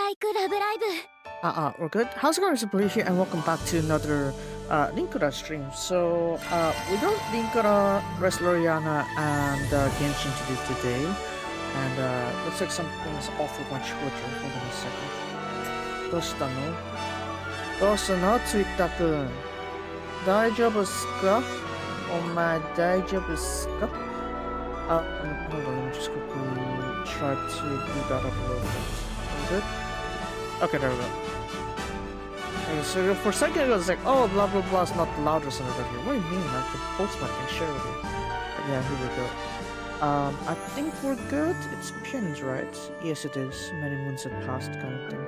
We're good. How's it going, Resleri here, and welcome back to another Linkura stream. So, we got Linkura, Resleriana, and Genshin to do today. And looks like something's off with my Twitter. Hold on a second. どうしたのどうしたのツイッターくん大丈夫っすかお前大丈夫っすか hold on, let me just quickly try to do that up a little bit. Good? Okay, there we go. Okay, so for a second it was like, oh, blah blah blah is not allowed or something like that. What do you mean? Like the postman can share with you. But yeah, here we go. I think we're good. It's pinned, right? Yes, it is. Many moons have passed, kind of thing.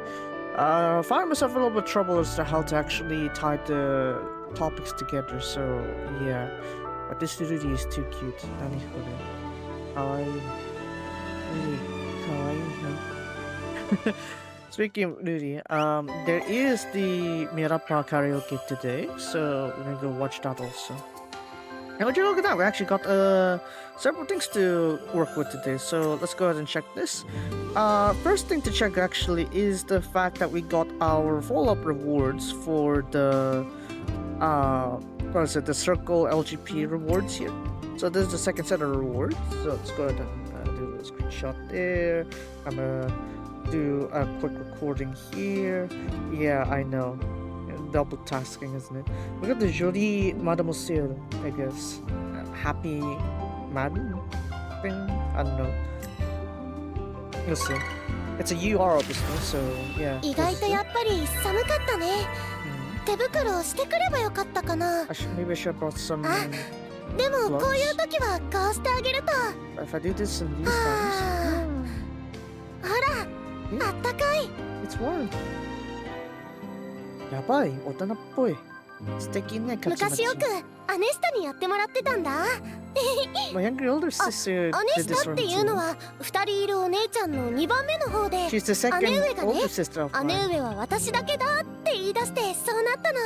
Found myself a little bit of trouble as to how to actually tie the topics together, so yeah. But this Rudy is too cute. Nani hore. Kawaii. Really kawaii. Speaking of Rudy, there is the Mirappa karaoke today, so we're gonna go watch that also. And would you look at that? We actually got several things to work with today, so let's go ahead and check this. First thing to check actually is the fact that we got our follow-up rewards for the what is it? The Circle LGP rewards here. So this is the second set of rewards. So let's go ahead and do a screenshot there. I'm gonna do a quick recording here. Yeah, I know. Double tasking, isn't it? We got the Jolie Madame Sale, I guess. Happy Madden thing? I don't know. We'll see. It's a UR obviously, so yeah. I maybe I should have brought some gloves. If I do this in these times. Yeah. It's warm. やばい、大人っぽい。素敵ね、カチマチ。昔よくアネスタにやってもらってたんだ。My younger older sister did this for me too. アネスタっていうのは2人いるお姉ちゃんの2番目の方で、姉上がね、姉上は私だけだって言い出してそうなったの。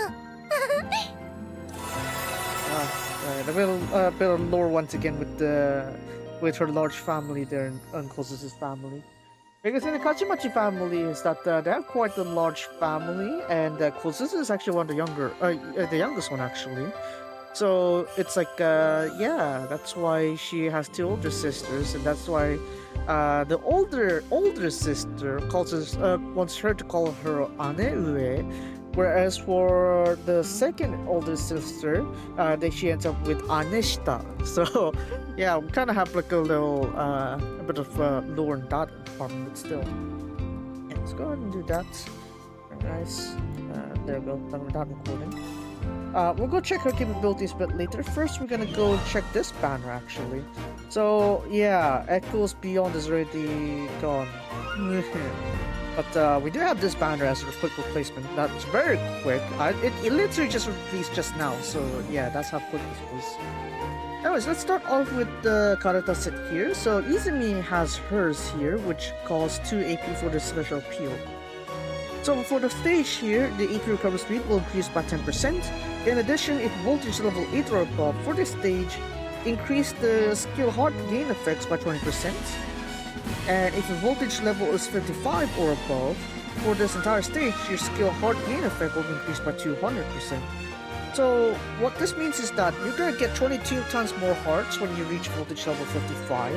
A bit of lore once again with her large family there and Uncle's family. Because in the Kachimachi family is that they have quite a large family, and Kozuzu is actually one of the youngest one actually. So it's like, yeah, that's why she has two older sisters, and that's why the older sister wants her to call her Aneue, whereas for the second older sister, she ends up with Aneshita. So yeah, we kind of have like a bit of lore in that department, but still. Yeah, let's go ahead and do that. Very nice. There we go. Done with that recording. We'll go check her capabilities a bit later. First, we're gonna go check this banner actually. So yeah, Echoes Beyond is already gone. But we do have this banner as a quick replacement. That's very quick. It literally just released just now, so yeah, that's how quick this was. Anyways, let's start off with the Karata set here. So Izumi has hers here, which costs 2 AP for the special appeal. So for the stage here, the AP recovery speed will increase by 10%. In addition, if voltage level 8 or above for this stage, increase the skill heart gain effects by 20%. And if the voltage level is 55 or above, for this entire stage, your skill heart gain effect will increase by 200%. So what this means is that you're gonna get 22 times more hearts when you reach voltage level 55.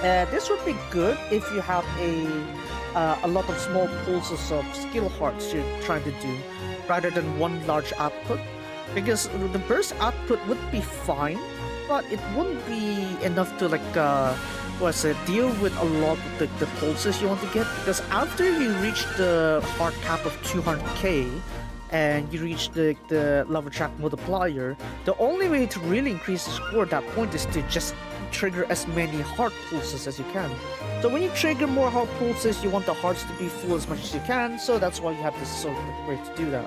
And this would be good if you have a lot of small pulses of skill hearts you're trying to do, rather than one large output. Because the burst output would be fine, but it wouldn't be enough to deal with a lot of the pulses you want to get. Because after you reach the heart cap of 200k and you reach the level track multiplier, the only way to really increase the score at that point is to just trigger as many heart pulses as you can. So when you trigger more heart pulses, you want the hearts to be full as much as you can, so that's why you have this sort of way to do that.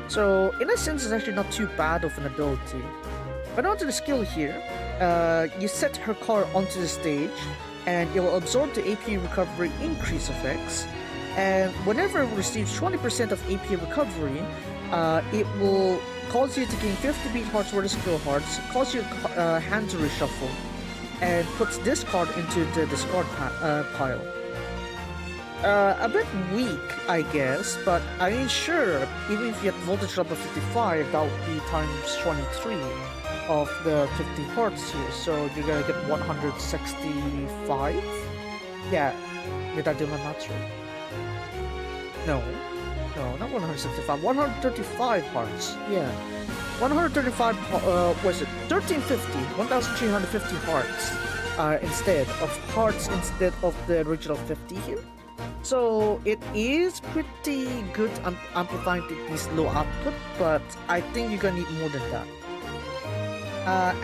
So in a sense, it's actually not too bad of an ability. But onto the skill here, you set her car onto the stage, and it will absorb the AP recovery increase effects. And whenever it receives 20% of AP recovery, it will cause you to gain 50 beat hearts worth of skill hearts, cause your hand to reshuffle, and puts this card into the discard pile. A bit weak, I guess, but I mean, sure, even if you get voltage level 55, that would be times 23 of the 50 hearts here, so you're gonna get 165? Yeah, did I do my maths right? No, not 165, 135 hearts, yeah. 135, was it 1350, 1350 hearts instead of the original 50 here. So it is pretty good amplifying this low output, but I think you're gonna need more than that.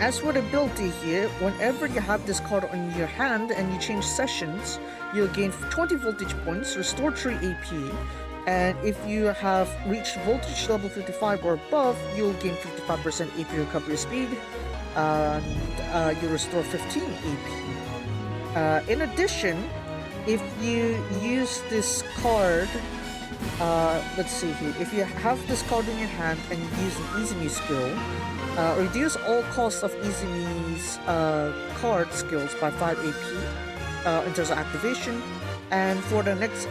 As for the ability here, whenever you have this card on your hand and you change sessions, you'll gain 20 voltage points, restore 3 AP, and if you have reached voltage level 55 or above, you'll gain 55% AP recovery speed, and you restore 15 AP. In addition, if you use this card, let's see here, if you have this card in your hand and you use an Izumi skill, reduce all costs of Izumi's card skills by 5 AP in terms of activation, and for the next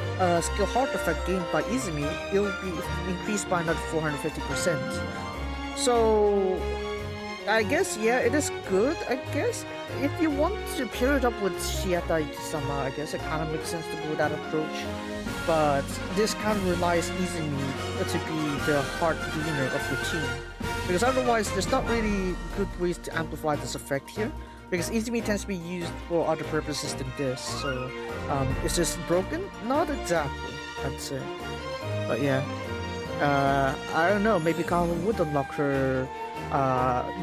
skill heart effect gained by Izumi, it'll be increased by another 450%. So I guess, yeah, it is good, I guess. If you want to pair it up with Shiata Ikisama, I guess it kind of makes sense to go with that approach. But this kind of relies Izumi to be the heart gainer of your team. Because otherwise, there's not really good ways to amplify this effect here. Because Izumi tends to be used for other purposes than this. So, is this broken? Not exactly, I'd say. But yeah. I don't know, maybe Kawa would unlock her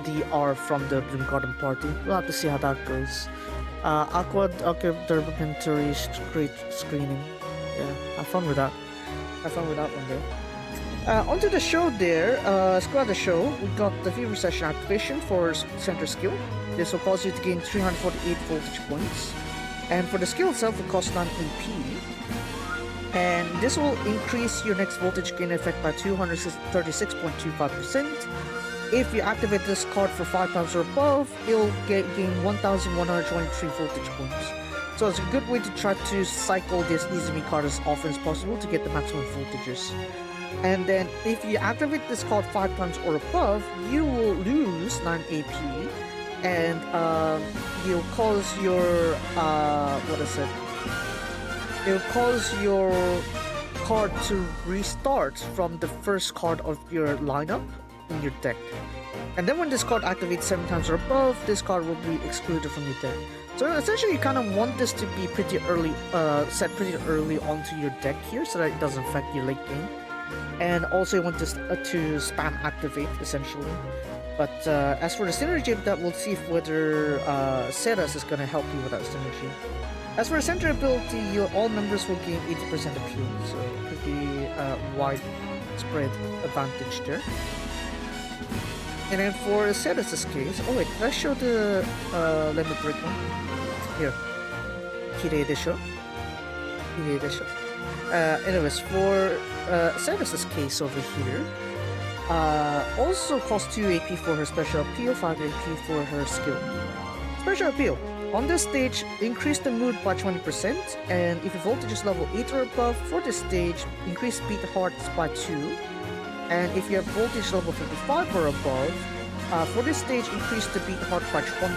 DR from the Bloom Garden party. We'll have to see how that goes. Aqua Derbimentary Street Screening. Yeah, have fun with that. Have fun with that one there. Onto the show there. Scroll the show. We got the Fever Session activation for center skill. This will cause you to gain 348 voltage points. And for the skill itself, it costs 9 AP. And this will increase your next voltage gain effect by 236.25%. If you activate this card for 5 times or above, it'll gain 1,123 voltage points. So it's a good way to try to cycle this Izumi card as often as possible to get the maximum voltages. And then if you activate this card 5 times or above, you will lose 9 AP, and you'll cause your it'll cause your card to restart from the first card of your lineup in your deck. And then when this card activates 7 times or above, this card will be excluded from your deck. So essentially, you kind of want this to be pretty early, set pretty early onto your deck here, so that it doesn't affect your late game. And also, you want this to spam activate essentially. But as for the synergy of that, we'll see if whether Ceres is going to help you with that synergy. As for the center ability, all members will gain 80% appeal, so pretty widespread advantage there. And then for Ceres' case, oh wait, let's show the limit break one. Here. Kirei desho. Anyways, for Ceres' case over here, also costs 2 AP for her special appeal, 5 AP for her skill. Special appeal. On this stage, increase the mood by 20%, and if your voltage is level 8 or above, for this stage, increase beat hearts by 2. And if you have voltage level 55 or above, for this stage, increase the beat heart by 20.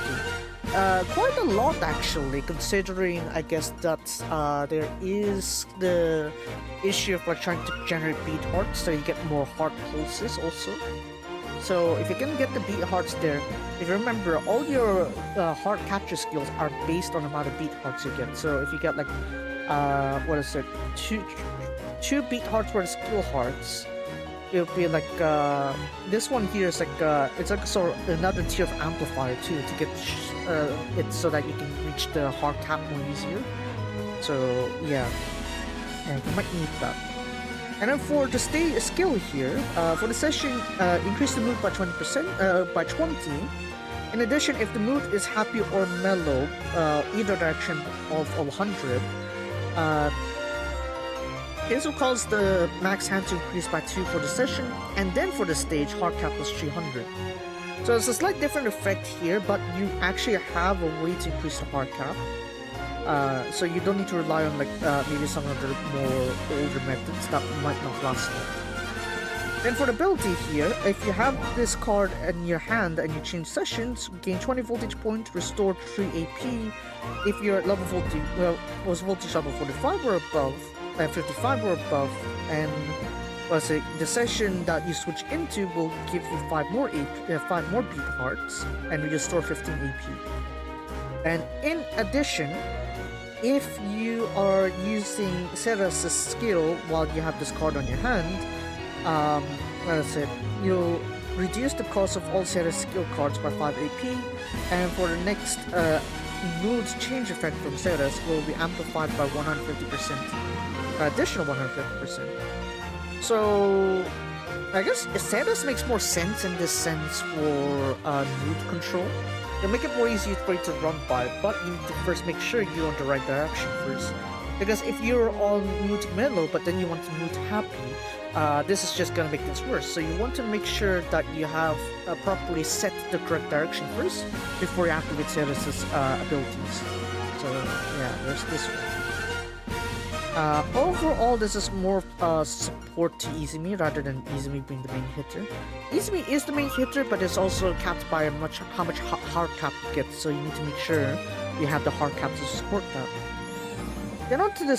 Quite a lot actually, considering I guess that there is the issue of like trying to generate beat hearts, so you get more heart pulses also. So if you can get the beat hearts there, if you remember, all your heart capture skills are based on the amount of beat hearts you get. So if you get like, two beat hearts for the skill hearts, it'll be like, this one here is like, it's like sort of another tier of amplifier too, to get it so that you can reach the heart cap more easier. So yeah, you might need that. And then for the skill here, for the session, increase the mood by 20%, by 20. In addition, if the mood is happy or mellow, either direction of 100, this will cause the max hand to increase by 2 for the session, and then for the stage, heart cap was 300. So it's a slight different effect here, but you actually have a way to increase the heart cap. So you don't need to rely on like maybe some other more older methods that might not last long. Then for the ability here, if you have this card in your hand and you change sessions, gain 20 voltage point, restore 3 AP. If you're at level 40, well, was voltage level 45 or above, 55 or above, and let's say the session that you switch into will give you 5 more beat hearts and restore 15 AP. And in addition, if you are using Seras' skill while you have this card on your hand, let's say you'll reduce the cost of all Seras skill cards by 5 AP, and for the next mood change effect from Seras will be amplified by 150%, additional 150%. So I guess Seras makes more sense in this sense for mood control. It'll make it more easy for you to run by, but you need to first make sure you're on the right direction first. Because if you're on mood mellow, but then you want to mood happy, this is just gonna make things worse. So you want to make sure that you have properly set the correct direction first before you activate Seras' abilities. So yeah, there's this one. Overall, this is more support to Izumi rather than Izumi being the main hitter. Izumi is the main hitter, but it's also capped by how much hard cap you get, so you need to make sure you have the hard cap to support that. Then on to the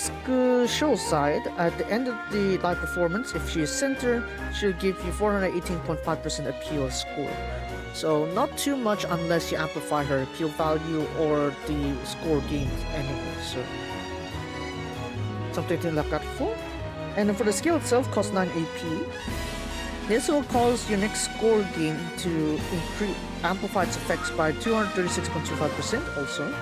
show side, at the end of the live performance, if she is center, she'll give you 418.5% appeal score. So not too much unless you amplify her appeal value or the score gained anyway, so something to look out for. And then for the skill itself, costs 9 AP. This will cause your next score gain to amplify its effects by 236.25% also.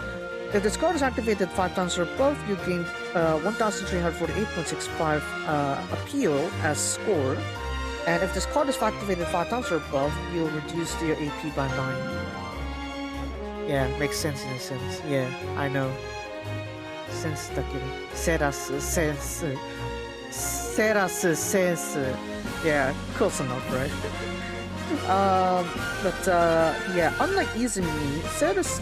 If this card is activated 5 times or above, you gain 1348.65 appeal as score. And if this card is activated 5 times or above, you'll reduce your AP by 9. Yeah, makes sense in a sense. Yeah, I know. Sense だけど。Seras sense. Yeah, close enough, right? Yeah, unlike Izumi, Seras'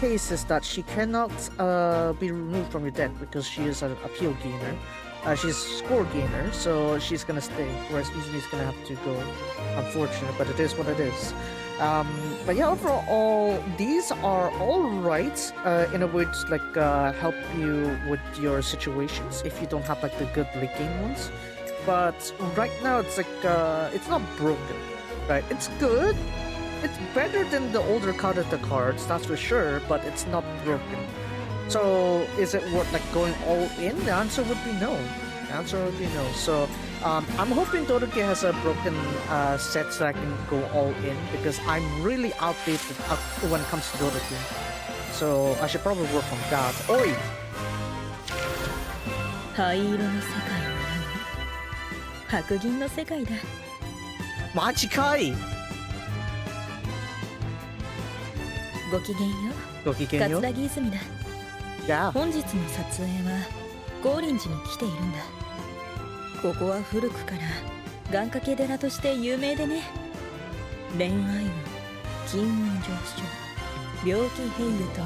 case is that she cannot be removed from your deck because she is an appeal gainer. She's a score gainer, so she's gonna stay, whereas Izumi's gonna have to go. Unfortunate, but it is what it is. But yeah, overall, these are alright in a way to like help you with your situations if you don't have like the good late game ones. But right now, it's like it's not broken, right? It's good. It's better than the older Karata cards, that's for sure, but it's not broken. So is it worth like going all in? The answer would be no. The answer would be no. So I'm hoping Dodoke has a broken set so I can go all in, because I'm really outdated when it comes to Dodoke. So I should probably work on that. Oi! 灰色の世界は何？白銀の世界だ。マジかい。ごきげんよ。ごきげんよ。桂木泉だ。Yeah. 本日の撮影は高林寺に来ているんだ。ここは古くから願掛け寺として有名でね。恋愛運、金運上昇、病気平癒と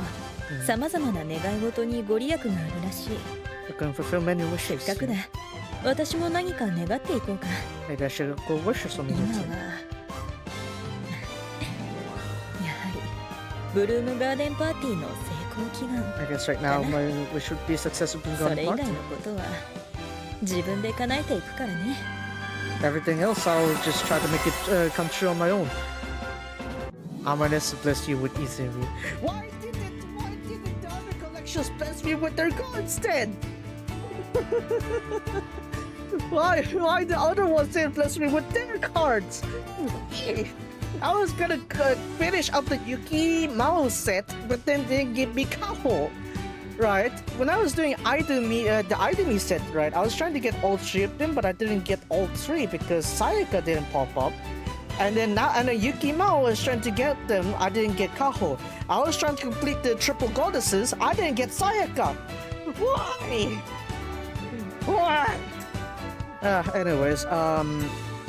さまざまな願い事にご利益があるらしい。せっかくだ。私も何か願っていこうか。今はやはりブルームガーデンパーティーの成功祈願。I guess right now we should be successful in それ going 以外 party. のことは自分で叶えていくからね。Everything else, I'll just try to make it come true on my own. Amarness bless you with Izumi. Why didn't the other collections bless me with their cards then? Why the other ones didn't bless me with their cards? I was gonna finish up the Yuki Mao set, but then they didn't give me Kaho. Right? When I was doing the Idumi set, right, I was trying to get all 3 of them, but I didn't get all 3 because Sayaka didn't pop up. And then Yukimao was trying to get them, I didn't get Kaho. I was trying to complete the triple goddesses, I didn't get Sayaka. Why? Why? Anyways,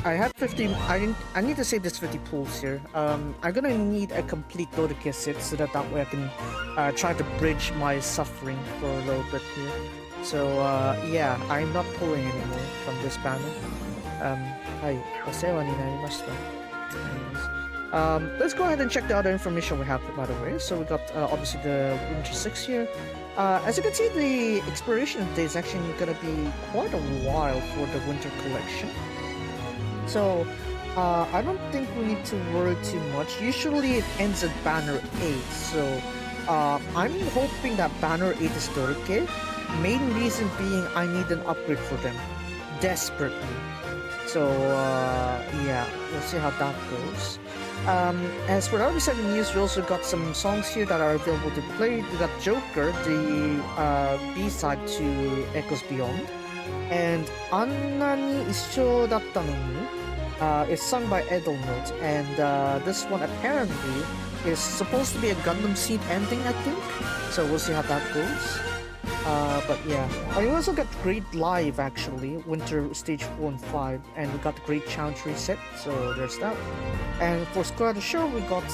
I have 50. I need to save this 50 pools here. I'm gonna need a complete Dodeka sit so that way I can try to bridge my suffering for a little bit here. So yeah, I'm not pulling anymore from this panel. Hi, osewa ni narimashita. Let's go ahead and check the other information we have, by the way. So we got obviously the Winter 6 here. As you can see, the expiration date is actually going to be quite a while for the Winter collection. So I don't think we need to worry too much. Usually it ends at Banner 8. So I'm hoping that Banner 8 is Dorike. Main reason being I need an upgrade for them. Desperately. So yeah, we'll see how that goes. As for other 7 news, we also got some songs here that are available to play. We got Joker, the B-side to Echoes Beyond, and Annani Issho Datta no Ni is sung by Edelnote, and this one apparently is supposed to be a Gundam Seed ending, I think. So we'll see how that goes. But yeah, I also got Great Live actually, Winter Stage 4 and 5, and we got the Great Challenge reset, so there's that. And for Squad Show, we got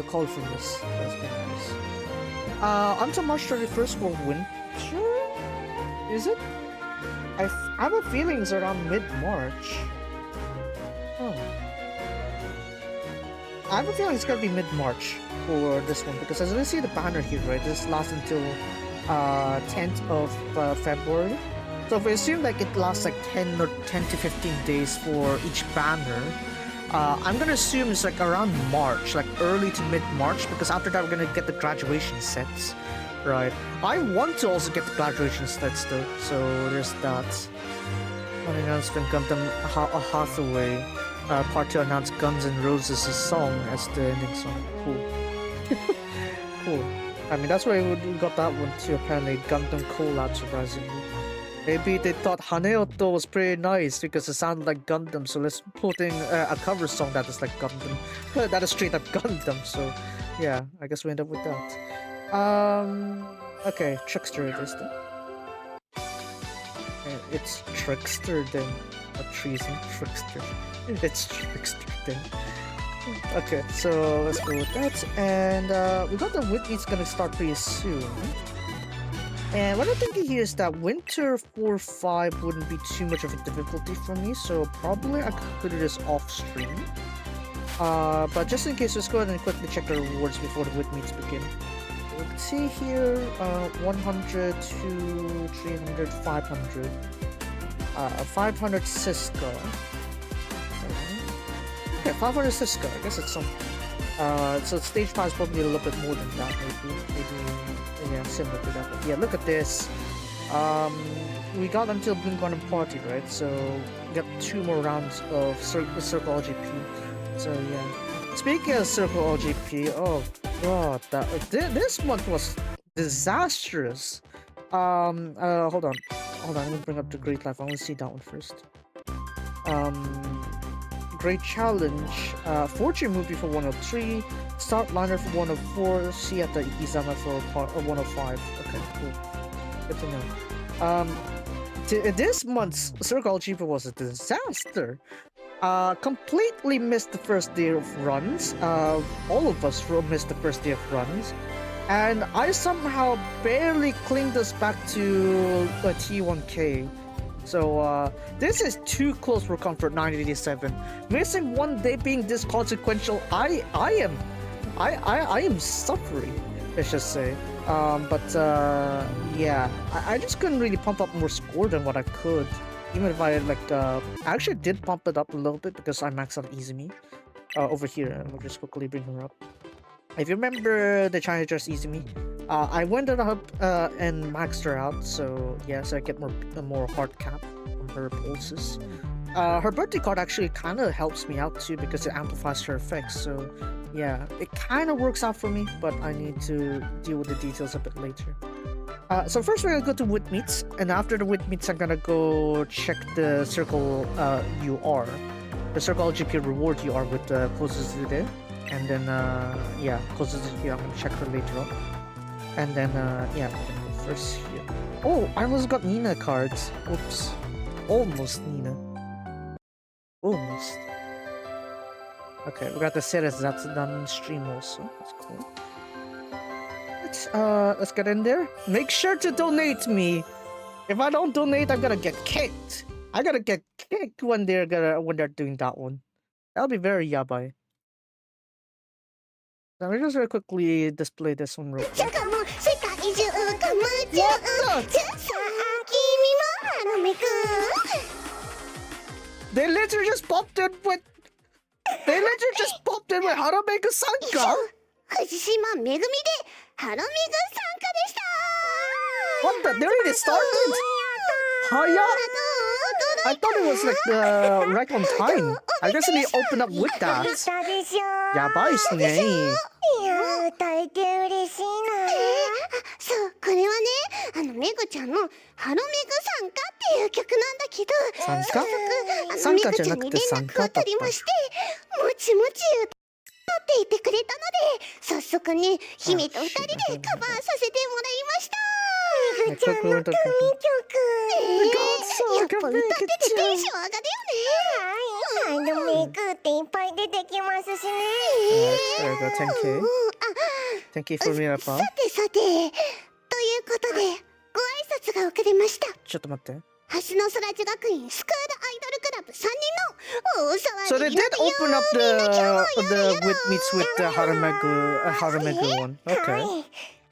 Call for This. That's been nice. Until March 31st for Winter? Is it? I have a feeling it's around mid-March. Oh. I have a feeling it's gonna be mid-March for this one, because as you see the banner here, right, this lasts until 10th of February. So if we assume like it lasts like 10 to 15 days for each banner, I'm gonna assume it's like around March, like early to mid-March, because after that we're gonna get the graduation sets, right? I want to also get the graduation sets though, so there's that. An announcement, Gundam Hathaway Part 2 announced Guns N' Roses' song as the ending song. Cool. Cool. I mean, that's why we got that one too, apparently. Gundam collab, surprisingly. Maybe they thought Haneoto was pretty nice because it sounded like Gundam, so let's put in a cover song that is like Gundam. That is straight up Gundam, so yeah, I guess we end up with that. Okay, Trickster it is then. It's Trickster then. Not treason, Trickster. It's Trickster then. Okay, so let's go with that, and we got the Whitney's gonna start pretty soon. And what I'm thinking here is that Winter 4-5 wouldn't be too much of a difficulty for me, so probably I could put this off stream. But just in case, let's go ahead and quickly check the rewards before the Whitmeets begin. We can see here 100, 200, 300, 500. 500 Siska. Okay, 500 Siska, I guess it's something. So stage 5 is probably a little bit more than that, maybe yeah, similar to that. But yeah, look at this. We got until Blink-1 Party, right? So we got 2 more rounds of Circle LGP. So yeah. Speaking of Circle LGP, oh god, this month was disastrous. Hold on, let me bring up the Great Life. I want to see that one first. Great Challenge, Fortune Movie for 103, Start Liner for 104, Shiata Ikizama for 105. Okay, cool. Good to know. This month's Circle LGP was a disaster. Completely missed the first day of runs. All of us missed the first day of runs. And I somehow barely clinged us back to a T1K. So this is too close for comfort. 987. Missing one day being this consequential, I am suffering, let's just say. Yeah, I just couldn't really pump up more score than what I could. Even if I I actually did pump it up a little bit because I maxed out Izumi over here, and we'll just quickly bring her up. If you remember the Challenger's Izumi, I went up and maxed her out, so yeah, so I get more hard cap from her pulses. Her birthday card actually kind of helps me out too because it amplifies her effects, so yeah, it kind of works out for me, but I need to deal with the details a bit later. So first we're gonna go to Whitmeets, and after the Whitmeets I'm gonna go check the Circle UR, the Circle LGP reward UR with Kozuzude. And then, yeah, Kozuzuki, I'm gonna check her later on. And then, yeah, we're gonna go first here. Oh, I almost got Nina cards. Oops. Almost Nina. Almost. Okay, we got the series that's done stream also. That's cool. Let's get in there. Make sure to donate me. If I don't donate, I'm gonna get kicked. I gotta get kicked when they're doing that one. That'll be very yabai. Let me just very quickly display this one real quick. They literally just popped in with. They literally just popped in with Haramegu Sanka. What the? They already started? Hiya? I thought it was like right on time. I guess they open up with that. Yabai desu ne. いやー歌えて嬉しいな。そう、これはね、メグちゃんのハロメグ参加っていう曲なんだけど、参加？メグちゃんに連絡が取りまして、もちもち歌っていてくれたので、早速ね、姫と二人でカバーさせてもらいました。メグちゃんの神曲。やっぱ歌っててテンション上がるよね。はい、メグっていっぱい出てきますしね。There we go, 10k. 10k for me, さてさて、ということで、ご挨拶が遅れました。ちょっと待って。橋の空女学院スクールアイドルクラブ3人の大騒 So they ぎ did open up the with meets with the Haramegu one. Okay.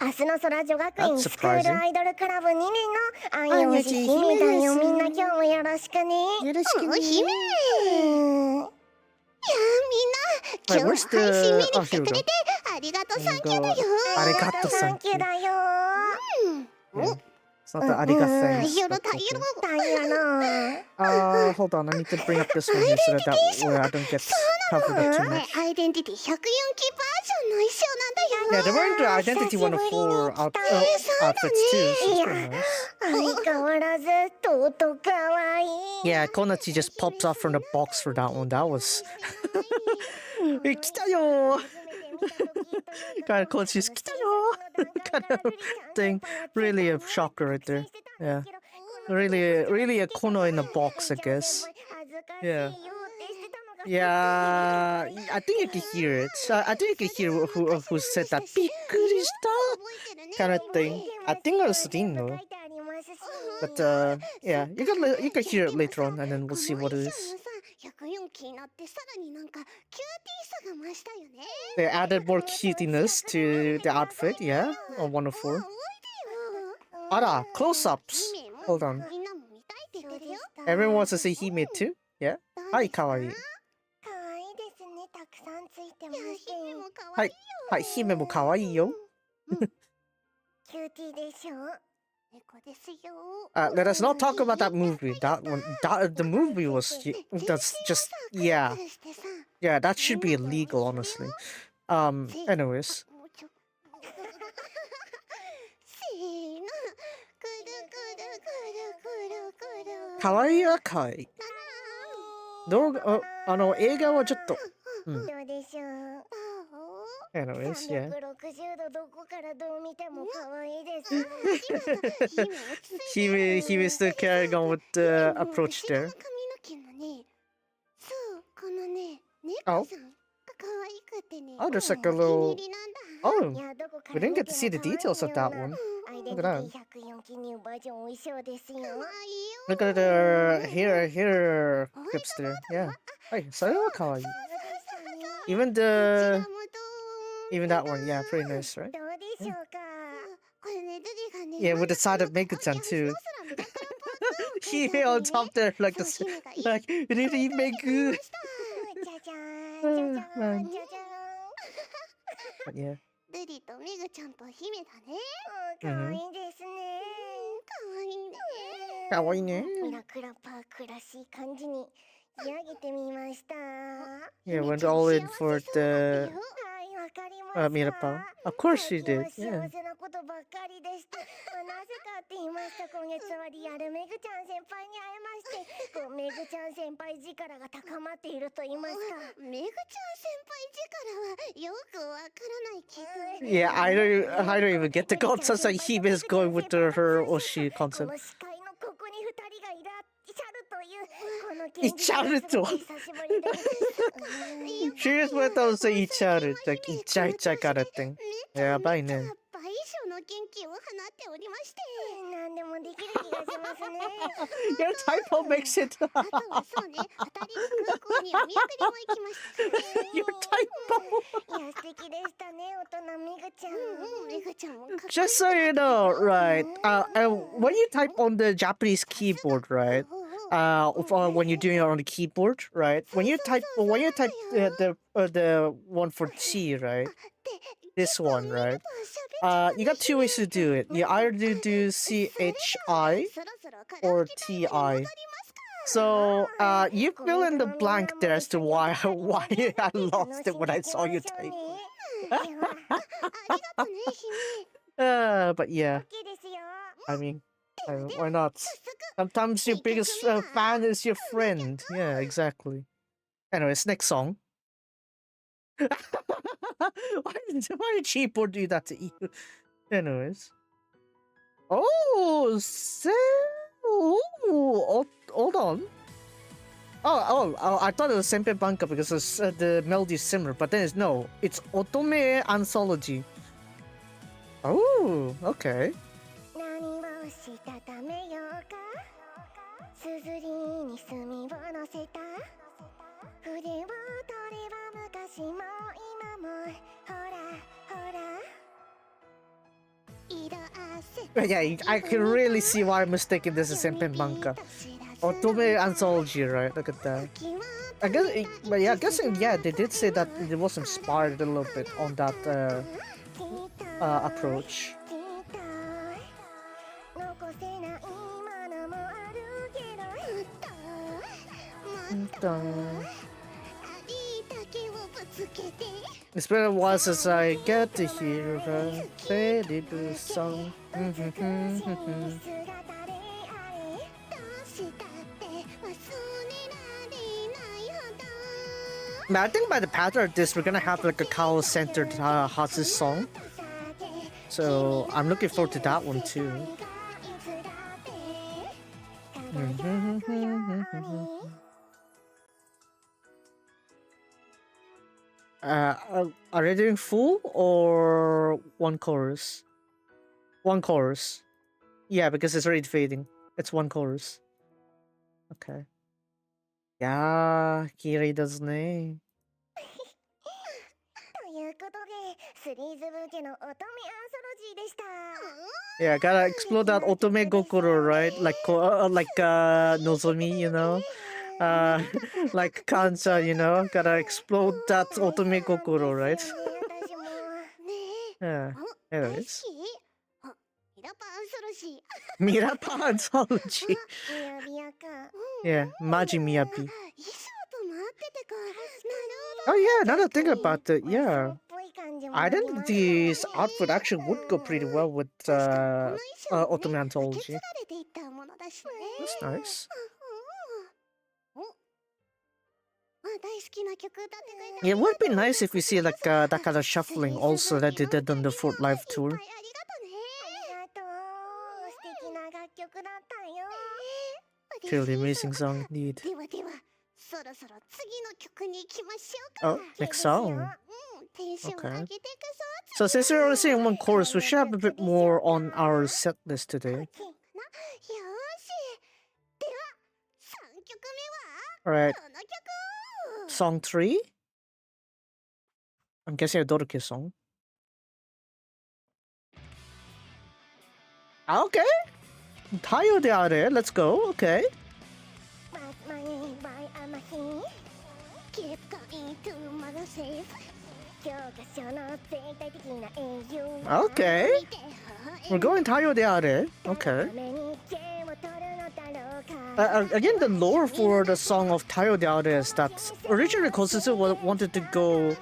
明日の空女学院 That's スクールアイドルクラブ2年の愛用し姫だよ。みんな今日もよろしくね。よろしくね。姫。いやみんな今日は配信見に来てくれてありがとうサンキューだよ。ありがとうサンキューだよ。It's not the arigatai. Hold on, I need to bring up this one here so that where I don't get covered up too much. アイデンティティ104期バージョンの衣装なんだよ。 Yeah, they're wearing the Identity 104 outfits too, so it's pretty nice. 相変わらずとうとかわいい。 Yeah, Konachi just pops off from the box for that one. That was... 来たよ kind of Konachi's 来たよ kind of thing. Really a shocker right there. Yeah. Really a Kono in a box, I guess. Yeah. Yeah, I think you can hear it. I think you can hear who said that びっくりした kind of thing. I think it was Rino. But yeah, you can hear it later on, and then we'll see what it is. They added more cuteness to the outfit, yeah, on 104. Ara, close-ups. Hold on. Everyone wants to see Hime too? Yeah? Hi, kawaii. Hi, Hime mo kawaii yo. Let us not talk about that movie. That one, the movie was that's just yeah, that should be illegal, honestly. Anyways. Kawaii wa kawaii. 動画、映画はちょっと、うん。Anyways, yeah. He was still carrying on with the approach there. Oh. Oh, there's like a little... Oh, we didn't get to see the details of that one. Look at that. Look at the hair clips there. Yeah. Hey, so kawaii. Even that one, yeah, pretty nice, right? Yeah, with the side of Meku-chan too. He on top there, like this, like really Meku. Man. But yeah. ルリとメグちゃんと姫だね。可愛いですね。可愛いね。かわいいね。ミラクラパークらしい感じに仕上げてみました。Yeah, went all in for the はい、わかりました。Miracle. Of course she did. 幸 Yeah. せなことばっかりでした。なぜかって言いました。今月はリアルメグちゃん先輩に会えまして、メグちゃん先輩力が高まっていると言いますか。メグちゃん先輩力はよくわからないけど。Yeah, I don't even get the concept. Like he is going with her Oshi こ concept. の視界のここに二人がいらっしゃるというこの 이차르토. She just went on to say 이차르, like 이차 kind of thing. Yeah, by then. 倍以上の元気を放っておりまして、何でもできる気がしますね。 Your typo makes it. あとはそうね、当たりの空港にお見送りも行きましたね。 Your typo. いや、素敵でしたね、大人めぐちゃん。めぐちゃんもかっこいい。 Just so you know, right? When you type on the Japanese keyboard, right? When you're doing it on the keyboard, right? When you type the one for T, right? This one, right? You got two ways to do it. You either do CHI or TI. So you fill in the blank there as to why I lost it when I saw you type. But yeah, I mean, why not? Sometimes your biggest fan is your friend. Yeah, exactly. Anyways, next song. why did Cheapo do that to you? Anyways. Oh, hold on. Oh, I thought it was Senpai Banka because the melody is similar, but then it's Otome Anthology. Oh, okay. 何をしたためようか、すずりに墨をのせた筆を取れば昔も今もほらほら色あせ Yeah, I can really see why I'm mistaking this as Senpai Banka. Otome Anthology, right? Look at that. I guess, they did say that it was inspired a little bit on that approach. It's been a while since I get to hear a lady do song. I think by the pattern of this, we're gonna have like a cow-centered Hasu song. So I'm looking forward to that one too. Are they doing full or one chorus? One chorus. Yeah, because it's already fading. It's one chorus. Okay. Yeah, Kiri does ne. ということで、スリーズブーケの乙女アンソロジーでした。 Yeah, gotta explode that otome gokoro, right? Like Nozomi, you know? Like Kancha, you know? Gotta explode that otome gokoro, right? 私もね Yeah. え。 Anyways. あ、ミラパアンソロジー。 Mirapa Anthology. みやびやか。 Yeah, Maji Miyabi. 衣装と待っててか。なる Oh yeah, now that I think about it, ほど。 yeah. っぽい感じもありますね。 Identity's outfit actually would go pretty well with 確かこの衣装もね、 Otome 受 Anthology. け継がれていったものだしね。 That's nice. お、大好きな曲歌ってくれた。 Yeah, it would be nice if we see like that kind of shuffling also that they did on the Fort Live いっ tour. ぱいありがとね。ありがとう。素敵な楽曲だったよ。 Truly amazing song indeed. ではでは、そろそろ次の曲に行きましょう Oh, か。 next song. テンション Okay. 上げていくぞ。 So since we're only seeing one chorus, we should have a bit more on our set list today. よーし。では、3曲目 Alright, はこの曲。 song 3? I'm guessing a Doruke song. Okay. Tayo de are, let's go, okay. What's my name? Why am I here? Keep going to my safe. 教科書の絶対的な英雄。 Okay. We're going Tayo de are, okay. ために剣を取るのだろうか。 Again, the lore for the song of Tayo de are is that originally Kosuzu wanted to go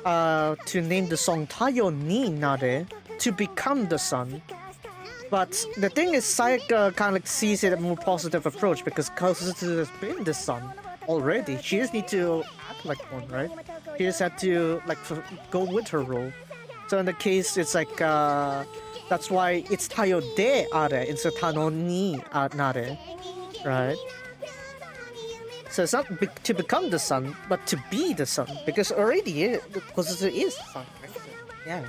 to name the song Tayo ni Nare, to become the sun. But the thing is, Sayaka kind of like sees it a more positive approach because Kosuzu has been the sun already. She just need to act like one, right? She just had to like go with her role. So in the case, it's like that's why it's Tayo de are instead of Tano ni nare, right? So it's not to become the sun, but to be the sun, because already because it is the sun. Right? Yeah.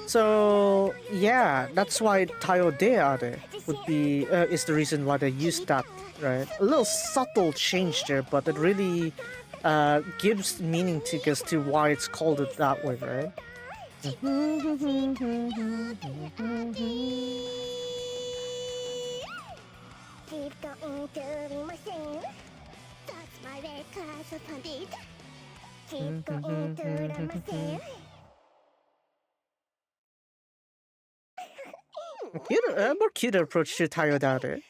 So yeah, that's why Tayo de Are would be is the reason why they used that, right? A little subtle change there, but it really gives meaning to why it's called it that way, right? More cute approach to Tayo Dare.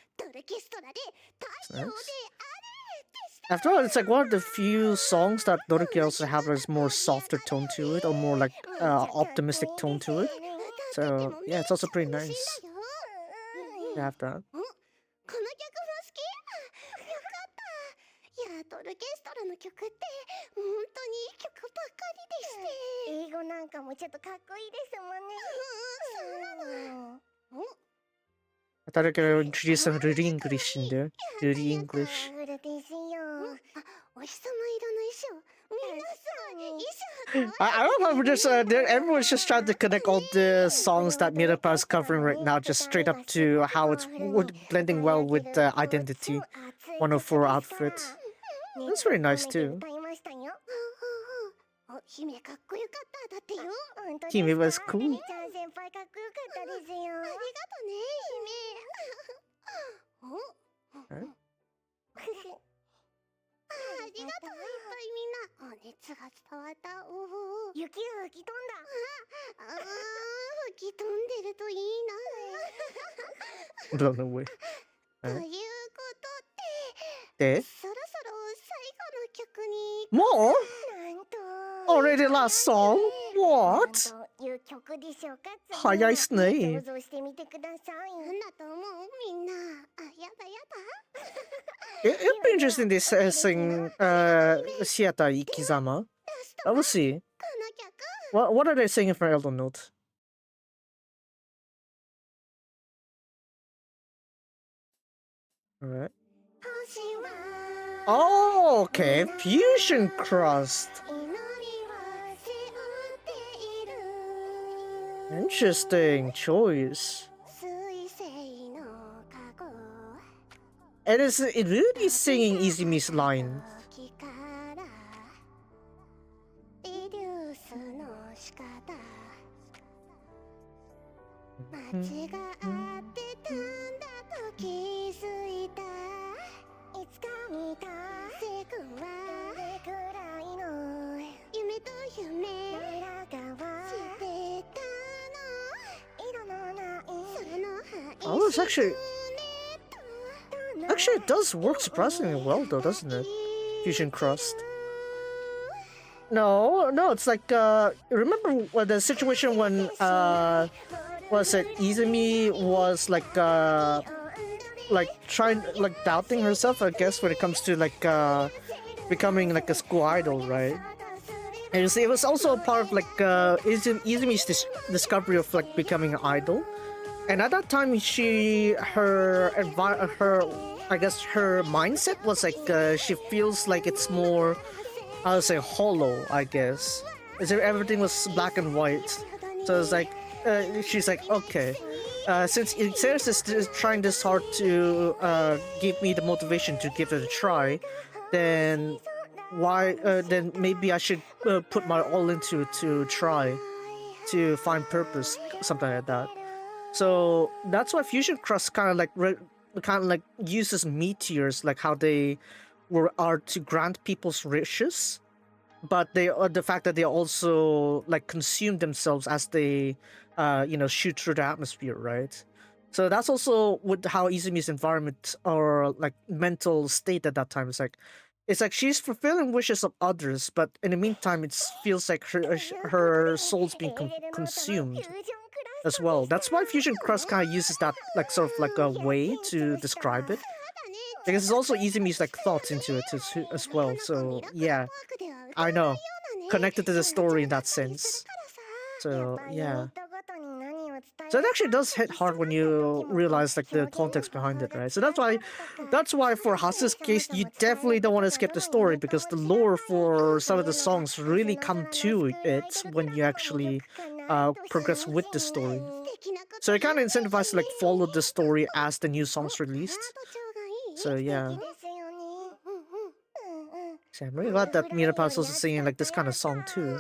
After all, it's like one of the few songs that Doruki also have a more softer tone to it, or more like optimistic tone to it. So yeah, it's also pretty nice to have that. この曲も好きよかったいやオーケストラの曲って本当にいい曲ばっかりでして英語なんかもちょっとかっこいいですもんねそうなの I thought I could introduce some Ruri English in there. Ruri English. あですよお日様色の衣装皆さん衣装 I love how we're just everyone's just trying to connect all the songs that Mirapa is covering right now, just straight up to how it's blending well with the Identity 104 outfit. That's very nice too. 姫かっこよかっただってよ Kimi was cool. ちゃん先輩かっこよかったですよありがとね姫ありがとういっぱいみんな熱が伝わった雪が吹き飛んだ吹き飛んでるといいな Blown away. ということでそろそろ最後の曲に More? なんと Already last song? What? いう曲でしょうか早いっすね想像してみてくださいなんだと思うみんなやだやだ It'd be interesting to sing Shiata Ikizama. We'll see. この曲 What are they singing for Elder Note? Alright. 星は Oh, okay. Fusion Crust. 祈りは背負っている Interesting choice. 水星の過去 And it really singing Izumi's line. 時からリデュースの仕方間違ってたんだと気づいたいつか見た世界はどれくらいの夢と夢裏側してたの色のないその Oh, it's actually it does work surprisingly well though, doesn't it? Fusion Crust. No, it's like remember the situation when was it Izumi was like trying doubting herself, I guess, when it comes to becoming like a school idol, right? And it was also a part of Izumi's discovery of becoming an idol. And at that time, her mindset was she feels like it's more, I would say, hollow, I guess. Everything was black and white. So it's like, she's like, okay, since Xeris is trying this hard to give me the motivation to give it a try, then then maybe I should put my all into it to try to find purpose, something like that. So that's why Fusion Crust kind of uses meteors, like how they are to grant people's wishes, but the fact that they also consume themselves as they shoot through the atmosphere, right? So that's also with how Izumi's environment or mental state at that time is it's like she's fulfilling wishes of others, but in the meantime it feels like her soul's being consumed as well. That's why Fusion Crust kind of uses that a way to describe it, because it's also Izumi's thoughts into it as well. So yeah, I know, connected to the story in that sense. So yeah. So it actually does hit hard when you realize like the context behind it, right? So that's why for Hase's case, you definitely don't want to skip the story because the lore for some of the songs really come to it when you actually progress with the story. So it kind of incentivizes to like follow the story as the new songs released. So yeah. So I'm really glad that Mirapa's also singing like this kind of song too.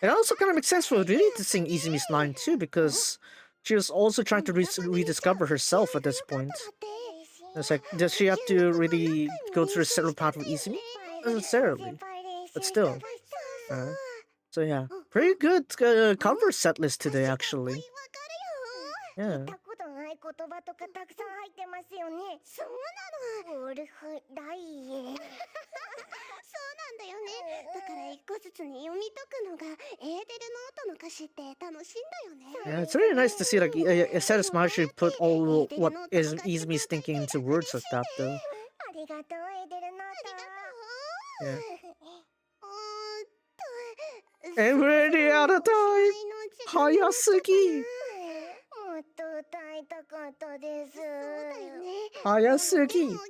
It also kind of makes sense for Riri to sing Izumi's line too, because she was also trying to rediscover herself at this point. It's like, does she have to really go through a several path with Izumi? Not necessarily, but still. So yeah, pretty good cover set list today, actually. Yeah. 聞いたことない言葉とかたくさん入ってますよね。そうなの。ウルフライエ。そうなんだよね。だから一個ずつに読み解くのがエーデルノートの歌詞って楽しいんだよね。 Yeah, it's really nice to see like Asaris actually put all what is Izumi's thinking into words like that, though. ありがとうエーデルノート。 Yeah. And we're already out of time. 早すぎ。もっと歌いたかったです。そうだよね。早すぎ。今日はこ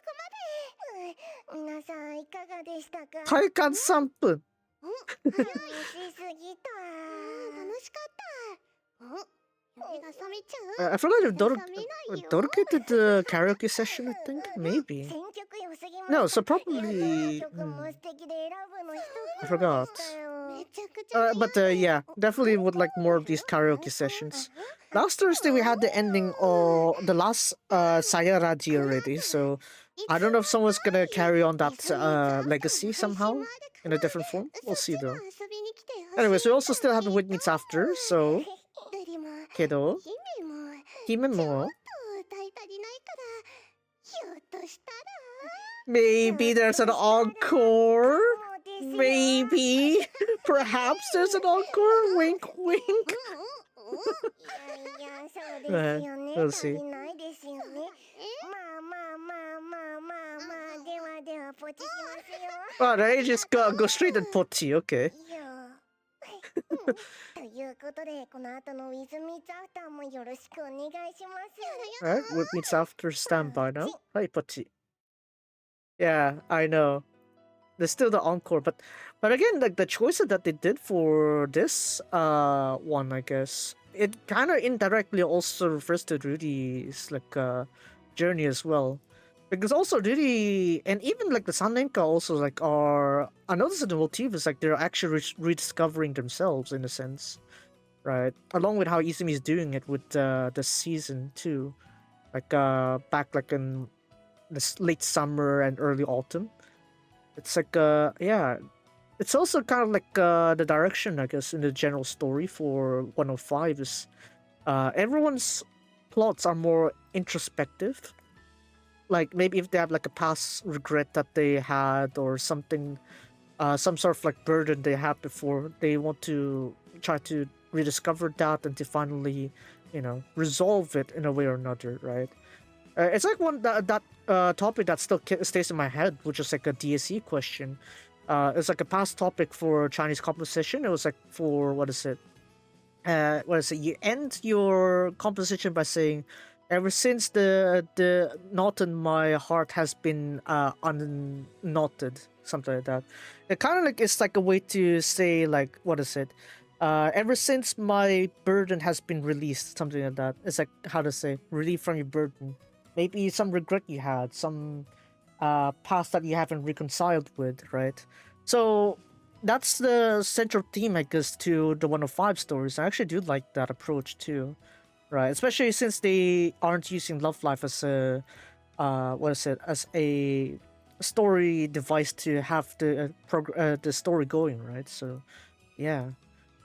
こまで。皆さんいかがでしたか。体感3分。しすぎた。楽しかった。I feel like dedicated the karaoke session, I think? Maybe. No, so probably... I forgot. But yeah, definitely would like more of these karaoke sessions. Last Thursday we had the ending of the last Sayaraji already, so I don't know if someone's gonna carry on that legacy somehow in a different form. We'll see though. Anyways, we also still have the Wit Meets After, so... けど、姫も Maybe there's an encore? Maybe? Perhaps there's an encore? Wink, wink. We'll see. Oh, they just go straight at Pochi, okay. ということで、この後の With Meets After もよろしくお願いします。 Alright, With Meets After standby now. Hi, Pochi. Yeah, I know. There's still the encore, but again, like the choices that they did for this one, I guess, it kind of indirectly also refers to Rudy's like journey as well. Because also Rudy and even like the Sanenka also like are, I noticed in the motif is like they're actually rediscovering themselves in a sense, right? Along with how Izumi is doing it with the season too, like back like in this late summer and early autumn. It's like yeah, it's also kind of like the direction, I guess, in the general story for 105 is everyone's plots are more introspective. Like maybe if they have like a past regret that they had or something, some sort of like burden they had before, they want to try to rediscover that and to finally, you know, resolve it in a way or another, right? It's like one that topic that still stays in my head, which is like a DSE question. It's like a past topic for Chinese composition. It was like for what is it? You end your composition by saying, "Ever since the knot in my heart has been unknotted," something like that. It kind of like it's like a way to say like what is it? Ever since my burden has been released, something like that. It's like how to say relief from your burden. Maybe some regret you had, some past that you haven't reconciled with, right? So that's the central theme, I guess, to the 105 stories. I actually do like that approach too. Right, especially since they aren't using Love Life as a, as a story device to have the story going, right? So, yeah,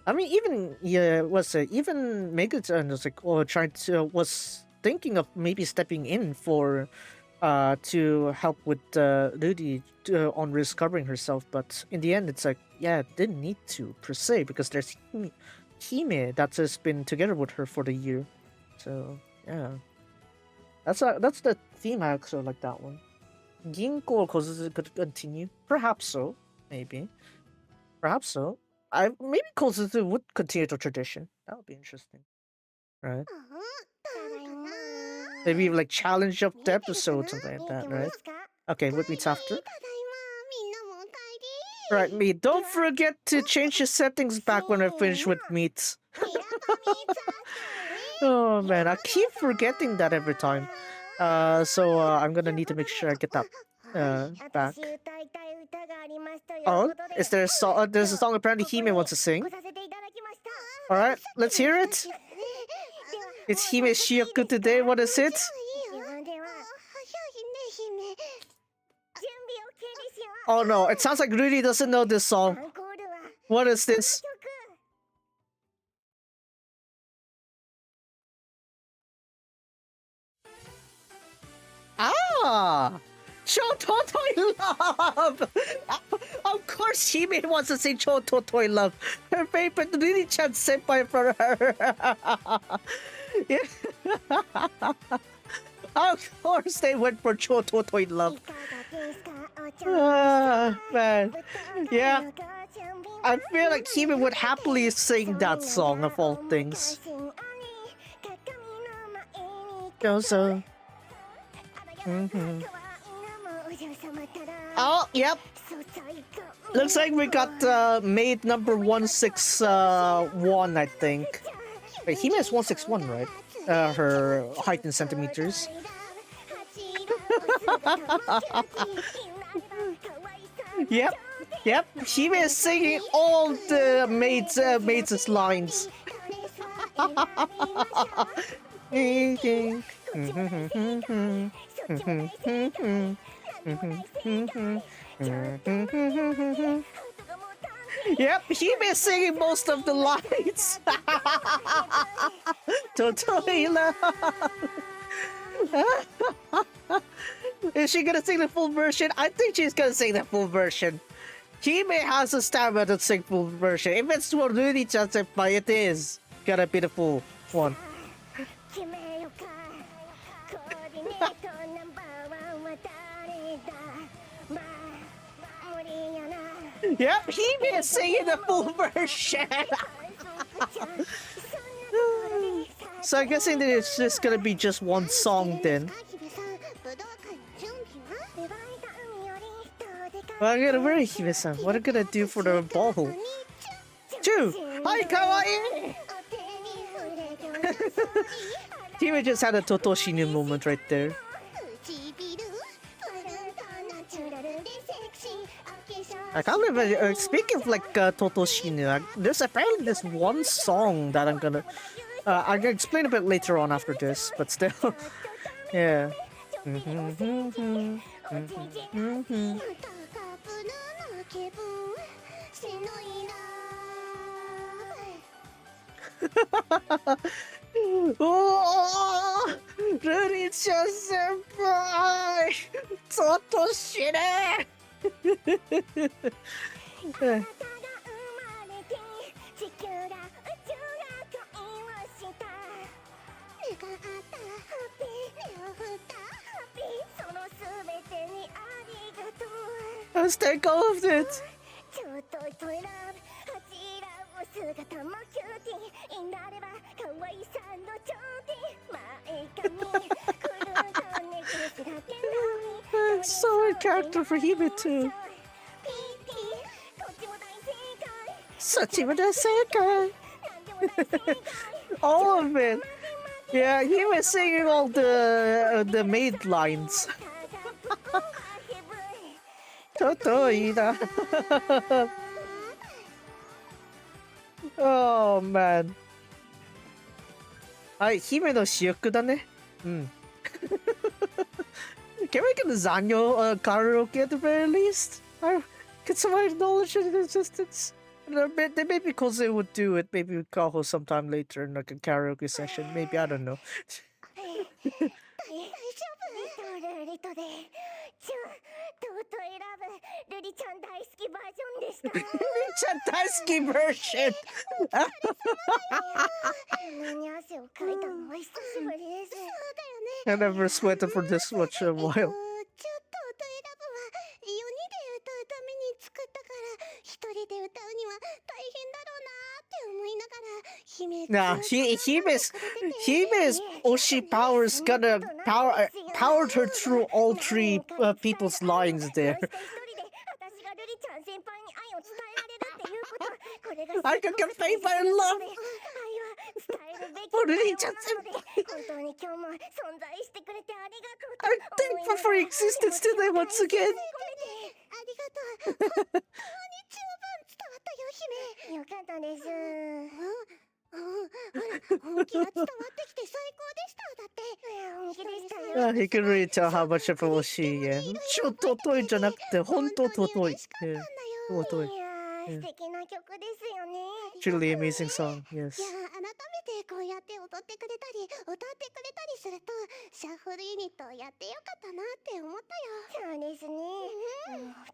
I mean, even even Megatron was like, was thinking of maybe stepping in for, to help with Rudy on rediscovering herself, but in the end, it's like, yeah, didn't need to per se because there's Hime that's just been together with her for the year. So yeah, that's the theme. I actually like that one. Ginko Kozuzu could continue, perhaps so, maybe, perhaps so. Maybe Kozuzu would continue the tradition. That would be interesting. right? Maybe like challenge of the episode, something like that, right? Okay, what meets after? Right, meat. Don't forget to change the settings back when I finish with meat. Oh man, I keep forgetting that every time. So I'm gonna need to make sure I get that back. Oh, is there a song? There's a song apparently Hime wants to sing. All right, let's hear it. It's Hime Shioku today. What is it? Oh no, it sounds like Rudy doesn't know this song. What is this? Ah! Chototoi Love! Of course Hime wants to say Chototoi Love. Her favorite Rudy-chan senpai for her. Yeah. Of course they went for Chototoi Love. Man. Yeah. I feel like Hime would happily sing that song of all things. So. Oh, yep. Looks like we got maid number 161, I think. Wait, Hime is 161, right? Her height in centimeters. Yep, yep. Hime is singing all the maids' lines. Yep, Hime is singing most of the lines. Totoila. Is she gonna sing the full version? I think she's gonna sing the full version. Hime has a stamina to sing full version. If it's for Rudy-chan senpai, it is gonna be the full one. Yep, Hime is singing the full version. So I'm guessing that it's just gonna be just one song then. Well, I'm gonna worry, Hime-san. What are you gonna do for the ball? Chu! Hi, kawaii! Hime just had a Totoshinu moment right there. I can't remember. Speaking of like Totoshinu, there's apparently this one song that I'm gonna explain a bit later on after this, but still, yeah. Oh, Rudy-chan senpai, Totoshine. Let's take all of it. So in character for Hime too. Sachimada Sekai. All of it. Yeah, he was singing all the maid lines. Totoida. Oh man. はい、姫の主役だね。うん。Can we get a Zanyo karaoke at the very least? Get some knowledge of existence. They maybe Koze would do it. Maybe with Kaho sometime later in like a karaoke session. Maybe, I don't know. Rudy-chan Daisuki version! I never sweated for this much in a while. Nah, Hime's Oshi powers gonna powered her through all three people's lines there. I can convey my love for Rita. I'm thankful for your existence today once again. よかったです。本気が伝わってきて最高でした。だって。本気でしたよ。He can really tell how much of a Oshi, yeah. ちょっと尊いじゃなくて、本当尊い。尊い。素敵な曲ですよね。Truly amazing song, yes. いや、改めてこうやって踊ってくれたり歌ってくれたりするとシャッフルユニットやってよかったなって思ったよ。そうですね。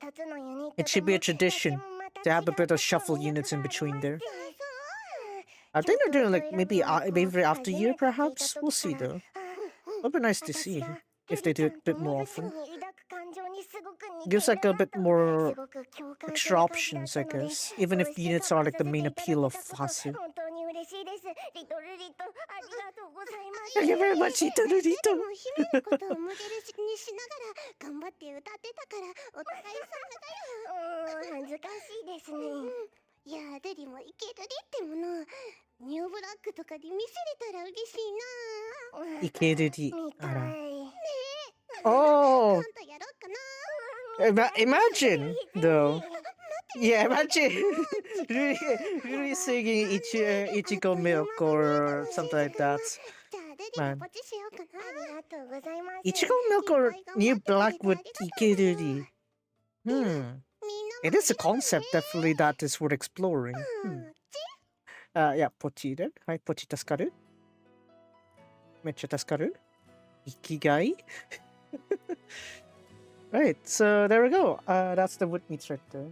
2つのユニット。It should be a tradition to have a bit of shuffle units in between there. I think they're doing like maybe every after year, perhaps. We'll see though. It'll be nice to see if they do it a bit more often. Gives like a bit more extra options, I guess. Even if units are like the main appeal of Hasu. Thank you very much, Itorito. いやー、ルリもいけるりってものニューブラックとかで見せれたら嬉しいな。いけるり。あら。Oh! Imagine, though. Yeah, imagine really singing Ichigo Milk or something like that. Man. Ichigo Milk or New Black with Ikeruri. It is a concept definitely that is worth exploring. Yeah, Pochi there. Hi, Pochi Taskaru. Mecha Taskaru. Ikigai. Right, so there we go. That's the wood meats right there.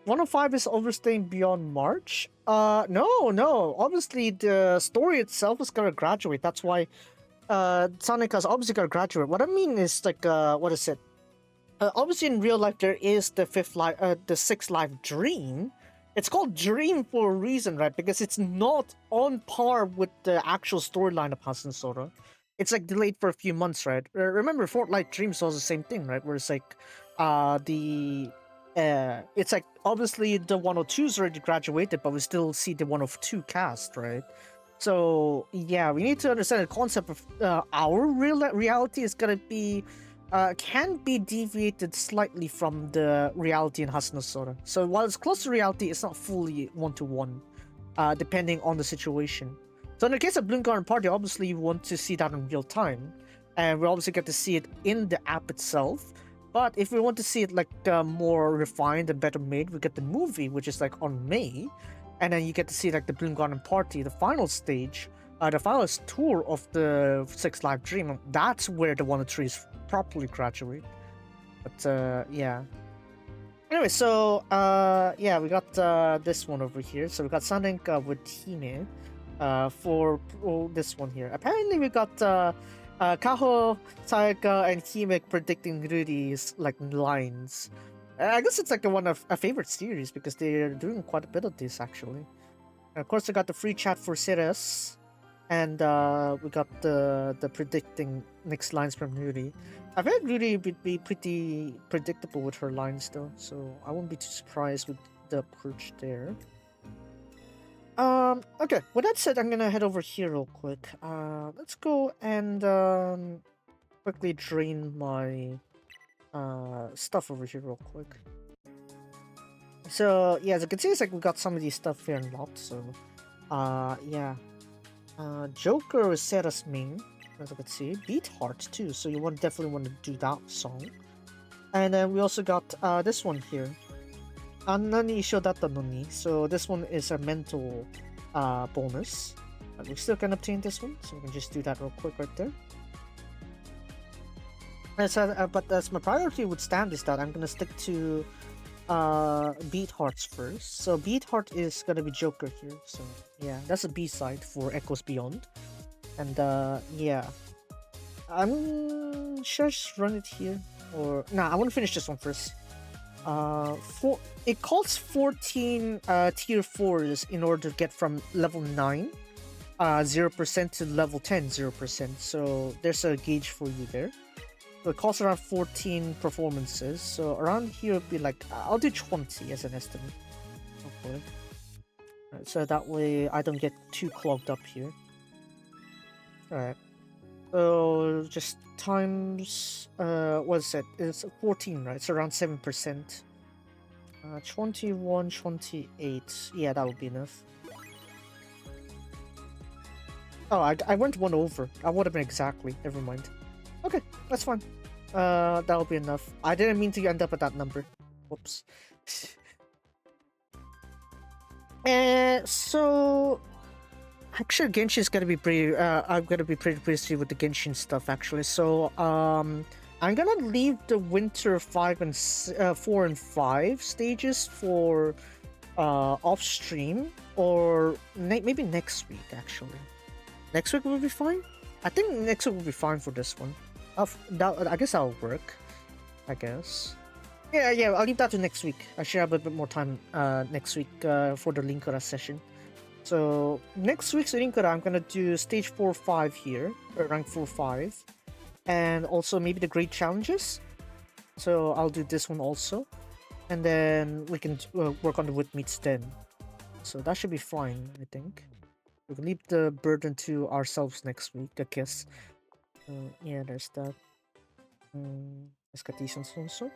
105 is overstaying beyond March? No. Obviously, the story itself is gonna graduate. That's why Sonic has obviously gonna graduate. What I mean is like, what is it? Obviously, in real life, there is the sixth life dream. It's called Dream for a reason, right? Because it's not on par with the actual storyline of Hasan Sora. It's like delayed for a few months, right? Remember, Fortnite Dreams was the same thing, right? Where it's like, it's like obviously the 102's already graduated, but we still see the 102 cast, right? So yeah, we need to understand the concept of our reality is gonna be. Can be deviated slightly from the reality in Hasan Sora. So while it's close to reality, it's not fully one-to-one, depending on the situation. So in the case of Bloom Garden Party, obviously you want to see that in real time, and we obviously get to see it in the app itself. But if we want to see it like more refined and better made, we get the movie, which is like on May, and then you get to see like the Bloom Garden Party, the final stage, the final tour of the Sixth Life Dream. That's where the 103 is properly graduate. But yeah. Anyway, so yeah, we got this one over here. So we got Sonic with Hime for this one here. Apparently we got Kaho, Sayaka, and Hime predicting Rudy's like lines. I guess it's like one of a favorite series because they're doing quite a bit of this actually. And of course, we got the free chat for Ceres, and we got the predicting next lines from Rudy. I've heard Rudy would be pretty predictable with her lines though, so I won't be too surprised with the approach there. Okay, with that said, I'm gonna head over here real quick. Let's go and quickly drain my stuff over here real quick. So yeah, as you can see, it's like we got some of these stuff here unlocked, so yeah. Joker is set as main, as you can see. Beat Heart too, so you definitely want to do that song. And then we also got this one here. Annani Ishodatta no ni. So this one is a mental bonus. But we still can obtain this one, so we can just do that real quick right there. But as my priority would stand is that I'm gonna stick to Beat Hearts first. So Beat Heart is gonna be Joker here. So yeah, that's a B-side for Echoes Beyond. And yeah, I'm sure I just run it here, or nah, I want to finish this one first. It calls 14 tier 4s in order to get from level 9 0% to level 10 0%. So there's a gauge for you there. So it costs around 14 performances. So around here would be like, I'll do 20 as an estimate. Hopefully. Right, so that way I don't get too clogged up here. Alright. So just times, what is it? It's 14, right? It's around 7%. 21, 28. Yeah, that would be enough. Oh, I went one over. I would have been exactly. Never mind. Okay, that's fine. That'll be enough. I didn't mean to end up at that number. Whoops. So actually, Genshin is gonna be pretty. I'm gonna be pretty busy with the Genshin stuff actually. So I'm gonna leave the winter 4 and 5 stages for off stream, or maybe next week actually. Next week will be fine. I think next week will be fine for this one. I guess that'll work. I guess. Yeah, I'll leave that to next week. I should have a bit more time next week for the Linkura session. So next week's Linkura, I'm gonna do stage 4-5 here, or rank 4-5, and also maybe the great challenges. So I'll do this one also, and then we can work on the wood meats then. So that should be fine, I think. We can leave the burden to ourselves next week, I guess. Yeah, there's that. Let's get these ones also.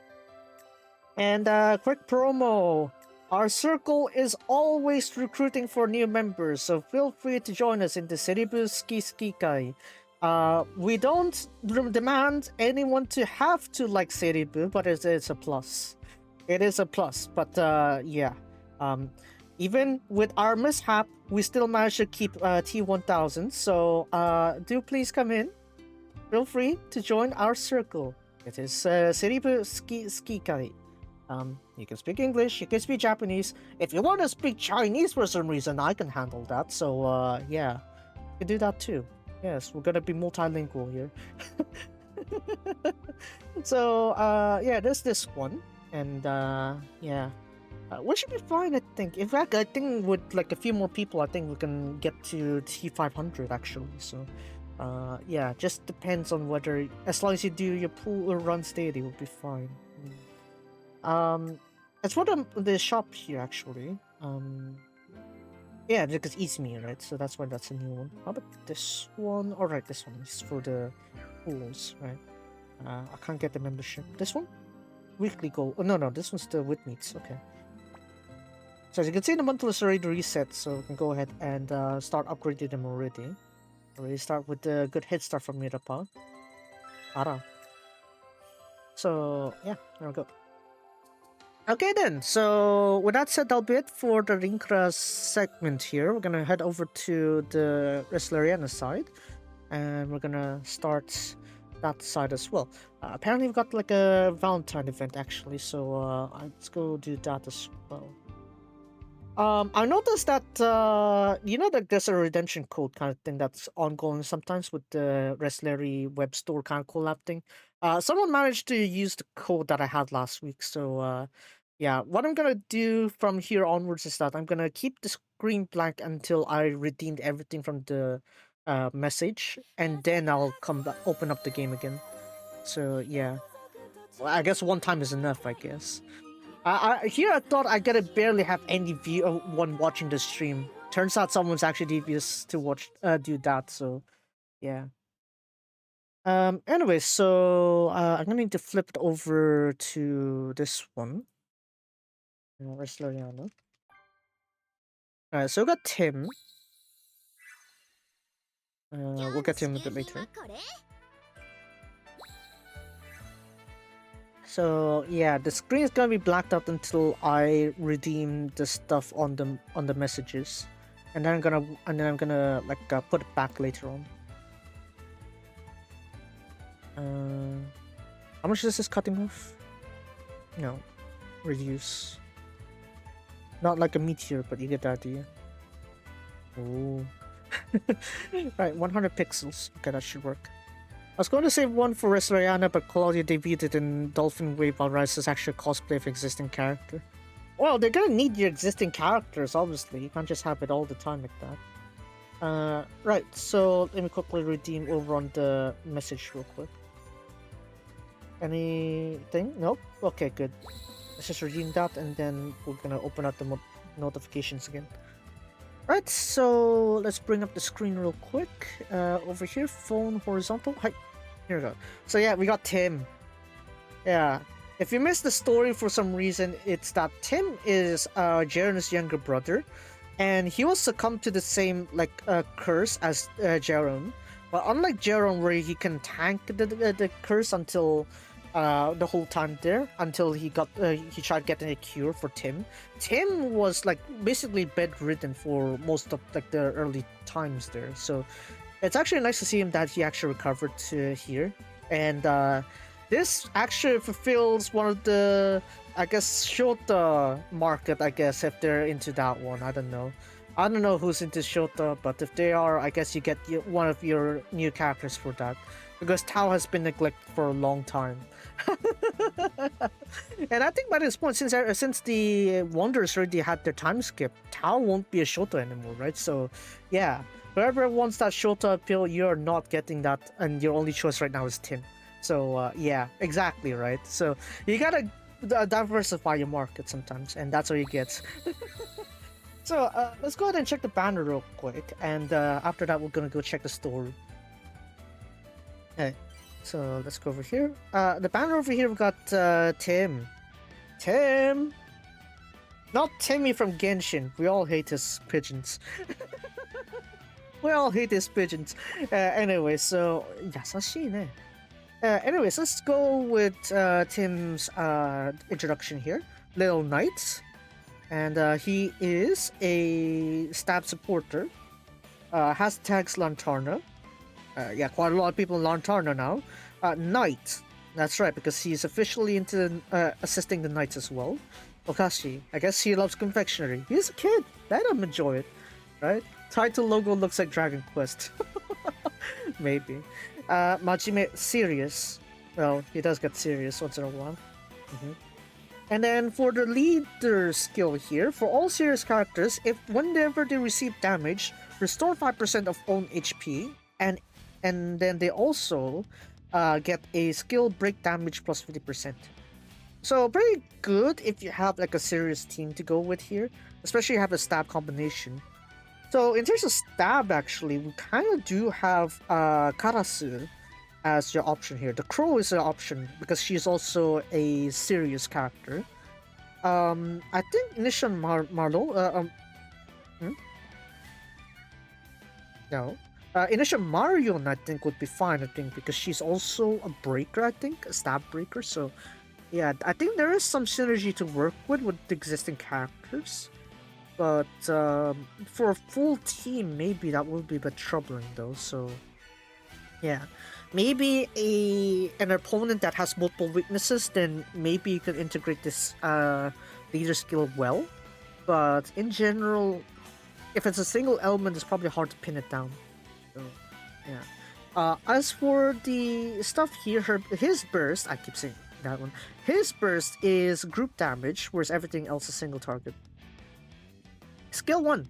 And quick promo. Our circle is always recruiting for new members, so feel free to join us in the Seribu Ski Kai. We don't demand anyone to have to like Seribu, but it's a plus. It is a plus, but yeah. Even with our mishap, we still managed to keep T1000, so do please come in. Feel free to join our circle. It is Seribu Ski Kai. You can speak English, you can speak Japanese. If you want to speak Chinese for some reason, I can handle that. So, yeah, you can do that too. Yes, we're gonna be multilingual here. So, yeah, there's this one. And, yeah. We should be fine, I think. In fact, I think with like a few more people, I think we can get to T500 actually. So, yeah, just depends on whether, as long as you do your pull or run steady, we'll be fine. It's for the shop here actually. Yeah, because it's me, right? So that's why that's a new one. How about this one? Alright, this one is for the pools, right? I can't get the membership. This one? Weekly goal. Oh, no, this one's the with meats. Okay. So as you can see, the monthly is already reset, so we can go ahead and start upgrading them already. Already start with the good head start from Mirapa. Ara. So yeah, there we go. Okay then, so with that said, that'll be it for the Linkura segment here. We're gonna head over to the Resleriana side, and we're gonna start that side as well. Apparently we've got like a Valentine event actually, so let's go do that as well. I noticed that, you know, that there's a redemption code kind of thing that's ongoing sometimes with the Resleri web store kind of collab thing. Someone managed to use the code that I had last week, so yeah, what I'm gonna do from here onwards is that I'm gonna keep the screen blank until I redeemed everything from the message, and then I'll come back, open up the game again. So yeah, well, I guess one time is enough, I guess. I thought I gotta barely have any one watching the stream. Turns out someone's actually devious to watch do that. So, yeah. Anyway, so I'm gonna need to flip it over to this one. Resleriana. Alright, so we got Tim. We'll get to him a bit later. So yeah, the screen is gonna be blacked out until I redeem the stuff on the messages, and then I'm gonna like put it back later on. How much is this cutting off? No, reduce. Not like a meteor, but you get the idea. Oh, right, 100 pixels. Okay, that should work. I was going to save one for Resleriana, but Claudia debuted it in Dolphin Wave while Rice is actually a cosplay of existing character. Well, they're gonna need your existing characters, obviously. You can't just have it all the time like that. Right, so let me quickly redeem over on the message real quick. Anything? Nope? Okay, good. Let's just redeem that and then we're gonna open up the notifications again. Right, so let's bring up the screen real quick. Over here, phone horizontal. Hi, here we go. So yeah, we got Tim. Yeah, if you missed the story for some reason, it's that Tim is Jaron's younger brother, and he was succumbed to the same curse as Jaron. But unlike Jaron, where he can tank the curse until the whole time there, until he tried getting a cure for Tim. Tim was basically bedridden for most of the early times there. So it's actually nice to see him that he actually recovered to here, and this actually fulfills one of the, I guess, Shota market, I guess, if they're into that one. I don't know who's into Shota, but if they are, I guess you get one of your new characters for that. Because Tao has been neglected for a long time. And I think by this point, since the Wanderers already had their time skip, Tao won't be a Shota anymore, right? So, yeah. Whoever wants that Shota appeal, you're not getting that, and your only choice right now is Tim. So yeah, exactly, right? So you gotta diversify your market sometimes, and that's what you get. So let's go ahead and check the banner real quick, and after that we're gonna go check the store. Okay, so let's go over here. The banner over here, we've got Tim. Not Timmy from Genshin. We all hate his pigeons. We all hate his pigeons. Anyway, so 야사시네. Anyways, let's go with Tim's introduction here. Little Knight, and he is a stab supporter. Hashtags Lantarna. Yeah, quite a lot of people in Lantarna now. Knight, that's right, because he's officially into assisting the knights as well. Okashi, I guess he loves confectionery. He's a kid, let him enjoy it, right? Title logo looks like Dragon Quest. Maybe. Majime, serious. Well, he does get serious once in a while. And then for the leader skill here, for all serious characters, if whenever they receive damage, restore 5% of own HP, and then they also get a skill break damage plus 50%. So pretty good if you have a serious team to go with here, especially if you have a stab combination. So in terms of stab, actually, we kind of do have Karasu as your option here. The Crow is an option because she's also a serious character. I think Nishan Marlo. No. Initial Marion, I think, would be fine, I think, because she's also a breaker, I think, a stab breaker. So, yeah, I think there is some synergy to work with the existing characters. But for a full team, maybe that would be a bit troubling, though. So, yeah. Maybe an opponent that has multiple weaknesses, then maybe you can integrate this leader skill well. But in general, if it's a single element, it's probably hard to pin it down. So, yeah. As for the stuff here, his burst, I keep saying that one. His burst is group damage, whereas everything else is single target. Skill 1.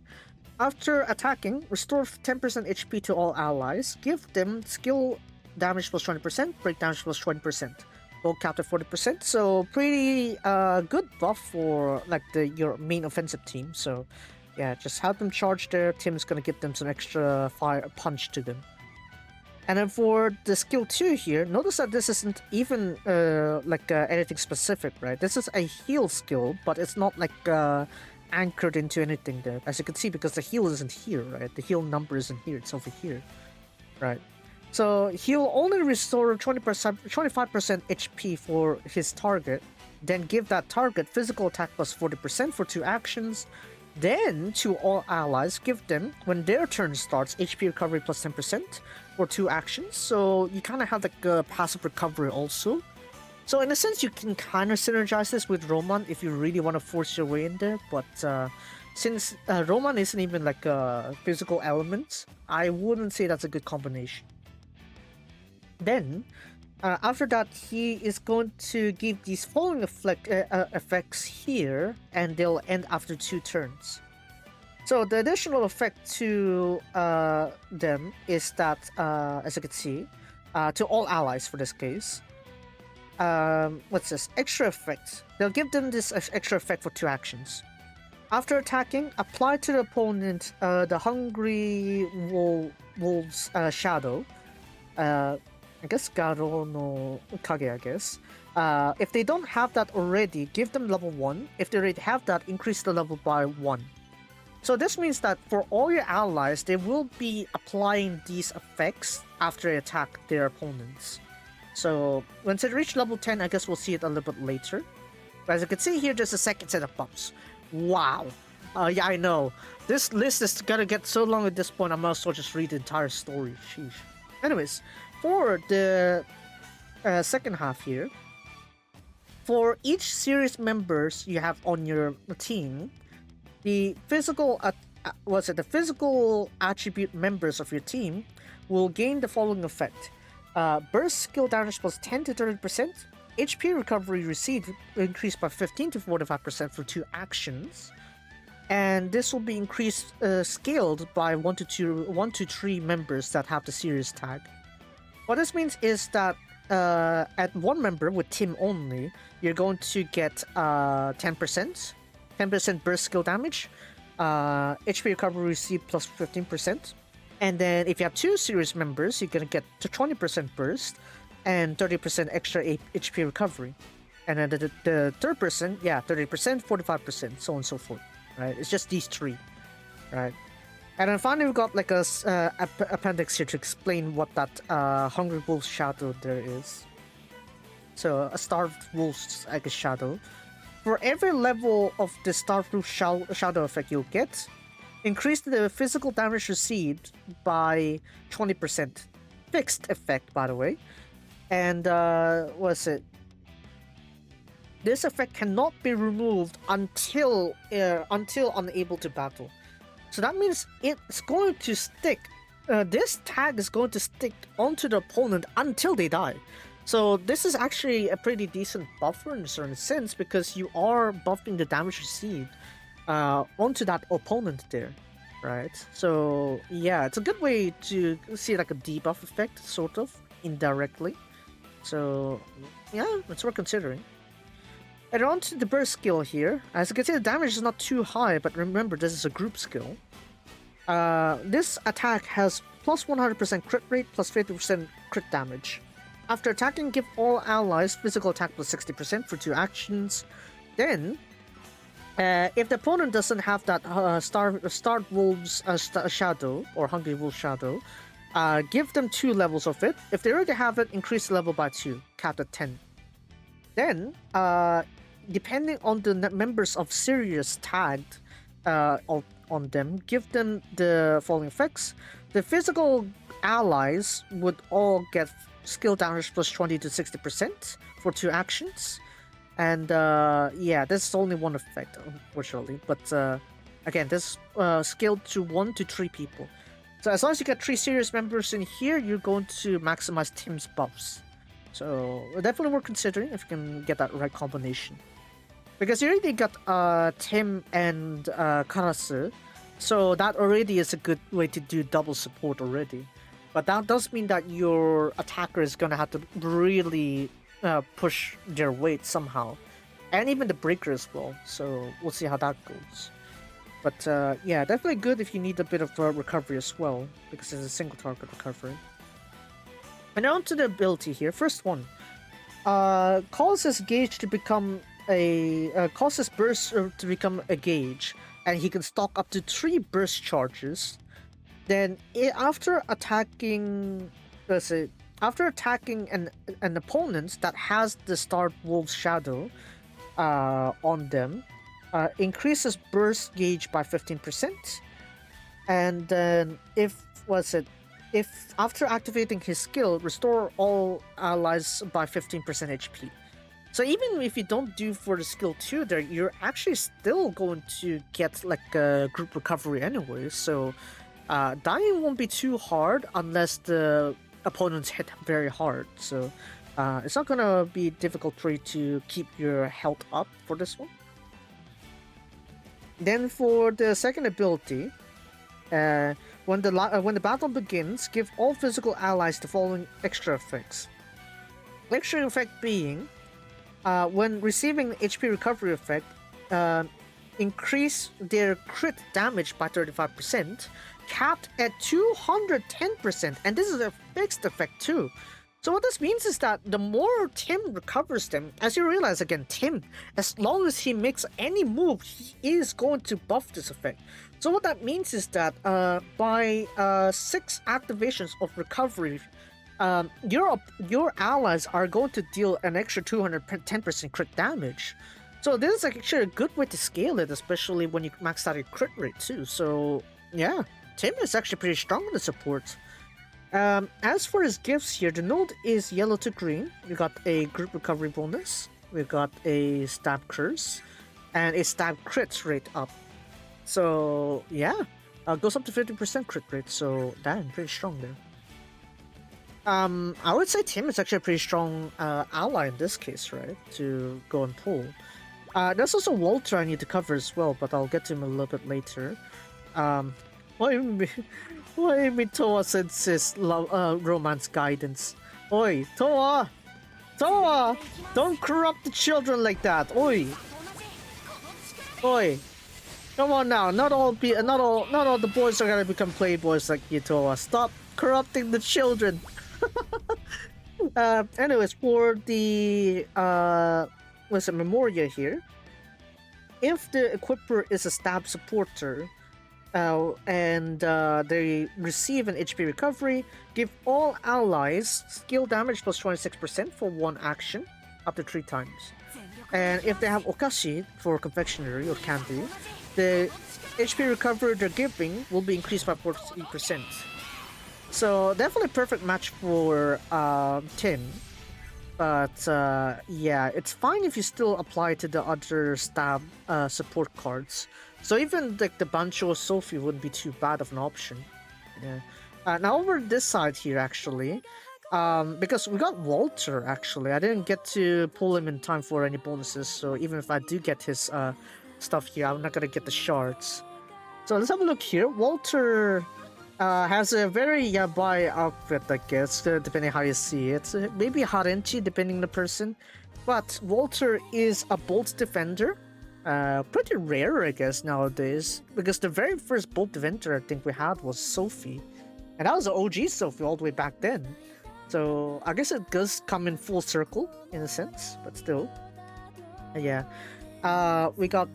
After attacking, restore 10% HP to all allies. Give them skill damage plus 20%, break damage plus 20%. Both capped at 40%, so pretty good buff for your main offensive team. So yeah, just have them charge there. Tim's gonna give them some extra fire punch to them. And then for the skill 2 here, notice that this isn't even anything specific, right? This is a heal skill, but it's not anchored into anything there, as you can see, because the heal isn't here, right? The heal number isn't here, it's over here, right? So he'll only restore 25% HP for his target, then give that target physical attack plus 40% for 2 actions. Then to all allies, give them, when their turn starts, HP recovery plus 10% for 2 actions. So you kind of have a passive recovery also. So in a sense, you can kind of synergize this with Roman if you really want to force your way in there. But since Roman isn't even a physical element, I wouldn't say that's a good combination. Then, after that, he is going to give these following effects here, and they'll end after 2 turns. So the additional effect to them is that, as you can see, to all allies for this case, what's this? Extra effect. They'll give them this extra effect for 2 actions. After attacking, apply to the opponent the Hungry Wolf's shadow. I guess Garo no Kage, I guess. If they don't have that already, give them level 1. If they already have that, increase the level by 1. So this means that for all your allies, they will be applying these effects after they attack their opponents. So once it reach level 10, I guess we'll see it a little bit later. But as you can see here, there's a second set of buffs. Wow. Yeah, I know. This list is gonna get so long at this point, I might as well just read the entire story. Sheesh. Anyways, for the second half here, for each series members you have on your team, the physical the physical attribute members of your team will gain the following effect: burst skill damage plus 10 to 30%, HP recovery received increased by 15 to 45% for 2 actions, and this will be increased scaled by 1 to 3 members that have the series tag. What this means is that at 1 member with team only, you're going to get 10% burst skill damage, HP recovery received plus 15%, and then if you have 2 series members, you're gonna get to 20% burst and 30% extra HP recovery, and then the third person, 30%, 45%, so on and so forth. Right? It's just these 3, right? And then finally, we've got like a appendix here to explain what that Hungry Wolf's shadow there is. So a Starved Wolf's, I guess, shadow. For every level of the Starved Wolf shadow effect you'll get, increase the physical damage received by 20%. Fixed effect, by the way. And what's it? This effect cannot be removed until unable to battle. So that means it's going to stick. This tag is going to stick onto the opponent until they die. So this is actually a pretty decent buffer in a certain sense, because you are buffing the damage received onto that opponent there, right? So yeah, it's a good way to see like a debuff effect, sort of, indirectly. So yeah, it's worth considering. And on to the burst skill here. As you can see, the damage is not too high, but remember, this is a group skill. This attack has plus 100% crit rate, plus 50% crit damage. After attacking, give all allies physical attack plus 60% for 2 actions. Then, if the opponent doesn't have that Starved Wolf's shadow, or Hungry Wolf shadow, give them 2 levels of it. If they already have it, increase the level by 2, capped at 10. Then, depending on the members of series tagged on them, give them the following effects. The physical allies would all get skill damage plus 20 to 60% for 2 actions. And yeah, this is only 1 effect, unfortunately. But again, this scaled to 1 to 3 people. So as long as you get 3 series members in here, you're going to maximize team's buffs. So definitely worth considering if you can get that right combination. Because you already got Tim and Karasu, so that already is a good way to do double support already. But that does mean that your attacker is going to have to really push their weight somehow. And even the breaker as well, so we'll see how that goes. But yeah, definitely good if you need a bit of recovery as well, because it's a single target recovery. And on to the ability here. First one, causes gauge to become causes burst to become a gauge, and he can stock up to 3 burst charges. Then after attacking, an opponent that has the Starved Wolf's shadow on them, increases burst gauge by 15%. And then if after activating his skill, restore all allies by 15% HP. So even if you don't do for the skill 2 there, you're actually still going to get like a group recovery anyway. So dying won't be too hard unless the opponents hit very hard. So it's not gonna be difficult for you to keep your health up for this one. Then for the second ability, when the battle begins, give all physical allies the following extra effects. Extra effect being, when receiving HP recovery effect, increase their crit damage by 35%, capped at 210%, and this is a fixed effect too. So what this means is that the more Tim recovers them, as you realize again, Tim, as long as he makes any move, he is going to buff this effect. So what that means is that by 6 activations of recovery, your allies are going to deal an extra 210% crit damage. So this is actually a good way to scale it, especially when you max out your crit rate too. So yeah, Tim is actually pretty strong in the support. As for his gifts here, the node is yellow to green. We got a group recovery bonus, we got a stab curse, and a stab crit rate up. So yeah, goes up to 50% crit rate. So damn, pretty strong there. I would say Tim is actually a pretty strong ally in this case, right? To go and pull. There's also Walter I need to cover as well, but I'll get to him a little bit later. Why me Toa sends his romance guidance? Oi, Toa! Toa! Don't corrupt the children like that! Oi! Oi! Come on now, not all the boys are gonna become playboys like you, Toa. Stop corrupting the children! Anyways, for the what's it, Memoria here, if the equipper is a stab supporter, and they receive an HP recovery, give all allies skill damage plus 26% for 1 action, up to 3 times. And if they have Okashi for confectionery or candy, the HP recovery they're giving will be increased by 40%. So definitely perfect match for Tim. But yeah, it's fine if you still apply to the other stab support cards. So even like the Bancho or Sophie wouldn't be too bad of an option. Yeah. Now over this side here actually, because we got Walter actually, I didn't get to pull him in time for any bonuses. So even if I do get his stuff here, I'm not gonna get the shards. So let's have a look here. Walter has a very yabai outfit, I guess, depending how you see it. Maybe Harenchi, depending on the person. But Walter is a Bolt Defender. Pretty rare, I guess, nowadays. Because the very first Bolt Defender I think we had was Sophie. And that was an OG Sophie all the way back then. So I guess it does come in full circle, in a sense. But still. Yeah. We got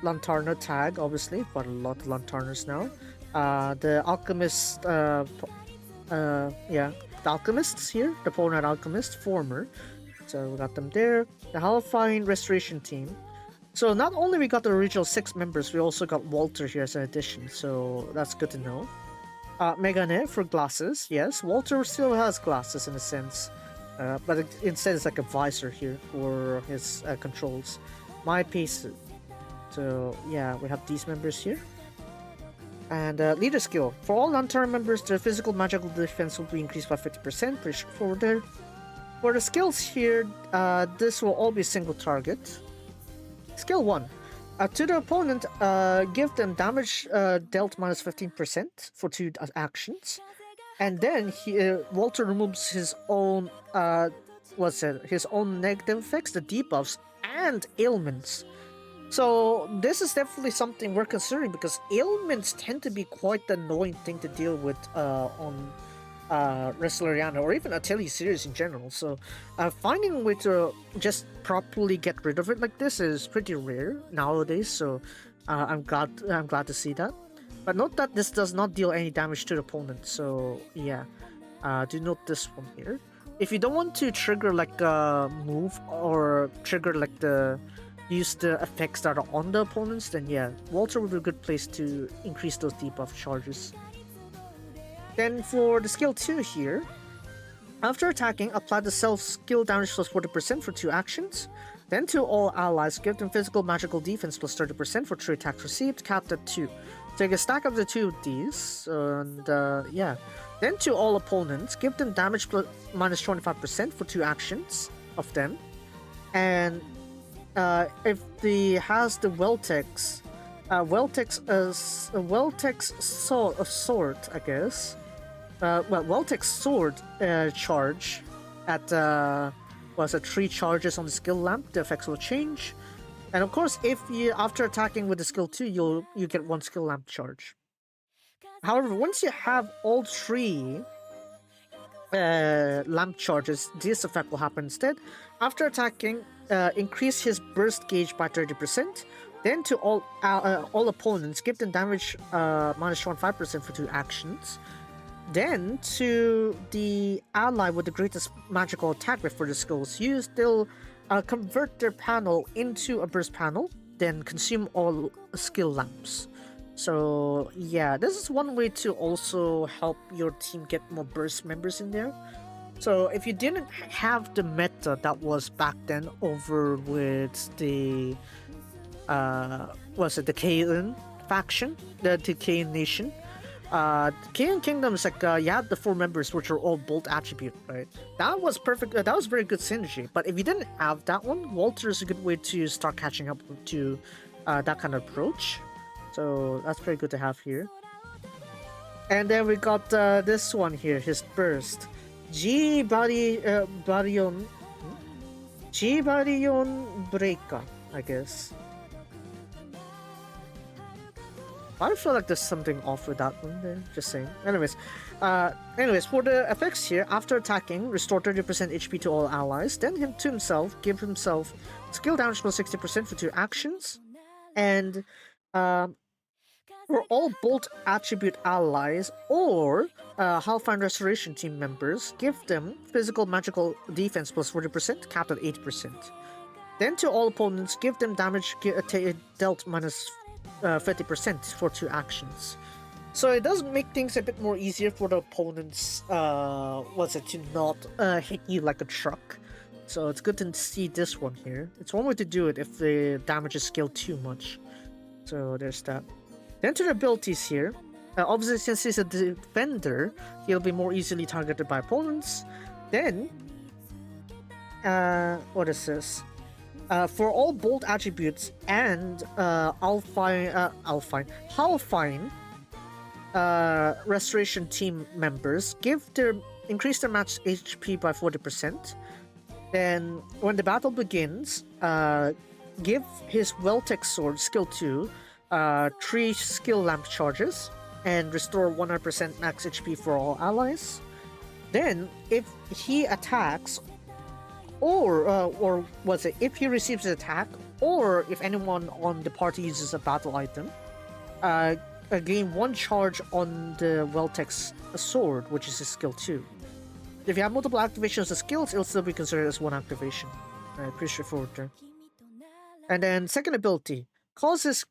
Lantarna tag, obviously. Got a lot of Lantarnas now. The Alchemist, the Alchemists here, the Pole Knight Alchemist, former. So we got them there. The Halifine Restoration team. So not only we got the original 6 members, we also got Walter here as an addition, so that's good to know. Megane for glasses, yes, Walter still has glasses in a sense, but instead it's like a visor here for his controls. My piece. So yeah, we have these members here. And leader skill. For all non-turn members, their physical magical defense will be increased by 50%. Pretty straightforward there. For the skills here, this will all be single target. Skill 1. To the opponent, give them damage dealt minus 15% for 2 actions. And then Walter removes his own his own negative effects, the debuffs, and ailments. So this is definitely something we're considering because ailments tend to be quite the annoying thing to deal with on Resleriana or even Atelier series in general. So finding a way to just properly get rid of it like this is pretty rare nowadays. So I'm glad to see that. But note that this does not deal any damage to the opponent. So yeah, do note this one here. If you don't want to trigger like a move or trigger like use the effects that are on the opponents, then yeah, Walter would be a good place to increase those debuff charges. Then for the skill 2 here, after attacking, apply the self-skill damage plus 40% for 2 actions. Then to all allies, give them physical magical defense plus 30% for 3 attacks received, capped at 2. Take a stack of the 2 of these, and yeah. Then to all opponents, give them damage plus minus 25% for 2 actions of them. And if the has the Weltex, sword, I guess. Weltek's sword charge at was it 3 charges on the skill lamp. The effects will change, and of course, if you after attacking with the skill 2, you get 1 skill lamp charge. However, once you have all 3 lamp charges, this effect will happen instead. After attacking, increase his burst gauge by 30%. Then to all opponents, give them damage minus 25% for 2 actions. Then to the ally with the greatest magical attack rate for the skills used, they'll convert their panel into a burst panel, then consume all skill lamps. So yeah, this is one way to also help your team get more burst members in there. So if you didn't have the meta that was back then over with the the Kaelin faction, the Kaelin nation, Kaelin Kingdom is like you had the 4 members which are all bolt attribute, right? That was perfect. That was very good synergy. But if you didn't have that one, Walter is a good way to start catching up to that kind of approach. So that's pretty good to have here. And then we got this one here, his burst. Baryon Breaker, I guess. I feel like there's something off with that one there, just saying. Anyways, for the effects here, after attacking, restore 30% HP to all allies, then give himself skill damage plus 60% for 2 actions, and for all bolt attribute allies or Hellfire Restoration team members, give them physical magical defense plus 40%, capped at 80%. Then to all opponents, give them damage dealt minus 50% for 2 actions. So it does make things a bit more easier for the opponents, to not hit you like a truck. So it's good to see this one here. It's one way to do it if the damage is scaled too much. So there's that. Then to the abilities here. Obviously, since he's a defender, he'll be more easily targeted by opponents. Then, what is this? For all bolt attributes and Halfine Restoration team members, increase their match HP by 40%. Then, when the battle begins, give his Weltek sword skill 2 3 skill lamp charges and restore 100% max HP for all allies. Then, if he attacks, if he receives an attack, or if anyone on the party uses a battle item, gain 1 charge on the Weltek's sword, which is his skill 2. If you have multiple activations of skills, it'll still be considered as 1 activation. Pretty straightforward there. And then second ability. Cause his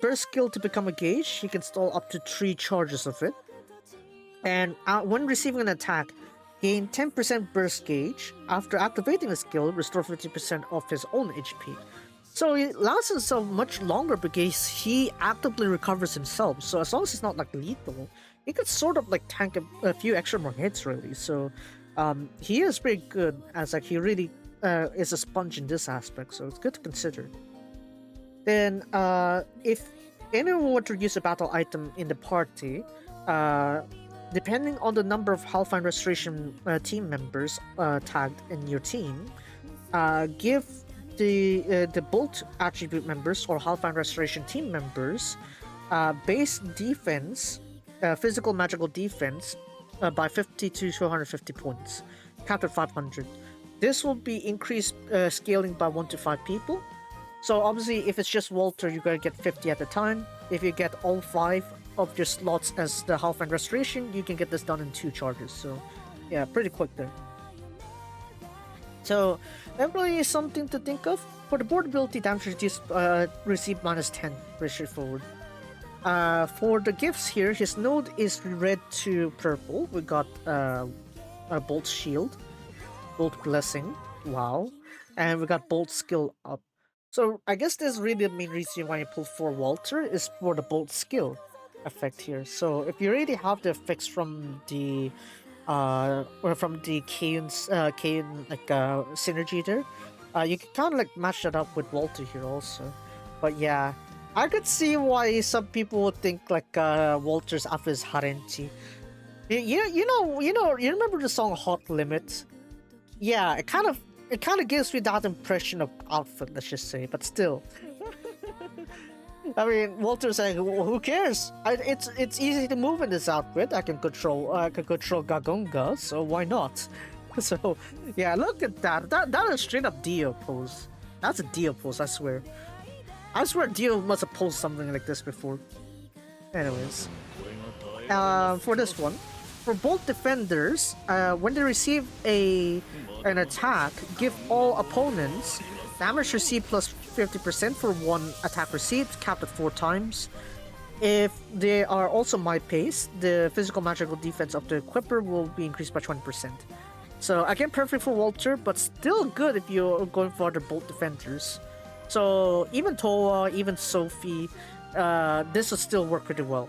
burst skill to become a gauge, he can stall up to 3 charges of it. And when receiving an attack, gain 10% burst gauge. After activating a skill, restore 50% of his own HP. So it lasts himself much longer because he actively recovers himself. So as long as it's not like lethal, he could sort of like tank a few extra more hits really. So he is pretty good, as like he really is a sponge in this aspect. So it's good to consider. Then, if anyone were to use a battle item in the party, depending on the number of Hellfire Restoration team members tagged in your team, give the Bolt attribute members or Hellfire Restoration team members base defense, physical magical defense by 50 to 250 points, capped at 500. This will be increased scaling by 1 to 5 people. So obviously, if it's just Walter, you're gonna get 50 at a time. If you get all 5 of your slots as the Hellfire Restoration, you can get this done in 2 charges. So yeah, pretty quick there. So that really is something to think of. For the board ability, damage reduced, received minus 10, pretty straightforward. For the gifts here, his node is red to purple. We got a Bolt Shield, Bolt Blessing, wow, and we got Bolt Skill up. So I guess this is really the main reason why you pull for Walter is for the Bolt Skill effect here. So if you already have the effects from the Kain synergy there, you can kind of like match that up with Walter here also. But yeah, I could see why some people would think like Walter's outfit is Harenchi. You remember the song Hot Limit? Yeah, it kind of gives me that impression of outfit, let's just say, but still. I mean, Walter's saying, well, who cares? It's easy to move in this outfit. I can control Gagonga, so why not? So yeah, look at that. That is straight up Dio pose. That's a Dio pose, I swear. I swear Dio must have posed something like this before. Anyways, for this one, for both defenders, when they receive an attack, give all opponents damage received plus 50% for one attack received, capped at 4 times. If they are also my pace, the physical magical defense of the equipper will be increased by 20%. So again, perfect for Walter, but still good if you're going for the bolt defenders. So even Toa, even Sophie, this will still work pretty well.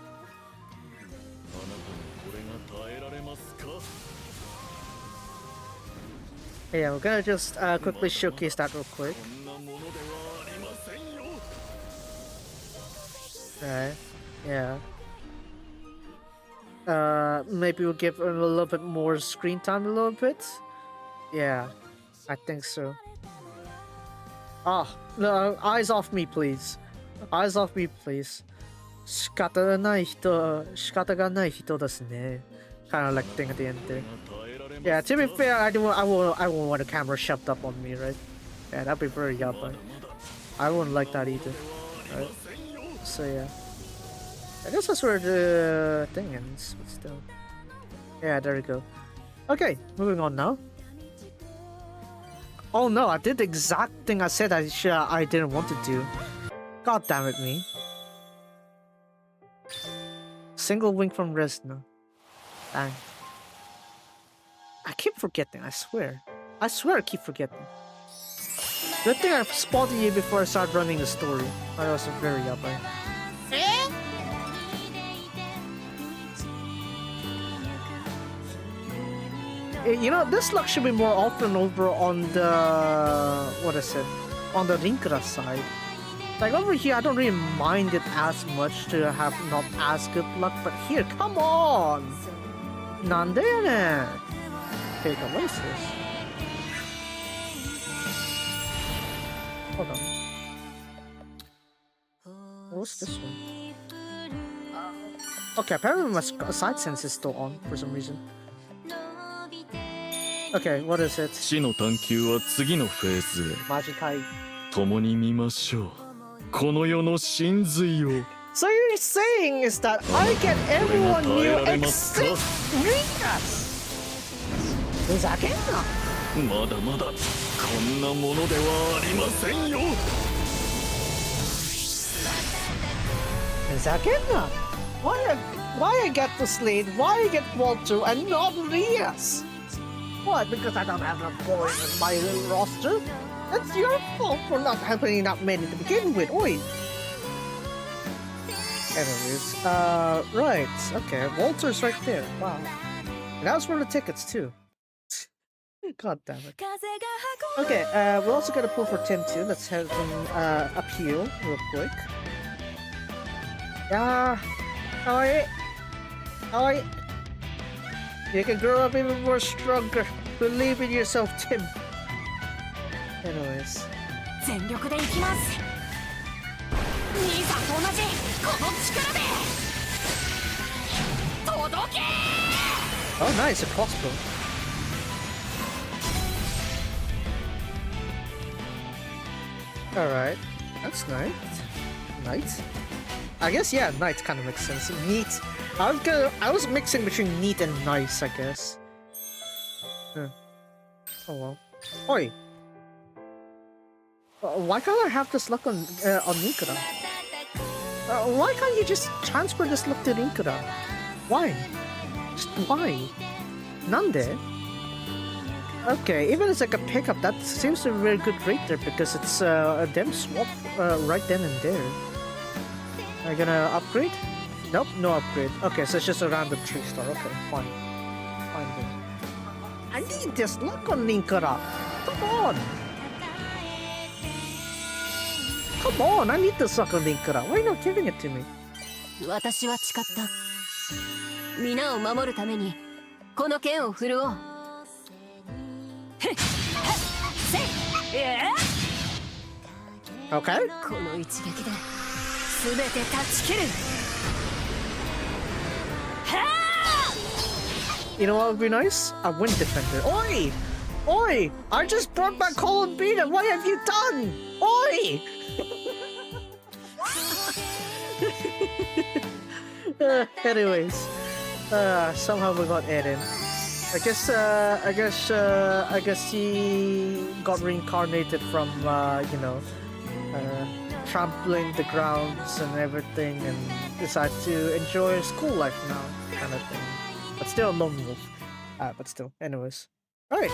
Yeah, we're gonna just quickly showcase that real quick. Right, yeah. Maybe we'll give him a little bit more screen time, a little bit. Yeah, I think so. Ah, no, eyes off me, please. Eyes off me, please. 仕方がない人ですね. Kind of like thing at the end there. Yeah, to be fair, I won't want a camera shoved up on me, right? Yeah, that'd be very yabai. I wouldn't like that either. Right? So yeah. I guess that's where the thing ends, but still. Yeah, there we go. Okay, moving on now. Oh no, I did the exact thing I said I didn't want to do. God damn it, me. Single wing from Resna. Dang. I keep forgetting, I swear. I swear I keep forgetting. Good thing I spotted you before I started running the story. I was very up, right? You know, this luck should be more often over on the... what is it? On the Linkura side. Like over here, I don't really mind it as much to have not as good luck, but here, come on! Nande ya ne? Okay, what is this? Hold on. What's this one? Okay, apparently my side sense is still on for some reason. Okay, what is it? 死の探求は次のフェーズへ。マジかい。共に見ましょう。この世の真髄を。So you're saying is that I get everyone new except Rikas? ふざけんな。まだまだこんなものではありませんよ。ふざけんな。Why I get the Slade? Why I get Walter and not Rias? What? Because I don't have enough boys in my roster? That's your fault for not having that many to begin with, oi! Anyways, right, okay, Walter's right there, wow. And that was for the tickets, too. God damn it. Okay, we're also gonna pull for 10-2, let's have them, appeal real quick. Yeah, oi! You can grow up even more stronger. Believe in yourself, Tim. Anyways. 全力でいきます。兄さんと同じこの力で届け。Oh, nice, a crossbow. Alright, that's nice. Nice. I guess yeah, nice kind of makes sense. Neat. I was mixing between neat and nice, I guess. Oh well. Oi. Why can't I have this luck on Linkura? Why can't you just transfer this luck to Linkura? Why? Just why? Nande? Okay, even as like a pickup, that seems to be a very good rate there because it's a them swap right then and there. Are you gonna upgrade? Nope, no upgrade. Okay, so it's just a random 3-star. Okay, fine. Fine then. I need this luck on Linkura. Come on! Come on, I need the sucker Linkura. Why are you not giving it to me? 私は誓った。皆を守るためにこの剣を振るおう。Okay. この一撃で全て断ち切る。You know what would be nice? A wind defender. Oi! Oi! I just brought back Colin Beta. What have you done? Oi! Anyways, somehow we got Eren. I guess he got reincarnated from trampling the grounds and everything, and decided to enjoy his school life now, kind of thing. But still a lone wolf. But still, anyways. Alright,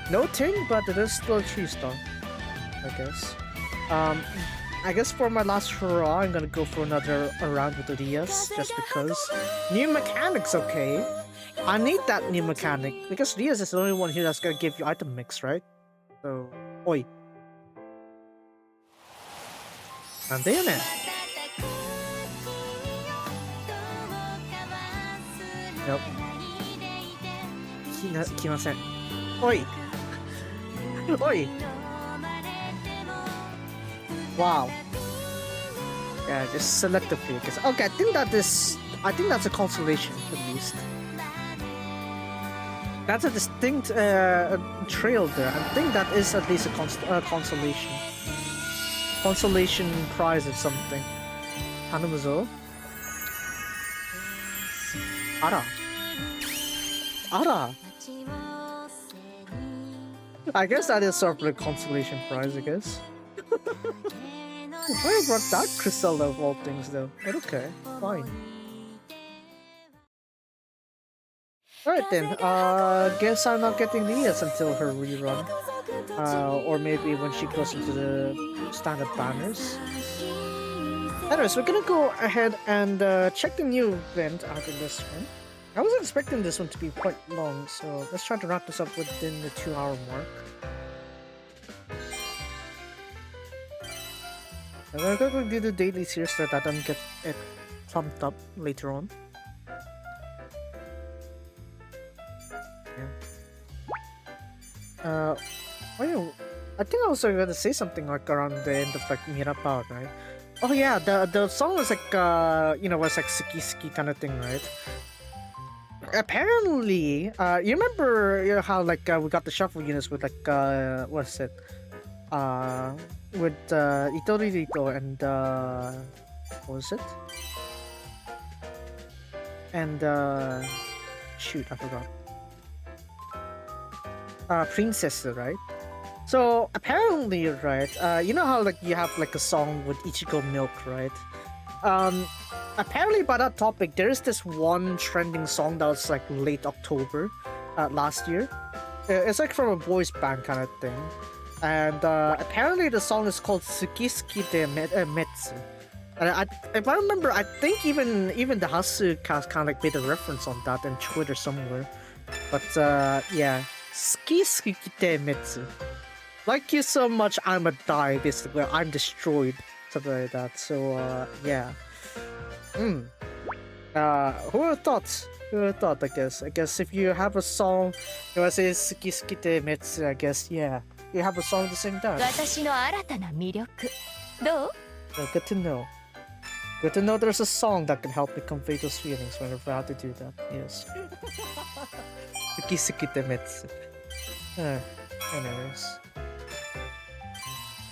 no ting, but it is still a 3-star, I guess. I guess for my last hurrah, I'm gonna go for another round with Rias, just because. New mechanics, okay. I need that new mechanic, because Rias is the only one here that's gonna give you item mix, right? So, oi. And there, man. Nope. 来ません。おい。おい。Wow. Yeah, just selectively. Okay, I think that's a consolation at least. That's a distinct trail there. I think that is at least a consolation. Consolation prize or something. Hanumuzo. Ara. Ara. I guess that is sort of a consolation prize, I guess. Why brought that crystal of all things though? But okay, fine. Alright then, guess I'm not getting Nias until her rerun. Or maybe when she goes into the standard banners. Anyways, we're gonna go ahead and check the new event after this one. I wasn't expecting this one to be quite long, so let's try to wrap this up within the 2-hour mark. I'm gonna go do the dailies here so that I don't get it clumped up later on. Yeah. I think I was gonna say something like around the end of like Mirapao, right? Oh yeah, the song was like was like Suki kind of thing, right? Apparently, you remember how like we got the shuffle units with like what is it? With Itoririto and what was it? And shoot, I forgot. Princess, right? So apparently, right? You know how like you have like a song with Ichigo Milk, right? Apparently by that topic, there is this one trending song that was like late October last year. It's like from a boys band kind of thing. And apparently the song is called Suki de Metsu. And if I remember, I think even the Hasu cast kind of like made a reference on that on Twitter somewhere. But yeah, Suki de Metsu. Like you so much, I'ma die, basically. I'm destroyed. Something like that. So yeah. Who would have thought? Who would have thought, I guess? I guess if you have a song, you want to say Suki de Metsu, I guess, yeah. You have a song at the same time. 私の新たな魅力。どう? Good to know. Good to know there's a song that can help me convey those feelings whenever I have to do that. Yes. Suki de Metsu. Anyways.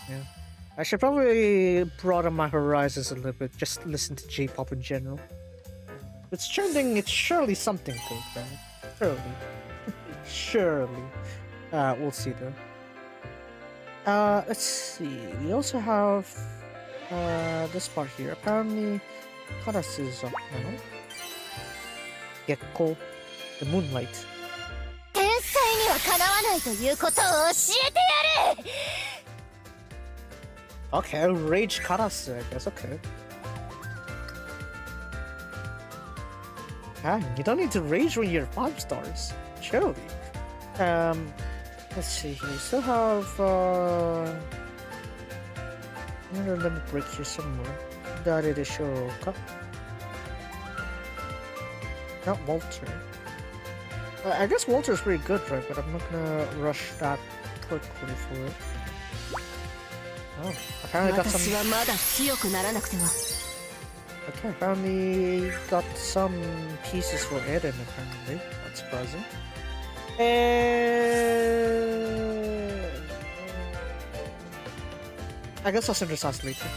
Yeah. I should probably broaden my horizons a little bit. Just listen to J-pop in general. It's trending. It's surely something good, right? Surely. Surely. We'll see though. Let's see. We also have this part here. Apparently, Karasu is up now. Gekko, the moonlight. 天才にはかなわないということを教えてやれ。 Okay, Rage Karasu, I guess. Okay. Ah, you don't need to rage when you're 5 stars. Surely. Let's see here. We still have Let me break here somewhere. Dare de shouka? Not Walter. I guess Walter's pretty good, right? But I'm not gonna rush that quickly for it. Oh, apparently got some. 私はまだ強くならなくては。 Okay, apparently got some pieces for Eren, apparently. That's surprising. And... I guess I'll send this out later.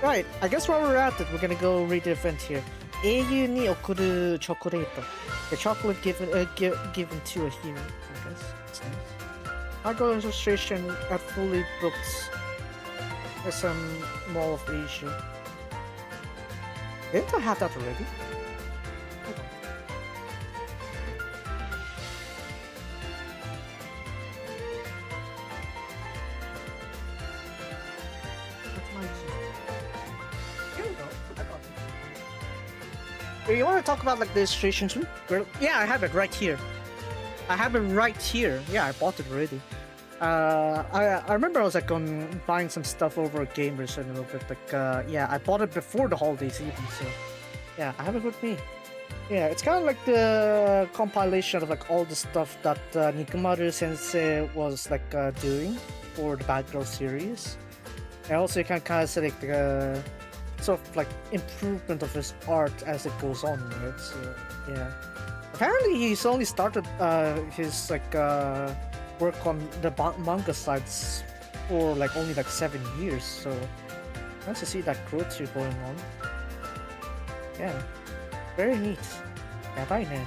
Right, I guess while we're at it, we're gonna go read the event here. 英雄に送るチョコレート. The chocolate given to a hero, I guess. That's nice. Cargo illustration at fully booked. Some Mall of Asia. Didn't I have that already? Hold on. What's my key? Here we go. I got it. You want to talk about like the illustration too? Yeah, I have it right here. I have it right here. Yeah, I bought it already. I remember I was like buying some stuff over at Gamers and a little bit like yeah, I bought it before the holidays even, so yeah, I have it with me. Yeah, it's kind of like the compilation of like all the stuff that Nikumaru Sensei was like doing for the Bad Girl series, and also you can kind of see like the sort of like improvement of his art as it goes on, right? So yeah, apparently he's only started his like work on the manga sides for like only like 7 years, so nice to see that growth here going on. Yeah, very neat. Yabai ne.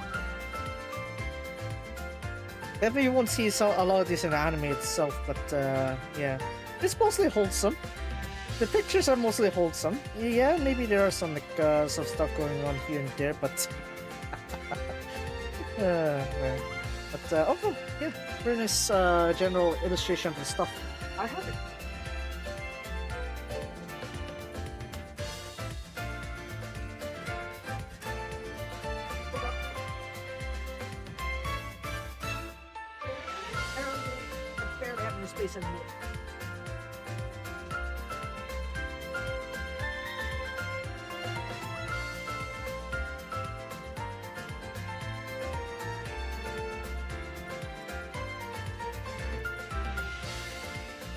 Definitely you won't see a lot of this in the anime itself, but yeah, it's mostly wholesome. The pictures are mostly wholesome. Yeah, maybe there are some like some stuff going on here and there, but man. But overall, yeah, very nice general illustration of the stuff. I have it. I barely have any space in here.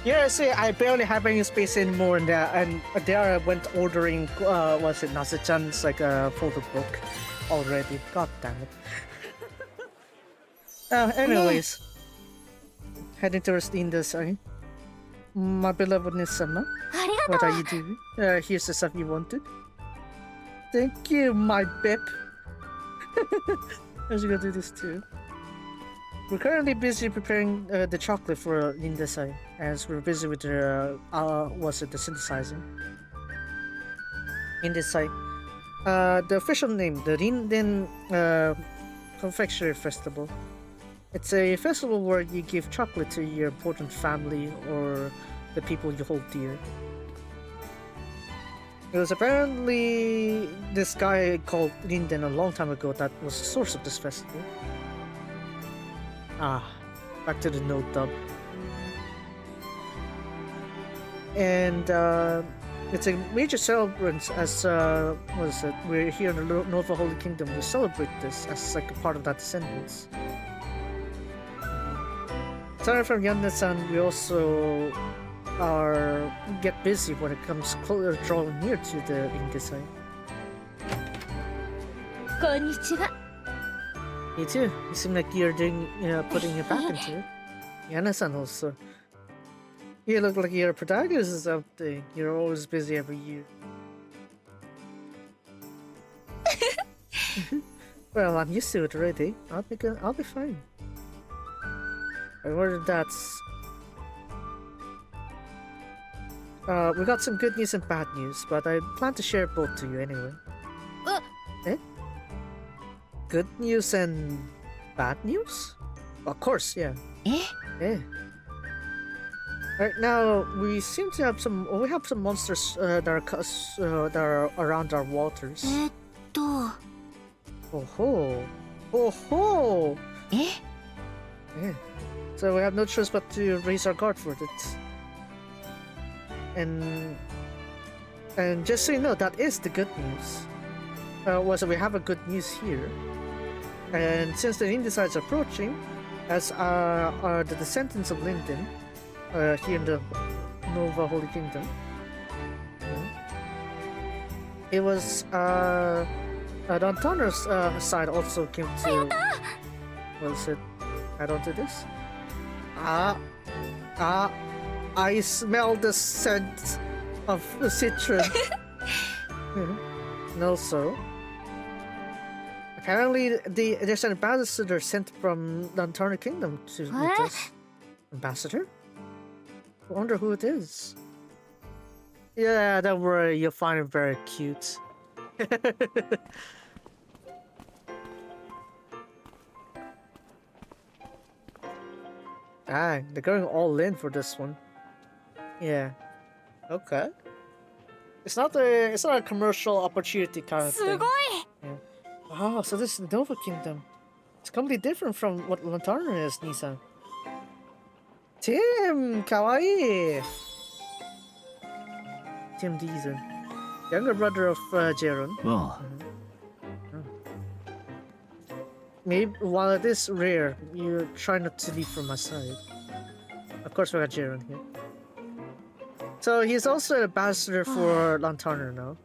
Yeah, see, I barely have any space anymore, and there I went ordering, was it Nasu-chan's like a photo book already. God damn it. Anyways, heading towards the end side. My beloved Nisama, what are you doing? Here's the stuff you wanted. Thank you, my Bip. I was gonna do this too. We're currently busy preparing the chocolate for Indesai, as we're busy with the the synthesizing. Indesai. The official name, the Rinden Confectionery Festival. It's a festival where you give chocolate to your important family or the people you hold dear. It was apparently this guy called Rinden a long time ago that was the source of this festival. Ah, back to the Node dub. And it's a major celebrance as what is it? We're here in the Nova Holy Kingdom. We celebrate this as like a part of that descendants. Sorry from Yanda-san, we also get busy when it comes drawing near to the Indesai. Konnichiwa. You too. You seem like you're doing, putting your back into it. Yana-san also. You look like you're a protagonist or something. You're always busy every year. Well, I'm used to it already. I'll be good. I'll be fine. I ordered that. We got some good news and bad news, but I plan to share both to you anyway. Eh? Good news and bad news? Of course, yeah. Eh? Yeah. Right now, we seem to have some. We have some monsters that are around our waters. Oh ho! Oh ho! Eh? Yeah. So we have no choice but to raise our guard for it. and just so you know, that is the good news. So we have a good news here. And since the Indecide is approaching, as are the descendants of Linden here in the Nova Holy Kingdom, it was Dontarner's side also came to. Was it add on to this? I smell the scent of the citron. And also, apparently there's an ambassador sent from the Dontarner Kingdom to meet us. Ambassador? I wonder who it is. Yeah, don't worry, you'll find him very cute. They're going all in for this one. Yeah. Okay. It's not a commercial opportunity kind of thing. Yeah. Oh, so this is Nova Kingdom. It's completely different from what Lantarner is, Nisa. Tim, kawaii. Tim Deezer, younger brother of Jeron. Well, Maybe while it is rare, you try not to leave from my side. Of course, we got Jeron here. So he's also an ambassador for Lantarner now.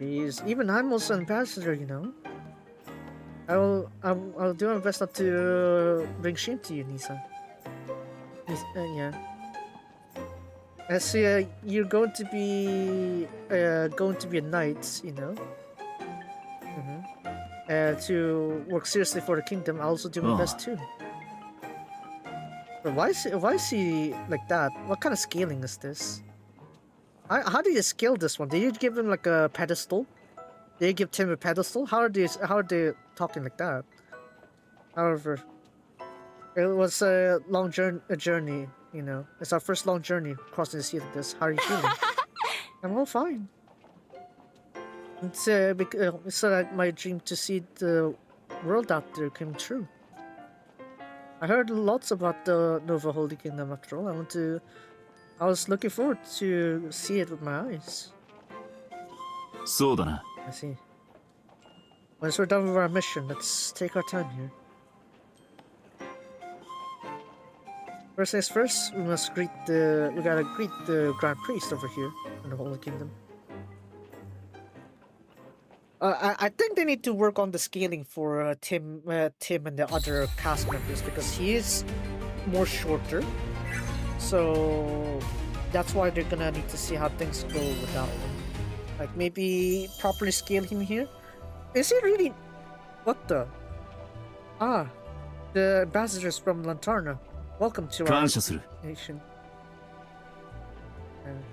I'm also an ambassador, you know. I'll do my best not to bring shame to you, Nisa. Yeah. As you're going to be a knight, you know. To work seriously for the kingdom, I'll also do my best too. But why is he like that? What kind of scaling is this? How do you scale this one? Did you give him like a pedestal? Did you give Tim a pedestal? How are they talking like that? However, it was a long journey, you know. It's our first long journey crossing the sea like this. How are you feeling? I'm all fine. It's so that my dream to see the world out there came true. I heard lots about the Nova Holy Kingdom after all. I was looking forward to see it with my eyes. そうだな。 I see. Once we're done with our mission, let's take our time here. First things first, we gotta greet the Grand Priest over here in the Holy Kingdom. I think they need to work on the scaling for Tim and the other cast members because he is more shorter. So that's why they're gonna need to see how things go without him. Like maybe properly scale him here. Is he really? What the? The ambassadors from Lantarna. Welcome to our 感謝する。 nation.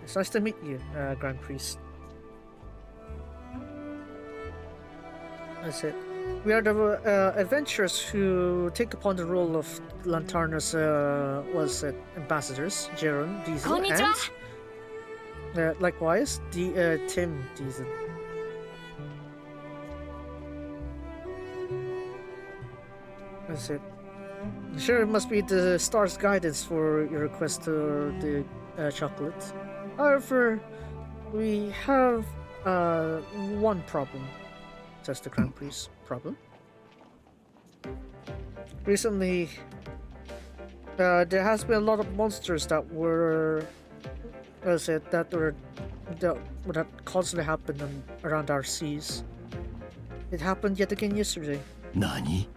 It's nice to meet you, Grand Priest. That's it. We are the adventurers who take upon the role of Lantarna's ambassadors, Jeron, Diesel, and likewise, Tim Diesel. That's it. Sure, it must be the star's guidance for your request to the chocolate. However, we have one problem. Says the Grand Priest. Problem? Recently, there has been a lot of monsters that constantly happen around our seas. It happened yet again yesterday. 何？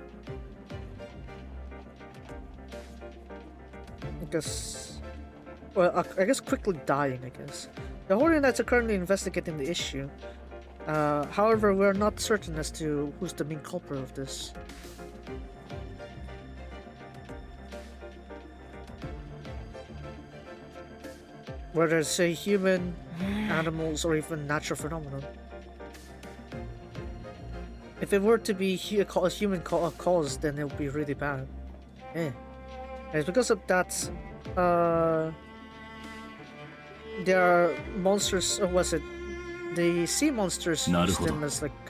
I guess quickly dying, I guess. The Holy Knights are currently investigating the issue. However, we're not certain as to who's the main culprit of this. Whether it's a human, animals, or even natural phenomenon. If it were to be a human cause, then it would be really bad. Yeah. And it's because of that, there are monsters, or was it? The sea monsters use them as like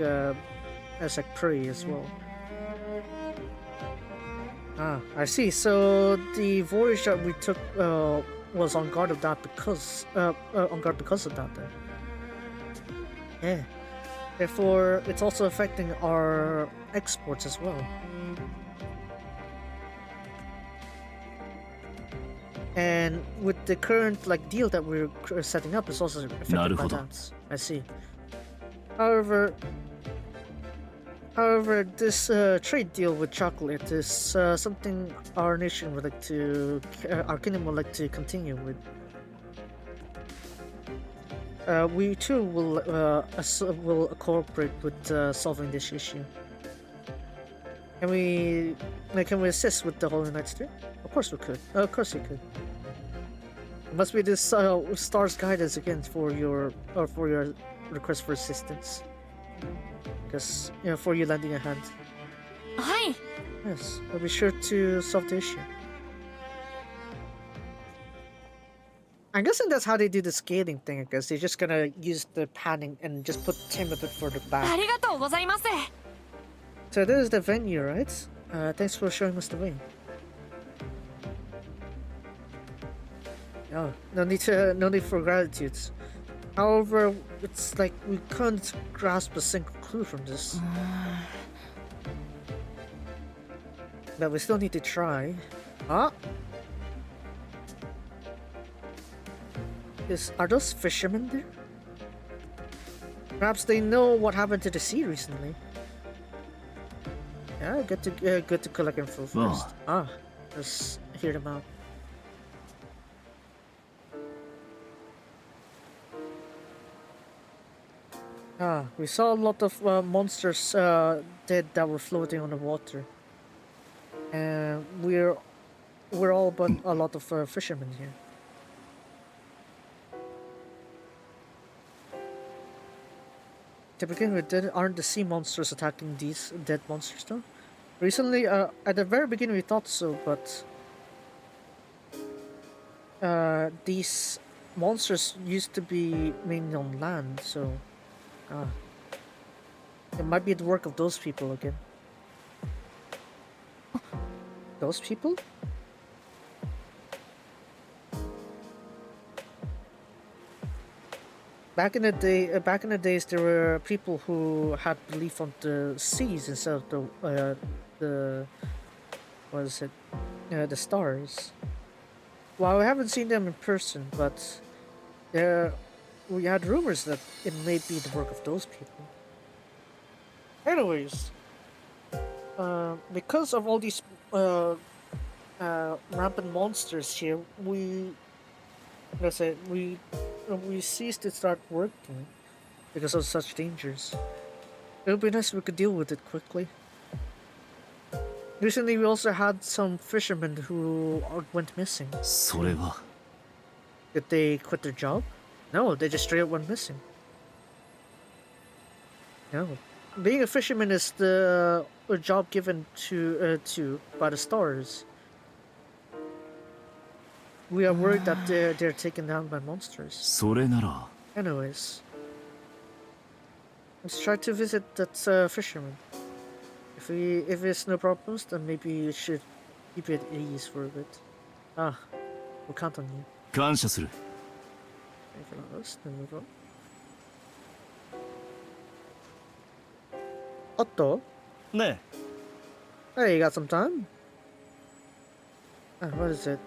prey as well. I see. So the voyage that we took was on guard of that because on guard because of that. Then. Yeah. Therefore, it's also affecting our exports as well. And with the current deal that we're setting up, is also affected by that. I see. However, this trade deal with chocolate is something our nation would like to, our kingdom would like to continue with. We too will cooperate with solving this issue. Can we assist with the Holy Knights too? Of course we could. Of course we could. It must be this star's guidance again for your request for assistance. Because for you lending a hand. Hi. Yes, I'll be sure to solve the issue. I'm guessing that's how they do the scaling thing. I guess they're just gonna use the panning and just put him a bit further back. So this is the venue, right? Thanks for showing us the way. Oh, no need for gratitude. However, it's like we can't grasp a single clue from this. But we still need to try. Huh? Are those fishermen there? Perhaps they know what happened to the sea recently. Yeah, good to collect info first. Let's hear them out. We saw a lot of monsters dead that were floating on the water. And we're all but a lot of fishermen here. To begin with, aren't the sea monsters attacking these dead monsters though? Recently, at the very beginning we thought so, but these monsters used to be mainly on land, so it might be the work of those people again. Those people? Back in the days, there were people who had belief on the seas instead of the stars. Well, we haven't seen them in person, but we had rumors that it may be the work of those people. Anyways, because of all these rampant monsters here, we ceased to start working because of such dangers. It would be nice if we could deal with it quickly. Recently, we also had some fishermen who went missing. Did they quit their job? No, they just straight up went missing. No. Being a fisherman is a job given to by the stars. We are worried that they're taken down by monsters. Anyways, let's try to visit that fisherman. If it's no problems, then maybe you should keep it at ease for a bit. We'll count on you. Anything else? Then move on. Otto? Ne. Hey, you got some time? What is it?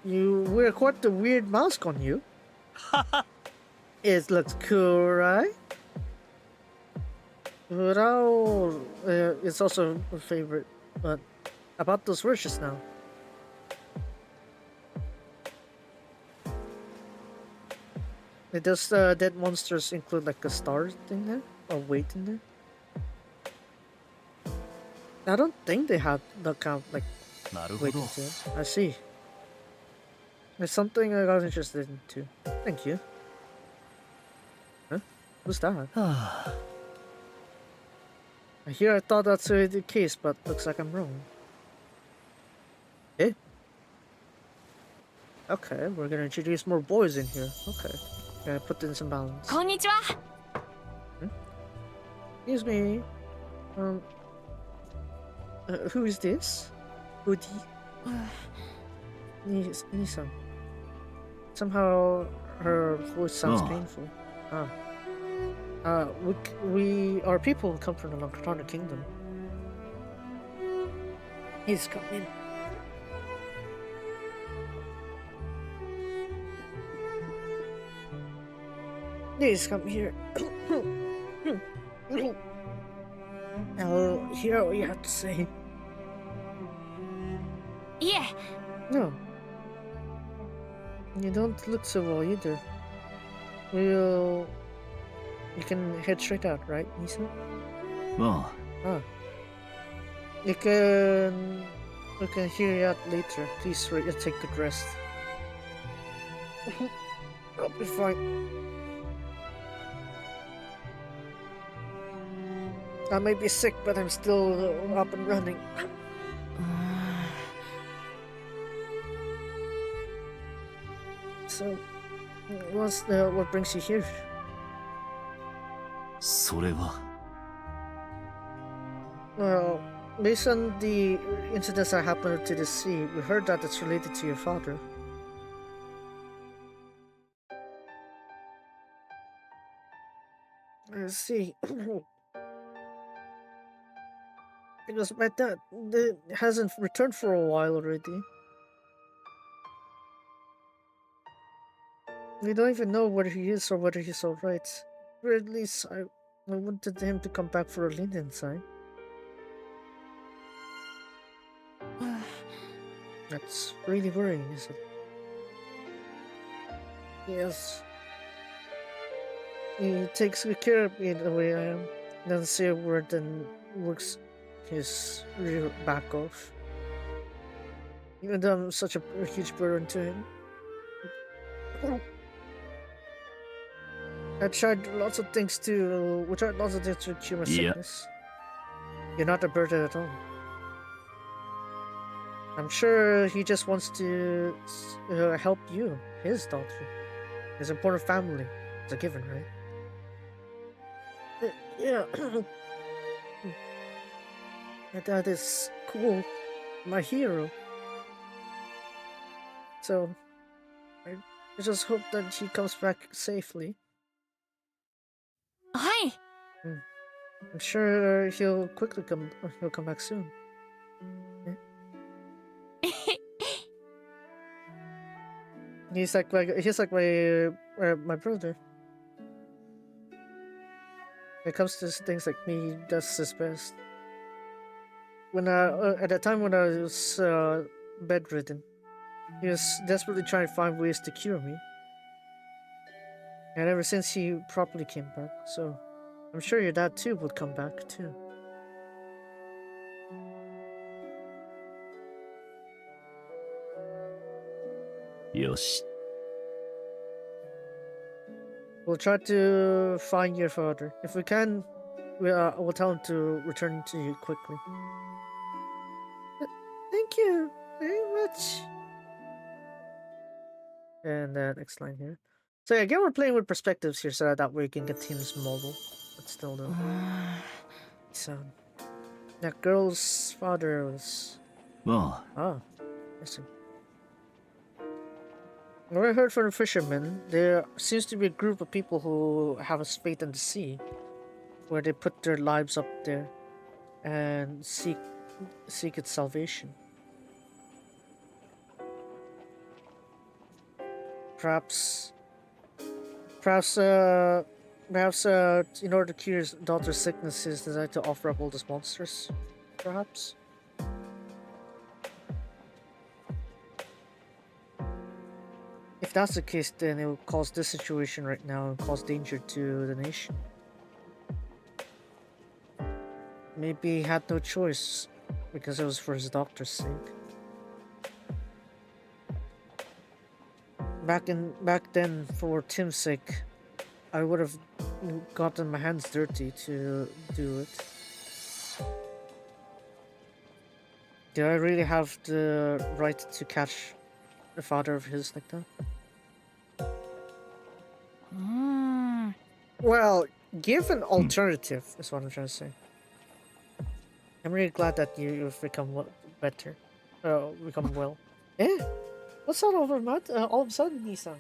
You wear quite the weird mask on you. It looks cool, right? But it's also a favorite. But about those words just now. Does dead monsters include like a star thing there? Or weight in there? I don't think they have the count like weight into it. I see. It's something I got interested in too. Thank you. Huh? Who's that? Here I thought that's the case, but looks like I'm wrong. Eh? Okay, we're gonna introduce more boys in here. Okay. Gonna put in some balance. Konnichiwa. Excuse me. Who is this? Hoodie? Nissan. Somehow her voice sounds Oh. painful. Our people come from the Nocturnal Kingdom. He's come in. Please come here. I'll hear what you have to say. いえ No. You don't look so well either. You can head straight out, right, Nisa? あ Ah. We can hear you out later. Please take good rest. I'll be fine. I may be sick, but I'm still up and running. So, what brings you here? それは Well, based on the incidents that happened to the sea, we heard that it's related to your father. I see. Because my dad hasn't returned for a while already. We don't even know whether he is or whether he's alright. Or at least I wanted him to come back for a lenient sign. That's really worrying, isn't it? Yes. He takes good care of me the way I am. Doesn't say a word and works his rear back off. Even though I'm such a huge burden to him. I tried lots of things to cure my Yeah. sickness. You're not a burden at all. I'm sure he just wants to help you, his daughter. His important family. It's a given, right? Yeah. My dad is cool. My hero. So, I just hope that he comes back safely. はい I'm sure he'll come back soon. Yeah. He's like my brother. When it comes to things like me, he does his best. When at the time when I was bedridden, he was desperately trying to find ways to cure me. And ever since he properly came back, so I'm sure your dad too would come back too. Yoshi. We'll try to find your father. If we can, we'll tell him to return to you quickly. Thank you very much. And next line here. So yeah, again, we're playing with perspectives here, so that way you can get teams mobile, but still though. So that girl's father was あ I see. What I heard from the fishermen, there seems to be a group of people who have a faith in the sea, where they put their lives up there and seek its salvation. Perhaps, in order to cure his daughter's sickness, he's decided to offer up all these monsters. Perhaps. If that's the case, then it will cause this situation right now and cause danger to the nation. Maybe he had no choice because it was for his doctor's sake. Back then, for Tim's sake, I would have gotten my hands dirty to do it. Did I really have the right to catch a father of his like that? Well, give an alternative is what I'm trying to say. I'm really glad that you've become better. become well. Eh? What's that over, Matt? All of a sudden, Nissan.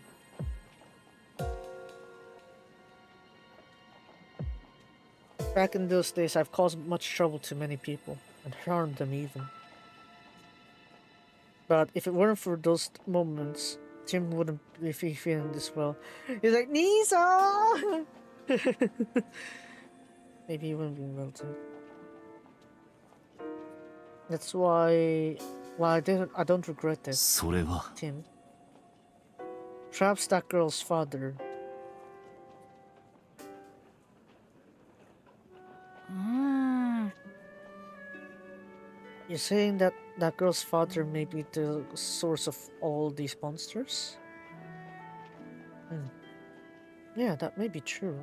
Back in those days, I've caused much trouble to many people, and harmed them even. But if it weren't for those moments, Tim wouldn't be feeling this well. He's like, Nisa! Maybe he wouldn't be well too. That's why... Well, I don't regret it, それは Tim. Perhaps that girl's father. You're saying that that girl's father may be the source of all these monsters? Yeah, that may be true.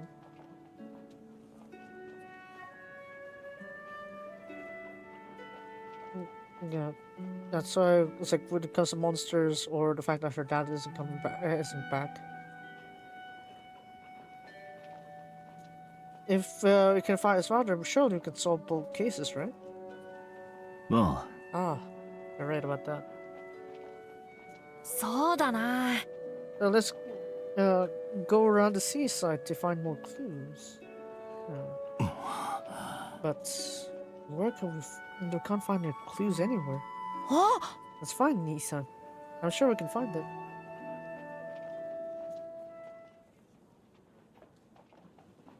Yeah, that's why it's like when it comes to monsters or the fact that her dad isn't coming back, isn't back. If we can find his father, I'm sure we can solve both cases, right? ま Ah, you're right about that. そうだな。 Let's go around the seaside to find more clues. But where can we can't find any clues anywhere. あ、 Let's find Nissan. I'm sure we can find it.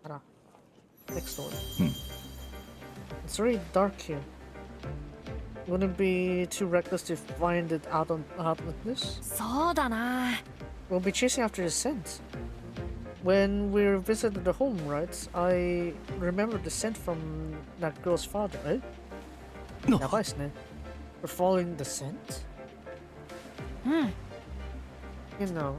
Ara. Next door. It's really dark here. Wouldn't it be too reckless to find it out like this? そうだな。 We'll be chasing after the scent. When we visited the home, right? I remember the scent from that girl's father, eh? あ やばいっすね. We're following the scent? うん。 You know.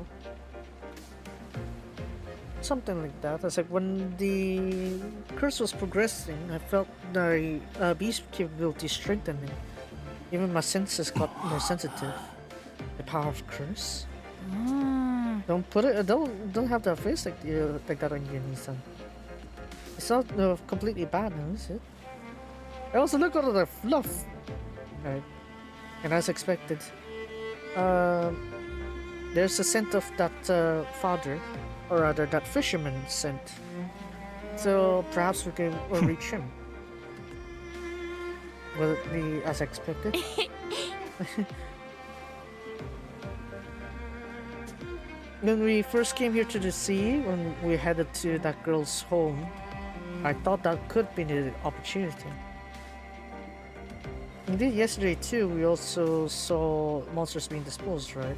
Something like that. It's like when the curse was progressing, I felt my beast capability strengthening. Even my senses got more sensitive. The power of curse. うん。 Don't put it. Don't have that face like that on your Nissan. It's not completely bad, now, is it? I also look at the fluff. Right. And as expected, there's a scent of that father, or rather that fisherman scent. So perhaps we can reach him. Will it be as expected? When we first came here to the sea, when we headed to that girl's home, I thought that could be the opportunity. Indeed, yesterday too, we also saw monsters being disposed, right?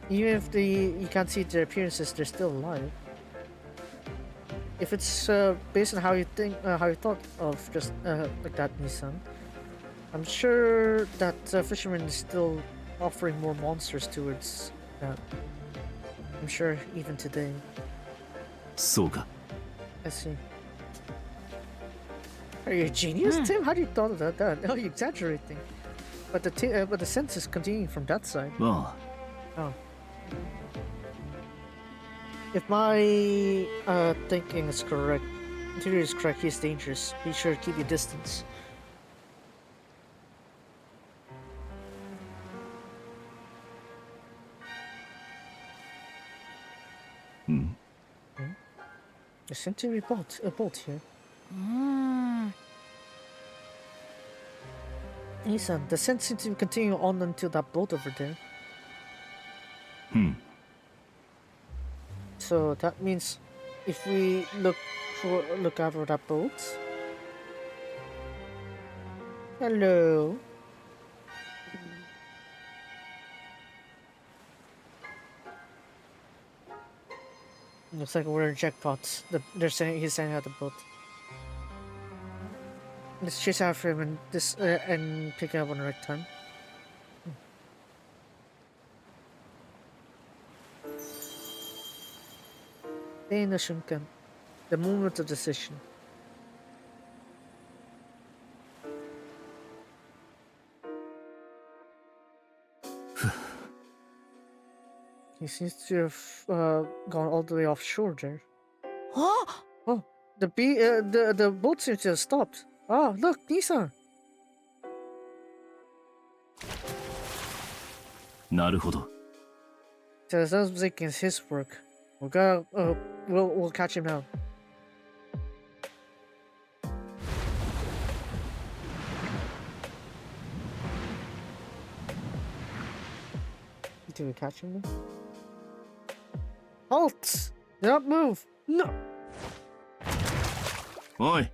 Even if you can't see their appearances, they're still alive. If it's based on how you thought of just like that, Nissan, I'm sure that fisherman is still offering more monsters towards that. I'm sure even today. そうか I see. Are you a genius, Tim? How do you thought about that? Oh, you're exaggerating. But the sense is continuing from that side. ま Oh. If my thinking is correct, theory is correct, he's dangerous. Be sure to keep your distance. There seems to be a boat here. うん。 Nissan, the scent seems to continue on until that boat over there. あ So that means if we look out for that boat. Hello. Looks like we're in jackpots. He's saying out the boat. Let's chase after him and pick him up on the right time. Day no shunkan. The moment of decision. He seems to have gone all the way offshore there. あ、 Oh, the boat seems to have stopped. Ah, look, Nissan. なるほど。 So it sounds like it's his work. We'll go. We'll catch him now. Do we catch him? Halt! Do not move. No. おい、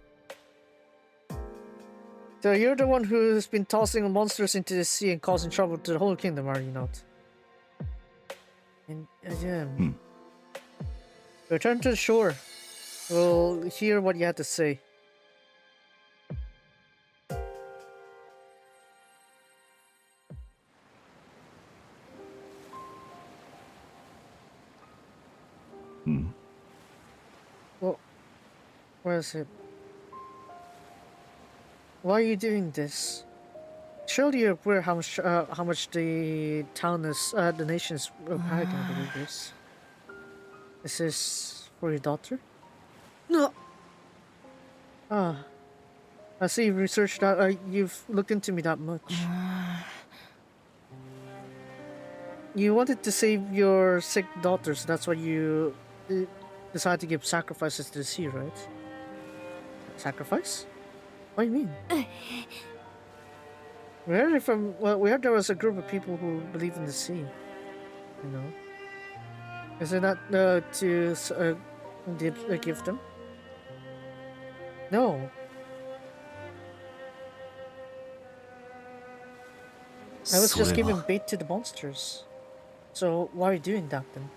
So you're the one who's been tossing monsters into the sea and causing trouble to the whole kingdom, are you not? And yeah. Return to the shore. We'll hear what you have to say. Well, where is it? Why are you doing this? Surely you're aware how much the town is, the nation is panicking about this. Is this for your daughter? No. Ah, I see you've researched that. You've looked into me that much. You wanted to save your sick daughter, so that's why you decided to give sacrifices to the sea, right? Sacrifice? What do you mean? We heard it from. Well, we heard there was a group of people who believe in the sea. You know. Is it not to give them? No. I was just giving bait to the monsters. So why are you doing that then?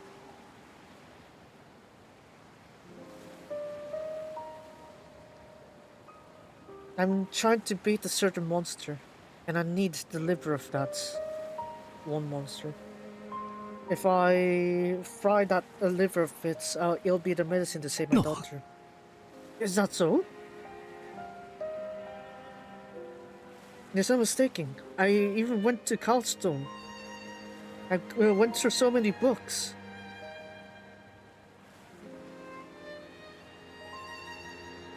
I'm trying to beat a certain monster, and I need the liver of that one monster. If I fry that liver of it, it'll be the medicine to save my daughter. Is that so? There's no mistaking. I even went to Carlstone. I went through so many books.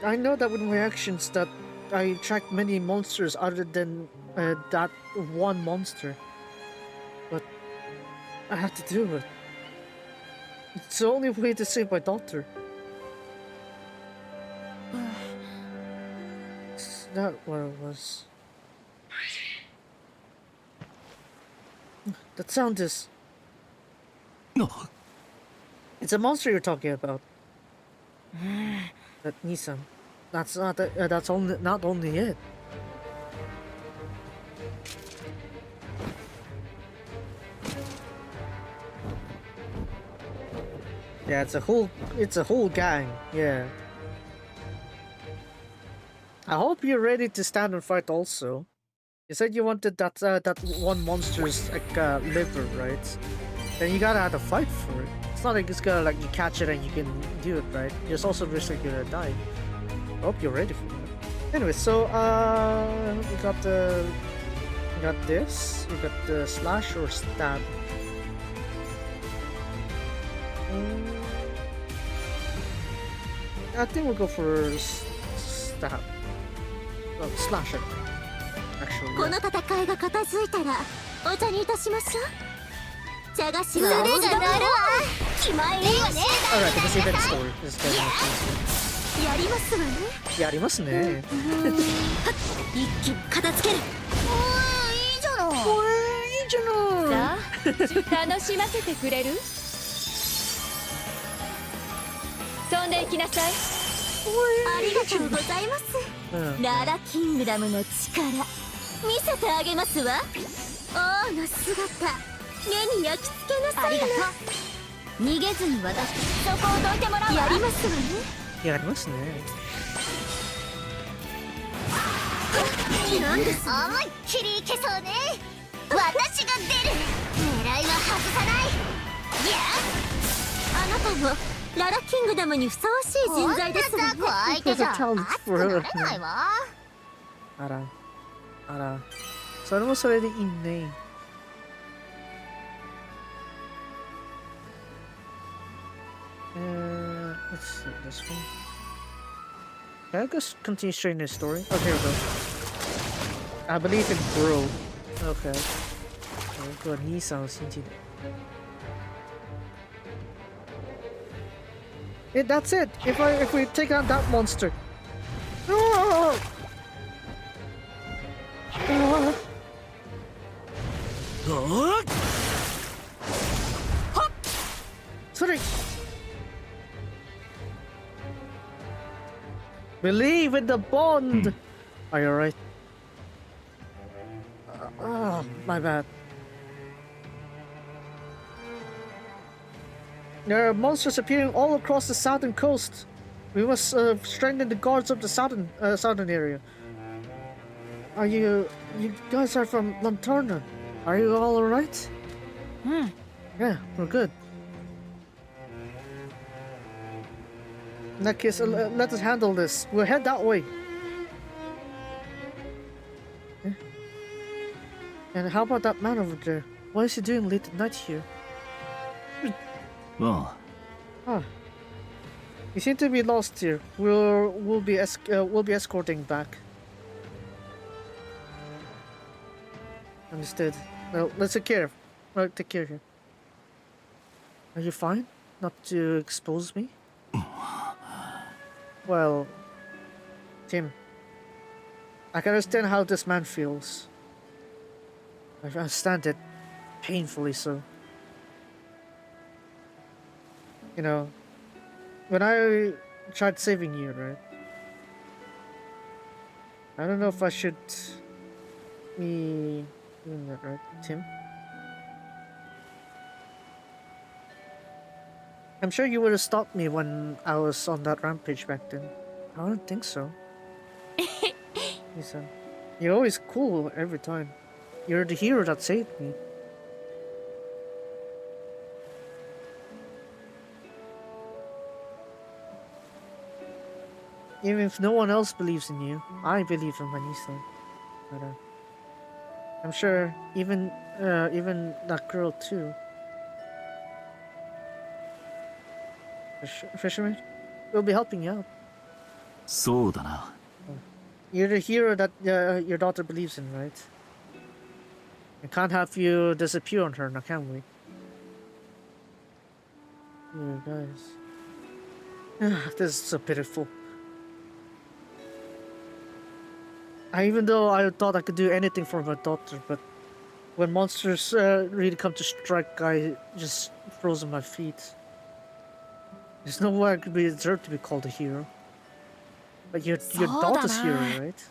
I know that with my actions that I attract many monsters other than that one monster. But I have to do it. It's the only way to save my daughter. Is that what it was? That sound is... It's a monster you're talking about. That Nissan. That's not. That's only not only it. Yeah, it's a whole gang. Yeah. I hope you're ready to stand and fight. Also, you said you wanted that one monster's liver, right? Then you gotta have to fight for it. It's not like it's gonna like you catch it and you can do it, right? There's also risk that you're gonna die. I hope you're ready for that. Anyway, so we got this. We got the slash or stab. I think we'll go for stab. Well, slash it. Actually. この戦いが片付いたらお茶にいたしましょう。茶菓子はそれがなるわ。気前いいわね。Alright, I can see that story. This is good. やりますわね。やりますね。一気に片付ける。おー、いいじゃない。おー、いいじゃない。さあ、楽しませてくれる？飛んでいきなさい。ありがとうございます。ララキングダムの力見せてあげますわ。王の姿目に焼き付けなさいな。逃げずに渡してそこをどいてもらうわ。やりますわね。やりますね。なんです。思いっきりいけそうね。私が出る。狙いは外さない。いや、あなたもララキングダムにふさわしい人材ですわね。相手じゃ熱くなれないわ。あら。それもそれでいいね。Let's see this one. Can I just continue sharing this story? Oh, here we go. I believe in bro. Okay. 个尼桑心情。That's it. If we take out that monster. Oh! Sorry. Believe in the bond. Are you alright? My bad. There are monsters appearing all across the southern coast. We must strengthen the guards of the southern area. Are you guys are from Lanterna? Are you all alright? Yeah, we're good. In that case, let us handle this. We'll head that way. Yeah. And how about that man over there? What is he doing late at night here? Oh, Ah, you seem to be lost here. We'll be escorting back. Understood. Well, let's take care. Take care here. Are you fine? Not to expose me? Well, Tim, I can understand how this man feels. I understand it, painfully so. You know, when I tried saving you, right? I don't know if I should be doing that, right, Tim? I'm sure you would have stopped me when I was on that rampage back then. I don't think so. Listen, you're always cool every time. You're the hero that saved me. Even if no one else believes in you, I believe in Vanessa. But I'm sure even that girl too. Fisherman, we'll be helping you out. そうだな。 You're the hero that your daughter believes in, right? We can't have you disappear on her now, can we? You guys. This is so pitiful. Even though I thought I could do anything for my daughter, but when monsters really come to strike, I just froze on my feet. There's no way I could be deserved to be called a hero. But your daughter's hero, right?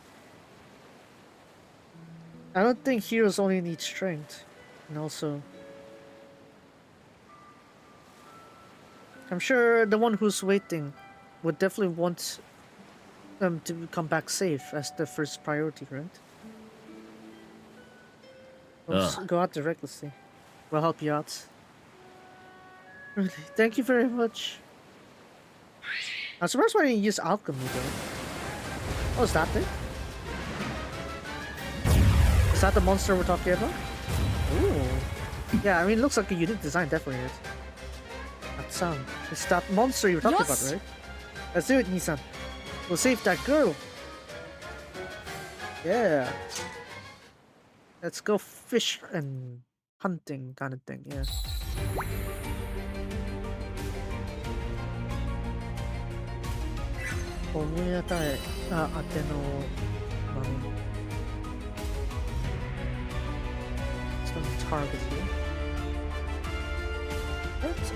I don't think heroes only need strength. And also, I'm sure the one who's waiting would definitely want them to come back safe as the first priority, right? Let's go out there recklessly. We'll help you out. Really, thank you very much. I'm surprised why you didn't use alchemy though. Oh, is that it? Is that the monster we're talking about? Ooh. Yeah, I mean, it looks like a unique design, definitely. Right? That sound. It's that monster you were talking about, right? Let's do it, Nissan. We'll save that girl. Yeah. Let's go fish and hunting kind of thing, yeah. It's gonna target you.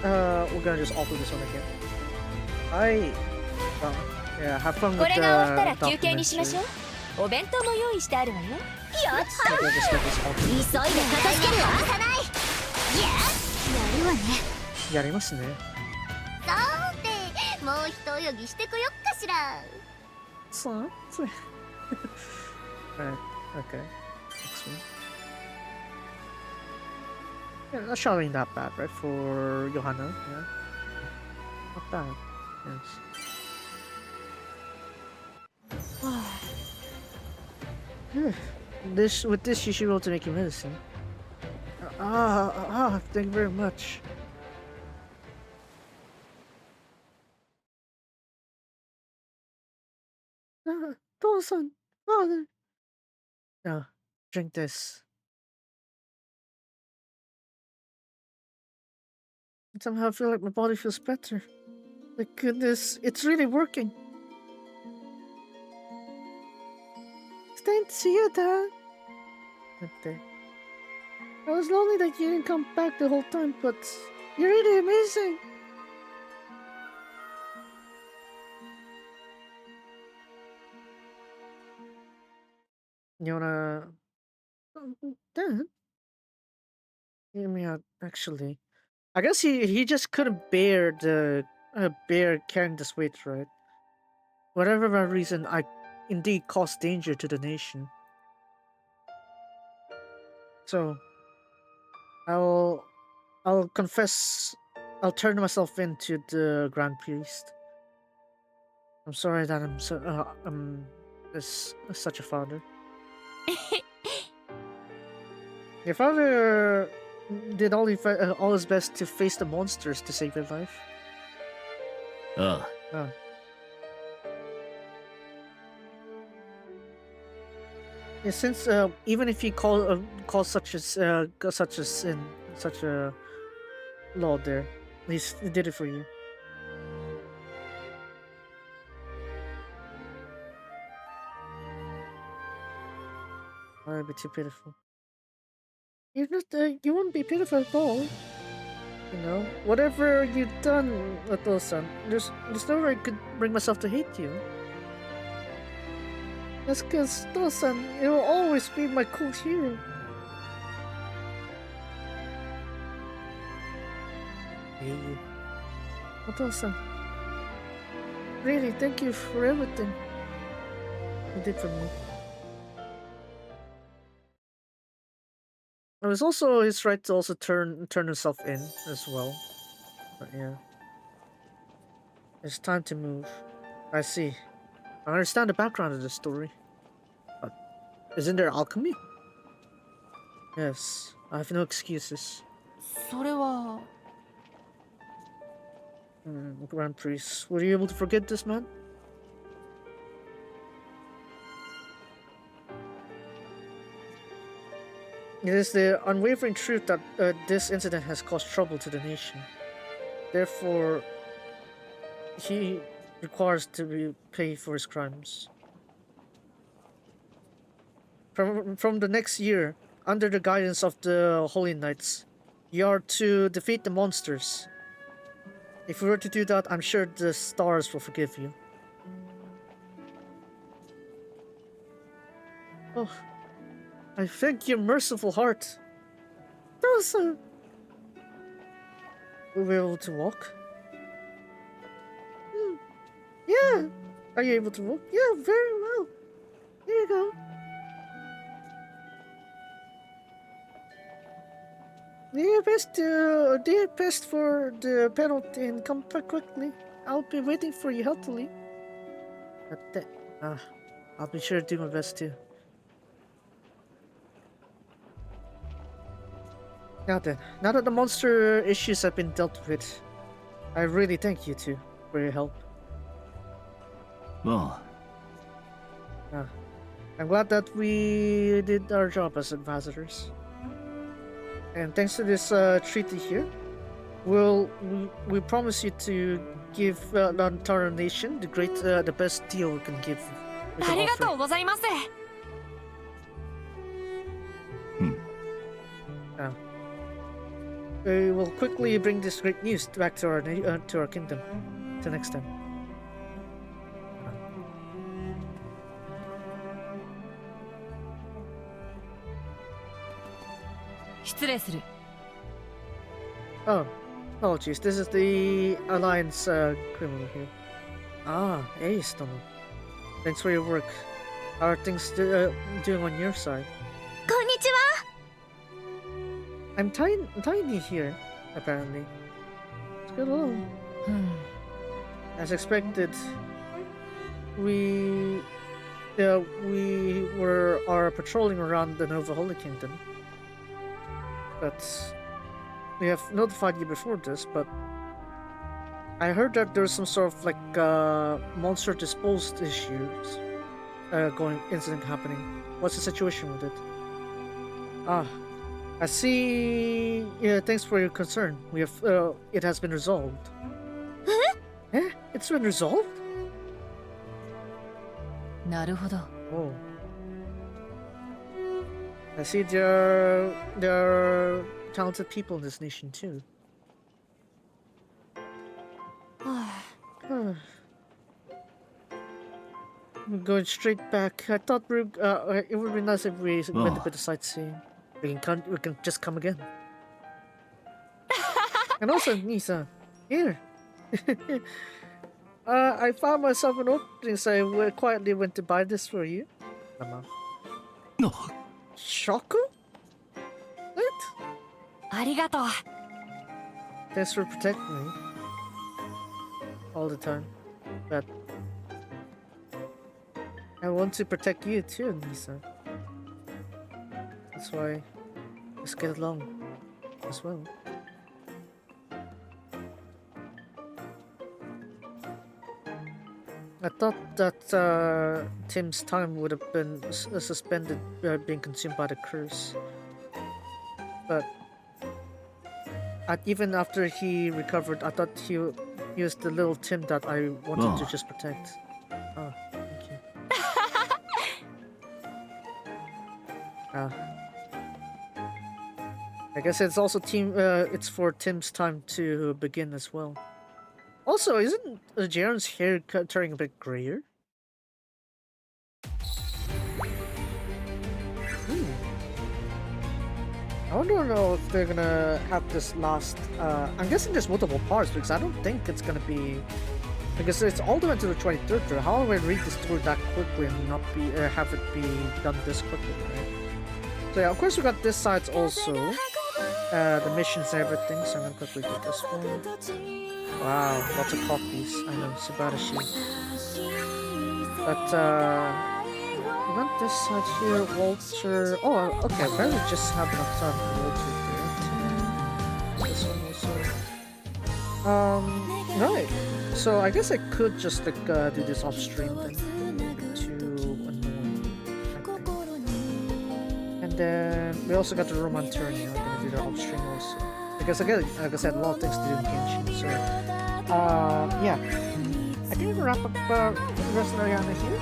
We're gonna just alter this one again. Yeah, have fun with これが終わったら the 休憩にしましょう。お弁当も用意してあるわよ。やっ Maybe I'll just let this alter. 急いで片付けるわさないやるわねやりますね。さてもう一泳ぎしてこよっかしら Alright, okay. Next one. Yeah, not showing that bad, right? For Johanna, yeah. Not bad. Yes. With this, you should roll to make your medicine. Thank you very much. Tosan, father. No, drink this. Somehow I feel like my body feels better. Like goodness, it's really working. It's nice to see you, Dad. Okay. I was lonely that you didn't come back the whole time, but you're really amazing. You wanna... Dad? Hear me out, actually. I guess he just couldn't bear the bear carrying this weight, right? Whatever my reason, I indeed caused danger to the nation. So I'll confess. I'll turn myself into the Grand Priest. I'm sorry that I'm such a father. Your father did all his best to face the monsters to save your life.あ Oh. Yeah, since even if you call such as sin, such a law there, at least he did it for you. I'd be too pitiful. You're not. You wouldn't be pitiful at all. You know, whatever you've done, Oto-san, there's no way I could bring myself to hate you. That's because Oto-san, you will always be my cool hero. I hate you. Oto-san, really, thank you for everything you did for me. It was also his right to also turn himself in as well. But yeah. It's time to move. I see. I understand the background of the story. But isn't there alchemy? Yes. I have no excuses. それは Grand Priest, were you able to forget this man? It is the unwavering truth that this incident has caused trouble to the nation. Therefore, he requires to pay for his crimes. From the next year, under the guidance of the Holy Knights, you are to defeat the monsters. If we were to do that, I'm sure the stars will forgive you. Oh, I thank your merciful heart. Rosa! Will we be able to walk? Yeah! Are you able to walk? Yeah, very well. Here you go. Do your best for the penalty and come back quickly. I'll be waiting for you healthily. I'll be sure to do my best too. Now then, now that the monster issues have been dealt with, I really thank you two for your help. ま I'm glad that we did our job as ambassadors. And thanks to this treaty here, we promise you to give the entire nation the best deal we can give. We あ can りが offer. とうございます We will quickly bring this great news back to our kingdom. Till next time. 失礼する Oh, apologies. This is the Alliance criminal here. Ah, Ace, Tomo. Thanks for your work. How are things doing on your side? こんにちは I'm tiny here, apparently. Let's get along. As expected, we are patrolling around the Nova Holy Kingdom. But we have notified you before this, but I heard that there's some sort of like monster disposed issues incident happening. What's the situation with it? Ah, I see. Yeah, thanks for your concern. We have. It has been resolved. Eh? It's been resolved? なるほど。 Oh. I see there are talented people in this nation too. We're going straight back. I thought it would be nice if we went a bit of sightseeing. We can just come again. And also, Nisa, here. I found myself an opening, so I quietly went to buy this for you. Mama. Shoko? What? ありがとう。 Thanks for protecting me. All the time. But I want to protect you too, Nisa. That's why let's get along as well. I thought that Tim's time would have been suspended, being consumed by the curse. But even after he recovered, I thought he was the little Tim that I wanted to just protect. Oh, thank you. I guess it's also it's for Tim's time to begin as well. Also, isn't Jaren's hair turning a bit grayer? I don't know if they're gonna have this last. I'm guessing there's multiple parts because I don't think it's gonna be. Because it's all the way to the 23rd. So how do I read the story that quickly and not have it be done this quickly, right? So yeah, of course we got this side also. The missions and everything. So I'm gonna quickly do this one. Wow, lots of copies. I know, Subarashi. But we got this side here, Walter. Oh, okay. I better just have enough time for Walter there. This one also. Right. So I guess I could just like do this off stream then. Too annoying. And then we also got the Roman turn. I'm gonna do that off stream also. Because again, like I said, a lot of things to do in Genshin. So yeah. I think we'll wrap up Resleriana here.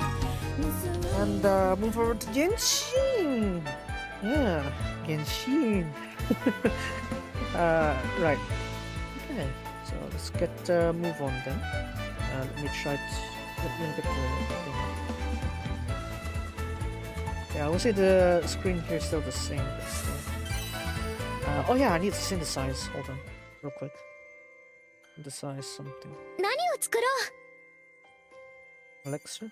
And move over to Genshin! Yeah, Genshin. Right. Okay, so let's get move on then. Let me look at the thing. Yeah, I will say the screen here is still the same, but still. Oh yeah, I need to synthesize. Hold on, real quick. Synthesize something. 何を作ろ Alexa?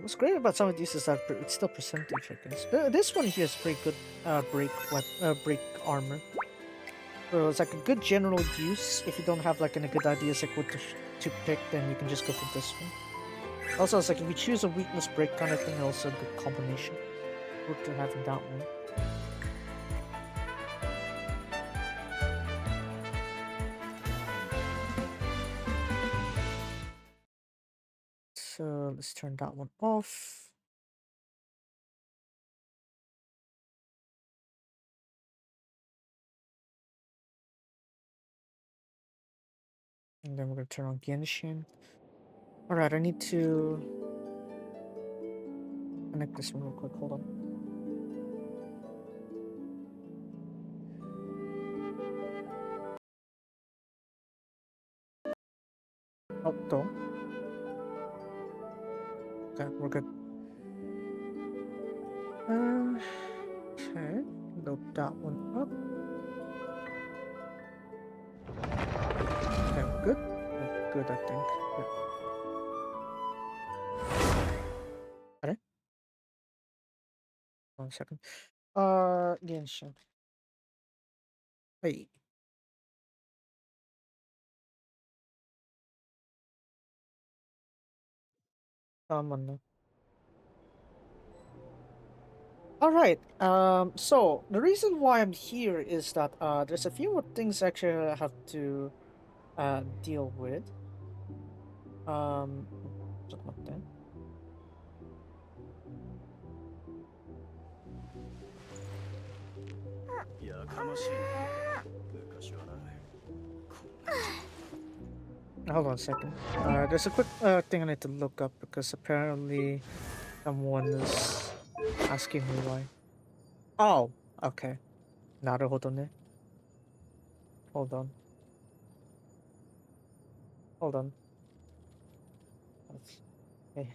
What's great about some of these is that it's still percentage, I guess. This one here is pretty good break armor. So it's like a good general use. If you don't have like any good ideas like what to pick, then you can just go for this one. Also, it's like if you choose a weakness break kind of thing, also a good combination. Worth to having that one. So let's turn that one off. And then we're gonna turn on Genshin. Alright, I need to connect this one real quick, hold on. Oh, don't. Okay, we're good. Okay, load that one up. Okay, we're good. We're good, I think. Yeah. Alright. 1 second. Genshin. Hey. On. Alright, so the reason why I'm here is that there's a few more things actually I have to deal with. Something like that. やかましい昔はなこんな Hold on a second. There's a quick thing I need to look up because apparently someone is asking me why. Oh, okay. Naruhodo ne. Hold on. Hold on. That's, hey,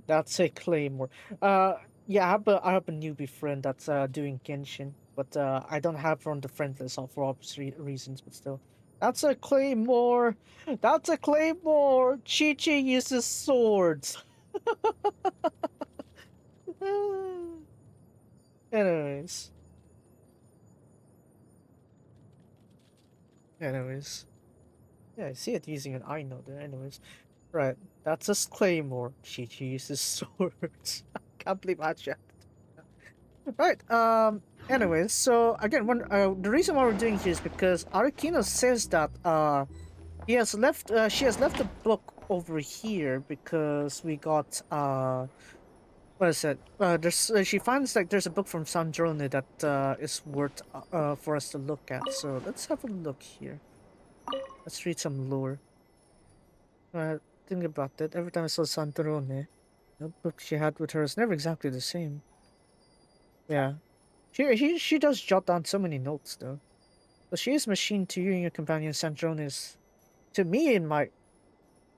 that's a claymore. Yeah, I have a newbie friend that's doing Genshin, but I don't have her on the friend list for obvious reasons. But still, that's a claymore. That's a claymore. Chi uses swords. Anyways, anyways, yeah, I see it using an I node there. Anyways, right, that's a claymore. Chi uses swords. I can't believe I checked. Right. Anyways, so again, the reason why we're doing here is because Arikino says that she has left a book over here because we got what is it? There's she finds like there's a book from Sandrone that is worth for us to look at. So let's have a look here. Let's read some lore. Think about it. Every time I saw Sandrone, the book she had with her is never exactly the same. Yeah. She does jot down so many notes though. But she is machine to you and your companion Sandrone is to me and my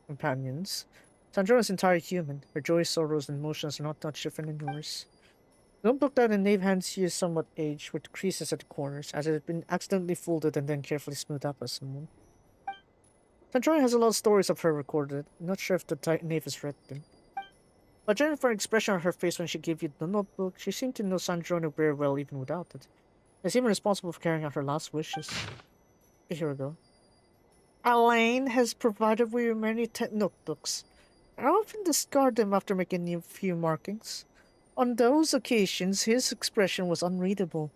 companions. Sandrone is entirely human. Her joys, sorrows, and emotions are not much different than yours. The notebook that the knave hands you is somewhat aged, with creases at the corners, as it had been accidentally folded and then carefully smoothed up by someone. Sandrone has a lot of stories of her recorded. I'm not sure if the knave has read them. But judging from her expression on her face when she gave you the notebook, she seemed to know Sandrone very well even without it. Is even responsible for carrying out her last wishes. Here we go. Elaine has provided me with many notebooks. I often discard them after making a few markings. On those occasions, his expression was unreadable.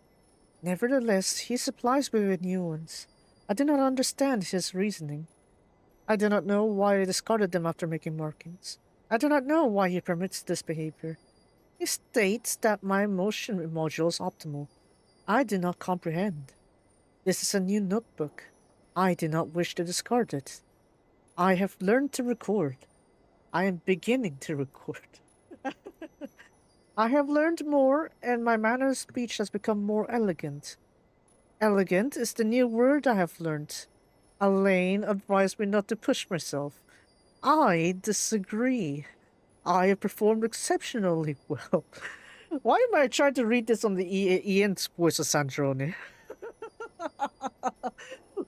Nevertheless, he supplies me with new ones. I do not understand his reasoning. I do not know why I discarded them after making markings. I do not know why he permits this behavior. He states that my emotion module is optimal. I do not comprehend. This is a new notebook. I do not wish to discard it. I have learned to record. I am beginning to record. I have learned more, and my manner of speech has become more elegant. Elegant is the new word I have learned. Elaine advised me not to push myself. I disagree. I have performed exceptionally well. Why am I trying to read this on the Ian's voice of Sandrone?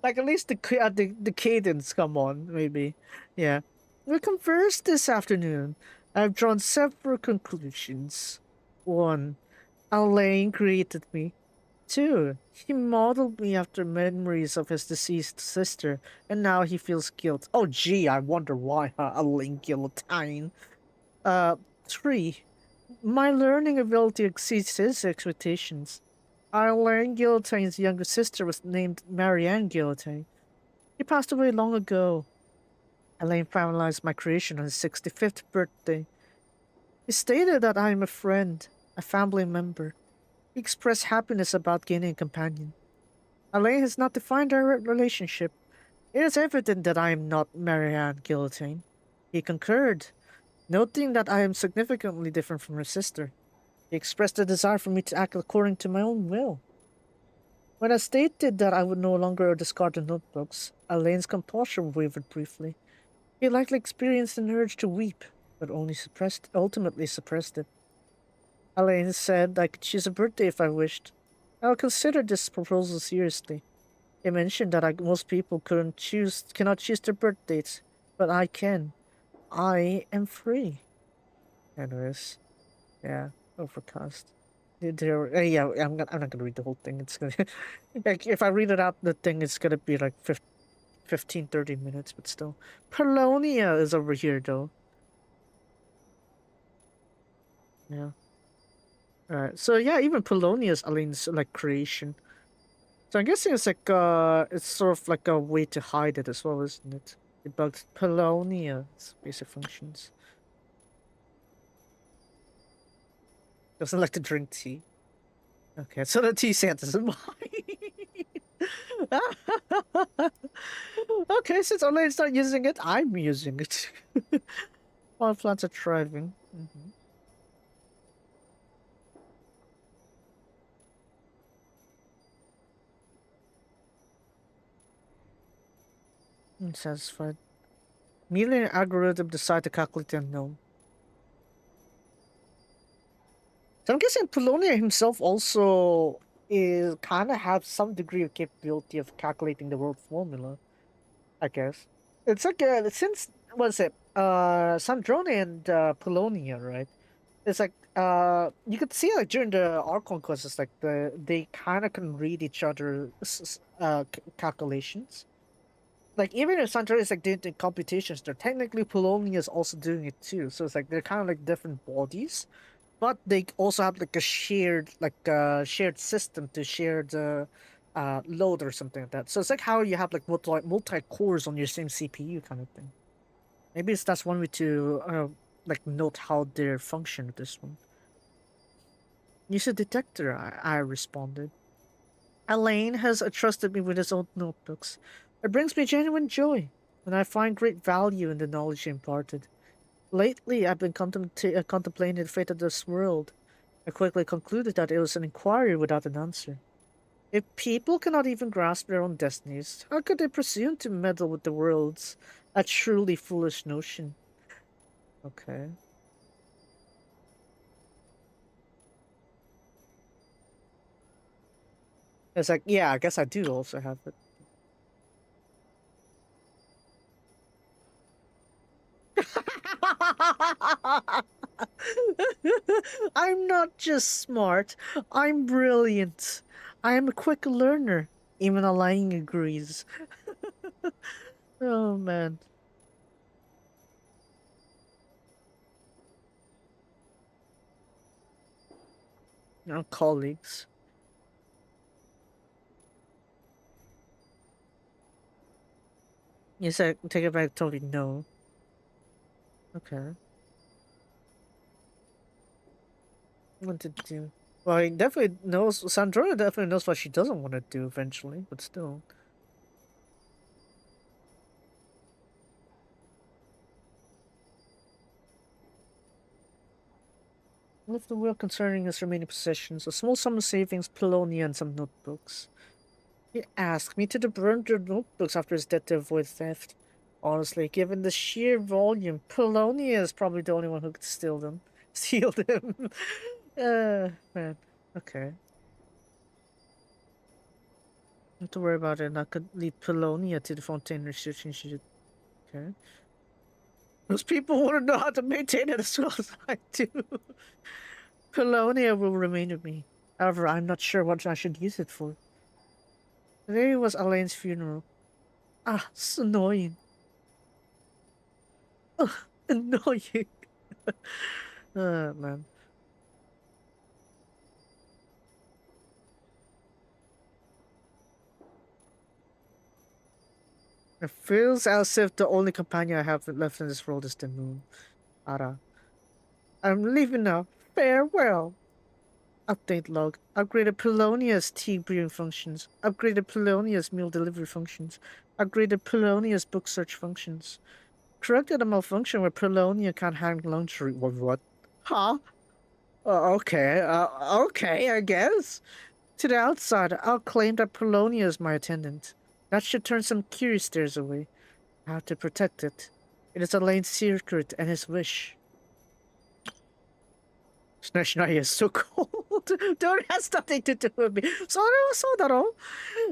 Like at least the cadence, come on, maybe. Yeah. We conversed this afternoon. I've drawn several conclusions. 1. Elaine created me. 2. He modeled me after memories of his deceased sister, and now he feels guilt. Oh gee, I wonder why, huh? Elaine Guillotine. 3. My learning ability exceeds his expectations. Elaine Guillotine's younger sister was named Marianne Guillotine. She passed away long ago. Elaine finalized my creation on his 65th birthday. He stated that I am a friend, a family member. He expressed happiness about gaining a companion. Elaine has not defined our relationship. It is evident that I am not Marianne Guillotine. He concurred, noting that I am significantly different from her sister. He expressed a desire for me to act according to my own will. When I stated that I would no longer discard the notebooks, Elaine's composure wavered briefly. He likely experienced an urge to weep, but ultimately suppressed it. Elaine said I could choose a birthday if I wished. I will consider this proposal seriously. He mentioned that most people cannot choose their birth dates, but I can. I am free. Anyways, yeah, overcast. Yeah, I'm not gonna read the whole thing. It's gonna like if I read it out the thing, it's gonna be like 15, 30 minutes, but still. Polonia is over here though. Yeah. Alright. So yeah, even Polonia is Elaine's like creation. So I'm guessing it's sort of like a way to hide it as well, isn't it? It bugs Polonia's basic functions. Doesn't like to drink tea. Okay, so the T set is mine. Okay, since Elaine's not using it, I'm using it. All plants are thriving. I'm satisfied. Merely an algorithm decide to calculate the unknown. So I'm guessing Polonia himself also is kind of have some degree of capability of calculating the world formula. I guess it's like since what is it? Sandrone and Polonia, right? It's like you could see like during the art conquest, it's like they kind of can read each other's calculations. Like even if Sandrone is like doing the computations, they're technically Polonia is also doing it too. So it's like they're kind of like different bodies, but they also have like a shared system to share the load or something like that. So it's like how you have like multi cores on your same CPU kind of thing. Maybe that's one way to like note how they function with this one. Use a detector, I responded. Elaine has entrusted me with his old notebooks. It brings me genuine joy, and I find great value in the knowledge imparted. Lately, I've been contemplating the fate of this world. I quickly concluded that it was an inquiry without an answer. If people cannot even grasp their own destinies, how could they presume to meddle with the world's? A truly foolish notion. Okay. It's like, yeah, I guess I do also have it. I'm not just smart, I'm brilliant. I am a quick learner. Even Elaine agrees. Oh man. Our colleagues. You said take it back totally no. Okay. What to do? Well, he definitely knows. Sandra definitely knows what she doesn't want to do eventually, but still. Left the will concerning his remaining possessions, a small sum of savings, Polonia, and some notebooks. He asked me to burn the notebooks after his death to avoid theft. Honestly, given the sheer volume, Polonia is probably the only one who could steal them. Steal them. Man. Okay. Not to worry about it. I could lead Polonia to the Fontaine Research Institute. Okay. Those people want to know how to maintain it as well as I do. Polonia will remain with me. However, I'm not sure what I should use it for. Today was Elaine's funeral. Ah, it's annoying. Ugh, annoying. Man. It feels as if the only companion I have left in this world is the moon. Ara. I'm leaving now. Farewell. Update log. Upgraded Polonia's tea brewing functions. Upgraded Polonia's meal delivery functions. Upgraded Polonia's book search functions. Corrected a malfunction where Polonia can't handle laundry. What? Huh? Okay, okay, I guess. To the outside, I'll claim that Polonia is my attendant. That should turn some curious stares away. I have to protect it. It is Elaine's secret and his wish. Snashna is so cold. Don't has nothing to do with me. So that all.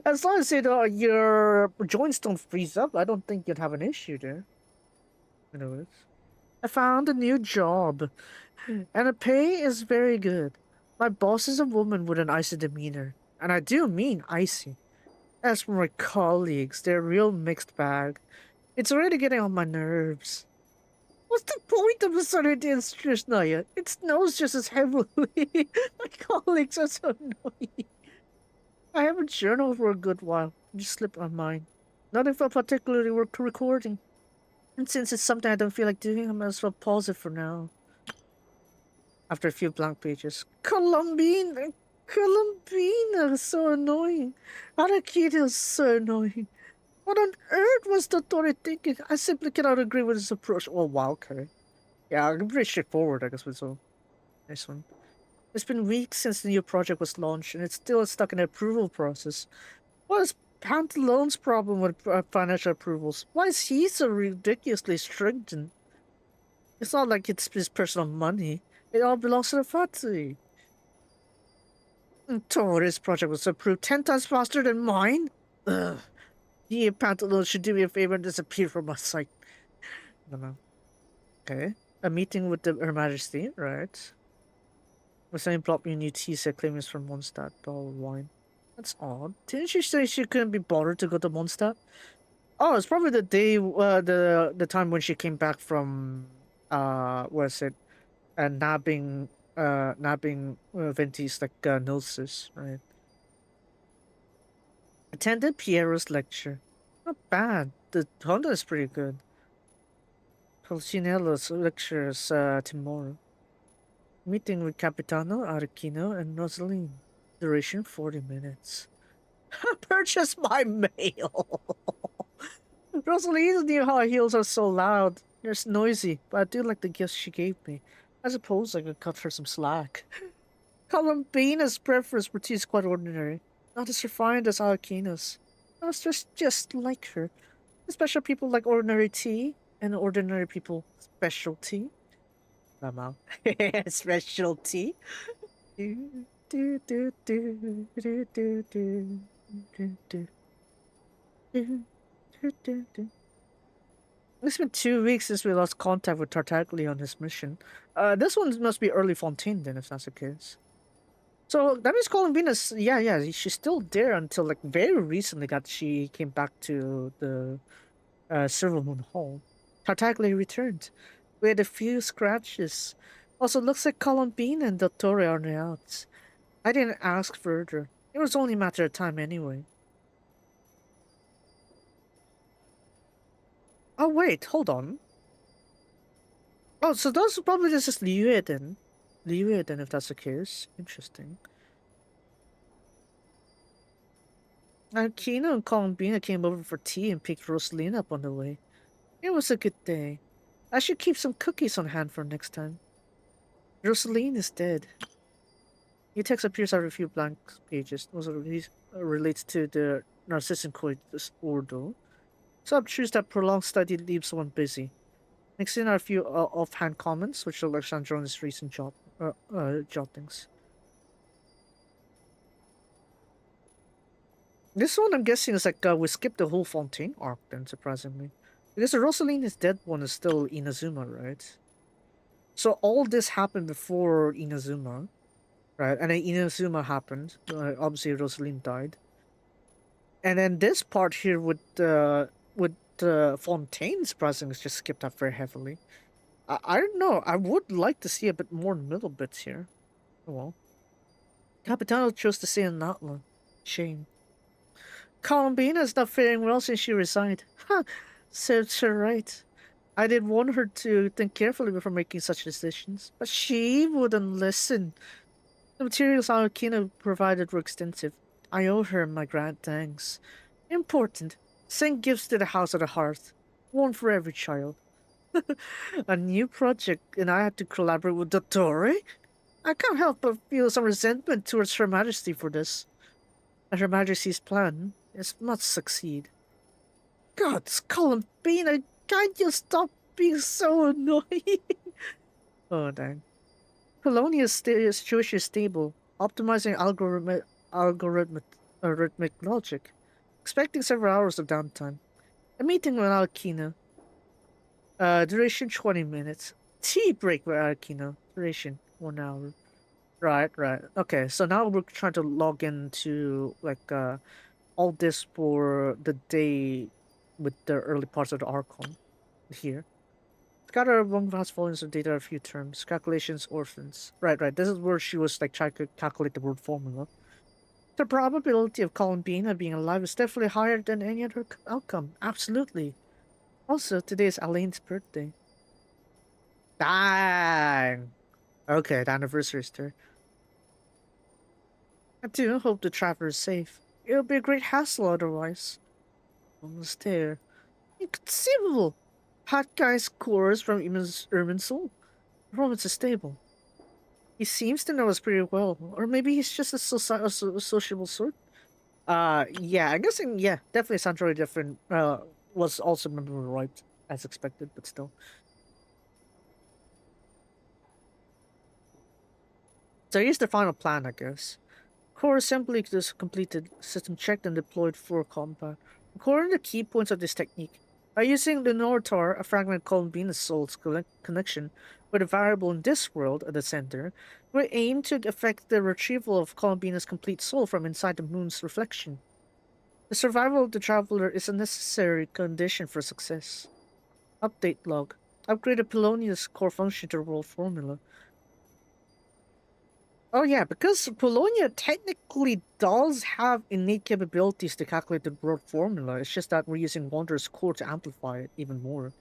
As long as your joints don't freeze up, I don't think you'd have an issue there. Anyways, I found a new job, and the pay is very good. My boss is a woman with an icy demeanor, and I do mean icy. As for my colleagues, they're a real mixed bag. It's already getting on my nerves. What's the point of a Saturday in Strishnaya? It snows just as heavily. My colleagues are so annoying. I haven't journaled for a good while. It just slipped my mind. Nothing for particularly work recording. And since it's something I don't feel like doing, I might as well pause it for now. After a few blank pages. Colombian Columbina is so annoying. Arakita is so annoying. What on earth was Dottore thinking? I simply cannot agree with his approach. Oh, wow, okay. Yeah, I'm pretty straightforward, I guess, with so nice one. It's been weeks since the new project was launched, and it's still stuck in the approval process. What is Pantalone's problem with financial approvals? Why is he so ridiculously stringent? It's not like it's his personal money. It all belongs to the factory. Tore's project was approved 10 times faster than mine? Ugh. He and Pantalone should do me a favor and disappear from my sight. I don't know. Okay. A meeting with Her Majesty, right? Was saying plot me a new tea set claiming it's from Mondstadt, bottle of wine. That's odd. Didn't she say she couldn't be bothered to go to Mondstadt? Oh, it's probably the day, the time when she came back from, what is it? Nabbing Venti's, like, gnosis, right? Attended Piero's lecture. Not bad. The Honda is pretty good. Pulcinella's lecture is, tomorrow. Meeting with Capitano, Arquino, and Rosaline. Duration 40 minutes. Purchase my mail! Rosaline's new high heels are so loud. They're noisy, but I do like the gifts she gave me. I suppose I could cut her some slack. Columbina's preference for tea is quite ordinary. Not as refined as Arquino's. It's just like her. Special people like ordinary tea, and ordinary people special tea. Lama. Special tea. Do, do, do, do, do, do, do, do, do, do. It's been 2 weeks since we lost contact with Tartaglia on his mission. This one must be early Fontaine then, if that's the case. So that means Columbina's, yeah, she's still there until like very recently that she came back to the Silver Moon Hall. Tartaglia returned. We had a few scratches. Also, looks like Columbina and Dottore are on the outs. I didn't ask further. It was only a matter of time anyway. Oh wait, hold on. Oh, so those probably just is Liu then. Liu then, if that's the case. Interesting. And Kino and Columbina came over for tea and picked Rosaline up on the way. It was a good day. I should keep some cookies on hand for next time. Rosaline is dead. Your text appears after a few blank pages. Also relates to the narcissoid disorder. So obtuse that prolonged study leaves someone busy. Next in are a few offhand comments, which are Alexandrone's recent jottings. This one I'm guessing is like we skipped the whole Fontaine arc then, surprisingly. Because the Rosaline is dead one is still Inazuma, right? So all this happened before Inazuma, right? And then Inazuma happened. Obviously Rosaline died. And then this part here with Fontaine, surprisingly, is just skipped up very heavily. I don't know. I would like to see a bit more middle bits here. Oh well. Capitano chose to stay in Natla. Shame. Columbina is not faring well since she resigned. Huh, serves her right. I did warn her to think carefully before making such decisions, but she wouldn't listen. The materials Aokina provided were extensive. I owe her my grand thanks. Important. Send gifts to the House of the Hearth. One for every child. A new project, and I had to collaborate with Dottore? I can't help but feel some resentment towards Her Majesty for this. And Her Majesty's plan must succeed. God, Columbina, can't you stop being so annoying? Oh, dang. Polonia's situation is stable, optimizing algorithmic logic, expecting several hours of downtime. A meeting with Alkina. Duration 20 minutes. Tea break with Alkina. Duration 1 hour. Right. Okay, so now we're trying to log into like all this for the day with the early parts of the Archon here. Scatter among vast volumes of data a few terms. Calculations, orphans. Right. This is where she was like trying to calculate the word formula. The probability of Columbina being alive is definitely higher than any other outcome. Absolutely. Also, today is Elaine's birthday. Dang! Okay, the anniversary is there. I do hope the traveler is safe. It'll be a great hassle otherwise. Almost there. Inconceivable! Hot guy's cores from Irminsul? Performance is stable. He seems to know us pretty well. Or maybe he's just a sociable sort? Yeah, I'm guessing, yeah, definitely sounds really different. Was also member of Rite, as expected, but still. So here's the final plan, I guess. Core assembly is completed, system checked and deployed for combat. Recording the key points of this technique. By using the Nortar, a fragment called Venus Soul's connection with a variable in this world at the center, we aim to effect the retrieval of Columbina's complete soul from inside the moon's reflection. The survival of the traveler is a necessary condition for success. Update log. Upgraded Polonia's core function to world formula. Oh yeah, because Polonia technically does have innate capabilities to calculate the world formula. It's just that we're using Wanderer's core to amplify it even more.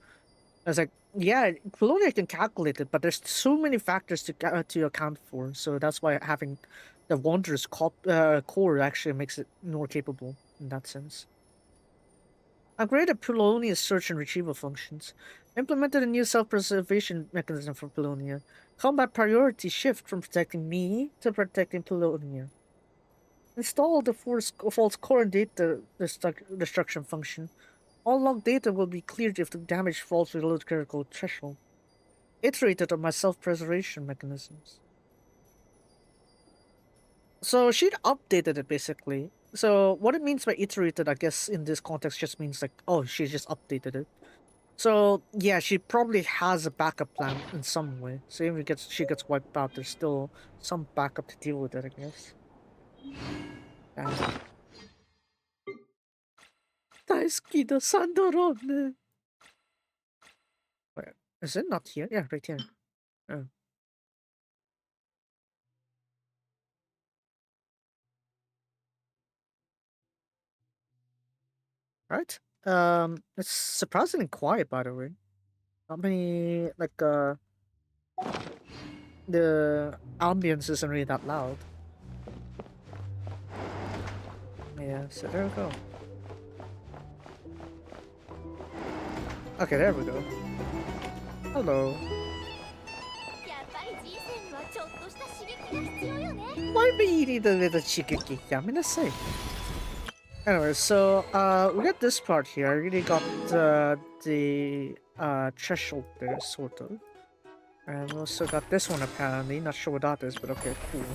I was like, yeah, Polonia can calculate it, but there's so many factors to account for. So that's why having the Wanderer's core actually makes it more capable in that sense. Upgraded Polonia's search and retrieval functions. Implemented a new self-preservation mechanism for Polonia. Combat priority shift from protecting me to protecting Polonia. Install the false core and data destruction function. All log data will be cleared if the damage falls below the critical threshold. Iterated on my self-preservation mechanisms. So she'd updated it basically. So what it means by iterated, I guess in this context just means like, oh, she just updated it. So yeah, she probably has a backup plan in some way. So even if she gets wiped out, there's still some backup to deal with it, I guess. Wait, is it not here? Yeah, right here. Oh. Right. It's surprisingly quiet, by the way. Not many the ambience isn't really that loud. Yeah, so there we go. Okay, there we go. Hello. Why be eating the little chicken? Yaminasai. Anyway, so we got this part here. I really got the threshold there, sort of. And we also got this one apparently. Not sure what that is, but okay, cool.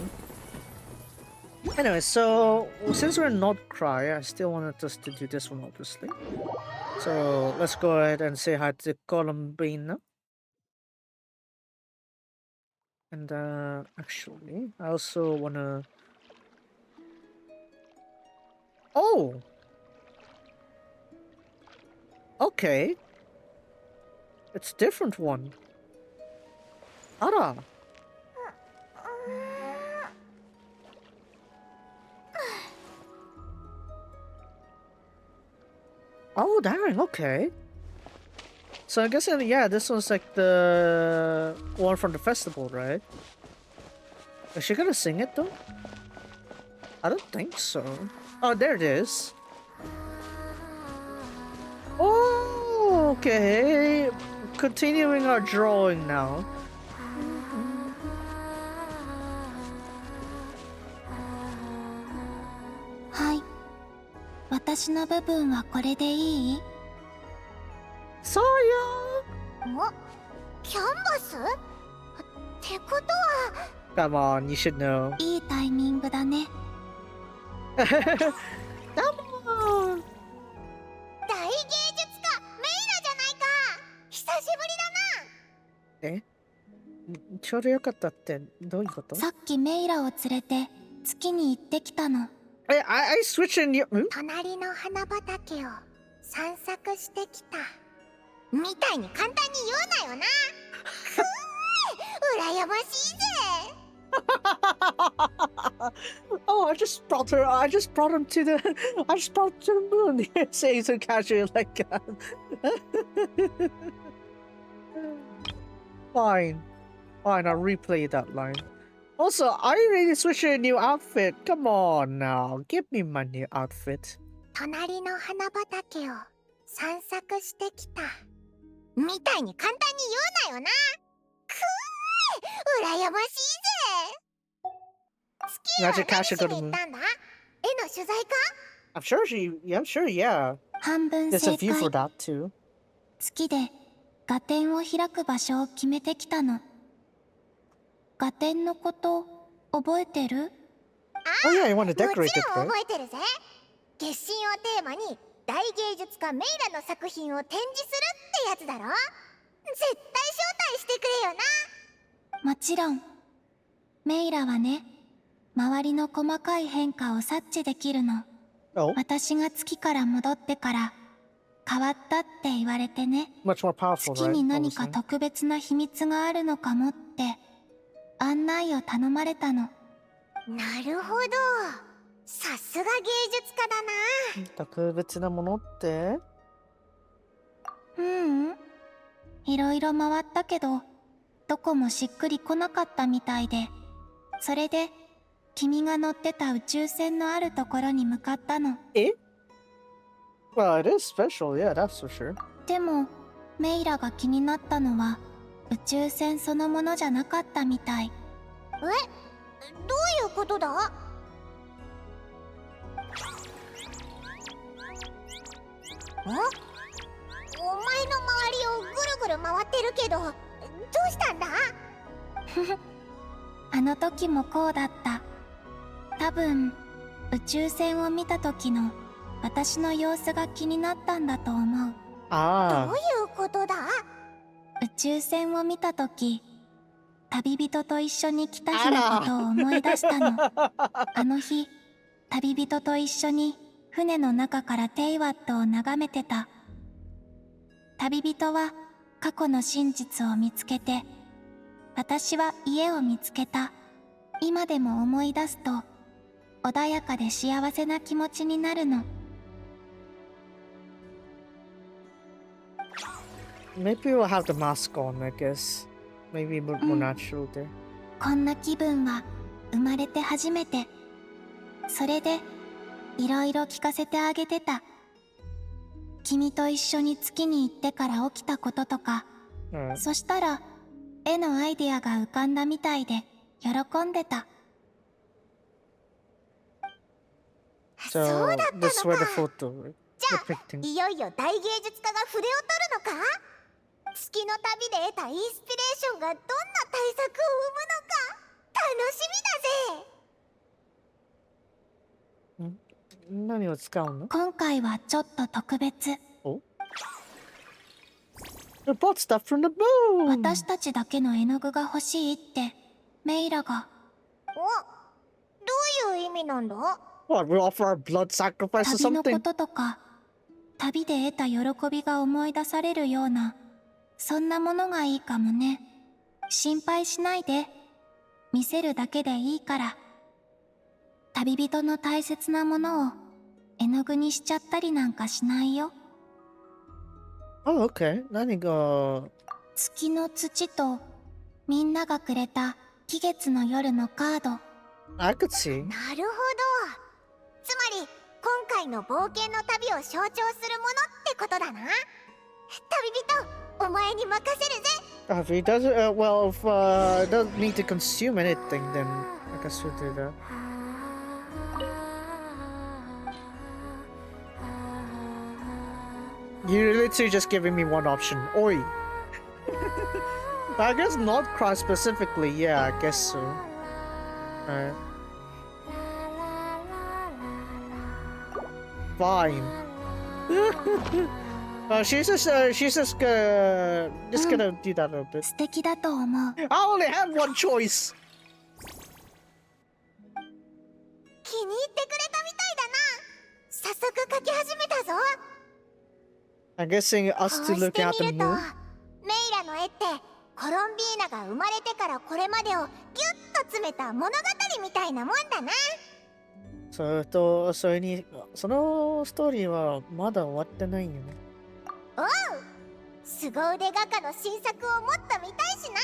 Anyway, so since we're in Nod-Krai, I still wanted us to do this one, obviously. So let's go ahead and say hi to Columbina. And actually, I also wanna. Oh. Okay. It's a different one. Ara. Oh, dang, okay. So I guess, yeah, this one's like the one from the festival, right? Is she gonna sing it, though? I don't think so. Oh, there it is. Oh, okay. Continuing our drawing now. Hi. 私の部分はこれでいい? So young! キャンバス? ってことは Come on, you should know. いいタイミングだね. Come on! 大芸術家メイラじゃないか。久しぶりだな。え？ちょうどよかったってどういうこと？さっきメイラを連れて月に行ってきたの。I switched in your... 隣の花畑を散策してきた。みたいに簡単に言うなよな。羨ましいぜ。Oh, I just brought him to the moon. Saying so casually like that. Fine, I'll replay that line. Also, I really switched a new outfit. Come on now, give me my new outfit. 隣の花畑を散策してきたみたいに簡単に言うなよな。くー、羨ましいぜ。月は何しに行ったんだ？絵の取材か？ I'm sure yeah. 半分 There's 正 a view for 解。 that too. 月でガテンを開く場所を決めてきたの。ガテンのこと覚えてる？ Oh yeah, you want to も decorate ち it, ろん right? 覚えてるぜ。月神をテーマに大芸術家メイラの作品を展示するってやつだろ。絶対招待してくれよな。もちろん。メイラはね、周りの細かい変化を察知できるの。 Oh, 私が月から戻ってから変わったって言われてね。 much more powerful, 月に right? 何か Obviously. 特別な秘密があるのかもって案内を頼まれたの。なるほど。さすが芸術家だな。特別なものって？いろいろ回ったけどどこもしっくりこなかったみたいで、それで君が乗ってた宇宙船のあるところに向かったの。え？ Well, it is special, yeah, that's for sure. でもメイラが気になったのは宇宙船そのものじゃなかったみたい。え？どういうことだ？お前の周りをぐるぐる回ってるけど、どうしたんだ？あの時もこうだった。多分宇宙船を見た時の私の様子が気になったんだと思う。ど Ah, ういうことだ？宇宙船を見た時、旅人と一緒に来た日のことを思い出したの。あの日、旅人と一緒に船の中からテイワットを眺めてた。旅人は過去の真実を見つけて、私は家を見つけた。今でも思い出すと穏やかで幸せな気持ちになるの。 maybe we'll have the mask on, I guess. Maybe more natural there. こんな気分は生まれて初めて。それでいろいろ聞かせてあげてた。君と一緒に月に行ってから起きたこととか。 Alright. そしたら絵のアイデアが浮かんだみたいで喜んでた。 そう So だったの this were the か。 photo, right? じゃ Depicting. あいよいよ大芸術家が筆を取るのか？月の旅で得たインスピレーションがどんな大作を生むのか楽しみだぜ。何を使うの？今回はちょっと特別。 They bought stuff from the moon! 私たちだけの絵の具が欲しいってメイラが。お、どういう意味なんだ？ What, we offer our blood sacrifice or 旅のこ something? ととか旅で得た喜びが思い出されるような、そんなものがいいかもね。心配しないで、見せるだけでいいから。旅人の大切なものを絵の具にしちゃったりなんかしないよ。 Oh, okay. 何が？月の土とみんながくれた季月の夜のカード。 I could see. なるほど。つまり今回の冒険の旅を象徴するものってことだな。旅人、お前に任せるぜ。 If he doesn't, well, if doesn't need to consume anything, then I guess we'll do that. You're literally just giving me one option. Oi. I guess Nod-Krai specifically, yeah, I guess so. Alright. Fine. She's just gonna do that a little bit. 素敵だと思う。 I only have one choice. 気に入ってくれたみたいだな。早速描き始めたぞ。 I'm guessing こう us two して looking at み the ると、 moon. メイラの絵ってコロンビーナが生まれてからこれまでをギュッと詰めた物語みたいなもんだな。そのストーリーはまだ終わってないよね。おう、凄腕画家の新作をもっと見たいしな。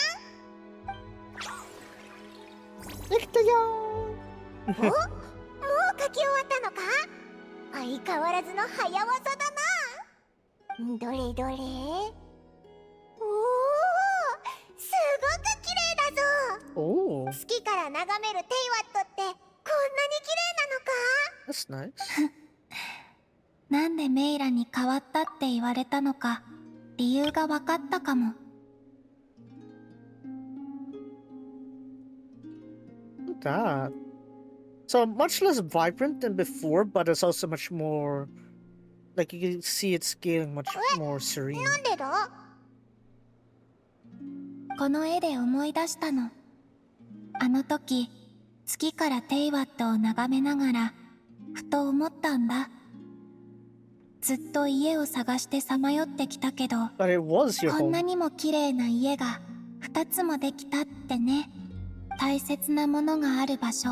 お、もう書き終わったのか？相変わらずの早技だな。どれどれ？おお、すごく綺麗だぞ。Oh, 月から眺めるテイワットってこんなに綺麗なのか？ that's nice. なんでメイラに変わったって言われたのか理由が分かったかも。That. So much less vibrant than before, but it's also much more like you can see it scaling much more serene. なんでだ？この絵で思い出したの。あの時月からテイワットを眺めながらふと思ったんだ。ずっと家を探してさまよってきたけど、 But it was your こんな home. にも綺麗な家が2つもできたってね。大切なものがある場所、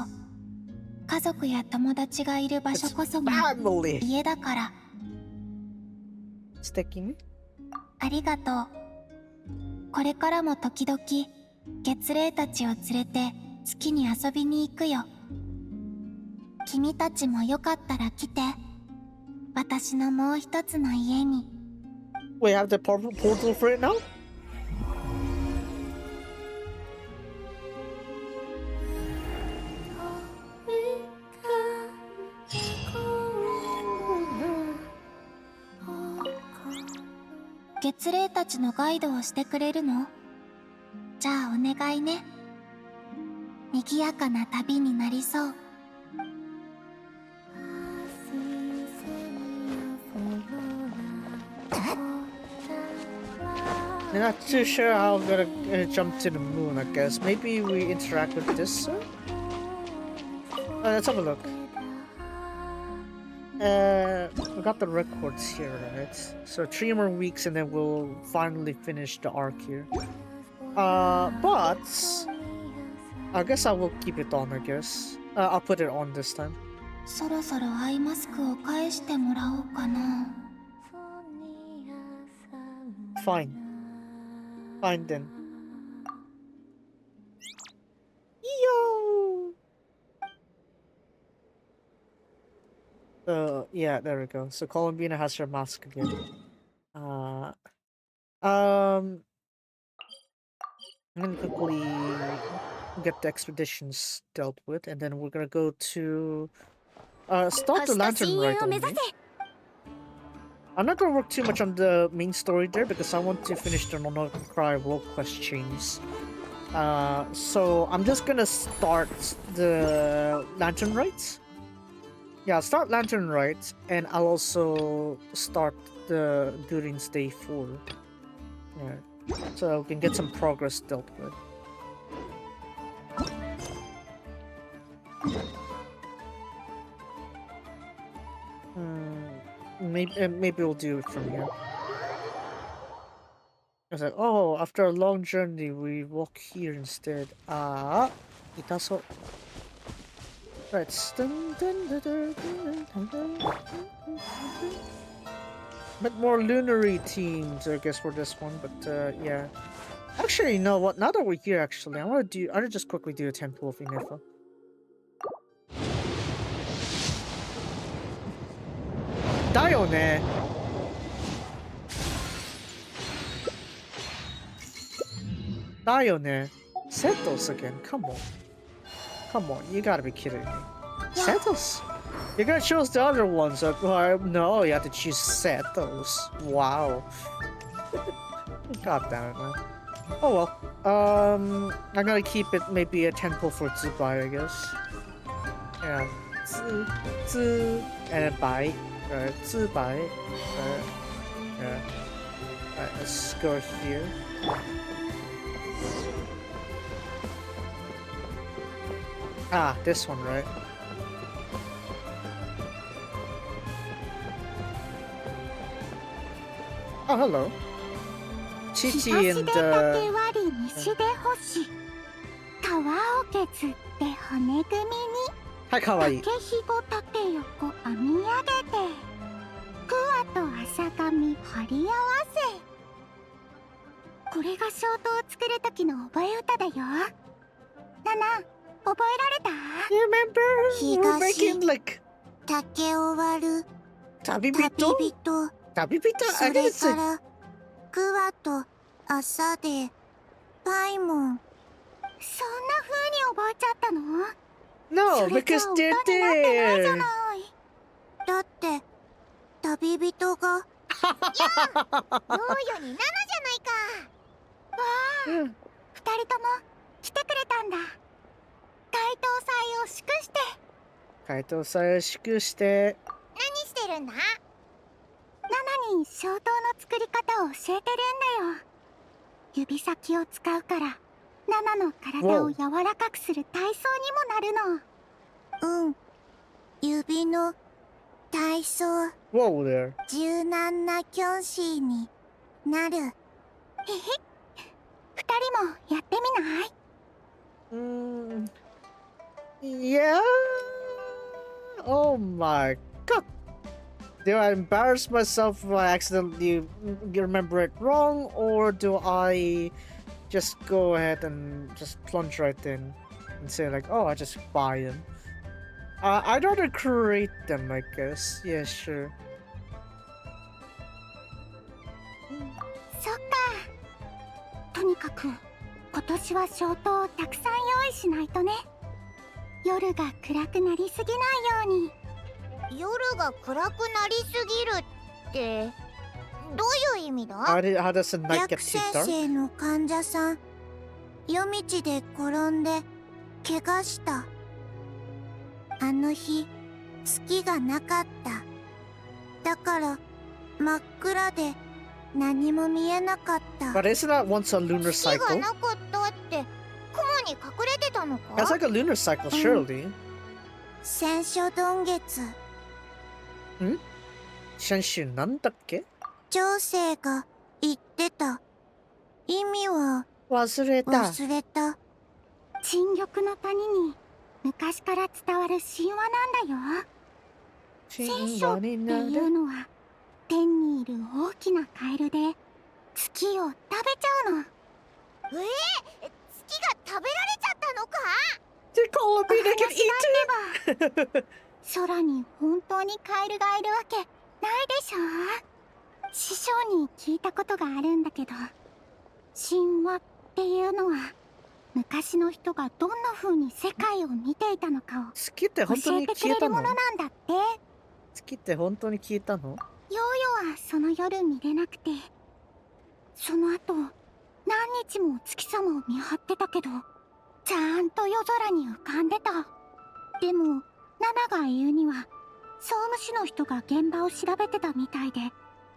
家族や友達がいる場所 It's こそが family. 家だから。 Sticking. ありがとう。これからも時々月霊たちを連れて月に遊びに行くよ。君たちもよかったら来て。私のもう一つの家に。 We have the portal for it now?「月霊たちのガイドをしてくれるの？じゃあお願いね。賑やかな旅になりそう。」 I'm not too sure how I'm gonna jump to the moon, I guess. Maybe we interact with this, sir? Let's have a look. We got the records here, right? So 3 more weeks and then we'll finally finish the arc here. But I guess I will keep it on, I guess. I'll put it on this time. そろそろアイマスクを返してもらおうかな。 Fine. Fine then. Yo! Yeah, there we go. So Columbina has her mask again. I'm gonna quickly get the expeditions dealt with, and then we're gonna go to start the lantern rite only. I'm not gonna work too much on the main story there because I want to finish the Nod-Krai WQ quest chains. So I'm just gonna start the lantern rites. Yeah, start lantern rites, and I'll also start the Durin's Day 4. Yeah, so we can get some progress dealt with. Maybe we'll do it from here. I was like, oh, after a long journey, we walk here instead. Itaso. Right. Bit more lunary themes, I guess, for this one, but yeah. Actually, you know what? Now that we're here, actually, I'll just quickly do a Temple of Inefa. Dayone. Dayone. Setos again. Come on. Come on. You gotta be kidding me. Setos? You're gonna choose the other ones. No, you have to choose Setos. Wow. God damn it, man. Oh well. I'm gonna keep it maybe a temple for Zubai, I guess. Yeah. Zu, and then Bai. Zubai. Yeah. Alright, let's go here. Ah, this one, right? Oh, hello. Chichi and 西で星川を削って骨組みに Hi, kawaii. 竹ひご縦横編み上げて桑と浅髪貼り合わせこれが衝動を作る時の覚え歌だよナナ覚えられた？ You remember? We were making like 竹を割る Tabibito? 旅人 Tabibito? そ I れ didn't say. からクワと朝でパイモン。そんな風に覚えちゃったの？ No, それじゃ because あ they're 歌になってないじゃ there. ない。だって旅人がよう、農業に7じゃないか。わあ、 Yeah. 2人とも来てくれたんだ。街頭祭を祝して。Kaitoさ祝して。何してるんだ？ナナに消灯の作り方を教えてるんだよ。指先を使うからナナの体を柔らかくする体操にもなるの。うん、指の体操。 Whoa there. 柔軟なキョンシーになる。へへ、2人もやってみない？ Yeah. Oh my god. Do I embarrass myself if I accidentally remember it wrong, or do I just go ahead and just plunge right in and say like, oh, I just buy them? I'd rather create them, I guess. Yeah, sure. そっか。とにかく今年は消灯をたくさん用意しないとね。夜が暗くなりすぎないように。夜が暗くなりすぎるってどういう意味だ？ How does the night get 薬 too 先 dark? 生の患者さん、夜道で転んで怪我した。あの日月がなかった。だから真っ暗で何も見えなかった。 But isn't that once a lunar 月が cycle? なかったって雲に隠れてたのか？ That's like a lunar cycle, surely. 戦書曇月。Shenshin なんだっけ？長生が言ってた。意味は忘れた。忘れた。沈玉の谷に昔から伝わる神話なんだよ。戦書っていうのは天にいる大きなカエルで月を食べちゃうの。月が食べられちゃったのか？They call me they can eat it. 空に本当にカエルがいるわけないでしょ。師匠に聞いたことがあるんだけど、神話っていうのは昔の人がどんな風に世界を見ていたのかを月って本当教えにてくれるも消えたの？のなんだって。月って本当に消えたの？ヨーヨはその夜見れなくて、その後何日も月様を見張ってたけど、ちゃんと夜空に浮かんでた。でもナナが言うには総務士の人が現場を調べてたみたいで、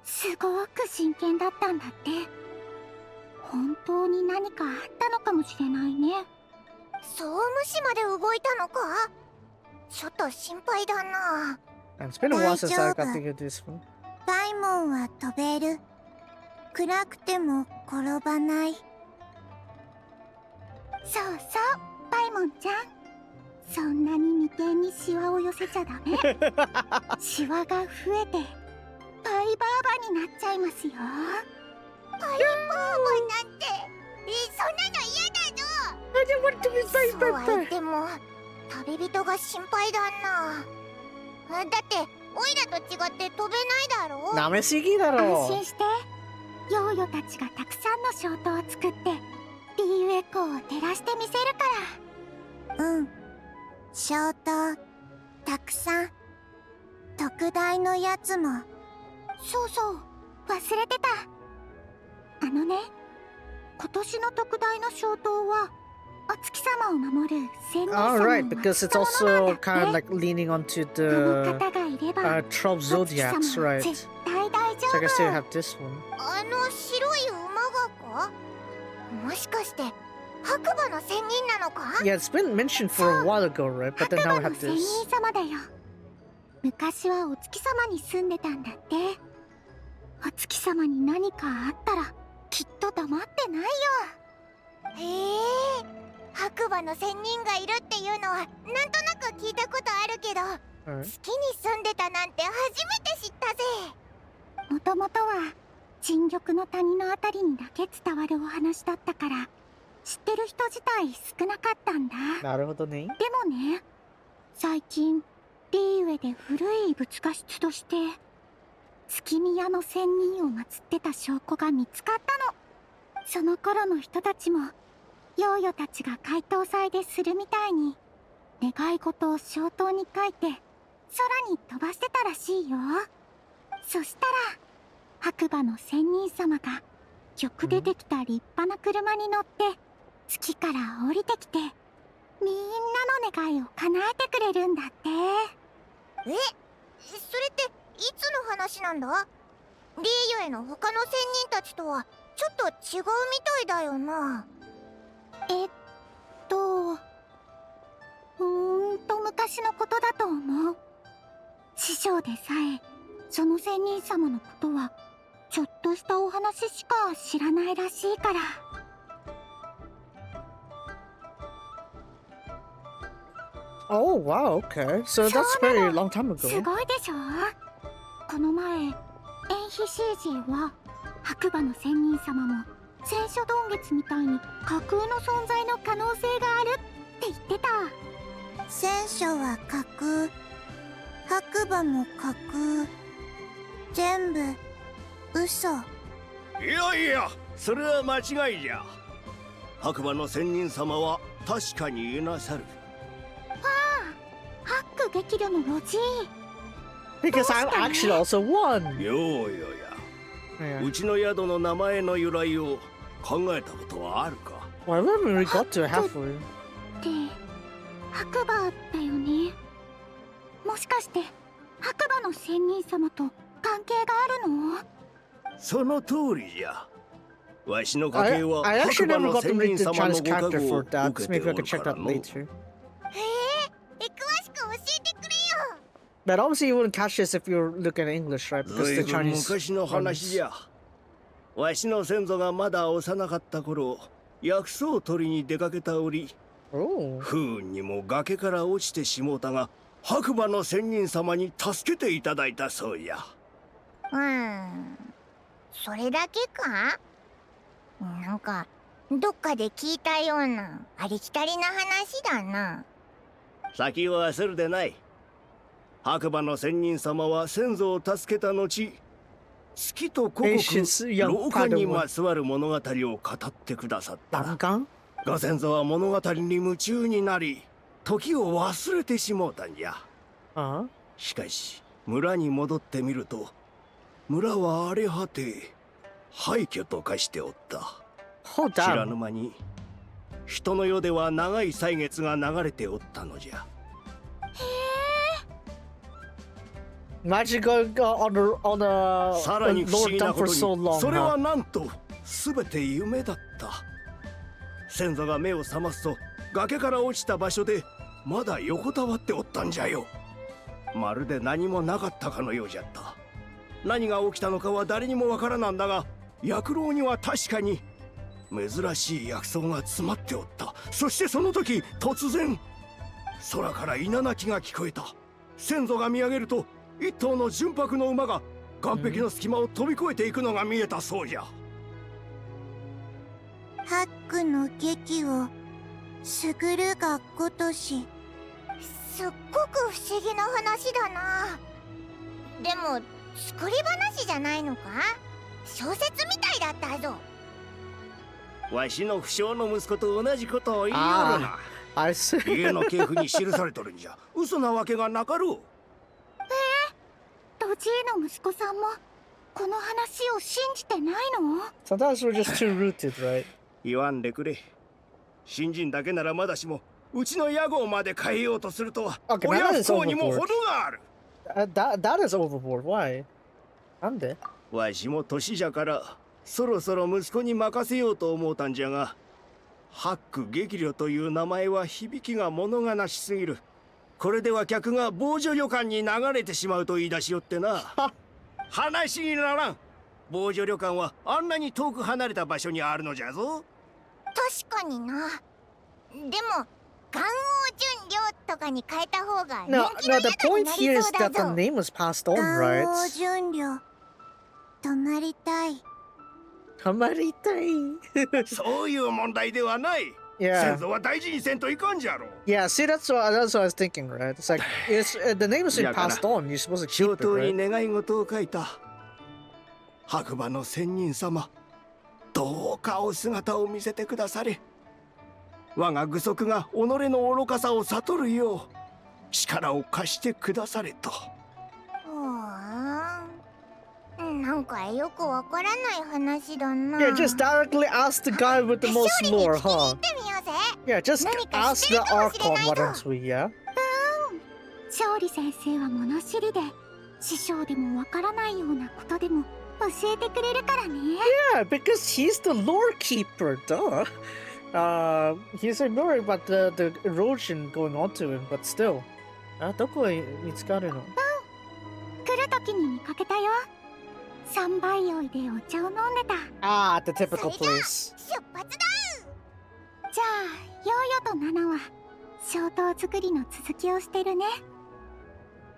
すごく真剣だったんだって。本当に何かあったのかもしれないね。総務士まで動いたのか？ちょっと心配だな。It's been a while since I got to get this one. パイモンは飛べる。暗くても転ばない。そうそう、パイモンちゃん。そんなに眉間にシワを寄せちゃダメ。シワが増えてパイバーバになっちゃいますよ。パイバーバなんて、そんなの嫌だぞ。I didn't want to be そうは言っても旅人が心配だな。だってオイラと違って飛べないだろ。舐めすぎだろ。安心して。ヨーヨたちがたくさんの消灯を作って DU エコーを照らしてみせるから。うん、消灯たくさん。特大のやつも。そうそう、忘れてた。あのね、今年の特大の消灯はお月様を守る仙人様 Alright, を because 祀っ it's たものなん also だって。 kind of like leaning onto この the 方がいれば 12 zodiacs, お月様 right? は絶対大丈 So I guess they 夫。 have this one. あの白い馬がか？もしかして白馬の仙人なのか？ Yeah, it's been mentioned for a while ago, right? But 白 then now 馬 we の have 仙 this. 人様だよ。昔はお月様に住んでたんだって。お月様に何かあったらきっと黙ってないよ。へえ、白馬の仙人がいるっていうのはなんとなく聞いたことあるけど、 Alright. 月に住んでたなんて初めて知ったぜ。もともとは沈玉の谷のあたりにだけ伝わるお話だったから、知ってる人自体少なかったんだ。なるほどね。でもね、最近リーウェで古い仏画室として月宮の仙人を祀ってた証拠が見つかったの。その頃の人たちもヨーヨたちが解答祭でするみたいに願い事を小刀に書いて空に飛ばしてたらしいよ。そしたら白馬の仙人様が玉でできた立派な車に乗って月から降りてきてみんなの願いを叶えてくれるんだって。それっていつの話なんだ？リーユへの他の仙人たちとはちょっと違うみたいだよな。昔のことだと思う。師匠でさえその仙人様のことはちょっとしたお話しか知らないらしいから。Oh wow, okay. So that's very long time す ago. ごいでしょ。この前エンヒシージーは白馬の仙人様も戦書洞月みたいに架空の存在の可能性があるって言ってた。戦書は架空、白馬も架空、全部嘘。いやいや、それは間違いじゃ。白馬の仙人様は確かにいなさる。ハック激怒のロジー。 Because I'm actually also one. ようよや、 Yeah. うちの宿の名前の由来を考えたことはあるか？ Well, I remember we got to halfway. って白馬だよね。もしかして白馬の仙人様と関係があるの？その通りじゃ。わしの家系は I 白 actually 馬 never の got to 仙 read 人 the 様の Chinese ご加 character 護を for that. 受 So けて maybe I お could る check から that の。 later. 詳しく教えてくれよ。 But obviously you wouldn't catch this if you're looking at English, right? Because ず the いぶん Chinese 昔の話じゃ。わしの先祖がまだ幼かった頃、薬草を取りに出かけた折、 Oh. 不運にも崖から落ちてしもうたが、白馬の仙人様に助けていただいたそうや。それだけか？なんかどっかで聞いたようなありきたりな話だな。先を焦るでない。白馬の仙人様は先祖を助けた後、月と古国 Patience, young 廊下に Padawan. まつわる物語を語ってくださった。 Banggang? ご先祖は物語に夢中になり、時を忘れてしもうたんじゃ。 Uh-huh. しかし村に戻ってみると、村は荒れ果て廃墟と化しておった。 Oh, 知ら damn. ぬ間に人の世では長い歳月が流れておったのじゃ。 Imagine going on a さらに不思 Lord 議な dump こ for と so に、 long. それ Huh? はなんと全て夢だった。先祖が目を覚ますと、崖から落ちた場所でまだ横たわっておったんじゃよ。まるで何もなかったかのようじゃった。何が起きたのかは誰にもわからなんだが、薬蝋には確かに珍しい薬草が詰まっておった。そしてその時、突然空から稲鳴きが聞こえた。先祖が見上げると、一頭の純白の馬が岸壁の隙間を飛び越えていくのが見えたそうじゃ。ハックの劇をすぐるがごとし。すっごく不思議な話だな。でも作り話じゃないのか？小説みたいだったぞ。わしの不肖の息子と同じことを言いよるな。 I see. 家の系譜に記されとるんじゃ。嘘なわけがなかろう。ロジーの息子さんもこの話を信じてないの？ Sometimes we're just too rooted, right? 言わんでくれ。新人だけならまだしも、うちの屋号まで変えようとするとは、 Okay, 親 that 不 is 孝にも overboard. 程がある。That is overboard. Why? なんで？わしも年じゃから、そろそろ息子に任せようと思うたんじゃが、ハック激旅という名前は響きが物悲しすぎる。これでは客が防除旅館に流れてしまうと言い出しよってな。話にならん。防除旅館はあんなに遠く離れた場所にあるのじゃぞ。確かにな。でも元王純領とかに変えた方が No, 人気の no. The 宿に point な here り is そうだ that the ぞ。 name was passed on, 元王 right? 純領泊まりたい。ハマりたい。そういう問題ではない。 Yeah. 先祖は大事にせんといかんじゃろ。 Yeah, see, that's what I was thinking, right? It's like, the name has been passed on. You're supposed to keep 小 it, 刀 right? に願い事を書いた白馬の仙人様、どうかお姿を見せてくだされ。我が具足が己の愚かさを悟るよう力を貸してくだされと。なんかよくわからない話だな。 Yeah, just directly ask the guy with the most lore, huh? 行ってみようぜ。 Yeah, just 何か ask 知っ the てるかもしれ Archon, ない why ぞ。 don't we, yeah? 勝利先生は物知りで、師匠でもわからないようなことでも教えてくれるからね。Yeah, because he's the lore keeper, duh. He's ignoring about the erosion going on to him, but still. どこへ見つかるの？来る時に見かけたよ。3倍酔いでお茶を飲んでた。Ah, the typical place. 出発だ。じゃあ、ヨーヨとナナは小刀作りの続きをしてるね。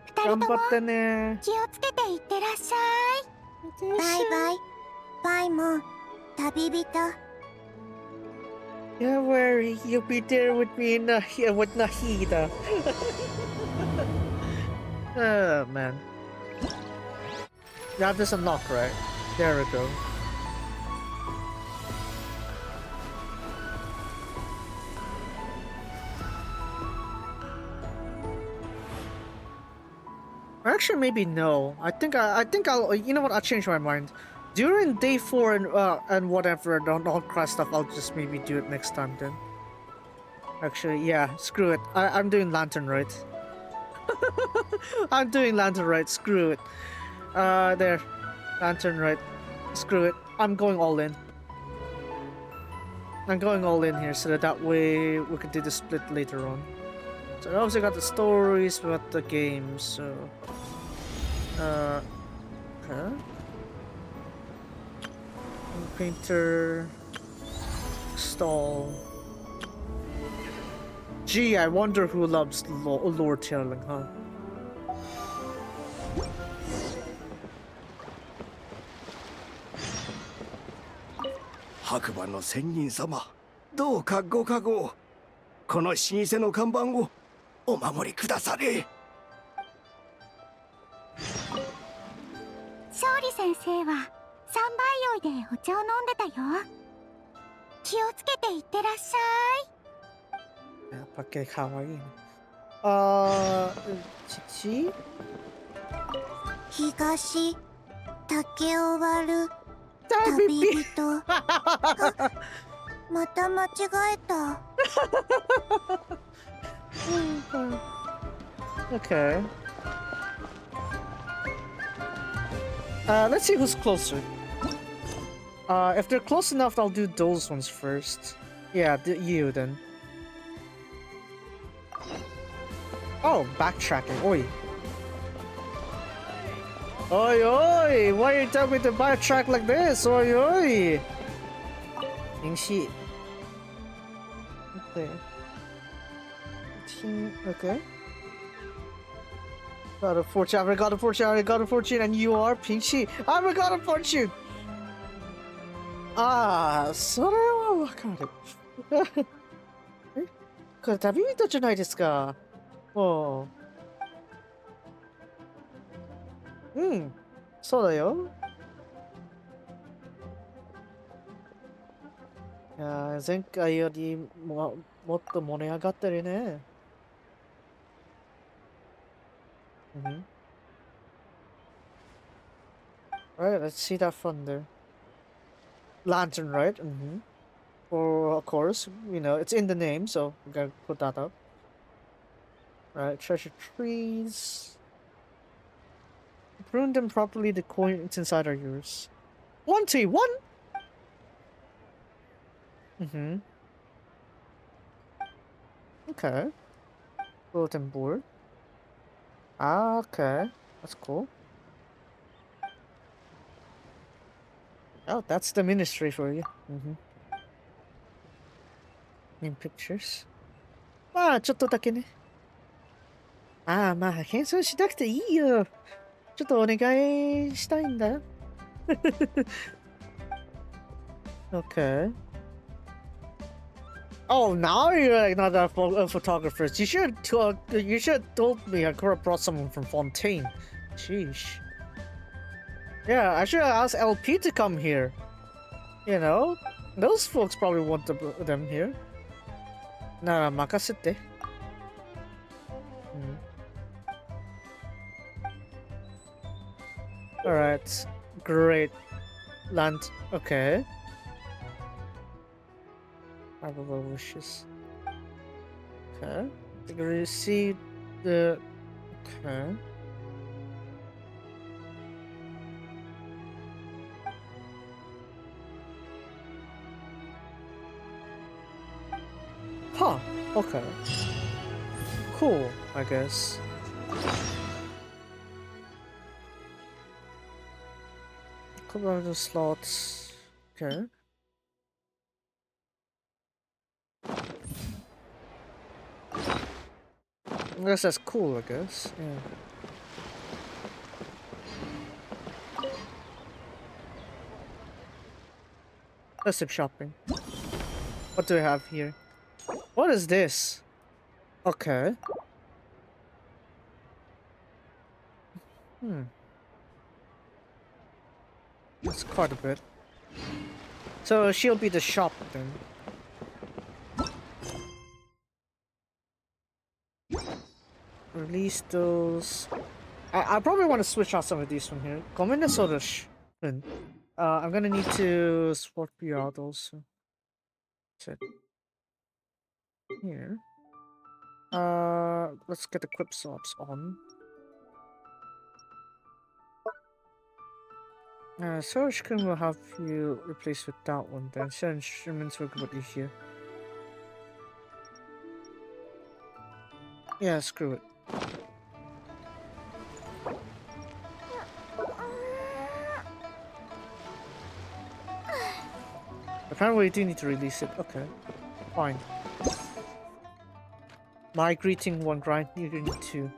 2人とも頑張ってね。気をつけていってらっしゃい。バイバイ。バイも旅人。 Don't worry, you'll be there with me in with Nahida. Oh man. You have this unlocked, right? There we go. Actually, maybe no. I think I'll. You know what? I'll change my mind. During day 4 and whatever the Nod-Krai stuff, I'll just maybe do it next time then. Actually, yeah, screw it. I'm doing Lantern Rite. I'm doing Lantern Rite. Screw it. There, Lantern Rite. Screw it. I'm going all in. I'm going all in here so that way we can do the split later on. So I also got the stories, we got the games. So, huh? Painter, stall. Gee, I wonder who loves lore telling, huh? 白馬の仙人様、どうかご加護。この老舗の看板をお守りくだされ。勝利先生は3倍酔いでお茶を飲んでたよ。気をつけていってらっしゃい。やっぱり可愛いね。父？東竹を割る旅人。また間違えた。Okay. Let's see who's closer. If they're close enough, I'll do those ones first. Yeah, you then. Oh, backtracking. Oi. Oi, oi! Why are you telling me to backtrack like this? Oi, oi! Yingxi. Okay. Okay. God of fortune, I got a fortune, I got a fortune, and you are Pinchy. I got a fortune! Ah, それはわかる。これ旅人じゃないですか。もう。うん、そうだよ。いやー、前回よりもっと盛り上がってるね。Alright, let's see that from there. Lantern, right? Or, of course, you know, it's in the name, so I'm gonna put that up. Right, treasure trees. Prune them properly, the coins inside are yours. 1T1! Okay. Bulletin board. Ah, okay. That's cool. Oh, that's the ministry for you. In pictures. まあ、ちょっとだけね。ああ、まあ、変装しなくていいよ。ちょっとお願いしたいんだ。Okay. Oh, now you're like not a photographer. You should have told me I could have brought someone from Fontaine. Sheesh. Yeah, I should have asked LP to come here. You know, those folks probably want them here. Nah, makasete. Alright, great. Land. Okay. Probable wishes. Okay. You receive the. Okay. Huh. Okay. Cool, I guess. Couple of the slots. Okay. I guess that's cool, I guess. Yeah. Let's keep shopping. What do we have here? What is this? Okay. That's quite a bit. So she'll be the shop then. Release those. I probably want to switch out some of these from here. I'm gonna need to swap you out also. Set here. Let's get the equip swaps on. Storage can will have you replace with that one then. So instruments will put you here. Yeah, screw it. Apparently we do need to release it. Okay. Fine. My greeting one, right? You need to.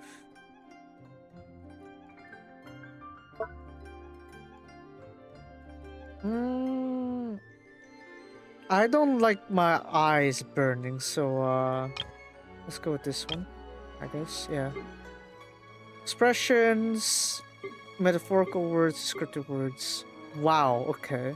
I don't like my eyes burning, so let's go with this one. I guess, yeah. Expressions, metaphorical words, descriptive words. Wow, okay.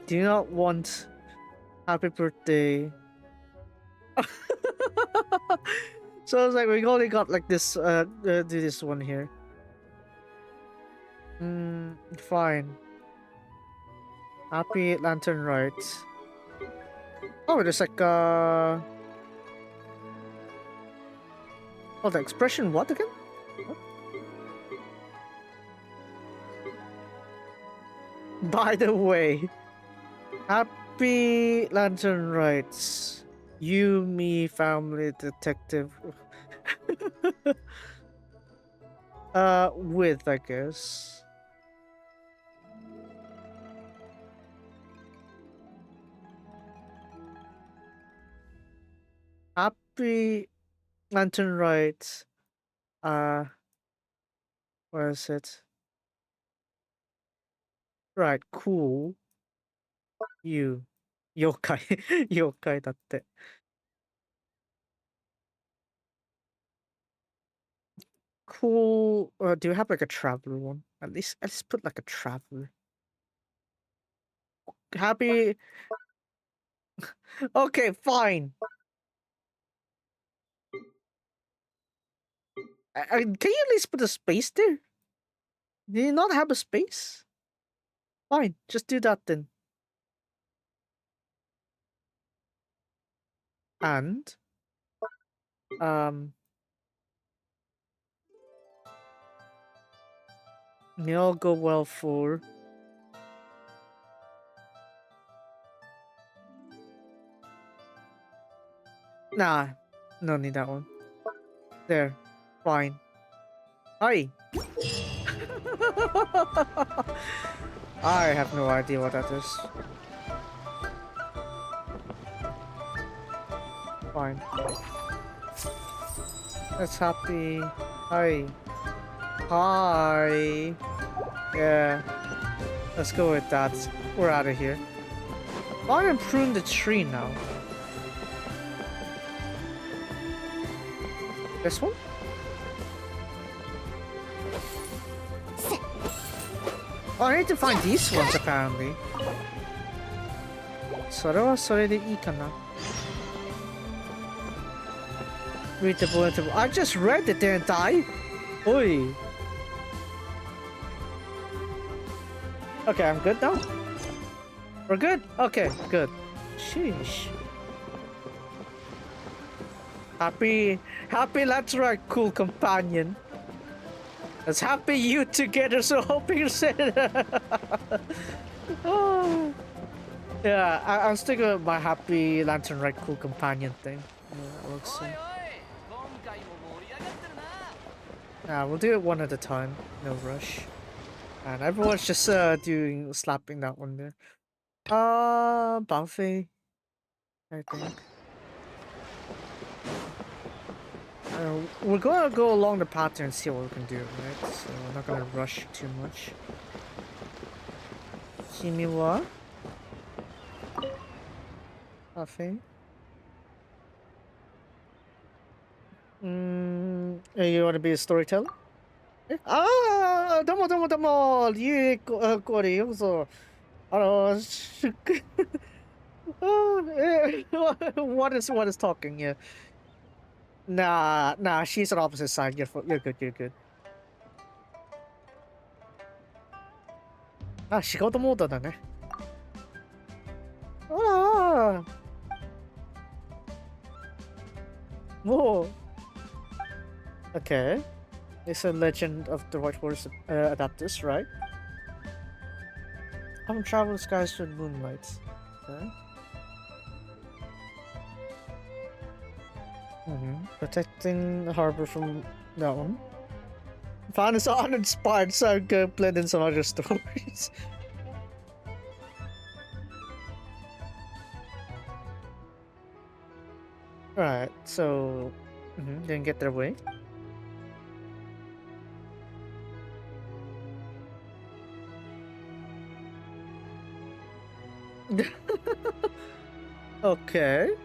Do you not want happy birthday? So it's like we only got like this do this one here. Fine. Happy Lantern Rite. Oh, there's like oh, the expression what again? What? By the way, Happy Lantern Rites. You, me, family, detective. With, I guess. Happy Lantern Rites. Where is it? Right, cool. You. Yokai. Yokai だって。Cool. Do you have like a traveler one? At least put like a traveler. Happy. Okay, fine. Can you at least put a space there? Do you not have a space? Fine, just do that then. And they all go well for nah, no need that one. There, fine. Hi. I have no idea what that is. Fine. That's happy. Hi. Hi. Yeah. Let's go with that. We're out of here. Why don't prune the tree now? This one? Oh, I need to find these ones apparently. それはそれでいいかな. Read the bullet. I just read it, didn't I? Oi. Okay, I'm good now. We're good? Okay, good. Sheesh. Happy let's ride, cool companion. Let's happy you together, so hoping you said oh. Yeah, I'm sticking with my happy lantern ride, cool companion thing. Yeah, that looks so. Yeah, we'll do it one at a time, no rush. And everyone's just slapping that one there. Buffy, I think. We're gonna go along the pattern and see what we can do, right? So we're not gonna rush too much. Kimi wa? Buffy? You wanna be a storyteller? Domo domo domo! Yu kori yozo. What is talking here? Nah, she's on opposite side. You're good, you're good. 仕事モードだね。Whoa. Okay. It's a Legend of the White Horse adapters, right? Haven't traveled skies with moonlight. Okay. Protecting the harbor from that one. Found is uninspired, so I'm gonna blend in some other stories. Right, so didn't get their way. Okay.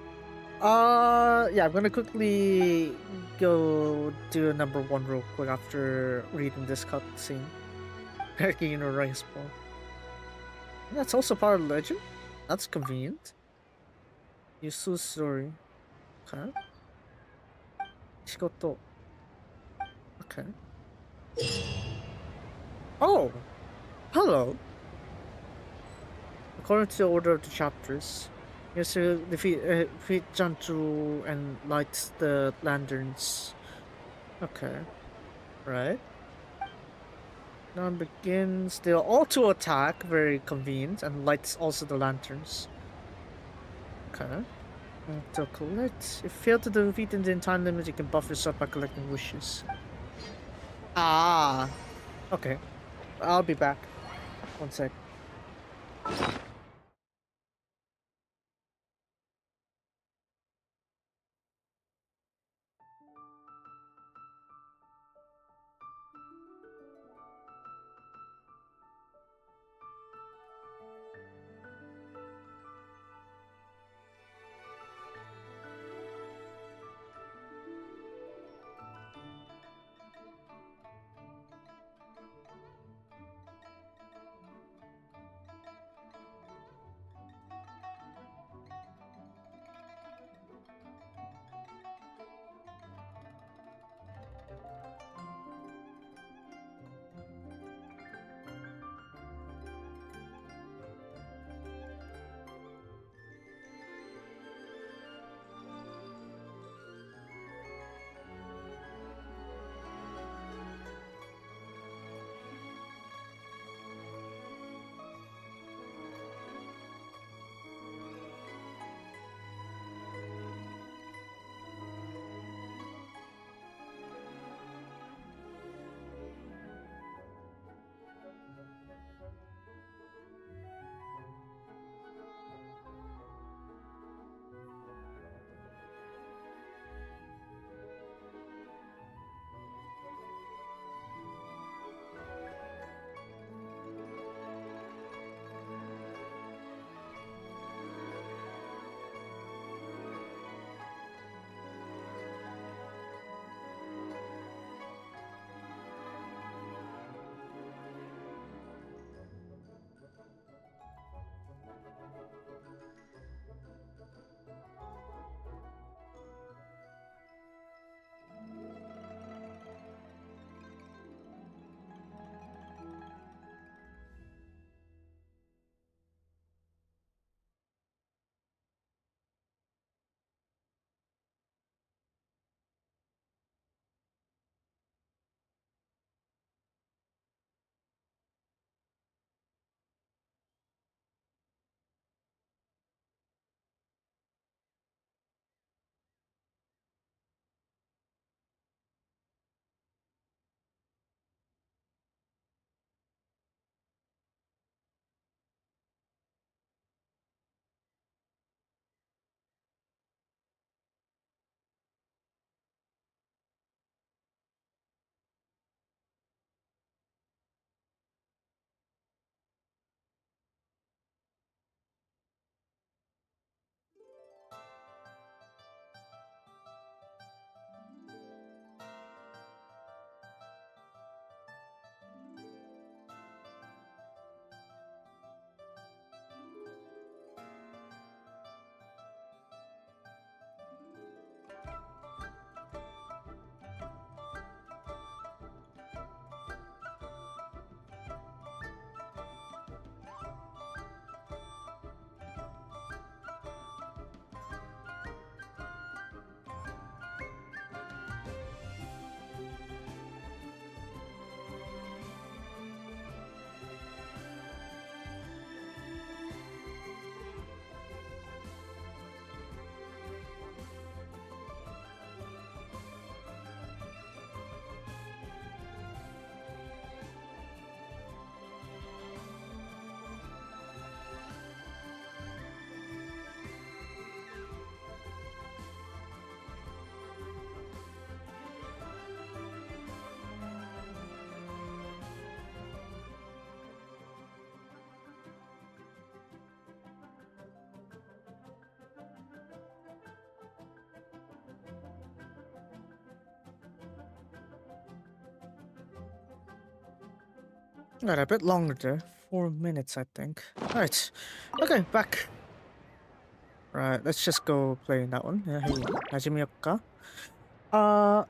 Yeah, I'm gonna quickly go do number 1 real quick after reading this cutscene. Getting a rice ball. That's also part of the legend? That's convenient. Yusu's story. Okay. Shigoto. Okay. Oh! Hello! According to the order of the chapters, you have to defeat Jantu and light the lanterns. Okay. Right. Now begins the auto attack, very convenient, and lights also the lanterns. Okay. To collect. If you fail to defeat in the time limit, you can buff yourself by collecting wishes. Ah! Okay. I'll be back. 1 sec. Alright, a bit longer there. 4 minutes, I think. Alright. Okay, back. Right, let's just go play that one. Yeah, hey, Hajime.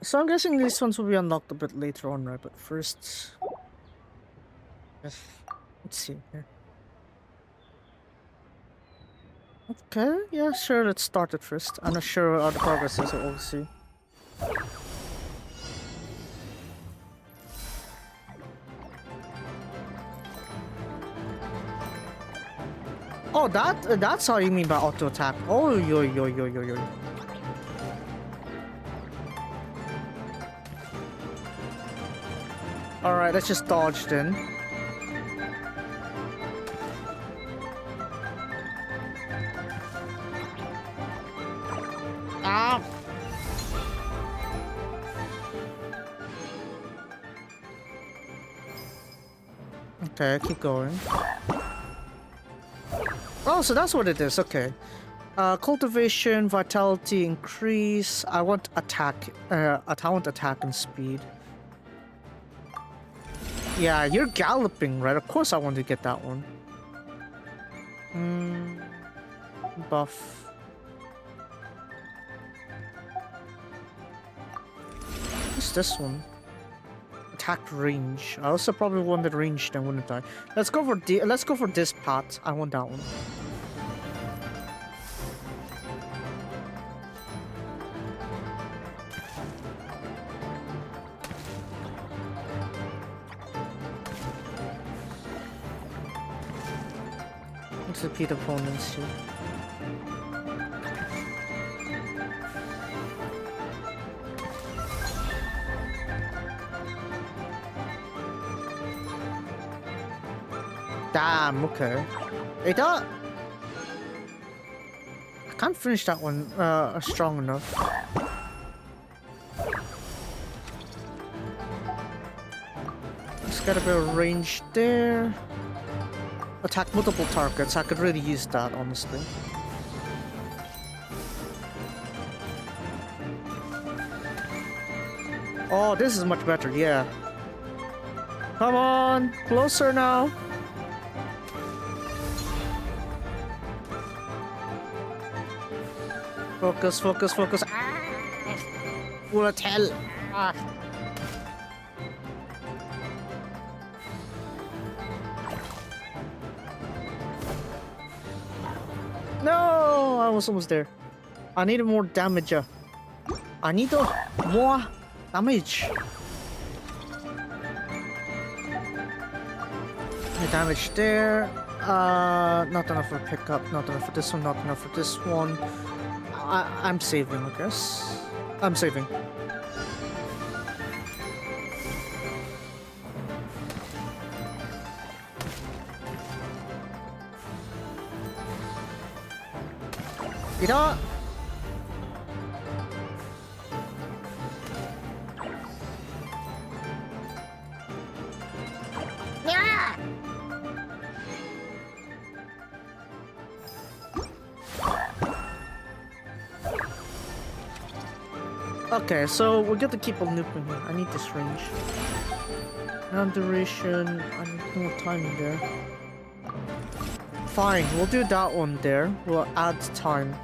So I'm guessing these ones will be unlocked a bit later on, right? But first, let's see here. Okay, yeah, sure. Let's start it first. I'm not sure how the progress is, so we'll see. Oh, that's how you mean by auto attack. Oh, yo yo yo yo yo. All right, let's just dodge then. Ah. Okay, keep going. Oh, so that's what it is. Okay. Cultivation, vitality increase. I want attack. I want attack and speed. Yeah, you're galloping, right? Of course I want to get that one. Buff. What's this one? Attack range. I also probably wanted range then, wouldn't I? Let's go for this part. I want that one. Let's repeat opponents here. Damn, okay. Hey, that... I can't finish that one strong enough. Let's get a bit of range there. Attack multiple targets. I could really use that, honestly. Oh, this is much better, yeah. Come on, closer now. Focus, focus, focus. What hell? Ah. No, I was almost there. I need more damage. I need more damage. The damage there. Not enough for pickup. Not enough for this one. Not enough for this one. I'm saving, I guess. I'm saving. Ida! Okay, so we get to keep on looping here. I need this range. Round duration. I need more timing there. Fine, we'll do that one there. We'll add time.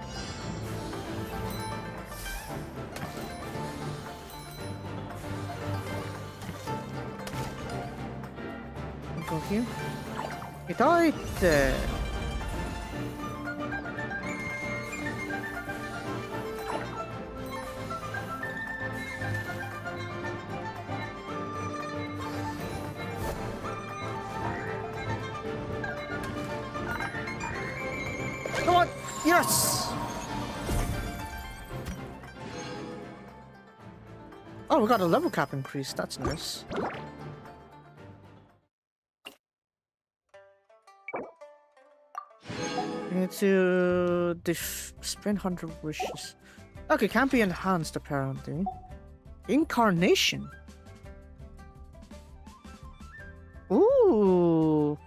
Go here. Rite! Come on! Yes! Oh, we got a level cap increase. That's nice. We need to spend 100 wishes. Okay, can't be enhanced apparently. Incarnation. Ooh,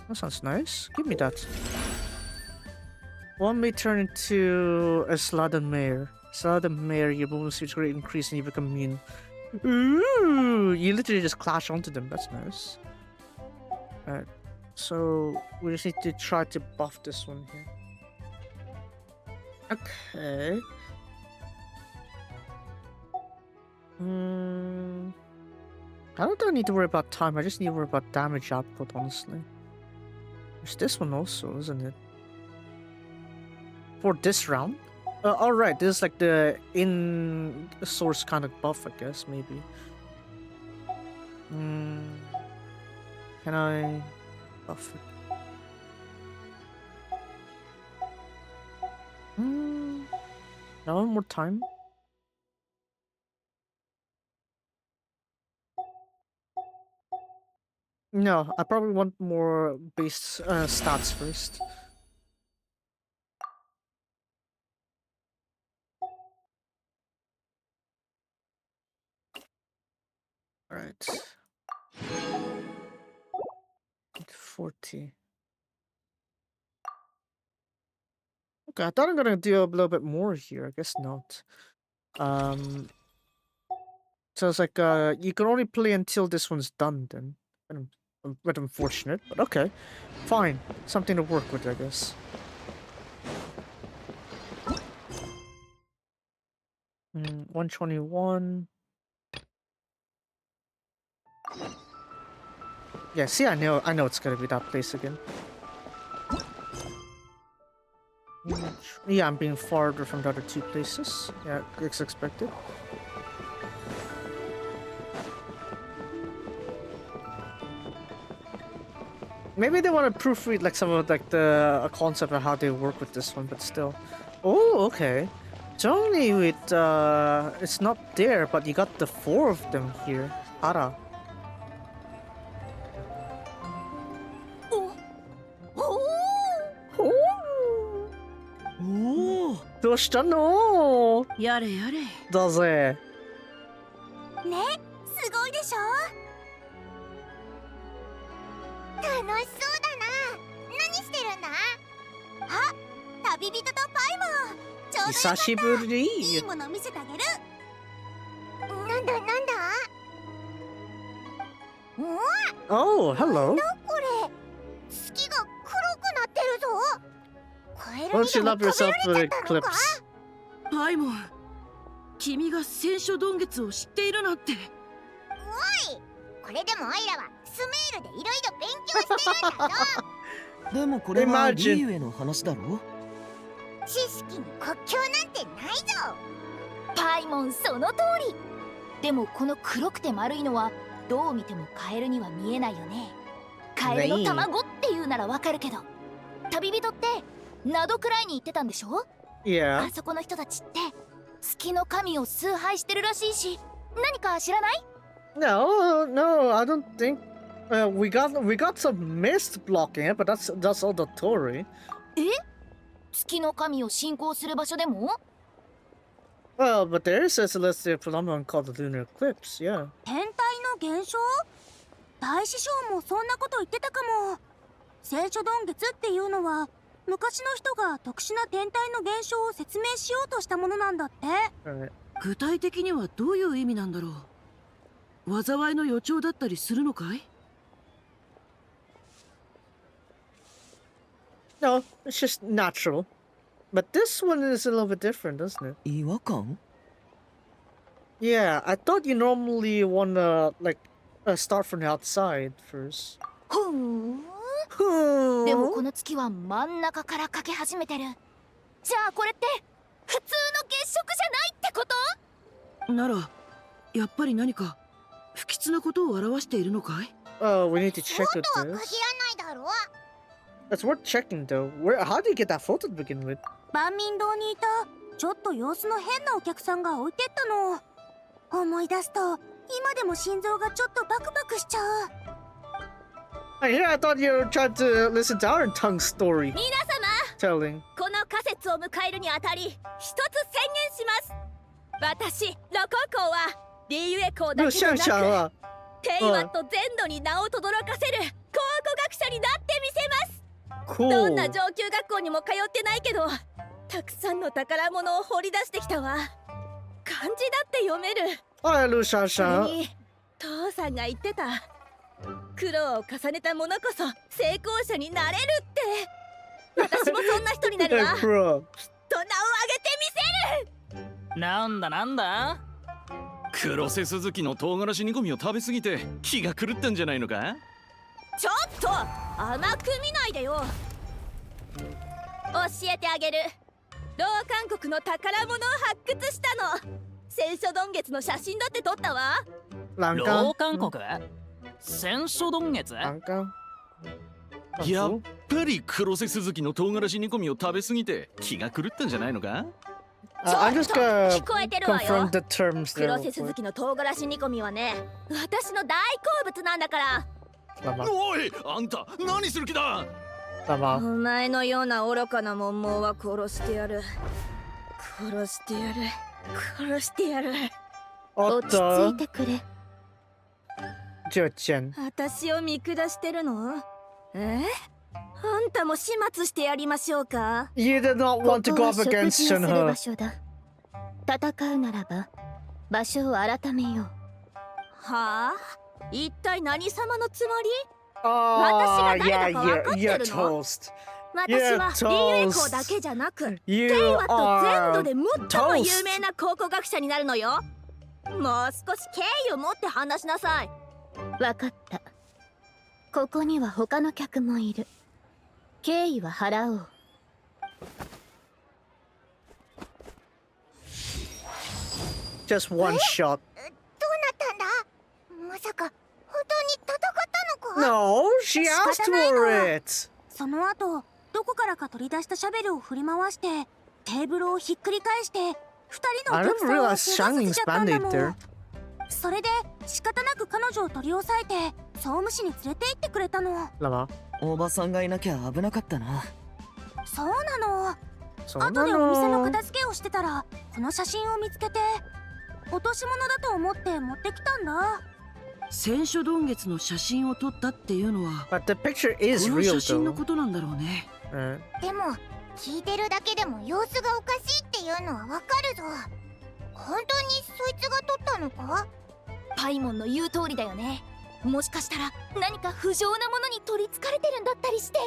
that sounds nice. Give me that. One may turn into a Sladen Mare. Sladen Mare, your bonus is great increase and you become immune. Ooh, you literally just clash onto them. That's nice. Alright, so we just need to try to buff this one here. Okay. I don't need to worry about time, I just need to worry about damage output, honestly. There's this one also, isn't it? For this round? Alright, this is like the in-source kind of buff, I guess, maybe. Can I buff it? Now one more time. No, I probably want more base stats first. Alright. 40. Okay, I thought I'm gonna do a little bit more here. I guess not. So it's like you can only play until this one's done then. A bit unfortunate, but okay. Fine. Something to work with, I guess. Mm, 121. Yeah, see, I know it's gonna be that place again. Yeah, I'm being farther from the other two places. Yeah, it's expected. Maybe they want to proofread like some of like the concept of how they work with this one, but still. Oh, okay. It's only with it's not there, but you got the 4 of them here. Ara.どうしたの？やれやれ。だぜ。ね、すごいでしょ。楽しそうだな。何してるんだ？あ、旅人とパイも。ちょうどよかった。久しぶり。いいもの見せてあげる。なんだなんだ？Oh, hello. なんこれ？月が黒くなってるぞ。カエル Why に don't で you も love 食べ yourself ら with れちゃったのか？ eclipse? パイモン、君が戦書洞月を知っているなんて。おい、これでもアイラはスメールでいろいろ勉強してるんだぞ。でもこれはリーウェの話だろ？知識に国境なんてないぞ。パイモンその通り。でもこの黒くて丸いのはどう見てもカエルには見えないよね。カエルの卵っていうならわかるけど、旅人ってナドクライに行ってたんでしょ？ Yeah. あそこの人たちって月の神を崇拝してるらしいし、何か知らない？ No, no, I don't think. We got some mist blocking it, but that's all the Tory. え？月の神を信仰する場所でも？ Well, but there is a celestial phenomenon called the lunar eclipse. Yeah. 天体の現象？大師匠もそんなこと言ってたかも。聖書洞月っていうのは昔の人が特殊な天体の現象を説明しようとしたものなんだって。Alright. 具体的にはどういう意味なんだろう。災いの予兆だったりするのかい？ No, it's just natural. But this one is a little bit different, doesn't it? 違和感？ Yeah, I thought you normally wanna like start from the outside first. ふーん。でもこの月は真ん中からかけ始めてる。じゃあこれって普通の月食じゃないってこと？なら、やっぱり何か不吉なことを表しているのかい？ Oh, we need to check そう with とは限ら this. ないだろう。 That's worth checking though. How do you get that photo to begin with? 万民堂にいたちょっと様子の変なお客さんが置いてったの。思い出すと今でも心臓がちょっとバクバクしちゃう。Yeah, I thought you were trying to listen to our tongue story 皆様、 telling. この仮説を迎えるにあたり一つ宣言します。私ロココはリーユエ校だけでなくテイワット全土に名を轟かせる考古学者になってみせます。 Cool. どんな上級学校にも通ってないけどたくさんの宝物を掘り出してきたわ。漢字だって読める。 Hi, それ Lushasha. に父さんが言ってた苦労を重ねた者こそ成功者になれるって。私もそんな人になるわ。きっと名を上げてみせる。なんだなんだ、黒瀬鈴木の唐辛子煮込みを食べ過ぎて気が狂ったんじゃないのか。ちょっと甘く見ないでよ。教えてあげる。老韓国の宝物を発掘したの。戦書丼月の写真だって撮ったわ。老韓国戦書丼月。やっぱり黒瀬鈴木の唐辛子煮込みを食べ過ぎて気が狂ったんじゃないのか。I'm just gonna 聞こえてるわよ。 confirm the terms 黒 there. 瀬鈴木の唐辛子煮込みはね、私の大好物なんだから。おい、あんた何する気だ。お前のような愚かな文盲は殺してやる。殺してやる。殺してやる。落ち着いてくれ。Jurchen. 私を見下してるの？あんたも始末してやりましょうか。 You did not want to go up against Shunho. 戦うならば場所を改めよう。はあ？一体何様のつもり？ Oh, 私が yeah, 誰だか分かって you're るの？ toast. 私はリーウェコだけじゃなく、You テイワと全土 are で最も有名な考古学者になるのよ。もう少し敬意を持って話しなさい。わかった。ここには他の客もいる。敬意は払おう。Just one shot. どうなったんだ？まさか本当に戦ったのか？ No, she asked for it. その後どこからか取り出したシャベルを振り回してテーブルをひっくり返して二人の I お didn't 客さんを realize 怪我させ Shanglin's ちゃったんだ band-aid も there. ん。それで仕方なく彼女を取り押さえて総務士に連れて行ってくれたの。 Lama. おばさんがいなきゃ危なかったな。そうなの。 So 後でお店の no. 片付けをしてたらこの写真を見つけて落とし物だと思って持ってきたんだ。戦書丼月の写真を撮ったっていうのは But the picture is この real 写真の though. ことなんだろうね。でも聞いてるだけでも様子がおかしいっていうのはわかるぞ。本当にそいつが撮ったのか？パイモンの言う通りだよね。もしかしたら何か不浄なものに取りつかれてるんだったりして。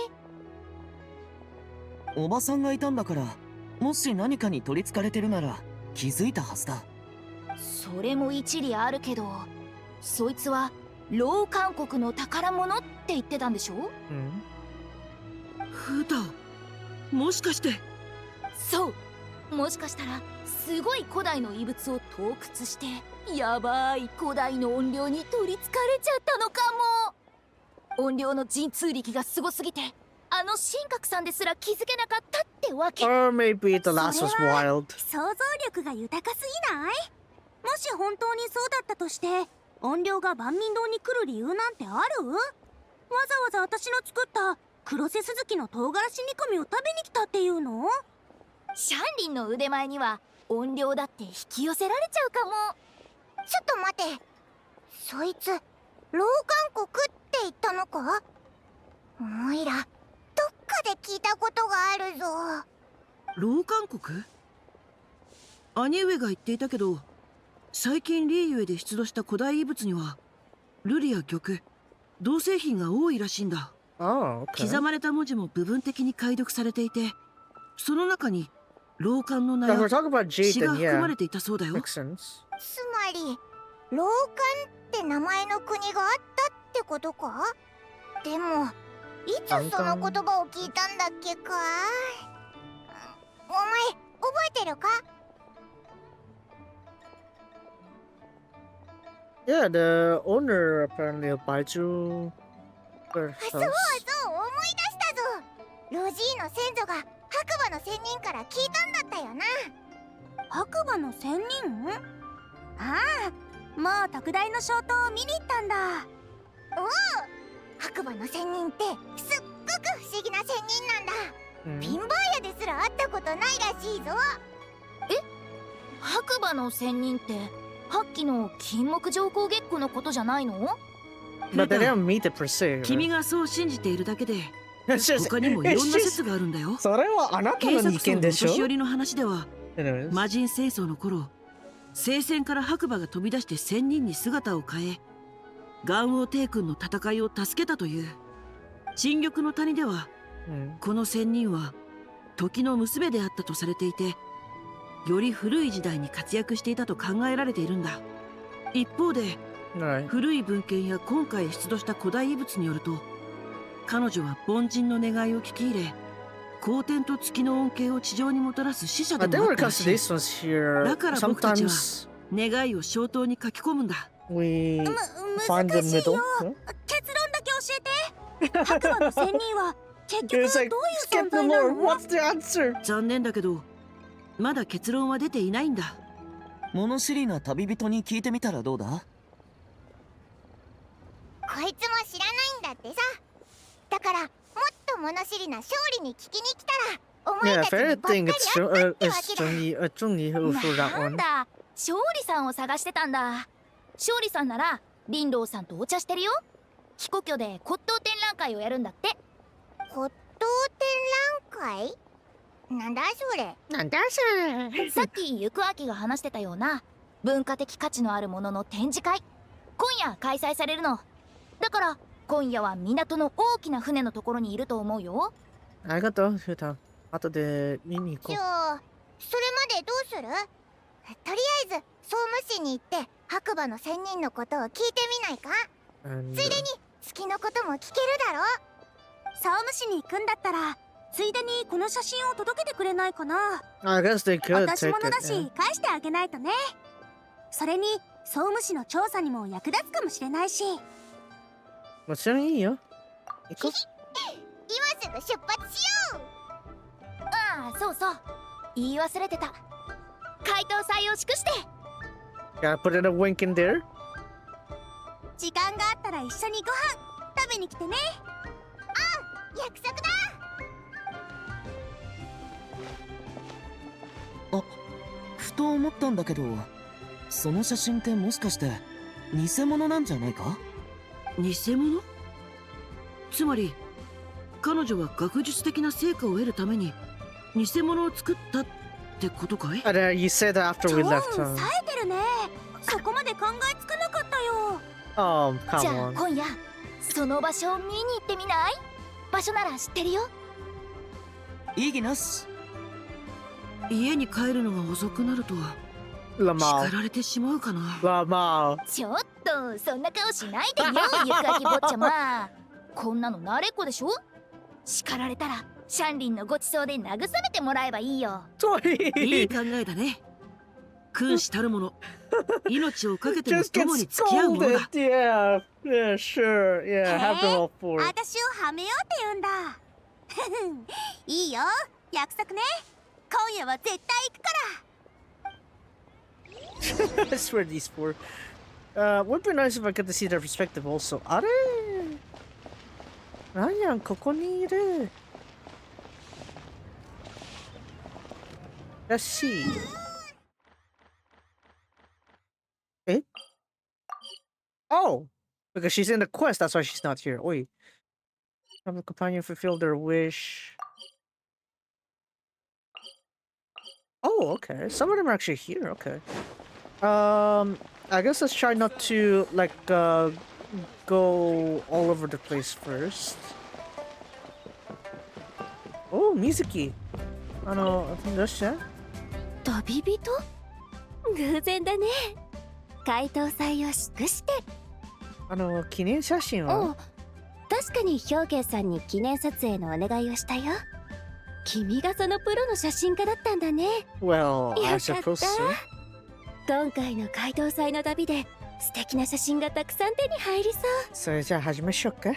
おばさんがいたんだから、もし何かに取りつかれてるなら気づいたはずだ。それも一理あるけど、そいつは老韓国の宝物って言ってたんでしょ？フータ、もしかして。そう、もしかしたらすごい古代の遺物を盗掘してやばい古代の怨霊に取りつかれちゃったのかも。怨霊の神通力がすごすぎてあの神格さんですら気づけなかったってわけ。 Or maybe the last was wild. 想像力が豊かすぎない？もし本当にそうだったとして怨霊が万民堂に来る理由なんてある？わざわざ私の作った黒瀬鈴木の唐辛子煮込みを食べに来たっていうの？シャンリンの腕前には怨霊だって引き寄せられちゃうかも。ちょっと待て。そいつ老韓国って言ったのか？おいらどっかで聞いたことがあるぞ。老韓国？兄上が言っていたけど、最近リーユエで出土した古代遺物には瑠璃や玉、銅製品が多いらしいんだ。 Oh, okay. 刻まれた文字も部分的に解読されていて、その中に老漢の名 If や we're talking about 詩 Jade, が then 含ま yeah, れていたそうだよ。 makes sense. つまり老韓って名前の国があったってことか？でもいつその言葉を聞いたんだっけか？お前覚えてるか？ Yeah, the owner apparently of Baiju. そうそう、思い出したぞ。ロジーの先祖が白馬の仙人から聞いたんだったよな。白馬の仙人？ああ、もう特大の消灯を見に行ったんだ。おお、白馬の仙人ってすっごく不思議な仙人なんだ。ピンバーヤですら会ったことないらしいぞ。白馬の仙人ってハッキの金木上皇月光のことじゃないの？ But they didn't meet it per se. 君がそう信じているだけで、 It's just, 他にもいろんな it's 説 just, があるんだよ。それはあなた警の意察層のお見でしょ？年寄りの話では、 Anyways. 魔人戦争の頃、聖戦から白馬が飛び出して仙人に姿を変え、元王帝君の戦いを助けたという。陳玉の谷では、この仙人は時の娘であったとされていて、より古い時代に活躍していたと考えられているんだ。一方で、古い文献や今回出土した古代遺物によると、彼女は凡人の願いを聞き入れ、光天と月の恩恵を地上にもたらす使者でもあったらしい。だから僕たちは願いを小刀に書き込むんだ。難しいよ。結論だけ教えて。白馬の仙人は結局どういう存在なの？残念だけど、まだ結論は出ていないんだ。物知りな旅人に聞いてみたらどうだ？こいつも知らないんだってさ。だからもっと物知りな勝利に聞きに来たら、お前たちにばっかり会ったってわけだ。なんだ、勝利さんを探してたんだ。勝利さんなら林道さんとお茶してるよ。帰故郷で骨董展覧会をやるんだって。骨董展覧会？なんだそれ。さっきゆくあきが話してたような文化的価値のあるものの展示会、今夜開催されるの。だから今夜は港の大きな船のところにいると思うよ。ありがとう、シュータ。後で見に行こう。じゃあそれまでどうする？とりあえず総務士に行って白馬の仙人のことを聞いてみないか？ついでに月のことも聞けるだろ。総務士に行くんだったらついでにこの写真を届けてくれないかな。I guess they could 落とし take 物 it, だし返してあげないとね。それに総務士の調査にも役立つかもしれないし。もちろんいいよ。行こう。今すぐ出発しよう。ああ、そうそう、言い忘れてた。解答祭を祝して。 Gotta put in a wink in there. 時間があったら一緒にご飯食べに来てね。約束だ。あ、ふと思ったんだけど、その写真ってもしかして偽物なんじゃないか？偽物？つまり彼女は学術的な成果を得るために偽物を作ったってことかい？ You said that after we left. 冴えてるね。そこまで考えつかなかったよ。Come じゃあ on. 今夜その場所を見に行ってみない？場所なら知ってるよ。意義なし。家に帰るのが遅くなるとは叱られてしまうかな。ちょっとそんな顔しないでよ、ゆくあき坊ちゃま。こんなの慣れっこでしょ。叱られたらシャンリンのごちそうで慰めてもらえばいいよ。いい考えだね。君子たるもの、命をかけても共に付き合うものだ。Yeah, sure. Yeah, have them all for it. 私をはめようって言うんだ。いいよ、約束ね。今夜は絶対行くから。I swear these four. Would be nice if I get to see their perspective also. あれ？なんやん、ここにいる。Let's see. Eh? Oh! Because she's in the quest, that's why she's not here. Wait. Have a companion fulfill their wish. Oh, okay. Some of them are actually here, okay. I guess let's try not to, like, go all over the place first. Oh, Mizuki. どうした？旅人？偶然だね。解答祭を祝して。記念写真は？確かに兵慶さんに記念撮影のお願いをしたよ。君がそのプロの写真家だったんだね。Well, I suppose so. 今回の解答祭の旅で素敵な写真がたくさん手に入りそう。それじゃあ始めましょうか。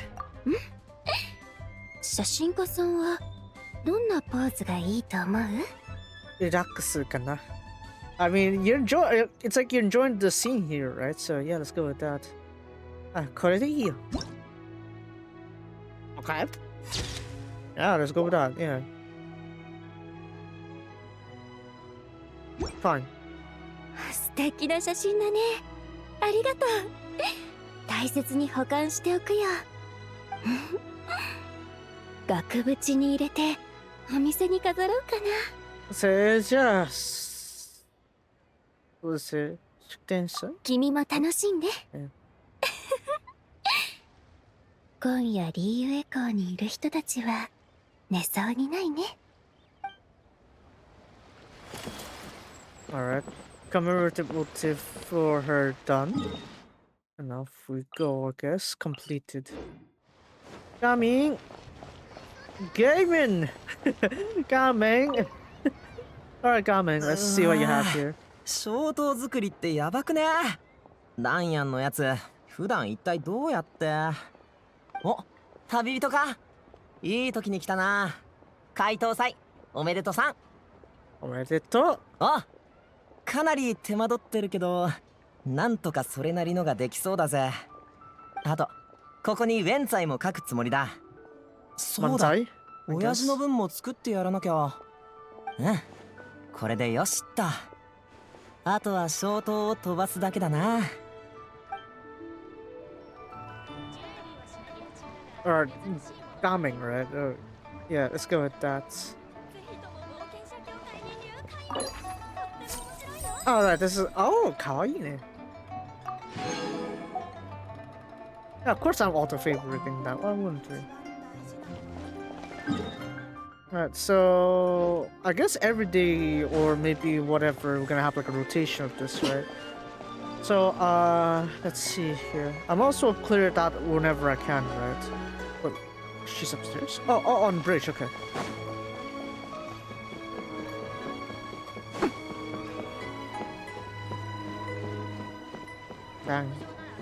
写真家さんはどんなポーズがいいと思う？リラックスかな。I mean, it's like you're enjoying the scene here, right? So yeah, let's go with that. これでいいよ。Okay. Yeah, let's go with that. Yeah. Fine. 素敵な写真だね。ありがとう。大切に保管しておくよ。額縁に入れてお店に飾ろうかな。それじゃあ、どうせ出店者？君も楽しんで。今夜リーユエ港にいる人たちは寝そうにないね。 Alright. Commemorative motive for her done. And off we go, I guess. Completed. Coming! Gaming! Coming! Alright, Coming, let's see what you have here. 消灯作りってやばくね。ダンヤンのやつ普段一体どうやって。お、旅人か。いい時に来たな。解凍祭おめでとさん。おめでとう。あ、かなり手間取ってるけどなんとかそれなりのができそうだぜ。あとここにウェンツァイも書くつもりだ。そうだ、親父の分も作ってやらなきゃ。うん、これでよしっと。あとは消灯を飛ばすだけだな。Alright, Coming, right? Yeah, let's go with that. Alright, this is... Oh, kawaii ne. Yeah, of course I'm auto-favoriting that. Why wouldn't we? Alright, so... I guess every day, or maybe whatever, we're gonna have like a rotation of this, right? So, let's see here. I'm also clear that whenever I can, right? Wait, she's upstairs? Oh, on the bridge, okay. Dang.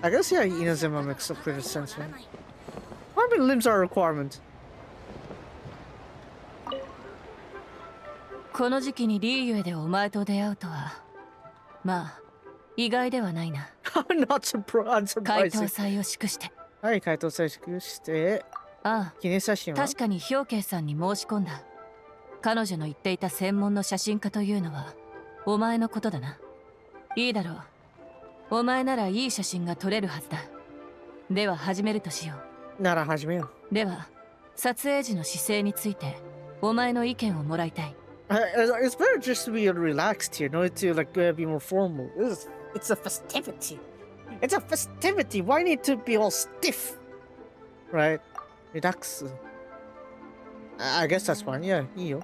I guess, yeah, Inazuma makes a pretty sense, right? How many limbs are a requirement? この時期にリーユエでお前と出会うとは、まあ意外ではないな。Not surprising. 解凍祭を祝して。はい、解凍祭を祝して。ああ、記念写真は確かに氷慶さんに申し込んだ。彼女の言っていた専門の写真家というのはお前のことだな。いいだろう。お前ならいい写真が撮れるはずだ。では始めるとしよう。なら始めよう。では撮影時の姿勢についてお前の意見をもらいたい。It's better just to be relaxed here, no need to like be more formal. It's a festivity. It's a festivity. Why need to be all stiff? Right? Relax. I guess that's fine. Yeah, いいよ。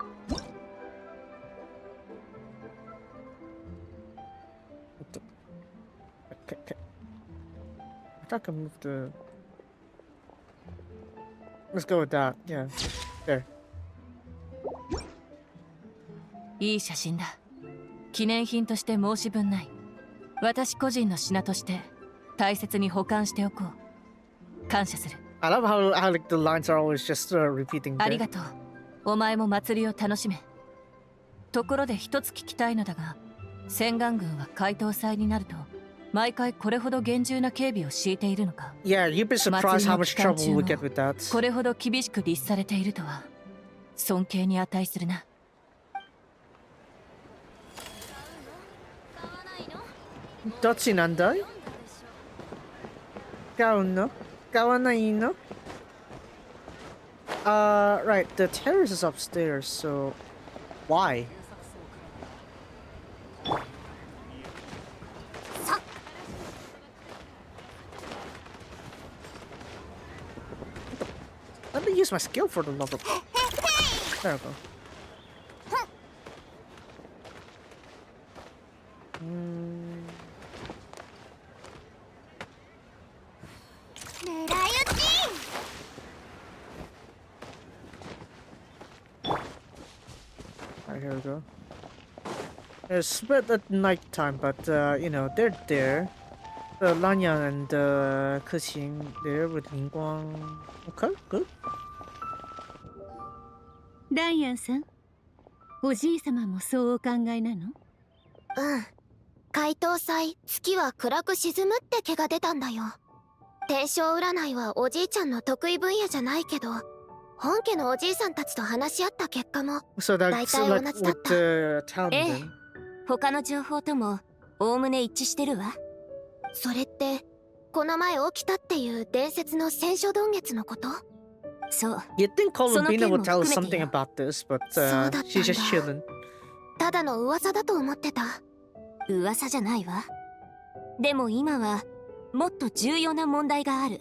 Okay. I thought I can move the... Let's go with that. Yeah. There. いい写真だ。記念品として申し分ない。私個人の品として大切に保管しておこう。感謝する。I love how like the lines are always just repeating. ありがとう。お前も祭りを楽しめ。ところで一つ聞きたいのだが、洗顔軍は解凍祭になると毎回これほど厳重な警備を敷いているのか。Yeah, you'd be surprised how much trouble we get with that. これほど厳しく律されているとは尊敬に値するな。どっちなんだい？買うの？買わないの？ Right, the terrace is upstairs, so why? Let me use my skill for the love of... There we go. Alright, here we go. It's split at night time, but you know, they're there. Lanyan and Kexing there with Lingguang. Okay, good. ダイアンさん、おじい様もそうお考えなの？うん。解凍祭、月は暗く沈むって気が出たんだよ。天正占いはおじいちゃんの得意分野じゃないけど、本家のおじいさんたちと話し合った結果も大体同じだった。ええ、他の情報ともおおむね一致してるわ。それってこの前起きたっていう伝説の戦書洞月のこと？そう。You'd think Columbina would tell us something about this, but she's just chilling. ただの噂だと思ってた。噂じゃないわ。でも今はもっと重要な問題がある。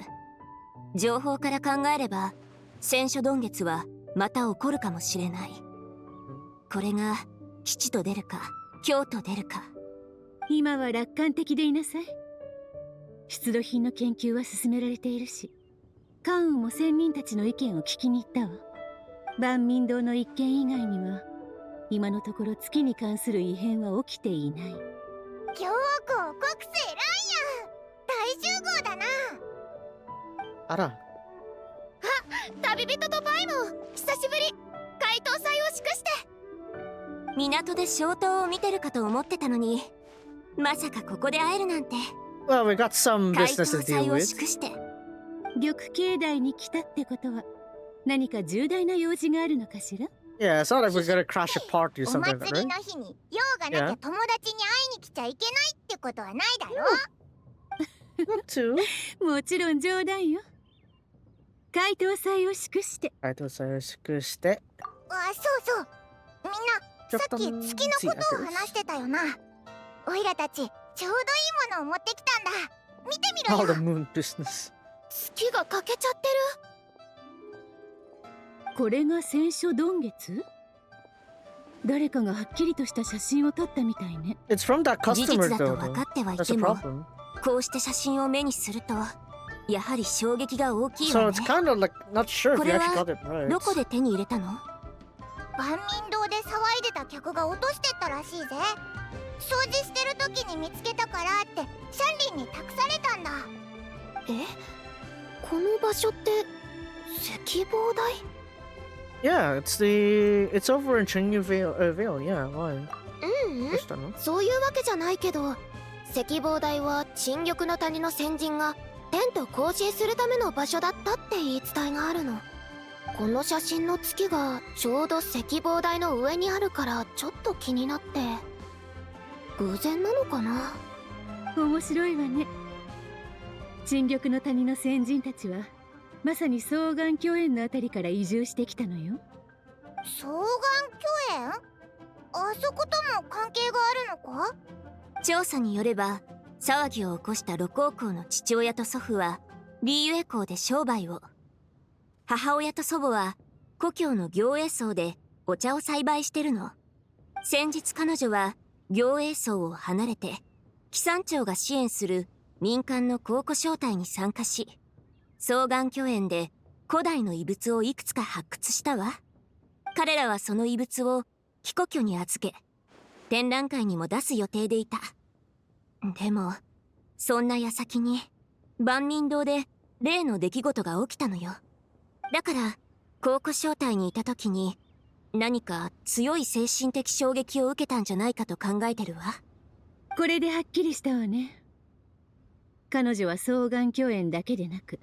情報から考えれば戦書曇月はまた起こるかもしれない。これが吉と出るか凶と出るか。今は楽観的でいなさい。出土品の研究は進められているし、関羽も仙人たちの意見を聞きに行ったわ。万民堂の一件以外には今のところ月に関する異変は起きていない。強行国政ランや大集合だな。あら。旅人とパイも久しぶり。解答祭を祝して。港で消灯を見てるかと思ってたのに、まさかここで会えるなんて。Well, we got some 解 business 答 to 祭 deal を with. 祝して。玉境内に来たってことは何か重大な用事があるのかしら。 Yeah, it's not like we're gonna crash a party or お something like 祭 that, り right? の日に用がなきゃ Yeah. 友達に会いに来ちゃいけないってことはないだろ。 Not too. もちろん冗談よ。解答祭を祝して。はい、どうぞよろしくして。あ、そうそう。みんな、さっき月のことを話してたよな。おいらたち、ちょうどいいものを持ってきたんだ。見てみろ All the よ。 moon business. 月が欠けちゃってる。これが戦書曇月？誰かがはっきりとした写真を撮ったみたいね。 It's from that 事実 customer だと though. 分かってはい That's て the も、 problem. こうして写真を目にするとやはり衝撃が大きい So わ it's ね。 kind of like not sure if こ you れ actually は got it right. どこで手に入れたの？万民堂で騒いでた客が落としてったらしいぜ。掃除してる時に見つけたからってシャンリンに託されたんだ。え、この場所って石棒台？ Yeah, it's over in Chinyu Vale. Yeah, why? どうしたの？そういうわけじゃないけど、石棒台は陳玉の谷の先人が天と交信するための場所だったって言い伝えがあるの。この写真の月がちょうど石棒台の上にあるからちょっと気になって。偶然なのかな。面白いわね。陳玉の谷の先人たちはまさに双眼鏡園のあたりから移住してきたのよ。双眼鏡園？あそことも関係があるのか？調査によれば、騒ぎを起こした六王公の父親と祖父はリーユエ港で商売を、母親と祖母は故郷の行栄荘でお茶を栽培してるの。先日彼女は行栄荘を離れて木山町が支援する民間の考古招待に参加し、双眼鏡園で古代の遺物をいくつか発掘したわ。彼らはその遺物を帰故郷に預け、展覧会にも出す予定でいた。でもそんな矢先に万民堂で例の出来事が起きたのよ。だから考古招待にいた時に何か強い精神的衝撃を受けたんじゃないかと考えてるわ。これではっきりしたわね。彼女は双眼鏡園だけでなく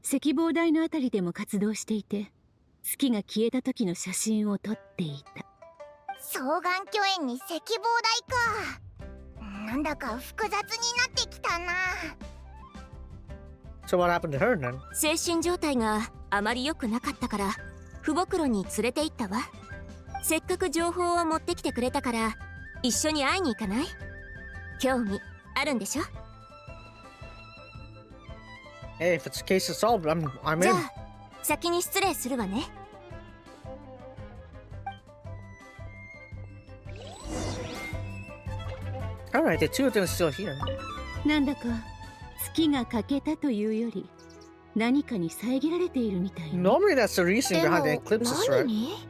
石棒台のあたりでも活動していて、月が消えた時の写真を撮っていた。双眼鏡園に石棒台か。なんだか複雑になってきたな。 So what happened to her then? 精神状態があまり良くなかったから父母黒に連れて行ったわ。せっかく情報を持ってきてくれたから一緒に会いに行かない？興味あるんでしょ？ Hey, if it's case solved, I'm じゃ in. あ先に失礼するわね。Alright, the two of them are still here. なんだか月が欠けたというより何かに遮られているみたいね。 Normally that's the reason でも behind the eclipses, right? 何？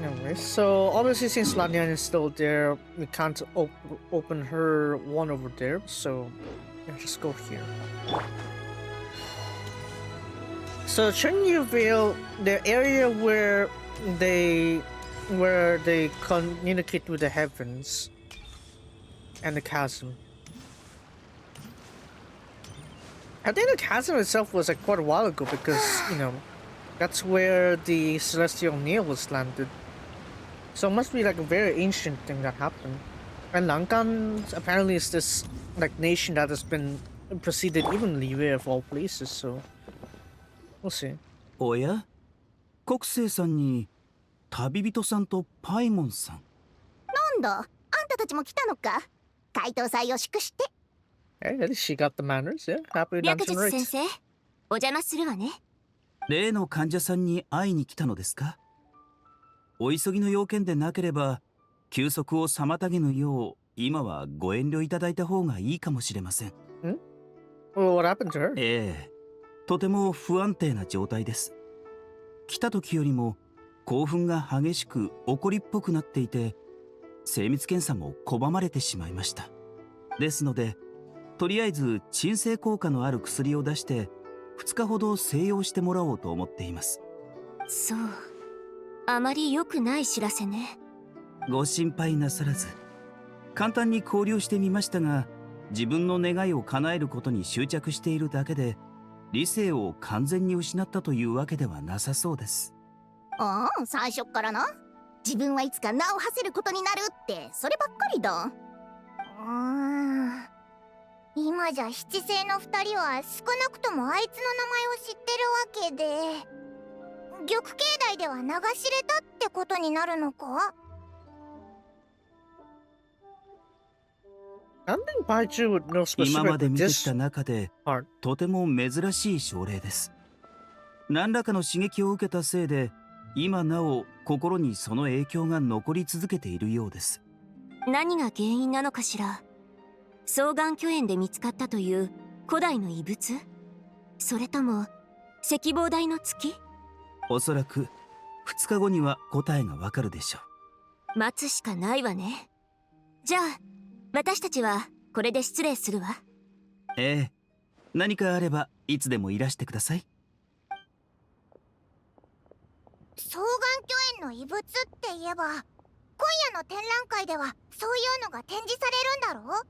Anyway, so obviously since Lanyan is still there, we can't open her one over there, so yeah, just go here. So Chenyu Vale, the area where they communicate with the heavens and the chasm. I think the chasm itself was like quite a while ago because, you know, that's where the celestial nail was landed. So it must be like a very ancient thing that happened. And Lankan apparently is this like nation that has been preceded even Liyue of all places, so we'll see. おや、国生さんに旅人さんとパイモンさん。なんだ、あんたたちも来たのか。回答祭を祝して。Hey, at least she got the manners, yeah. Happy 略 redemption 術 rate. 先生、お邪魔するわね。例の患者さんに会いに来たのですか？お急ぎの要件でなければ休息を妨げぬよう今はご遠慮いただいた方がいいかもしれません。Well, what happened to her? ええ、とても不安定な状態です。来た時よりも興奮が激しく怒りっぽくなっていて、精密検査も拒まれてしまいました。ですのでとりあえず鎮静効果のある薬を出して2日ほど静養してもらおうと思っています。そう、あまり良くない知らせね。ご心配なさらず。簡単に考慮してみましたが、自分の願いを叶えることに執着しているだけで理性を完全に失ったというわけではなさそうです。ああ、最初っからな。自分はいつか名を馳せることになるってそればっかりだ。今じゃ七星の2人は少なくともあいつの名前を知ってるわけで、玉境内では名が知れたってことになるのか？ I don't think Baiju would know 今まで specific 見てき this た中で part. とても珍しい症例です。何らかの刺激を受けたせいで今なお心にその影響が残り続けているようです。何が原因なのかしら。双眼巨炎で見つかったという古代の遺物？それとも赤望台の月？おそらく2日後には答えがわかるでしょう。待つしかないわね。じゃあ私たちはこれで失礼するわ。ええ、何かあればいつでもいらしてください。双眼巨炎の遺物って言えば、今夜の展覧会ではそういうのが展示されるんだろう？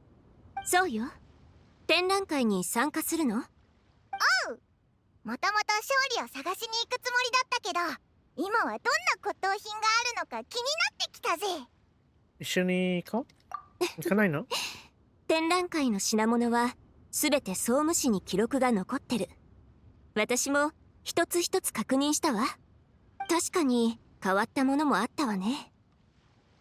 そうよ。展覧会に参加するの？おう。もともと勝利を探しに行くつもりだったけど、今はどんな骨董品があるのか気になってきたぜ。一緒に行こう？行かないの？展覧会の品物はすべて総務誌に記録が残ってる。私も一つ一つ確認したわ。確かに変わったものもあったわね。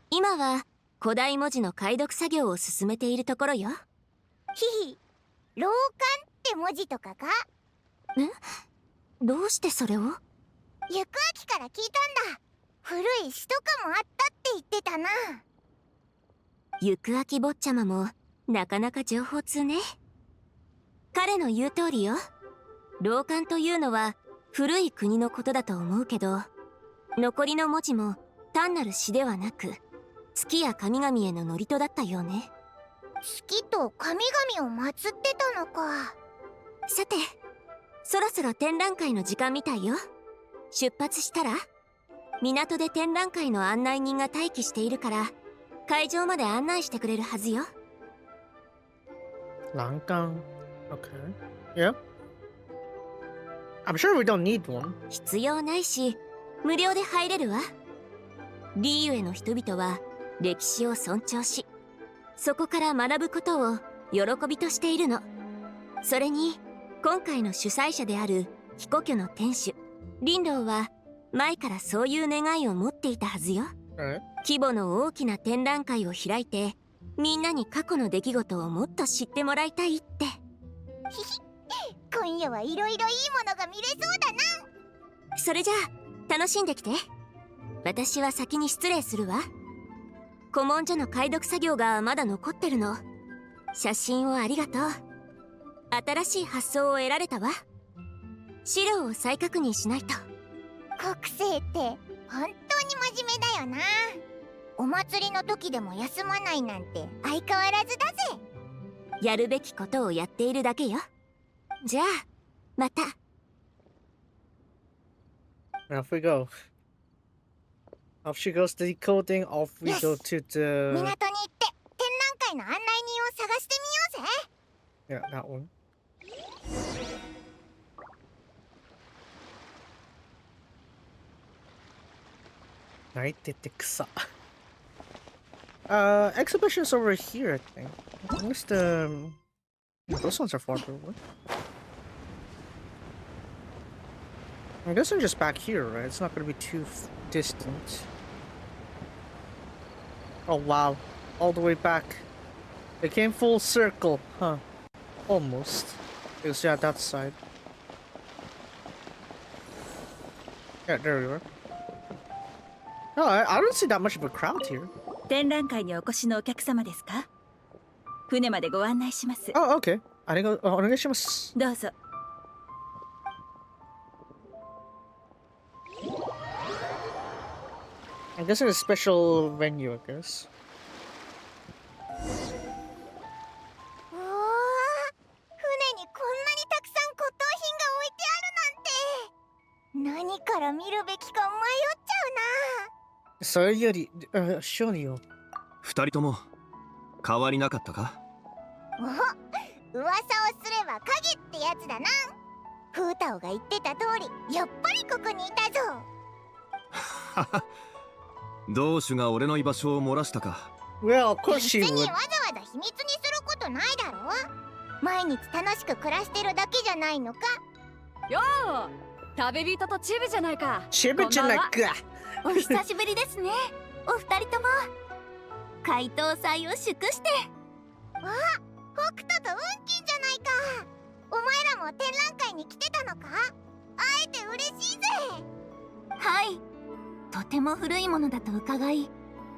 今は古代文字の解読作業を進めているところよ。ひひ、老漢って文字とかか？どうしてそれを？行く秋から聞いたんだ。古い詩とかもあったって言ってたな。行く秋坊ちゃまもなかなか情報通ね。彼の言う通りよ。老漢というのは古い国のことだと思うけど、残りの文字も単なる詩ではなく月や神々への祝詞だったようね。月と神々を祀ってたのか。さて、そろそろ展覧会の時間みたいよ。出発したら港で展覧会の案内人が待機しているから会場まで案内してくれるはずよ。欄干。Okay. Yeah. I'm sure we don't need one. 必要ないし、無料で入れるわ。リーユへの人々は歴史を尊重し、そこから学ぶことを喜びとしているの。それに今回の主催者である飛行居の店主リンローは前からそういう願いを持っていたはずよ。規模の大きな展覧会を開いてみんなに過去の出来事をもっと知ってもらいたいって。今夜はいろいろいいものが見れそうだな。それじゃあ楽しんできて。私は先に失礼するわ。古文書の解読作業がまだ残ってるの。写真をありがとう。新しい発想を得られたわ。資料を再確認しないと。国生って本当に真面目だよな。お祭りの時でも休まないなんて相変わらずだぜ。やるべきことをやっているだけよ。じゃあまた。 Off we go. Off she goes to decoding. Off we go to the. 港に行って展覧会の案内人を探してみようぜ。 Yeah, that one. Night Titiksa. Exhibition's over here, I think. Where's the... Those ones are farther away. I'm guessing just back here, right? It's not gonna be too distant. Oh wow. All the way back. They came full circle, huh? Almost. Because yeah, that side. Yeah, there we were. No, I don't see that much of a crowd here. 展覧会にお越しのお客様ですか？船までご案内します。Oh, okay. お願いします。どうぞ。I guess it's a special venue, I guess. うわー、船にこんなにたくさん骨董品が置いてあるなんて、何から見るべきか迷っちゃうな。それより、ショーよ。二人とも変わりなかったか？お、噂をすれば影ってやつだな。フータオが言ってた通り、やっぱりここにいたぞ。はは、同種が俺の居場所を漏らしたか。Well, of course she 別 would. にわざわざ秘密にすることないだろ。毎日楽しく暮らしてるだけじゃないのか。よー、旅人とチビじゃないか。チビじゃないか。お久しぶりですね、お二人とも。解答祭を祝して。あ、北斗と運金じゃないか。お前らも展覧会に来てたのか。会えて嬉しいぜ。はい、とても古いものだと伺い、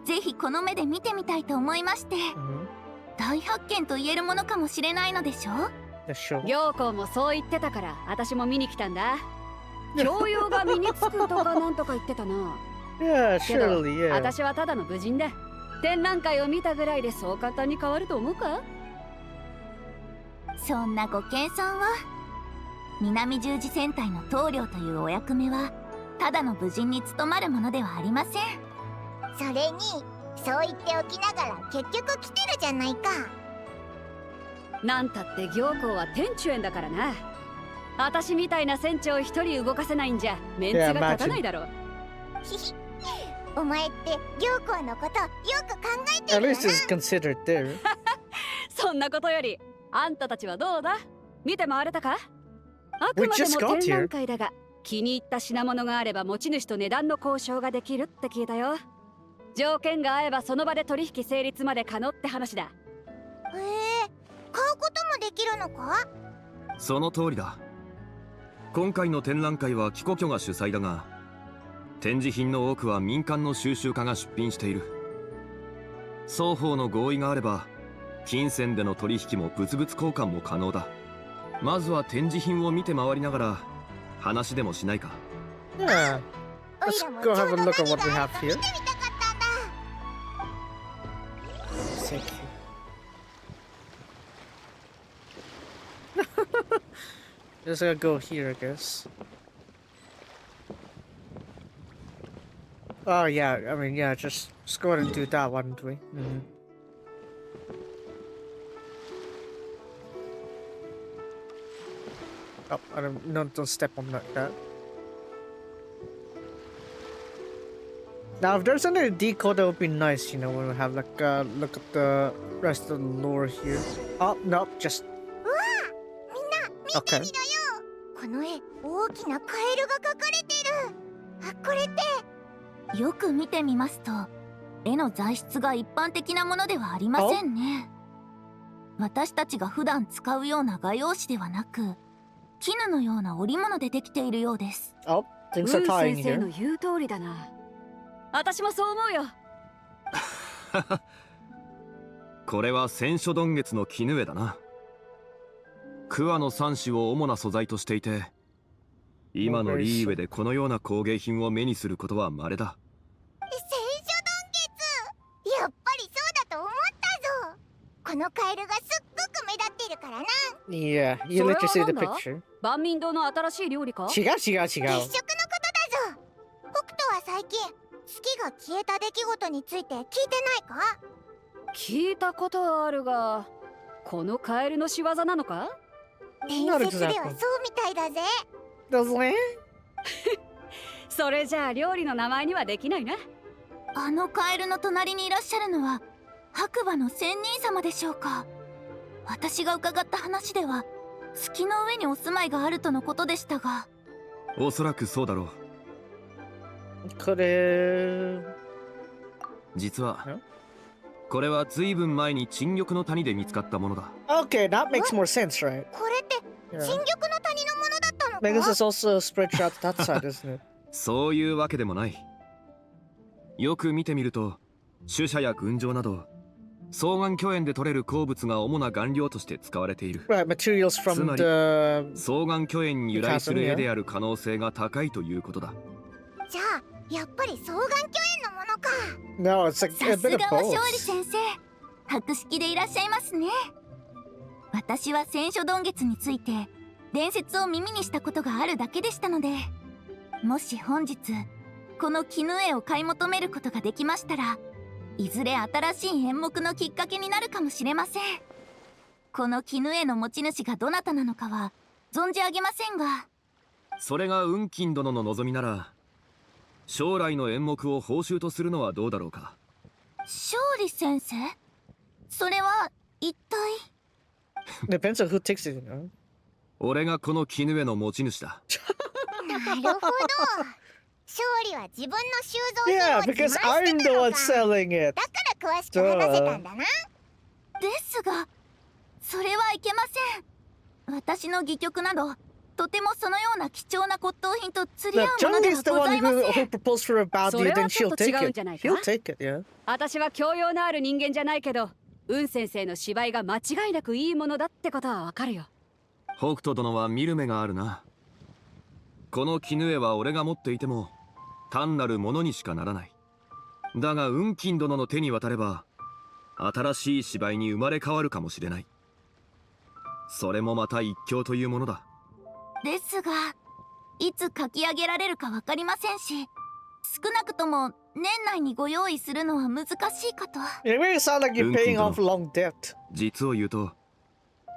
ぜひこの目で見てみたいと思いまして、大発見と言えるものかもしれないのでしょう。行子もそう言ってたから私も見に来たんだ。教養が身につくとかなんとか言ってたな。Yeah, けど surely, yeah. 私はただの武人だ。展覧会を見たぐらいでそう簡単に変わると思うか？そんなご謙遜を。南十字戦隊の棟梁というお役目はただの武人に務まるものではありません。それにそう言っておきながら結局来てるじゃないか。なんたって行子は天中園だからな。私みたいな船長一人動かせないんじゃメンツが立たないだろう。ひひ、お前って行子のことよく考えて At るよ least it's considered there. そんなことよりあんたたちはどうだ？見て回れたか？あくまでも展覧会だが気に入った品物があれば持ち主と値段の交渉ができるって聞いたよ。条件が合えばその場で取引成立まで可能って話だ。へえ、買うこともできるのか？その通りだ。今回の展覧会は貴公居が主催だが、展示品の多くは民間の収集家が出品している。双方の合意があれば金銭での取引も物々交換も可能だ。まずは展示品を見て回りながら話でもしないか。 Yeah. Let's go have a look at what we have here. Thank you. Just gonna go here, I guess. Oh yeah, I mean yeah, just go ahead and do that one, do we? Oh, don't step on that. Now, if there's another decode, that would be nice, you know, when we have like look at the rest of the lore here. Oh no, just. Okay. この絵、大きなカエルが描かれてる。あ、これってよく見てみますと、絵の材質が一般的なものではありませんね。私たちが普段使うような画用紙ではなく、絹のような織物でできているようです。Oh, things are tying 先生 here. の言う通りだな。私もそう思うよ。これは千書丼月の絹絵だな。桑の三種を主な素材としていて、今のリーウェでこのような工芸品を目にすることは稀だ。千書丼月、やっぱりそうだと思ったぞ。このカエルがすっごく目立ってるからな。Yeah, you let you see the picture. 万民堂の新しい料理か？違う。月食のことだぞ。北斗は最近月が消えた出来事について聞いてないか？聞いたことはあるが、このカエルの仕業なのか？伝説ではそうみたいだぜ。それじゃあ料理の名前にはできないな。あのカエルの隣にいらっしゃるのは白馬の仙人様でしょうか。私が伺った話では月の上にお住まいがあるとのことでしたが。おそらくそうだろう。これ実はこれは随分前に沈玉の谷で見つかったものだ。 Okay, that makes more sense, right? これって沈玉の谷のものだったのか？ Because it's also spread out that side, isn't it? そういうわけでもない。よく見てみると、種舎や群青など双眼巨炎で取れる鉱物が主な顔料として使われている。Right, materials つ from まり the 双眼巨炎に由来する絵である可能性が高いということだ。じゃあやっぱり双眼巨炎のものか。 No, it's like a さす bit が of は both. 勝利先生、博識でいらっしゃいますね。私は戦書曇月について伝説を耳にしたことがあるだけでしたので、もし本日この絹絵を買い求めることができましたら、いずれ新しい演目のきっかけになるかもしれません。この絹絵の持ち主がどなたなのかは存じ上げませんが、それが雲金殿の望みなら、将来の演目を報酬とするのはどうだろうか。勝利先生、それは一体。 Depends on who takes it, you know. 俺がこの絹絵の持ち主だ。なるほど。勝利は自分の収蔵品 Yeah, を自慢 because して I'm た the の one か。 selling it. だから詳しく話せたんだな。ですが、それはいけません。私の戯曲などとてもそのような貴重な骨董品と釣り The 合うもの Jung で is は the ござ one いま who せん。 proposed for a bounty, それは then ちょ she'll っと違 take うんじゃ it. ないか？ He'll take it, yeah. 私は教養のある人間じゃないけど、雲先生の芝居が間違いなくいいものだってことはわかるよ。北斗殿は見る目があるな。この絹絵は俺が持っていても単なるものにしかならない。だが雲金殿の手に渡れば新しい芝居に生まれ変わるかもしれない。それもまた一興というものだ。ですが、いつ書き上げられるかわかりませんし、少なくとも年内にご用意するのは難しいかと。 It really sounds like you're paying off long debt. 実を言うと、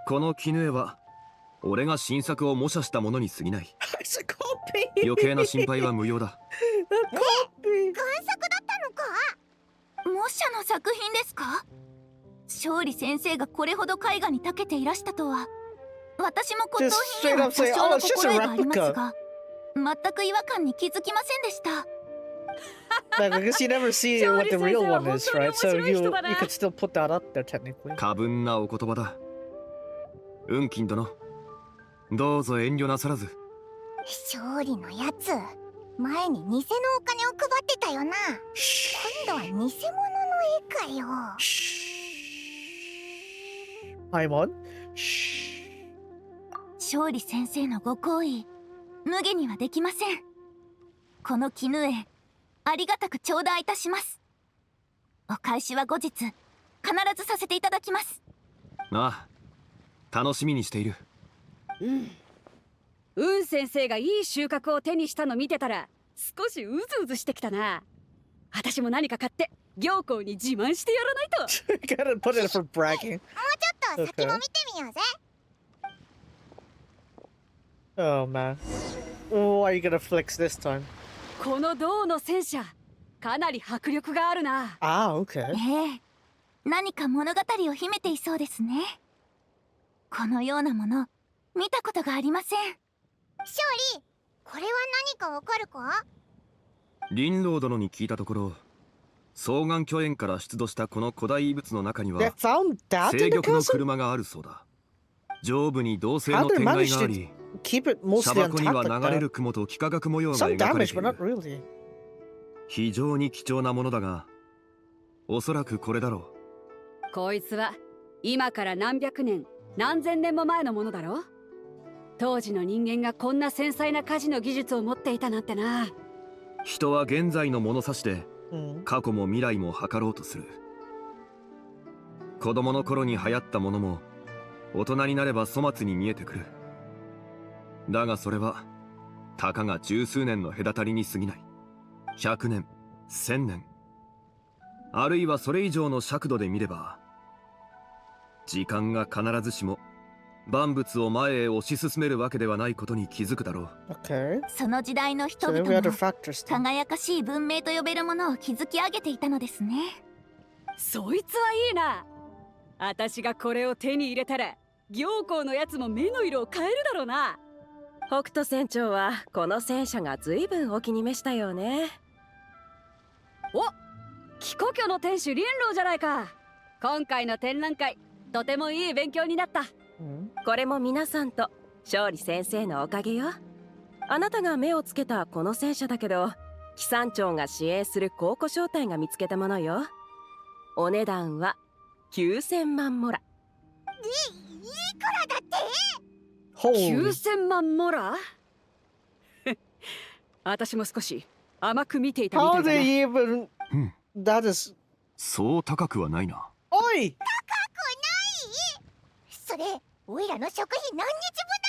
この絹絵は俺が新作を模写したものに過ぎない。 It's a copy. 余計な心配は無用だ。贋作だったのか？模写の作品ですか？勝利先生がこれほど絵画に長けていらしたとは。私も骨董品には多少の心得がありますが、全く違和感に気づきませんでした。Like, because you never see what the real one is, right? So you could still put that up there technically. 過分なお言葉だ。雲金殿、どうぞ遠慮なさらず。勝利のやつ、前に偽のお金を配ってたよな。今度は偽物の絵かよ。I'm on. 勝利先生のご好意、無下にはできません。この絹絵、ありがたく頂戴いたします。お返しは後日、必ずさせていただきます。ああ、楽しみにしている。雲先生がいい収穫を手にしたの見てたら少しうずうずしてきたな。私も何か買って行幸に自慢してやらないと。Gotta put it for bragging. もうちょっと先も見てみようぜ。Oh man. Oh, are you gonna flex this time? この銅の戦車、かなり迫力があるな。Ah, okay. ええ、何か物語を秘めていそうですね。このようなもの、見たことがありません。勝利、これは何かわかるか？林老殿に聞いたところ、双眼巨炎から出土したこの古代遺物の中には They found that in 制 the 玉の castle? 車があるそうだ。上部に銅製の How they 天蓋 managed があ to り、 keep it 砂 mostly 漠に intact は like 流れる that? 雲と幾何学模様が Some 描かれ damage, てい but not る。 really. 非常に貴重なものだが、おそらくこれだろう。こいつは今から何百年何千年も前のものだろ。当時の人間がこんな繊細な家事の技術を持っていたなんてな。人は現在の物差しで過去も未来も測ろうとする。子供の頃に流行ったものも大人になれば粗末に見えてくる。だがそれはたかが十数年の隔たりに過ぎない。100年、1000年、あるいはそれ以上の尺度で見れば、時間が必ずしも万物を前へ推し進めるわけではないことに気づくだろう。Okay. その時代の人 So 々 every も other factors. 輝かしい文明と呼べるものを築き上げていたのですね。そいつはいいな。私がこれを手に入れたら行幸のやつも目の色を変えるだろうな。北斗船長はこの戦車が随分お気に召したようね。お、貴故郷の天主林老じゃないか。今回の展覧会とてもいい勉強になった。これも皆さんと勝利先生のおかげよ。あなたが目をつけたこの戦車だけど、騎山長が支援する考古商隊が見つけたものよ。お値段は9000万モラ。いくらだって？ 9000万モラ私も少し甘く見ていたみたいだな。That is... そう高くはないな。おい！高くない？それ、おいらの食費何日分だ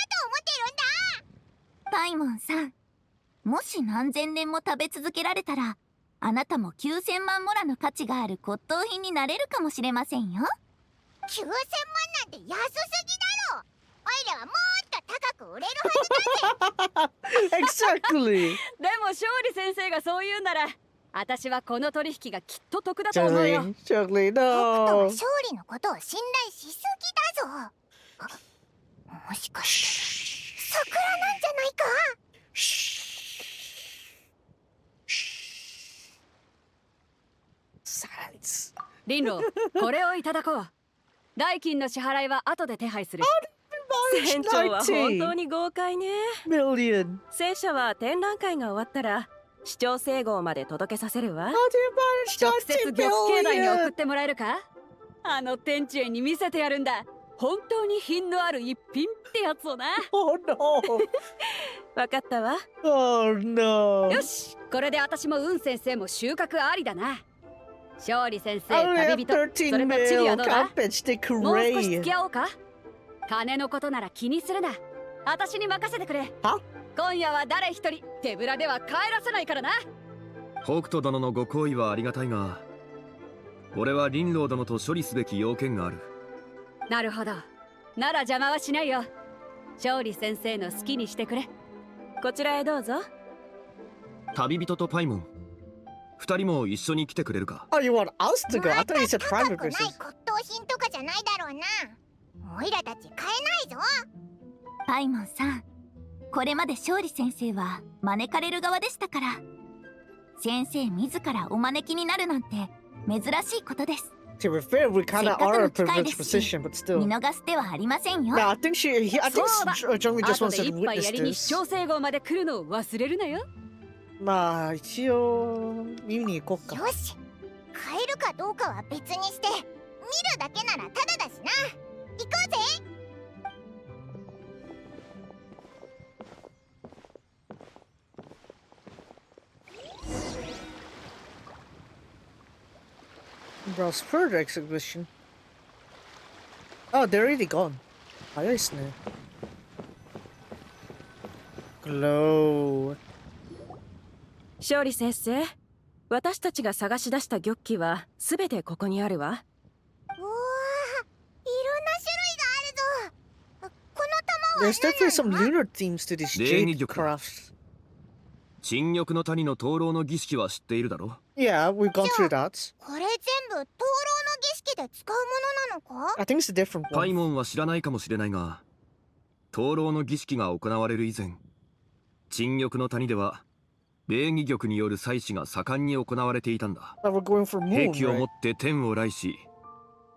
と思ってるんだ？パイモンさん、もし何千年も食べ続けられたら、あなたも9000万モラの価値がある骨董品になれるかもしれませんよ。9000万なんて安すぎだろ。おいらはもっと高く売れるはずだぜ。Exactly. でも勝利先生がそう言うなら、私はこの取引がきっと得だと思うよ。Charlie, 僕とは no. 勝利のことを信頼しすぎだぞ。もしかして桜なんじゃないか？リンロー、これをいただこう。代金の支払いは後で手配する。船長は本当に豪快ね。Million. 戦車は展覧会が終わったら市長整合まで届けさせるわ。直接玉境内に送ってもらえるか？あの天地に見せてやるんだ。本当に品のある一品ってやつをな。Oh no. わかったわ。Oh no. よし、これで私もウン先生も収穫ありだな。勝利先生、 I only 旅人、 have それ 13 とチリは mil. どうだ？ Can't bitch the もう少し Gray. 付き合おうか？金のことなら気にするな。私に任せてくれ。今夜は誰一人手ぶらでは帰らせないからな。北斗殿のご好意はありがたいが、俺は林郎殿と処理すべき要件がある。なるほど。なら邪魔はしないよ。勝利先生の好きにしてくれ。こちらへどうぞ。旅人とパイモン、二人も一緒に来てくれるか？ Oh, you want us to go? I thought you said 高 private くない versus. 骨董品とかじゃないだろうな。おいらたち買えないぞ。パイモンさん、これまで勝利先生は招かれる側でしたから、先生自らお招きになるなんて珍しいことです。To be fair, we せ kind っ of かく are a の機会で privileged すし、 position, but still. 見逃す手はありませんよ。 No, I think I think そうだ。 Jungli just 後 wants で to 一杯 witness やりに市 this. 長整合まで来るのを忘れるなよ。まあ一応見に行こうか。よし、買えるかどうかは別にして、見るだけならタダだしな。行こうぜ。Browse further exhibition. Oh, they're already gone. 早いですね。Glow. 勝利先生、私たちが探し出した玉器はすべてここにあるわ。おー、いろんな種類があるぞ。この玉は There's definitely some lunar themes to these 礼儀 jade 玉 crafts. 沈玉の谷の灯籠の儀式は知っているだろ？ Yeah, we've gone through that. これ全部灯籠の儀式で使うものなのか？ I think it's a different パイ one. モンは知らないかもしれないが、灯籠の儀式が行われる以前、沈玉の谷では礼儀玉による祭祀が盛んに行われていたんだ。But we're going for 兵 moon, 器を持 right? って天を来し、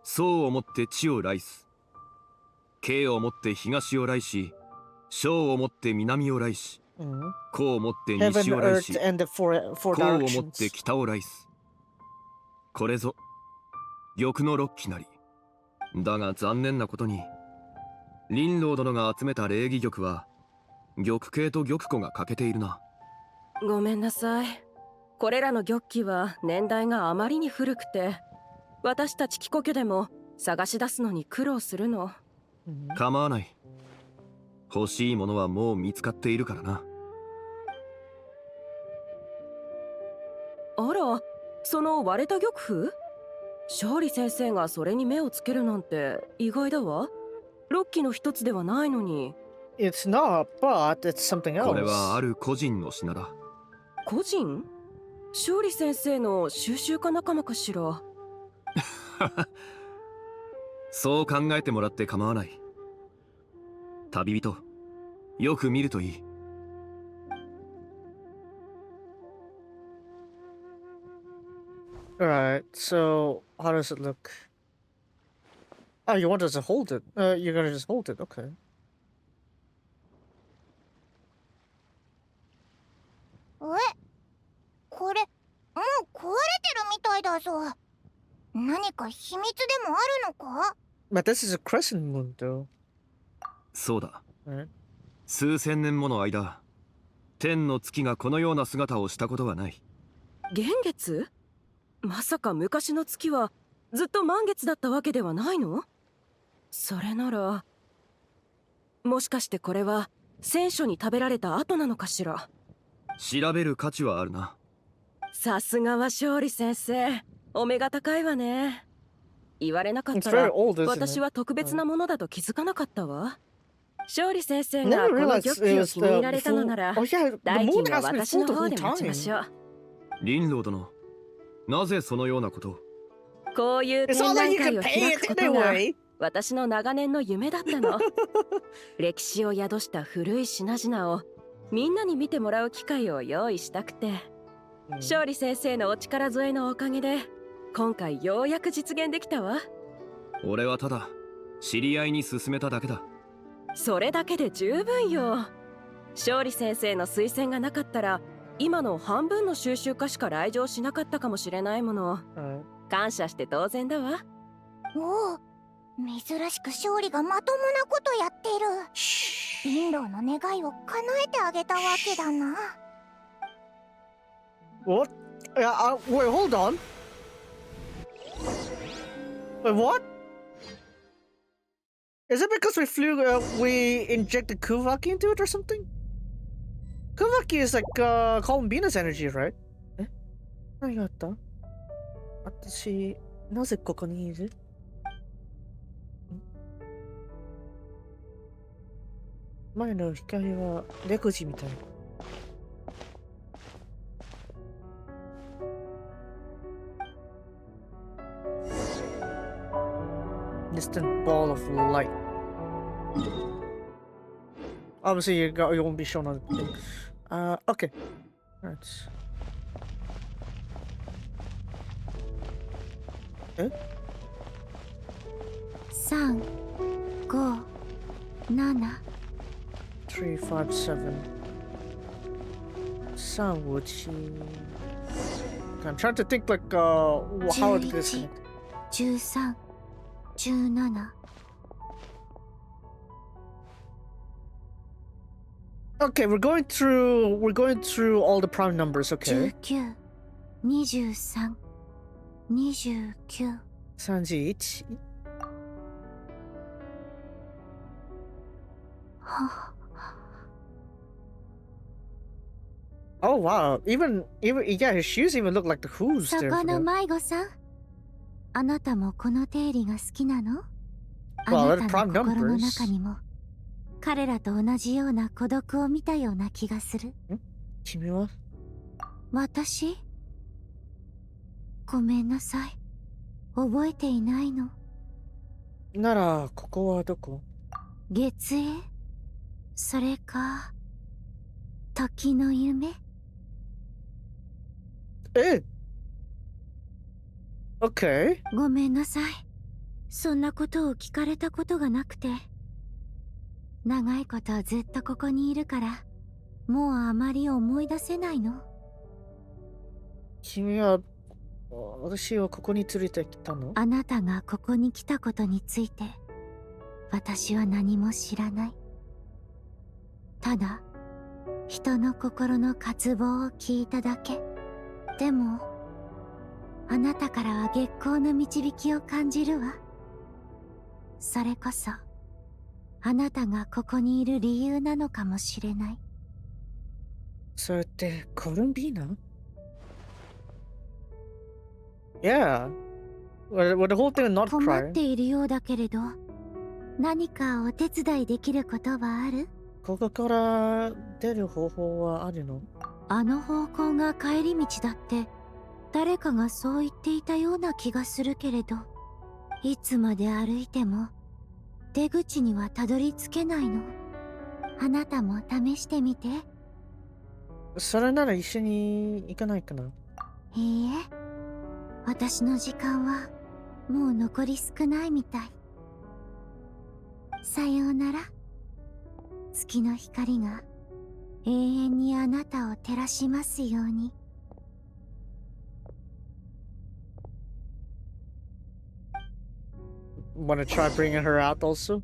宋をもって地を来す。慶をもって東を来し、小をもって南を来し、古をもって西 Heaven, を来し、 earth, and the four 甲をもって directions. 北を来す。これぞ玉の六機なり。だが残念なことに、林郎殿が集めた礼儀玉は玉形と玉子が欠けているな。ごめんなさい。これらの玉器は年代があまりに古くて、私たち貴古家でも探し出すのに苦労するの。構わない。欲しいものはもう見つかっているからな。あら、その割れた玉譜？勝利先生がそれに目をつけるなんて意外だわ。六器の一つではないのに。It's not, but it's something else. これはある個人の品だ。個人？勝利先生の収集家仲間かしら。そう考えてもらって構わない。旅人、よく見るといい。Alright, so how does it look? Oh, you want us to hold it? You're gonna just hold it, okay. これ、もう壊れてるみたいだぞ。何か秘密でもあるのか？ But this is a crescent moon, though. そうだ。Right. 数千年もの間、天の月がこのような姿をしたことはない。現月？まさか昔の月はずっと満月だったわけではないの？それなら、もしかしてこれは戦書に食べられた後なのかしら。調べる価値はあるな。さすがは勝利先生、お目が高いわね。言われなかったら私は特別なものだと気づかなかったわ。勝利先生がこの玉器を気に入られたのなら、代金は私の方で持ちましょう。林老殿、なぜそのようなことを？こういう展覧会を開くことが私の長年の夢だったの。歴史を宿した古い品々をみんなに見てもらう機会を用意したくて、勝利先生のお力添えのおかげで今回ようやく実現できたわ。俺はただ知り合いに勧めただけだ。それだけで十分よ。勝利先生の推薦がなかったら今の半分の収集家しか来場しなかったかもしれないもの。感謝して当然だわ。おお、珍しく勝利がまともなことやってる。林老の願いを叶えてあげたわけだな。What? Wait, hold on. Wait, what? Is it because we injected Kuvaki into it or something? Kuvaki is like Columbina's energy, right? え？何があった？私、なぜここにいる？前の光はレコジみたい。Distant ball of light. Obviously, you won't be shown on the thing. Okay. Alright. Eh? 3、5、7。3, 5, 7. 3would she? I'm trying to think like how it is. 13、17。Okay, we're going through all the prime numbers, okay? 19、23、29。31. Oh wow, even yeah, his shoes even look like the hooves there. そこの迷子さん、あなたもこの定理が好きなの？あ Well, な the た prime の心の numbers. 中にも彼らと同じような孤独を見たような気がする。君は？私？ごめんなさい。覚えていないの。なら、ここはどこ？月影？それか、時の夢？え？ Okay. ごめんなさい。そんなことを聞かれたことがなくて。長いことずっとここにいるから、もうあまり思い出せないの。君は、私をここに連れてきたの？あなたがここに来たことについて、私は何も知らない。ただ、人の心の渇望を聞いただけ。でも、あなたからは月光の導きを感じるわ。それこそ、あなたがここにいる理由なのかもしれない。それってコルンビーナ？ Yeah. With the whole thing of Nod-Krai. 困っているようだけれど、何かお手伝いできることはある？ここから出る方法はあるの？あの方向が帰り道だって誰かがそう言っていたような気がするけれど、いつまで歩いても出口にはたどり着けないの。あなたも試してみて。それなら一緒に行かないかな？いいえ、私の時間はもう残り少ないみたい。さようなら。月の光が永遠にあなたを照らしますように。Wanna try bringing her out also?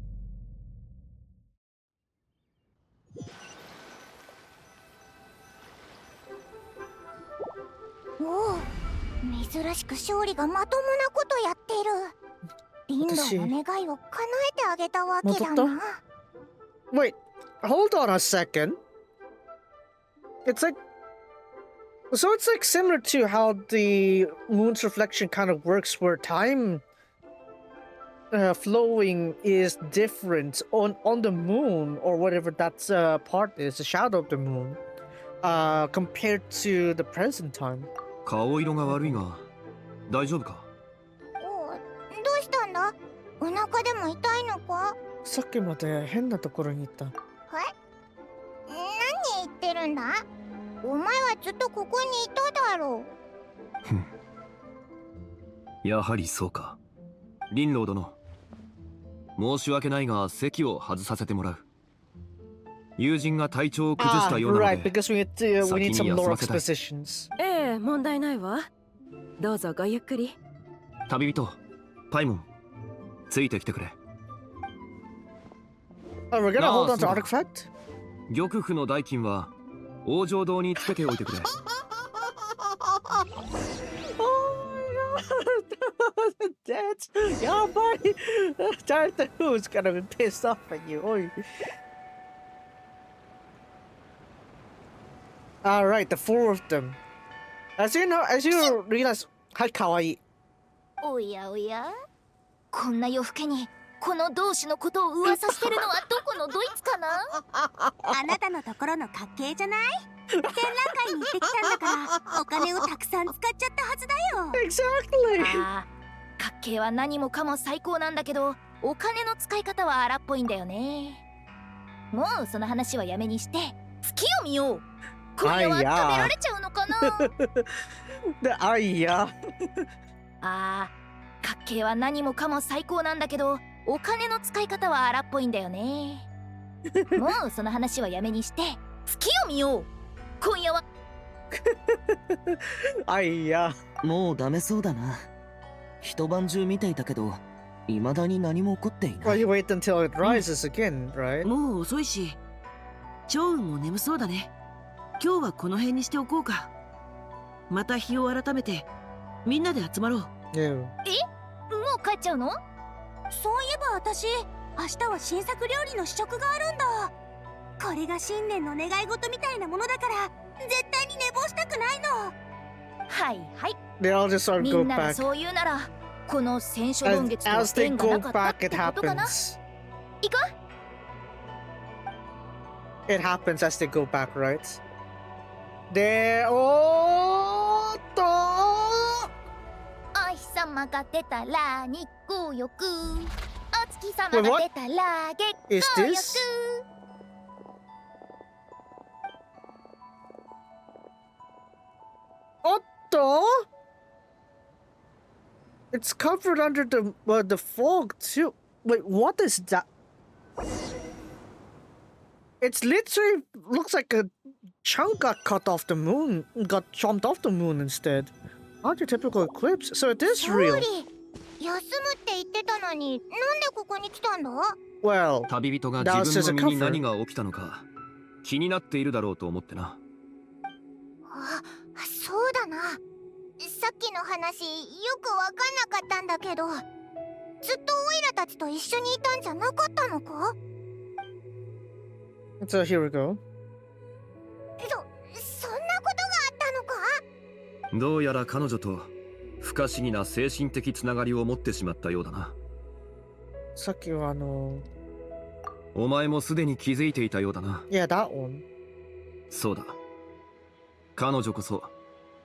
おお、珍しく勝利がまともなことやってる。リンドの願いを叶えてあげたわけだな。Wait, hold on a second. It's like... So it's like similar to how the moon's reflection kind of works, where time flowing is different on the moon, or whatever that part is, the shadow of the moon, compared to the present time. 顔色が悪いが大丈夫か？おう、どうしたんだ？お腹でも痛いのか？さっきまで変なところにいた。え？何言ってるんだ？お前はずっとここにいただろう。やはりそうか。リンロー殿、申し訳ないが席を外させてもらう。友人が体調を崩したようなので、先に休ませたい。ええ、問題ないわ。どうぞごゆっくり。旅人、パイモン、ついてきてくれ。We're gonna hold on to artifact? 玉符の代金は王女堂につけておいてくれ。That's yeah, buddy. Jonathan who's gonna be pissed off at you. Oi. All right, the four of them. As you realize, hi, kawaii. おやおや、こんな夜更けにこの同士のことを噂してるのはどこのドイツかな？あなたのところの家系じゃない？展覧会に行ってきたんだからお金をたくさん使っちゃったはずだよ。Exactly. ああ、家系は何もかも最高なんだけど、お金の使い方は荒っぽいんだよね。もうその話はやめにして月を見よう。今夜は食べられちゃうのかな？あいや。ああ、家系は何もかも最高なんだけど、お金の使い方は荒っぽいんだよね。もうその話はやめにして月を見よう。今夜はあいや。もうダメそうだな。一晩中見ていたけど、未だに何も起こっていない。Well, you wait until it rises again, right? もう遅いし、趙雲も眠そうだね。今日はこの辺にしておこうか。また日を改めてみんなで集まろう。Yeah. もう帰っちゃうの？そういえば私、明日は新作料理の試食があるんだ。これが新年の願い事みたいなものだから絶対に寝坊したくないの。はいはい。They all just sort of み go んなが back. そう言うなら、この戦書論月と As they 縁が go なかった back, って it ことかな？ happens. 行く？ It happens as they go back, right? Deおーっとお日様が出たら日光浴、お月様が出たら月光浴。おっと It's covered under the fog too. Wait, what is that? It's literally looks like a chunk got cut off the moon, got chomped off the moon instead. Not your typical eclipse, so it is real. 休むって言ってたのに、なんでここに来たんだ？ Well, 旅人が自分の身に何が起きたのか気になっているだろうと思ってな。あ、そうだな。さっきの話よくわかんなかったんだけど、ずっとオイラたちと一緒にいたんじゃなかったのか？ so here we go. そんなことがあったのか？どうやら彼女と不可思議な精神的つながりを持ってしまったようだな。さっきはお前もすでに気づいていたようだな。Yeah, that one. そうだ。彼女こそ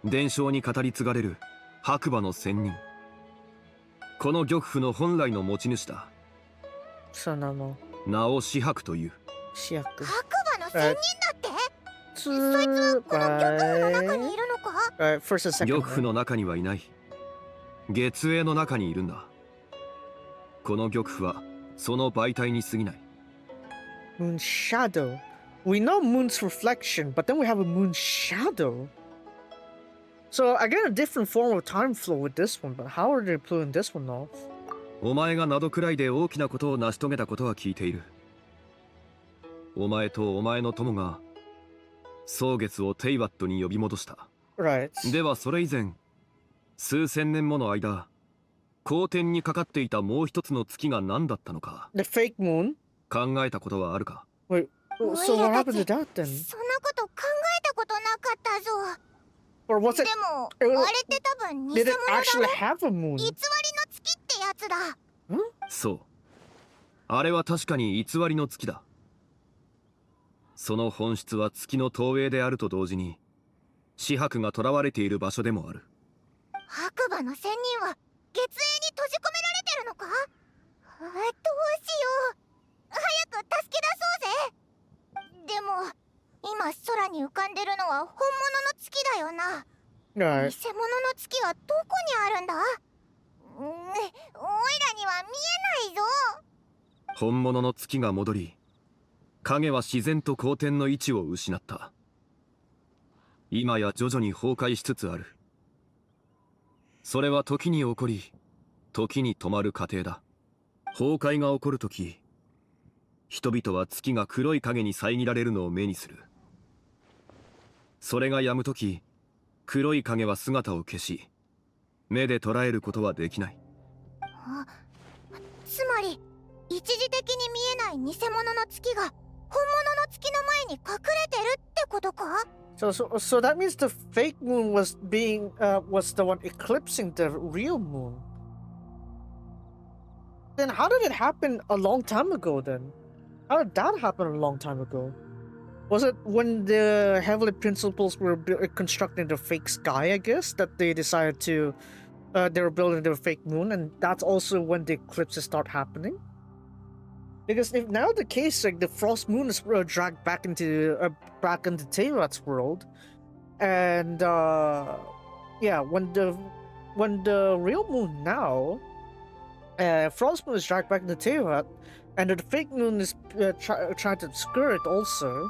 伝承に語り継がれる白馬の仙人。この玉符の本来の持ち主だ。その名も名を紫伯という。紫伯。白馬の仙人だって？そいつはこの玉符の中にいるのか？玉符の中にはいない。月影の中にいるんだ。この玉符はその媒体に過ぎない。 Moon shadow. We know moon's reflection, but then we have a moon shadow. So I get a different form of time flow with this one, but how are they pulling this one off? お前がNod-Kraiで大きなことを成し遂げたことは聞いている。お前とお前の友が蒼月をテイワットに呼び戻した。Right. ではそれ以前、数千年もの間、公転にかかっていたもう一つの月が何だったのか。The fake moon? 考えたことはあるか？ Wait, so what happened to that then? そんなこと考えたことなかったぞ。 Or was it? でも、あれって多分偽 Did 物 it だ actually ろ。 have a moon? 偽りの月ってやつだ。そう。あれは確かに偽りの月だ。その本質は月の投影であると同時に、紫伯が囚われている場所でもある。白馬の仙人は月影に閉じ込められてるのか？どうしよう。早く助け出そうぜ。でも今空に浮かんでるのは本物の月だよな。偽物の月はどこにあるんだ？おいらには見えないぞ。本物の月が戻り、影は自然と公転の位置を失った。今や徐々に崩壊しつつある。それは時に起こり、時に止まる過程だ。崩壊が起こるとき、人々は月が黒い影に遮られるのを目にする。それが止むとき、黒い影は姿を消し、目で捉えることはできない。つまり一時的に見えない偽物の月が本物の月の前に隠れてるってことか？ So that means the fake moon was was the one eclipsing the real moon. Then how did it happen a long time ago then? How did that happen a long time ago? Was it when the Heavenly Principles were constructing the fake sky, I guess, that they decided to they were building the fake moon, and that's also when the eclipses start happening? Because if now the case, like the frost moon is dragged back into Teyvat's world, and yeah, when the real moon now, frost moon is dragged back into Teyvat, and the fake moon is trying to obscure it also.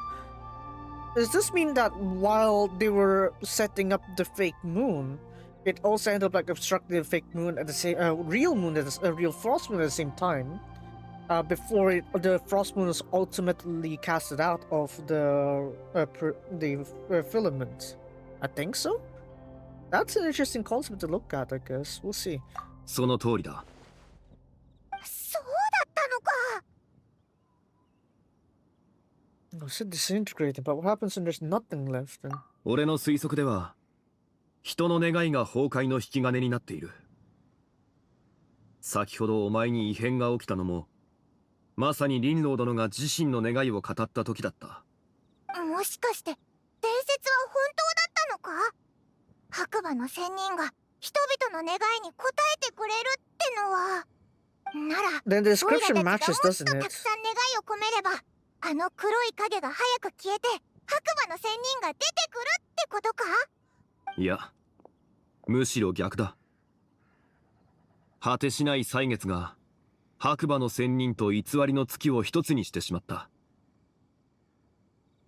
Does this mean that while they were setting up the fake moon, it also ended up like obstructing the fake moon at the same real moon at the real frost moon at the same time? Before the frost moon is ultimately casted out of the filament. I think so. That's an interesting concept to look at, I guess. We'll see. その通りだ。そうだったのか。I said disintegrating, but what happens when there's nothing left then? 俺の推測では、人の願いが崩壊の引き金になっている。先ほどお前に異変が起きたのも、まさにリンロー殿が自身の願いを語った時だった。もしかして伝説は本当だったのか？白馬の仙人が人々の願いに応えてくれるってのは。なら、Then the description オイラた matches, ちがも doesn't っと it? たくさん願いを込めれば、あの黒い影が早く消えて白馬の仙人が出てくるってことか？いや、むしろ逆だ。果てしない歳月が白馬の仙人と偽りの月を一つにしてしまった。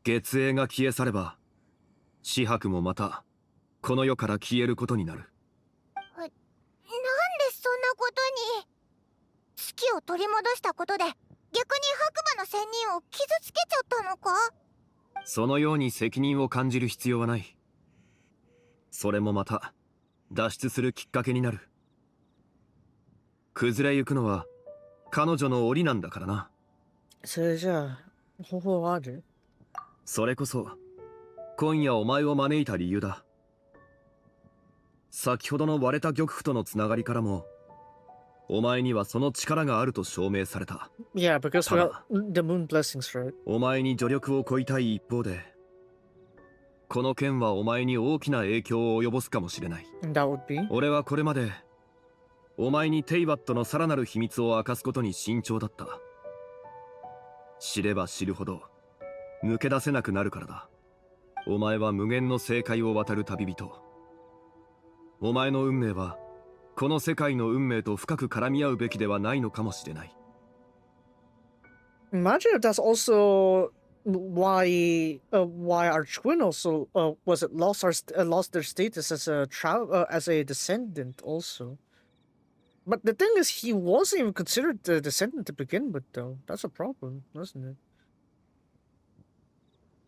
月影が消え去れば、紫伯もまたこの世から消えることになる。なんでそんなことに？月を取り戻したことで逆に白馬の仙人を傷つけちゃったのか？そのように責任を感じる必要はない。それもまた脱出するきっかけになる。崩れゆくのは彼女の檻なんだからな。それじゃあ方法ある？それこそ今夜お前を招いた理由だ。先ほどの割れた玉譜とのつながりからもお前にはその力があると証明された。Yeah, because we got the moon blessings, right? お前に助力を乞いたい一方で、この件はお前に大きな影響を及ぼすかもしれない。That would be? 俺はこれまでお前にテイバットのさらなる秘密を明かすことに慎重だった。知れば知るほど抜け出せなくなるからだ。お前は無限の正解を渡る旅人。お前の運命はこの世界の運命と深く絡み合うべきではないのかもしれない。Imagine if that's also why our twin also was it lost their status as a as a descendant also. But the thing is, he wasn't even considered the descendant to begin with, though. That's a problem, isn't it?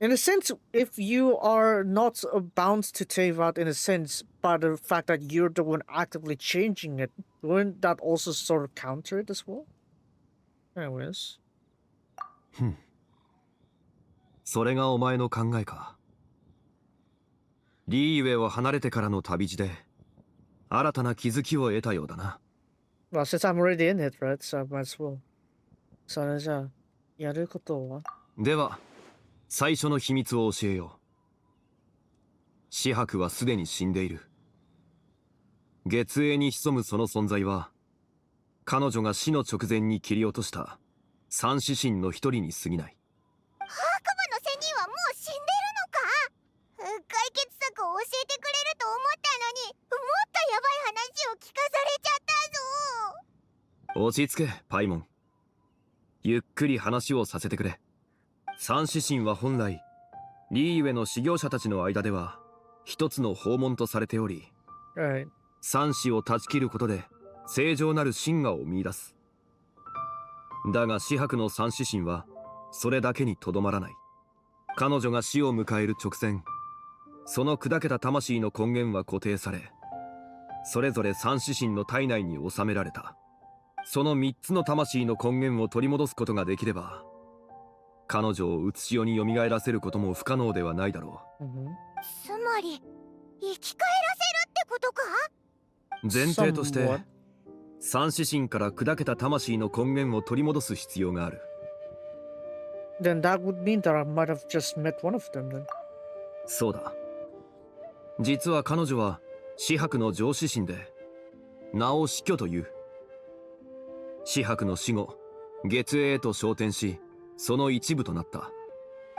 In a sense, if you are not bound to Tevat in a sense by the fact that you're the one actively changing it, wouldn't that also sort of counter it as well? Anyways. それがお前の考えか。リーウェを離れてからの旅路で新たな気づきを得たようだな。Well, since I'm already in it, right? So I might as well. それじゃあ、やることは？では、最初の秘密を教えよう。紫伯はすでに死んでいる。月影に潜むその存在は、彼女が死の直前に切り落とした三指神の一人に過ぎない。白馬の仙人はもう死んでるのか？解決策を教えてくれると思ったのに、もっとやばい話を聞かされちゃったぞ。落ち着け、パイモン。ゆっくり話をさせてくれ。三指神は本来、リーウェの修行者たちの間では一つの法門とされており、三子を断ち切ることで正常なる真我を見出す。だが紫伯の三指神はそれだけにとどまらない。彼女が死を迎える直前、その砕けた魂の根源は固定され、それぞれ三指神の体内に収められた。その3つの魂の根源を取り戻すことができれば、彼女を写し世に蘇らせることも不可能ではないだろう。つまり生き返らせるってことか？前提として三指神から砕けた魂の根源を取り戻す必要がある。Then that would mean that I might have just met one of them then. そうだ。実は彼女は紫伯の上司神で、名を死去という。紫伯の死後、月影へと昇天し、その一部となった。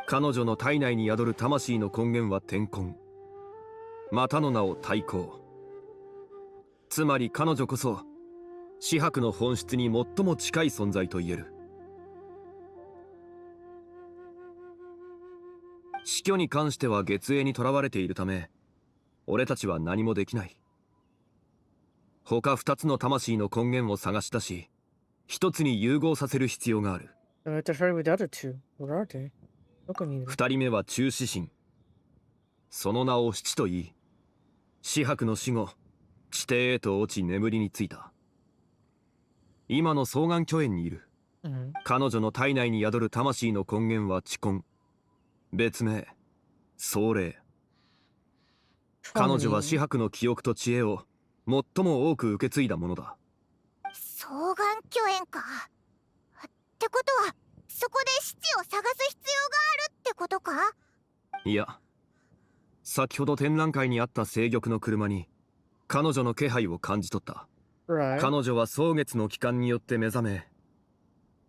彼女の体内に宿る魂の根源は天根。またの名を太閤。つまり彼女こそ、紫伯の本質に最も近い存在と言える。死去に関しては月影に囚われているため、俺たちは何もできない。他2つの魂の根源を探し出し、一つに融合させる必要がある。2人目は中指神。その名を七と言い、紫伯の死後、地底へと落ち眠りについた。今の双眼巨炎にいる。彼女の体内に宿る魂の根源は地根。別名、壮霊。彼女は紫伯の記憶と知恵を最も多く受け継いだものだ。双眼巨炎か。ってことは、そこで七を探す必要があるってことか？いや、先ほど展覧会にあった聖玉の車に彼女の気配を感じ取った。彼女は蒼月の帰還によって目覚め、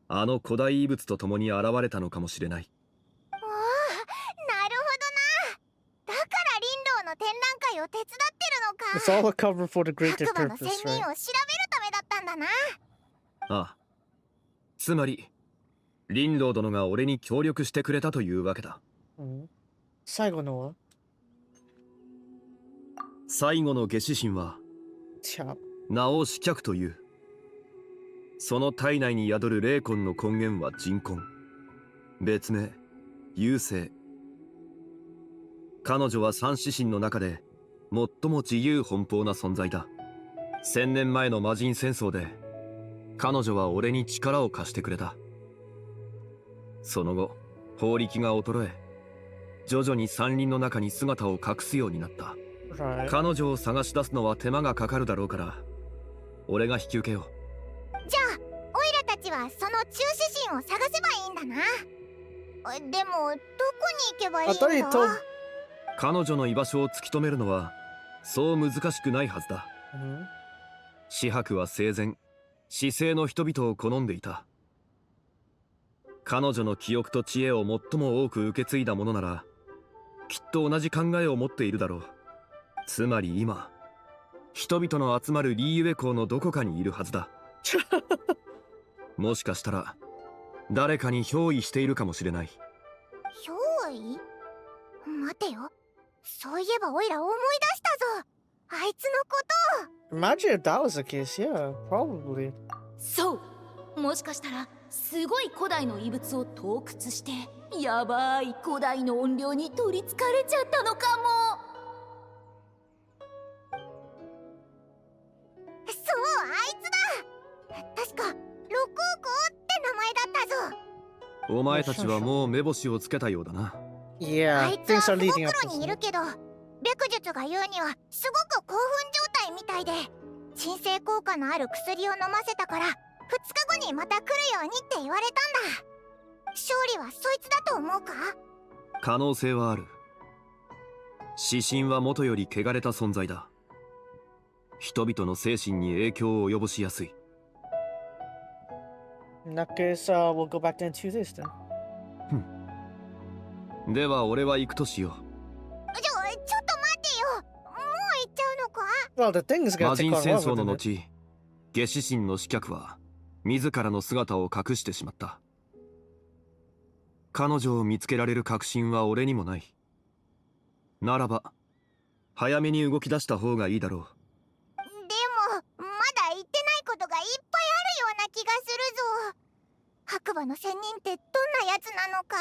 あの古代遺物と共に現れたのかもしれない。なるほどな。だから林道の展覧会を手伝ってるのか。白馬の仙人を調べるためだったんだな。ああ。つまり、林道殿が俺に協力してくれたというわけだ。最後のは？最後の下司神は、名を死脚という。その体内に宿る霊魂の根源は人根。別名、幽星。彼女は三指神の中で最も自由奔放な存在だ。1000年前の魔人戦争で、彼女は俺に力を貸してくれた。その後、法力が衰え、徐々に山林の中に姿を隠すようになった。彼女を探し出すのは手間がかかるだろうから、俺が引き受けよう。じゃあ、オイラたちはその中指神を探せばいいんだな。でも、どこに行けばいいんだ？彼女の居場所を突き止めるのは、そう難しくないはずだ。紫伯は生前、至聖の人々を好んでいた。彼女の記憶と知恵を最も多く受け継いだものなら、きっと同じ考えを持っているだろう。つまり今、人々の集まるリーウェ港のどこかにいるはずだ。もしかしたら、誰かに憑依しているかもしれない。憑依？待てよ。そういえばオイラ思い出したぞ。あいつのことを。 Imagine if that was the case, yeah, probably. そう、もしかしたらすごい古代の遺物を盗掘してやばい古代の怨霊に取りつかれちゃったのかも。そう、あいつだ。確か六王校って名前だったぞ。お前たちはもう目星をつけたようだな。Yeah, あいつは things are 不 leading up 袋 to にいるけど、白術が言うにはすごく興奮状態みたいで、鎮静効果のある薬を飲ませたから2日後にまた来るようにって言われたんだ。勝利はそいつだと思うか？可能性はある。指針は元より汚れた存在だ。人々の精神に影響を及ぼしやすい。In that case, we'll go back then to this then. では俺は行くとしよう。ちょっと待ってよ。もう行っちゃうのか？ Well, the thing is gonna 魔 take 人 on 戦 a 争 while, の wouldn't it? 後、下死神の刺客は自らの姿を隠してしまった。彼女を見つけられる確信は俺にもない。ならば早めに動き出した方がいいだろう。でもまだ言ってないことがいっぱいあるような気がするぞ。白馬の仙人ってどんなやつなのか、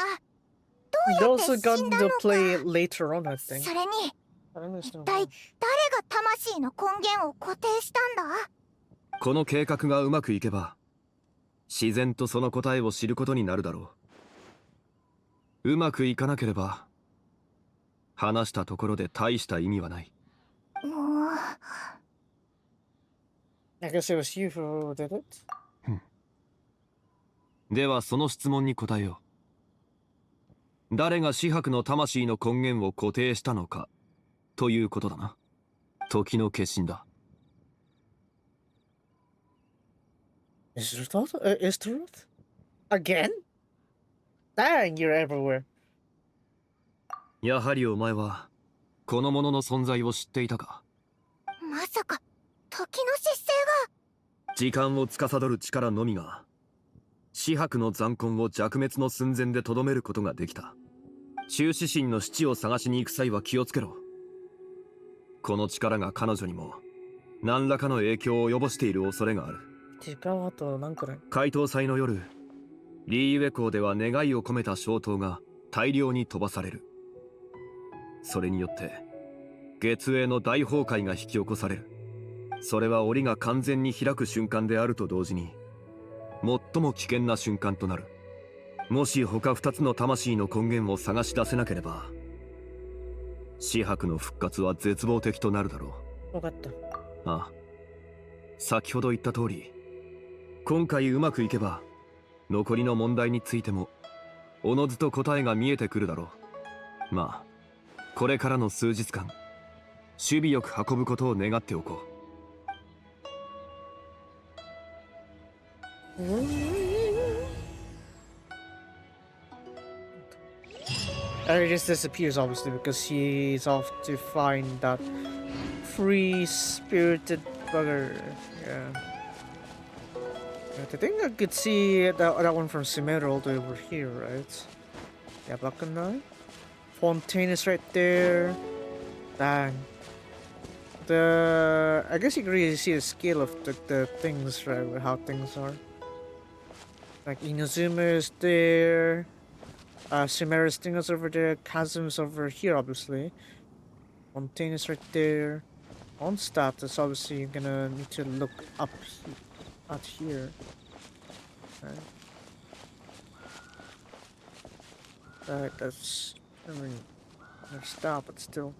どうやって死んだのか。 Those are going to play later on, I think. それに I don't 一 know. 体誰が魂の根源を固定したんだ？この計画がうまくいけば自然とその答えを知ることになるだろう。うまくいかなければ話したところで大した意味はない。もう I guess it was you who did it. ではその質問に答えよう。誰が紫伯の魂の根源を固定したのかということだな。時の化身だ。Is it truth? Is truth? Again? Dang, you're everywhere. やはりお前はこの者の存在を知っていたか。まさか時の失勢が。時間を司る力のみが紫伯の残魂を弱滅の寸前でとどめることができた。中指神の七を探しに行く際は気をつけろ。この力が彼女にも何らかの影響を及ぼしている恐れがある。時間はあと何くらい？解凍祭の夜、リーウェ港では願いを込めた消灯が大量に飛ばされる。それによって月影の大崩壊が引き起こされる。それは檻が完全に開く瞬間であると同時に最も危険な瞬間となる。もし他2つの魂の根源を探し出せなければ紫伯の復活は絶望的となるだろう。分かった。ああ、先ほど言った通り今回うまくいけば残りの問題についてもおのずと答えが見えてくるだろう。まあこれからの数日間守備よく運ぶことを願っておこう。Ari just disappears obviously because he's off to find that free-spirited bugger. Yeah. I think I could see that one from Sumeru all the way over here, right? Yeah, Black and Nine. Fontaine is right there. Dang. I guess you can really see the scale of the things, right? How things are. Like Inazuma is there. Sumeru's thing is over there. Chasm's over here, obviously. Fontaine is right there. On status, obviously, you're gonna need to look up out here. Right. That's. I mean, there's stop, but still.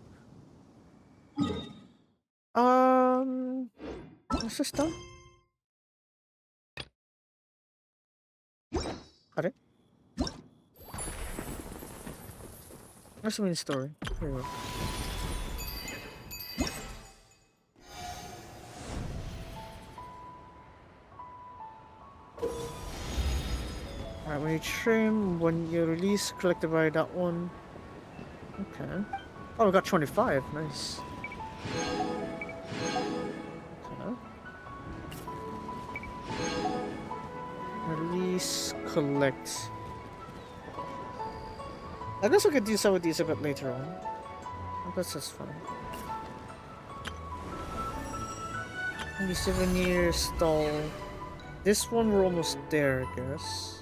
What's this stuff? Are? What's the main story? Here we go. Alright, when you trim, when you release, collected by that one. Okay. Oh, we got 25. Nice. Okay. Release, collect. I guess we could do some of these a bit later on. I guess that's fine. Maybe souvenir stall. This one we're almost there, I guess.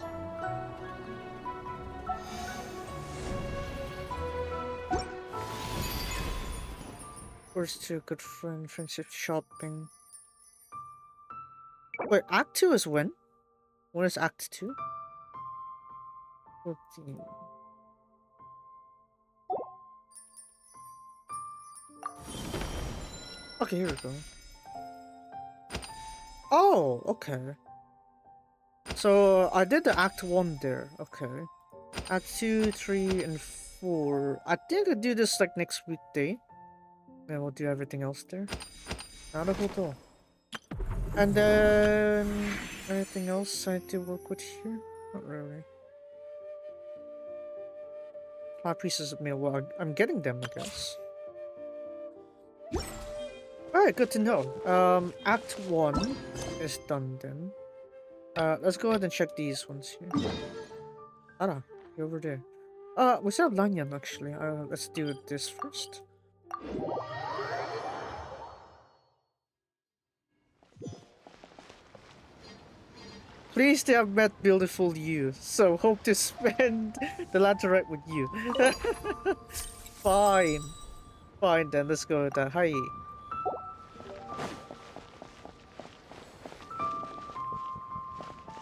Where's two good friend friendship shopping? Wait, Act 2 is when? When is Act 2? 14. Okay, here we go. Oh, okay. So I did the Act 1 there. Okay. Act 2, 3, and 4. I think I'll do this like next weekday. Then we'll do everything else there. Naruhodo. And then anything else I need to work with here? Not really. 5 pieces of meal. Well, I'm getting them, I guess. Alright, good to know. Act 1 is done then. Let's go ahead and check these ones here. Ara, you're over there. We still have Lanyan actually. Let's do this first. Please to have met beautiful you. So hope to spend the laterite with you. Fine. Fine then, let's go with that. Hi.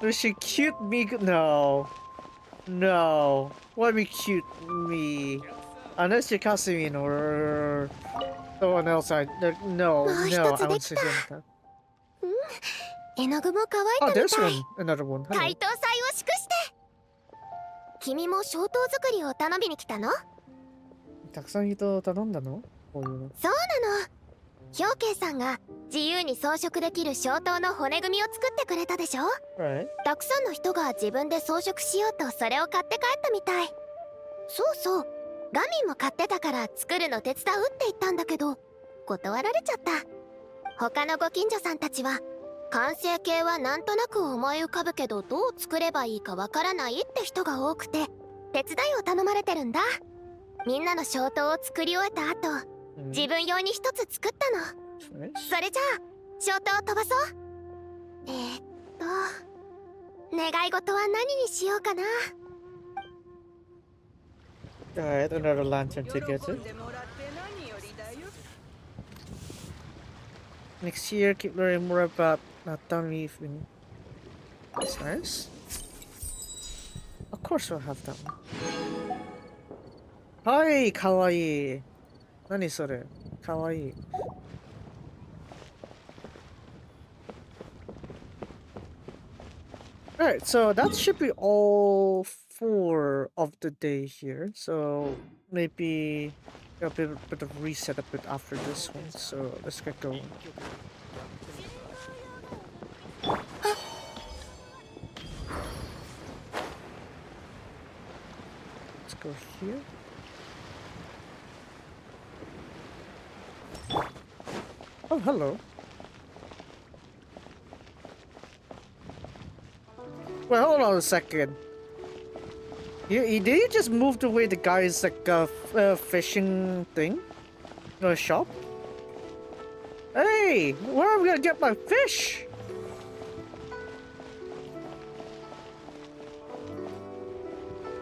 Was she cute me? No. No. Why be cute me? Unless you're Kasumi or someone else. No, I won't say that. 絵の具も乾い Oh, たみ there's たい one. Another one. 解 Hello. 凍祭を祝して君も消灯作りを頼みに来たのたくさん人頼んだの？こういうの。そうなの氷慶さんが自由に装飾できる消灯の骨組みを作ってくれたでしょ Right. たくさんの人が自分で装飾しようとそれを買って帰ったみたいそうそうガミンも買ってたから作るの手伝うって言ったんだけど断られちゃった他のご近所さんたちは完成形はなんとなく思い浮かぶけどどう作ればいいかわからないって人が多くて手伝いを頼まれてるんだみんなの消灯を作り終えた後自分用に一つ作ったのそれじゃあ消灯を飛ばそう願い事は何にしようかな Alright, another lantern to get it. Next year, keep learning more about Natami. That's nice. Of course we'll have that one. Hi, kawaii. Nani sore? Kawaii. Alright, so that should be all 4 of the day here. So maybe a bit of reset a bit after this one. So let's get going. Let's go here. Oh, hello. Well, hold on a second. Did you just move away the guy's like fishing thing? No shop? Hey, where am I gonna get my fish?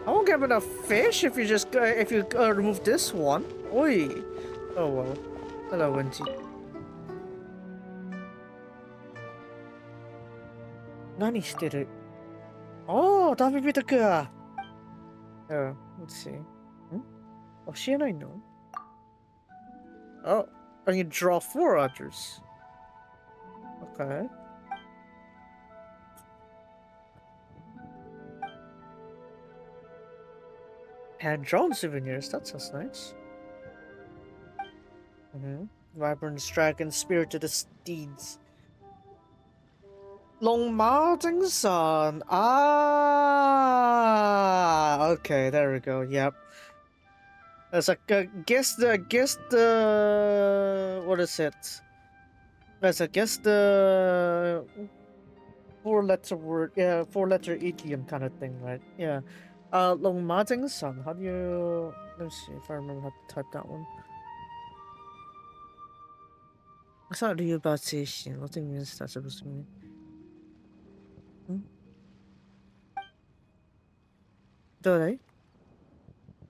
I won't get enough fish if you just remove this one. Oi. Oh well. Hello, Wendy. Nani shiteru? Oh, Tabibito-kun. Oh, let's see. Oh, she and I know. Oh, and you draw 4 others. Okay. Hand-drawn souvenirs, that sounds nice. Vibrant dragon, spirited steeds. Long Mountain Sun. Ah, okay, there we go. Yep. That's like guess the what is it? That's guess the four-letter word, yeah, four-letter idiom kind of thing, right? Yeah. Longmading-san, how do you... Let me see if I remember how to type that one. It's not Ryubatsishin. What do you mean is that supposed to mean? Do they?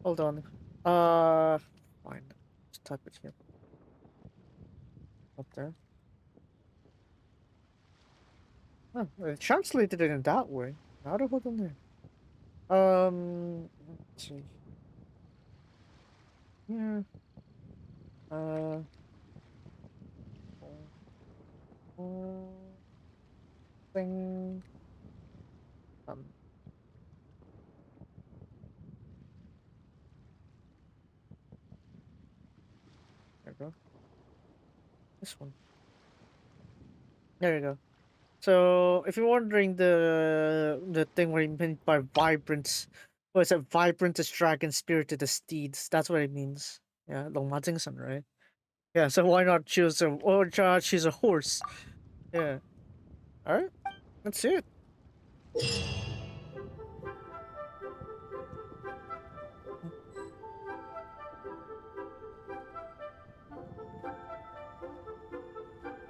Hold on. Fine. Just type it here. Up there. Oh, it translated it in that way. How do I hold on there? Let's see. Yeah. Thing. There we go. This one. There you go. So, if you're wondering the thing what it meant by vibrant, what is it? Vibrant as dragon, spirited as steeds. That's what it means. Yeah, Longmading-san, right? Yeah. So why not choose choose a horse? Yeah. All right. Let's see it.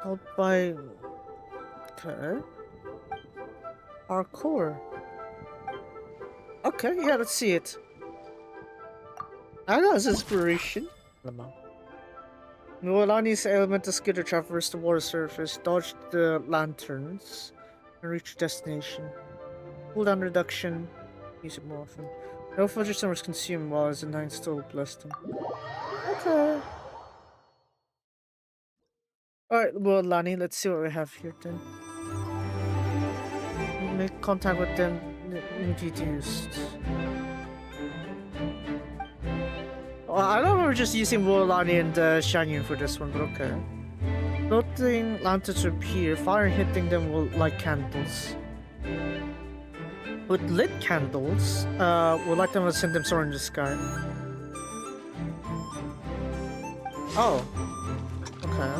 Called by. Okay. Parkour. Okay, yeah, let's see it. I know it's inspiration. Mualani's elemental skill to traverse the water surface, dodge the lanterns, and reach destination. Cooldown reduction, use it more often. No further summers consumed while his 9 still blessed him. Okay. Alright, Mualani, let's see what we have here then. Make contact with them introduced. I know we're just using Mualani and Shangyun for this one, but okay. Floating lanterns appear, fire hitting them will light candles. With lit candles, we'll light them and send them soaring in the sky. Oh. Okay.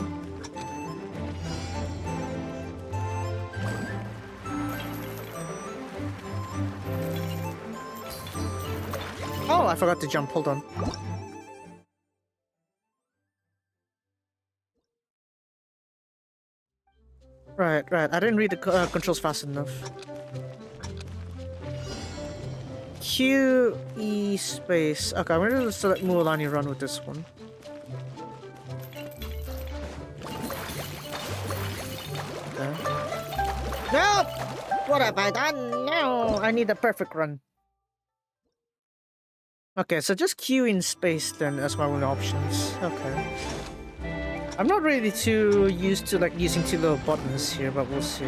Oh, I forgot to jump. Hold on. Right. I didn't read the controls fast enough. Q, E, space. Okay, I'm gonna select Mualani run with this one. Okay. Nope! What have I done? No! I need a perfect run. Okay, so just Q in space then as my own options. Okay. I'm not really too used to like using two little buttons here, but we'll see.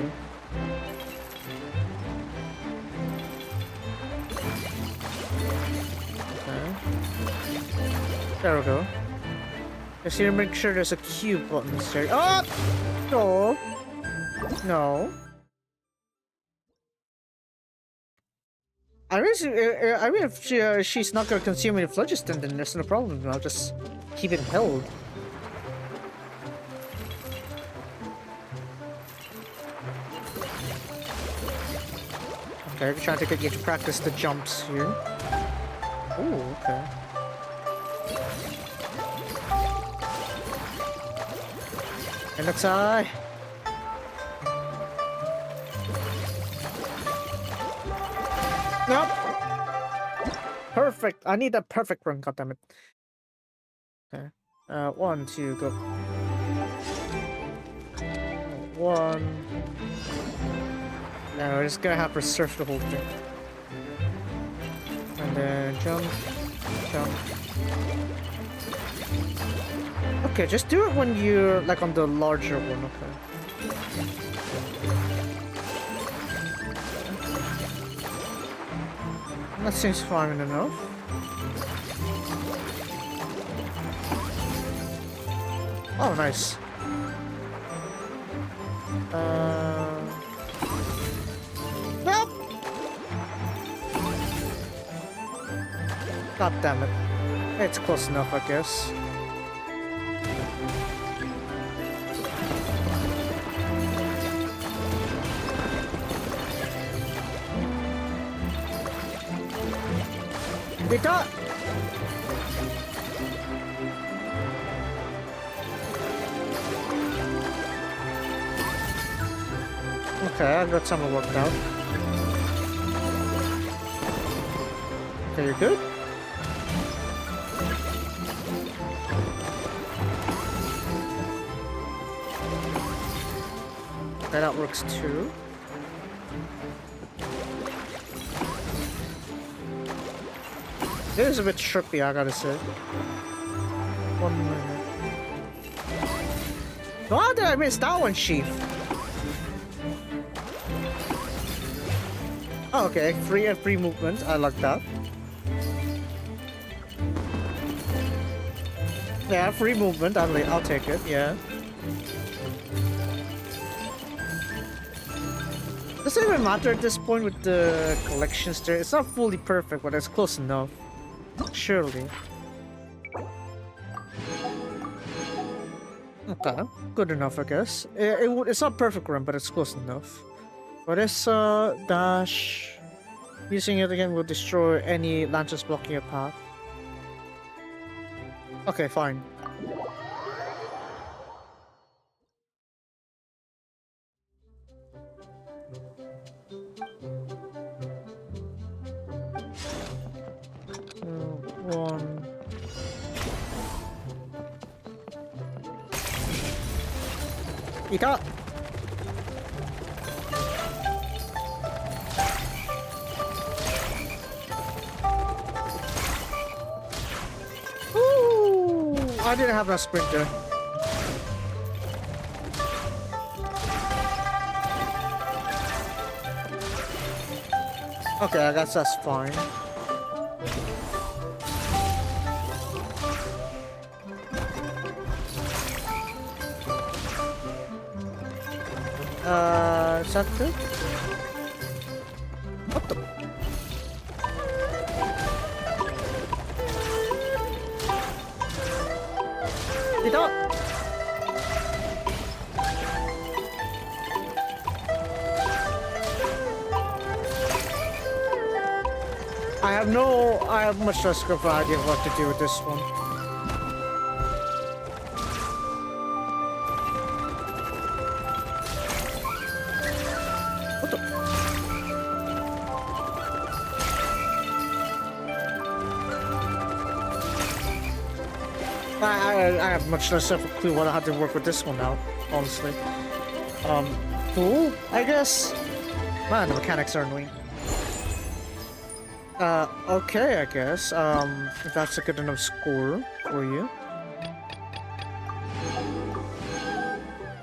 Okay. There we go. Just here make sure there's a Q button there. Oh! No! No. I mean, if she's not gonna consume any phlogiston, then there's no problem. I'll just keep it held. Okay, we're trying to get you to practice the jumps here. Oh, okay. And let's Nope. Perfect. I need a perfect run, goddammit. Okay. 1, 2, go. 1. Now we're just gonna have her surf the whole thing. And then jump. Okay, just do it when you're like on the larger one, okay. That seems fine enough. Oh, nice. Nope. God damn it. It's close enough, I guess. They got. Okay, I got some worked out. Okay, you're good? Okay, that works too. It is a bit trippy, I gotta say. 1 minute. Why did I miss that one, Chief? Oh, okay, free movement. I like that. Yeah, free movement. I'll take it. Yeah. Does it even matter at this point with the collections there? It's not fully perfect, but it's close enough. Surely. Okay, good enough, I guess. It's not perfect run, but it's close enough. What is dash? Using it again will destroy any lancers blocking your path. Okay, fine. One. Ika! Ooh, I didn't have a sprinter. Okay, I guess that's fine. Is that good? What the? You don't. I have much less of an idea of what to do with this one. What the? I have much less of a clue what I had to work with this one now, honestly. Cool, I guess. Man, the mechanics are annoying. Okay, I guess. If that's a good enough score for you.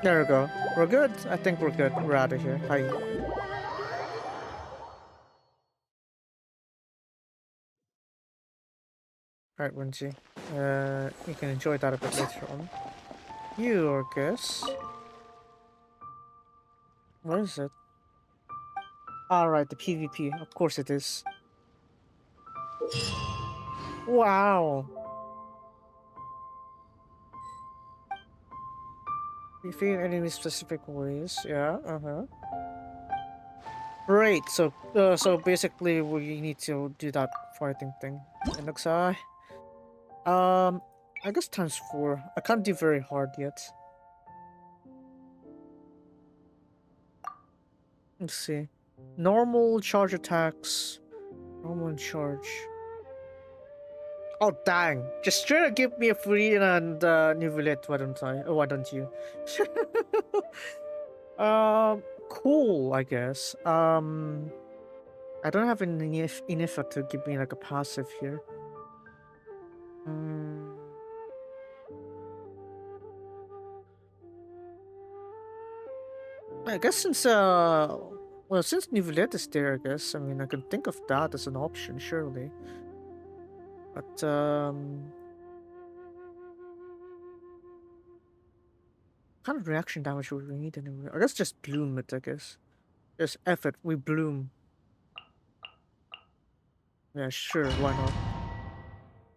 There we go. We're good. I think we're good. We're out of here. Hi. Alright, Wincy. You can enjoy that a bit later on. You, I guess. Where is it? Alright, the PvP. Of course it is. Wow. You feel any specific ways? Yeah, Great. So basically we need to do that fighting thing. It looks I guess times 4. I can't do very hard yet. Let's see. Normal charge attacks. Normal charge. Oh dang! Just straight up give me a free and Nivellette, why don't I? Oh, why don't you? Cool, I guess. I don't have any effort to give me like a passive here. I guess since well, since Nivellette is there, I guess, I mean, I can think of that as an option, surely. But, what kind of reaction damage would we need anyway? I guess just bloom it, I guess. Just F it, we bloom. Yeah, sure, why not?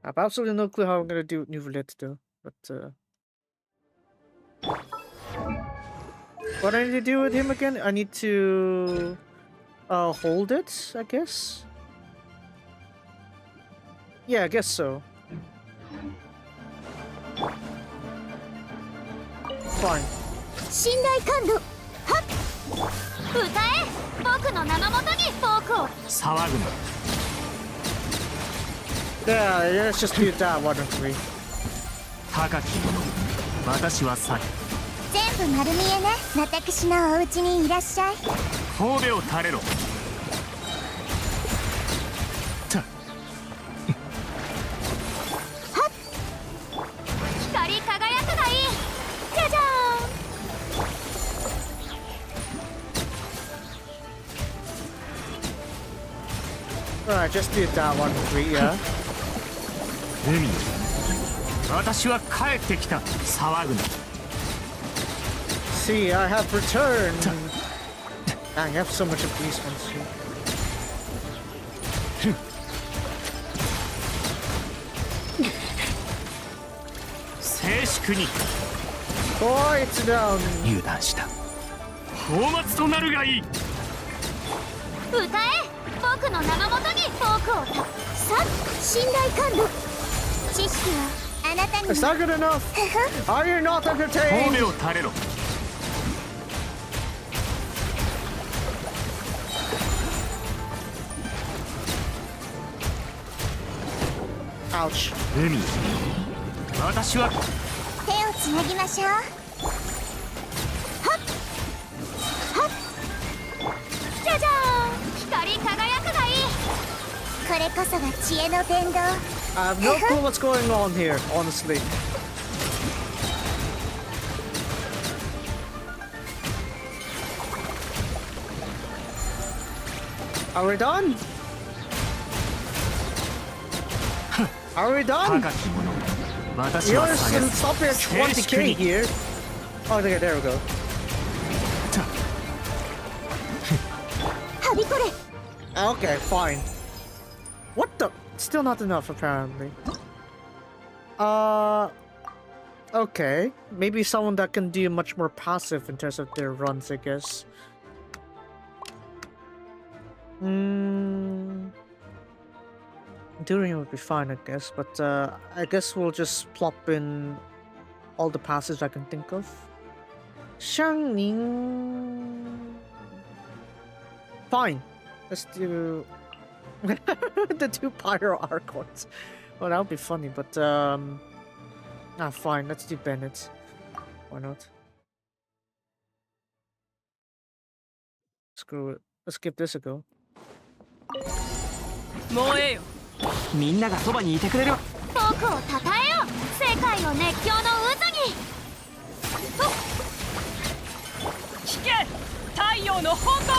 I have absolutely no clue how I'm gonna do Nivellette though, but, what I need to do with him again? I need to hold it, I guess. Yeah, I guess so. Fine. 信頼感度はっ歌え僕の名のもとにフォークを騒ぐな Yeah, let's just do that, why don't we? 高き者私は去る全部丸見えね私のお家にいらっしゃい神戸を垂れろ光り輝くがいいじゃじゃ Alright, just do that, why don't we? Yeah. 海よ私は帰ってきた騒ぐな See, I have returned. I have so much of these ones too. 静粛に Quiet down. 油断した放末となるがいい歌え僕の名のもとにフォークをさ信頼感度知識はあなたに Is that good enough? Are you not 神 entertained? 戸を垂れろ Ouch. 海よ私は手をつなぎましょうはっはっじゃじゃーん光り輝くがいいこれこそが知恵の伝道 I have no clue what's going on here, honestly. Are we done? Are we done? 高き者私 You're は下げ still stopping at 20k here. Oh, okay, there we go. はびこれ Okay, fine. What the? Still not enough, apparently. Okay. Maybe someone that can do much more passive in terms of their runs, I guess. During would be fine, I guess, but I guess we'll just plop in all the passages I can think of. Shangning. Fine. Let's do the 2 Pyro Archons. Well, that would be funny, but fine. Let's do Bennett. Why not? Screw it. Let's give this a go. もうええよみんながそばにいてくれる僕をたたえよ世界を熱狂の渦に聞け太陽の本当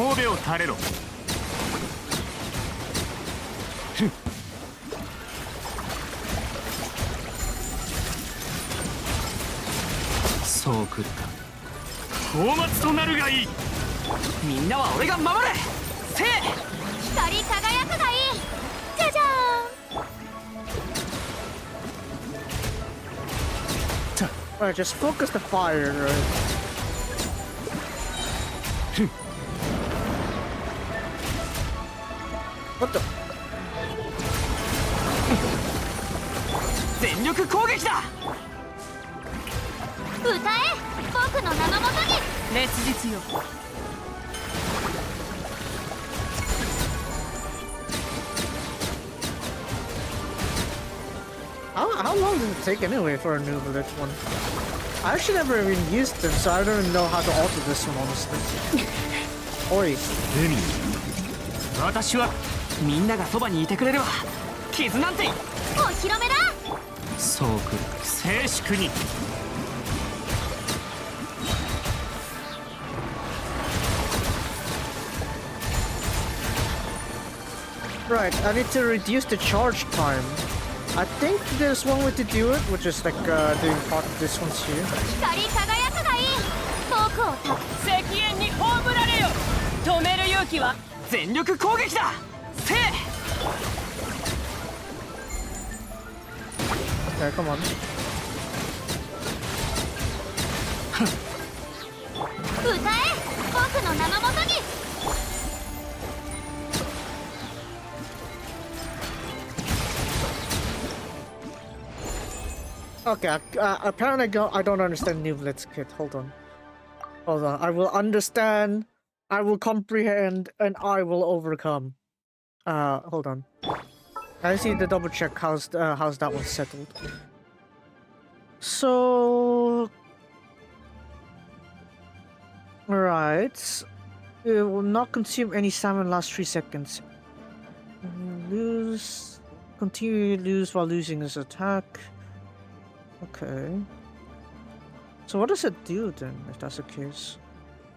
を神戸を垂れろそうくるか放末となるがいいみんなは俺が守れせい光り輝くがいいじゃじゃーん Alright, just focus the fire, right? What the? 全力攻撃だ歌え僕の名のもとに烈日よ How long does it take anyway for a new village one? I actually never even used them, so I don't even know how to alter this one, honestly. Oi. 海私はみんながそばにいてくれるわ傷なんてお披露目だそうくるか静粛に Right, I need to reduce the charge time. I think there's one way to do it, which is like doing part of this one's here. 光り輝くがいい僕をた石煙に葬られよ止める勇気は全力攻撃だせい Okay, come on. 歌え僕の名のもとに Okay, apparently I don't understand Newlet's kit. Hold on. I will understand, I will comprehend, and I will overcome. Hold on. I just need to double check how's that one settled. So, right. It will not consume any salmon last 3 seconds. Continue to lose while losing his attack. Okay. So what does it do then, if that's the case?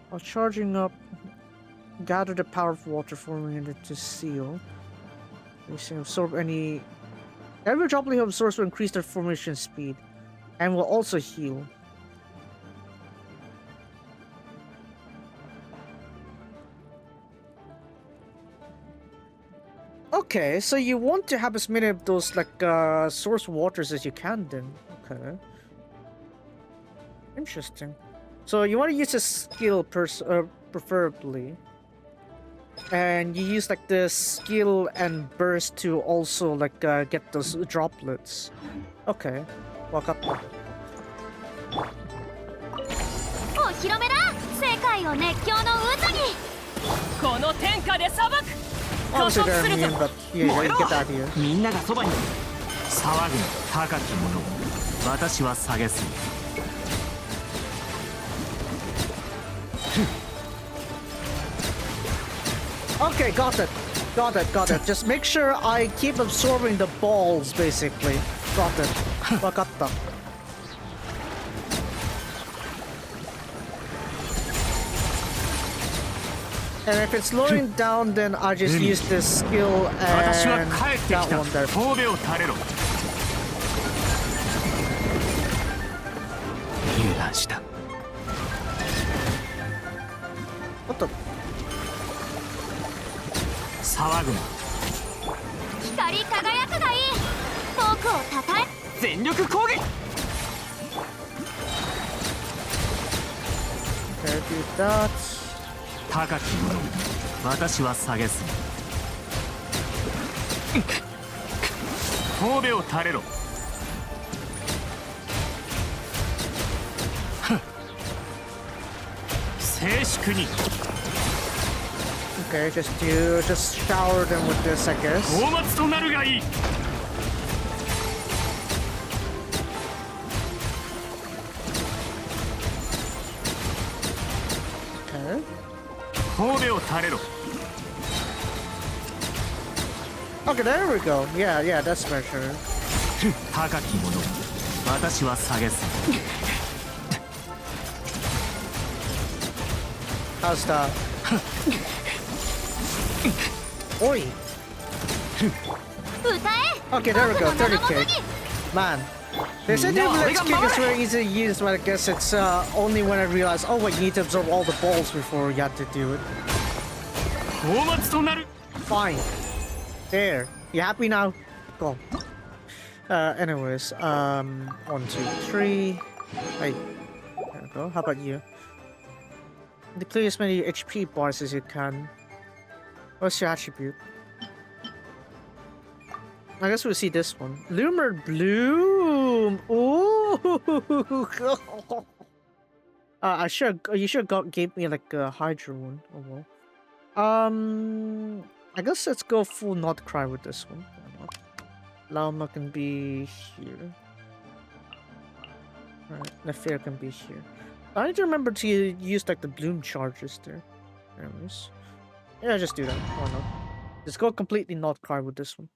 While charging up, gather the power of water forming into seal. Absorb any... Every droplet absorbs will increase their formation speed. And will also heal. Okay, so you want to have as many of those like source waters as you can then. Okay. Interesting. So you want to use a skill preferably. And you use like the skill and burst to also like get those droplets. Okay. Walk up. お披露目だ。世界を熱狂の渦に。この天下で裁く。 Obviously they're immune, but yeah, you get the idea. みんながそばに騒ぐ高き者私は下げすOkay, got it. Just make sure I keep absorbing the balls, basically. Got it. Wakatta. And if it's slowing down, then I just use this skill and that one there. What the? 騒ぐな光り輝くがいい。遠くをたたえ。全力攻撃。 Okay, do that. 高き者私は下げす神戸を垂れろ静粛に Okay, just shower them with this, I guess. 大松となるがいい Okay, there we go. Yeah, that's better. 高き者私は下げす How's that? Oi! Okay, there we go. 30k. Man, they said Newlet's kick is very easy to use, but I guess it's only when I realized, oh wait, you need to absorb all the balls before you have to do it. Fine. There. You happy now? Go. Anyways, 1, 2, 3. Hey, there we go. How about you? Clear as many HP bars as you can. What's your attribute? I guess we'll see this one. Lumer Bloom! Ooh! You should gave me like a Hydra one. Oh well. I guess let's go full Nod-Krai with this one. Why not? Lauma can be here. Alright, Nefair can be here. I need to remember to use like the bloom charges there. Anyways. Yeah, just do that. Why not? Just go completely Nod-Krai with this one.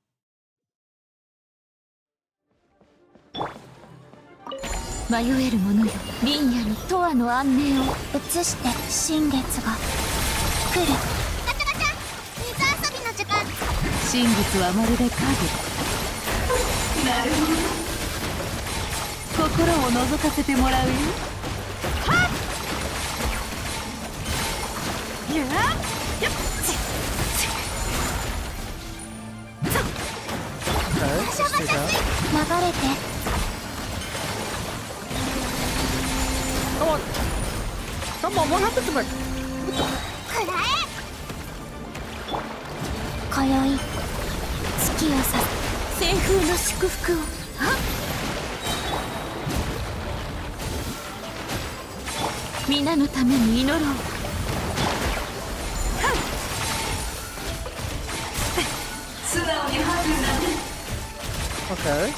迷える者よ、林野に永遠の安寧を移して新月が来る。ガチャガチャ、水遊びの時間。真実はまるで影。なるほど。心を覗かせてもらうよ。はっ。やっ。やっ。流れて。 Come on! Come on, what happened to me? 今宵月をさ西風の祝福を皆のために祈ろう。素直に吐くんだね。Okay.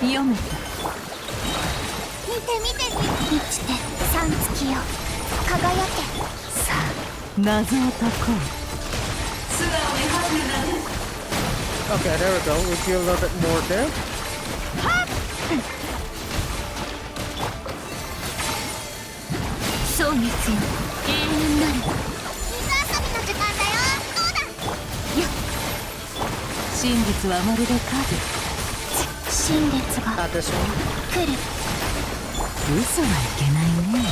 読めた。見て見て満ちてさん月よ輝け。さあ謎を解こう。素直に吐くんだね。Okay, there we go. We'll do a little bit more there. そう熱よ、永遠なる。水遊びの時間だよ。どうだ。よっ、真実はまるで影。真実が来る。嘘はいけないね。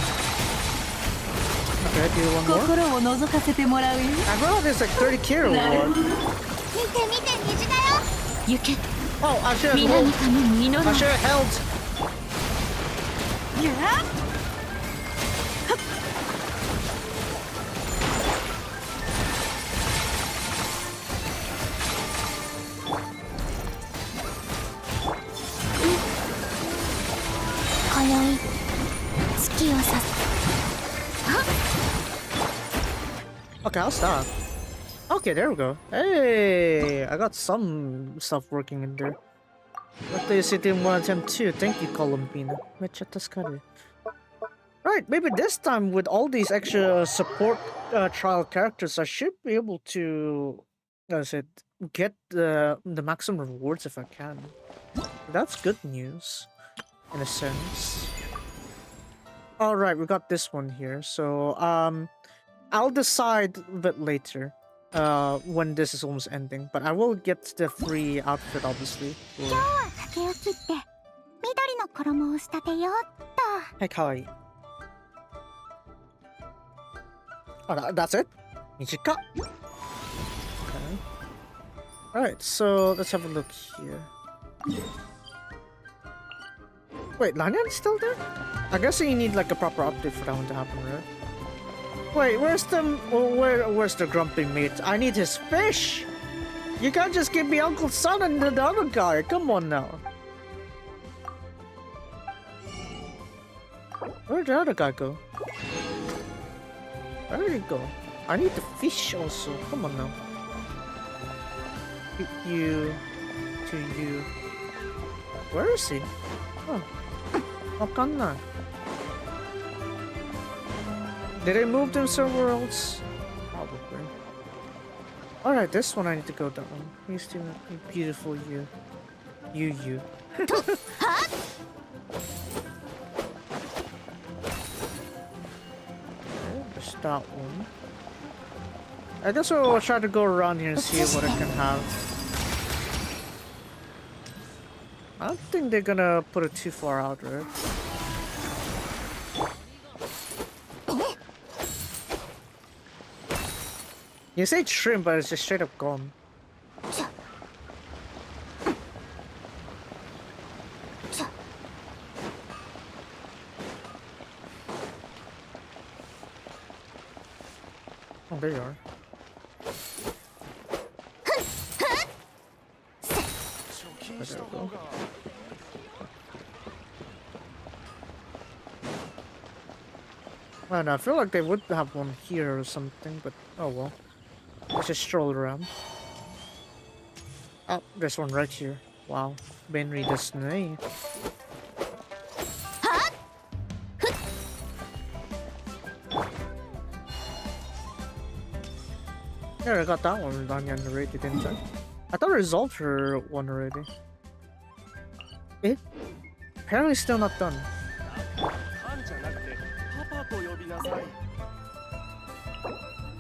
Okay, do one more. 心を覗かせてもらうよ。 I brought this like 30k reward. 見て見て虹だよ。行け。 Oh, I should have 皆のために祈ろう。 I should have held. 今宵月を指す。 Okay, I'll stop. Okay, there we go. Hey, I got some stuff working in there. What do you say to 1 Thank you, Columbina. Right, maybe this time with all these extra support trial characters, I should be able to, as I said, get the maximum rewards if I can. That's good news, in a sense. Alright, we got this one here. So, I'll decide a bit later when this is almost ending. But I will get the free outfit, obviously. 今日は竹を切って緑の衣を仕立てようっと。Hey, kawaii. Oh, that's it? Nijika. Okay. Alright, so let's have a look here. Wait, Lanyan's still there? I guess you need like a proper update for that one to happen, right? Wait, where's the grumpy mate? I need his fish! You can't just give me Uncle Son and the other guy, come on now. Where'd the other guy go? Where did he go? I need the fish also, come on now. You... to you... Where is he? Oh. Wakanda. Did I move them somewhere else? Probably. Alright, this one I need to go down. He's doing a beautiful you. You. There's that one. I guess we'll try to go around here and see what I can have. I don't think they're gonna put it too far out, right? You say trim, but it's just straight up gone. Oh, there you are. There we go. Man, I feel like they would have one here or something, but oh well. Let's just stroll around. Oh, there's one right here. Wow. Benry Disney. Yeah, I got that one done already, didn't I? I thought I resolved her one already. Eh? Apparently still not done.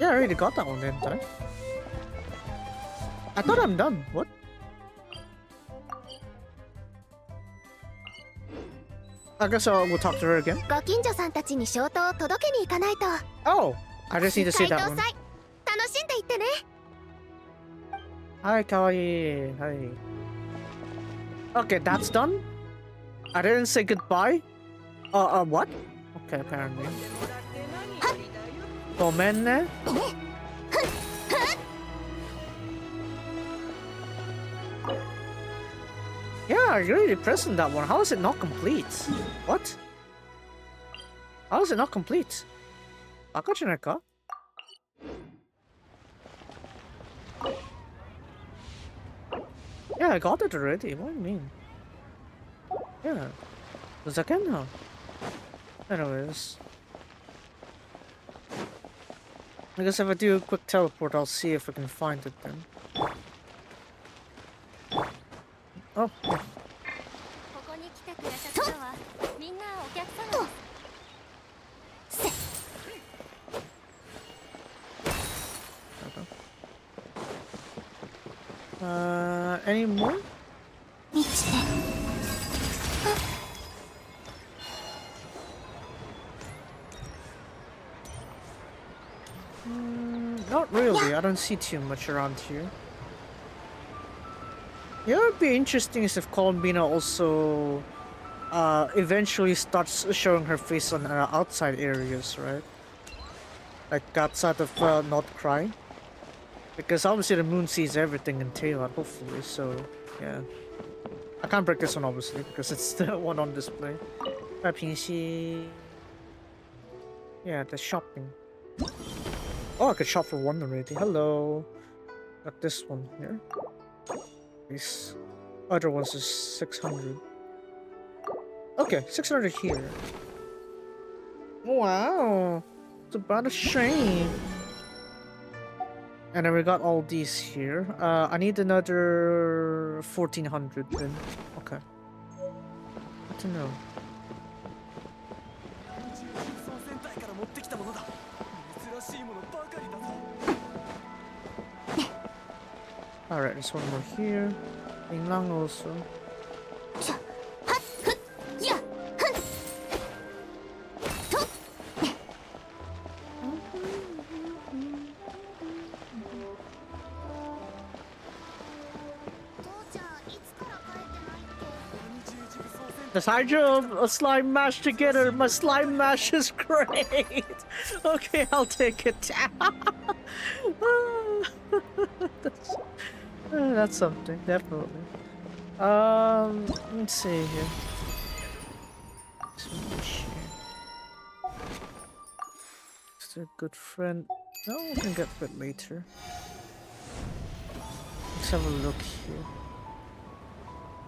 Yeah, I already got that one, didn't I? I thought I'm done. What? I guess we'll talk to her again. ご近所さんたちに消灯を届けに行かないと。 Oh, I just need to see that one. 楽しんでいってね。Hi, kawaii. Hi. Okay, that's done. I didn't say goodbye. What? Okay, apparently. Gomenne. Yeah, I really pressing that one. How is it not complete? What? How is it not complete? Akajaneka? Yeah, I got it already. What do you mean? Yeah. There's again now. Anyways. I guess if I do a quick teleport, I'll see if I can find it then. Oh. Yeah. Any more? Not really. I don't see too much around here. You know what would be interesting is if Columbina also eventually starts showing her face on outside areas, right? Like outside of Nod-Krai. Because obviously the moon sees everything in Taylor, hopefully, so yeah. I can't break this one obviously because it's the one on display. Yeah, the shopping. Oh, I could shop for one already. Hello. Got this one here. These other ones is 600. Okay, 600 here. Wow. It's about a shame. And then we got all these here. I need another 1400 then. Okay. Good to know. Alright, there's one more here. Lang also. Let's hydro a slime mash together. My slime mash is great. Okay, I'll take it. That's something, definitely. Let's see here. Is there a good friend? No, we can get that later. Let's have a look here.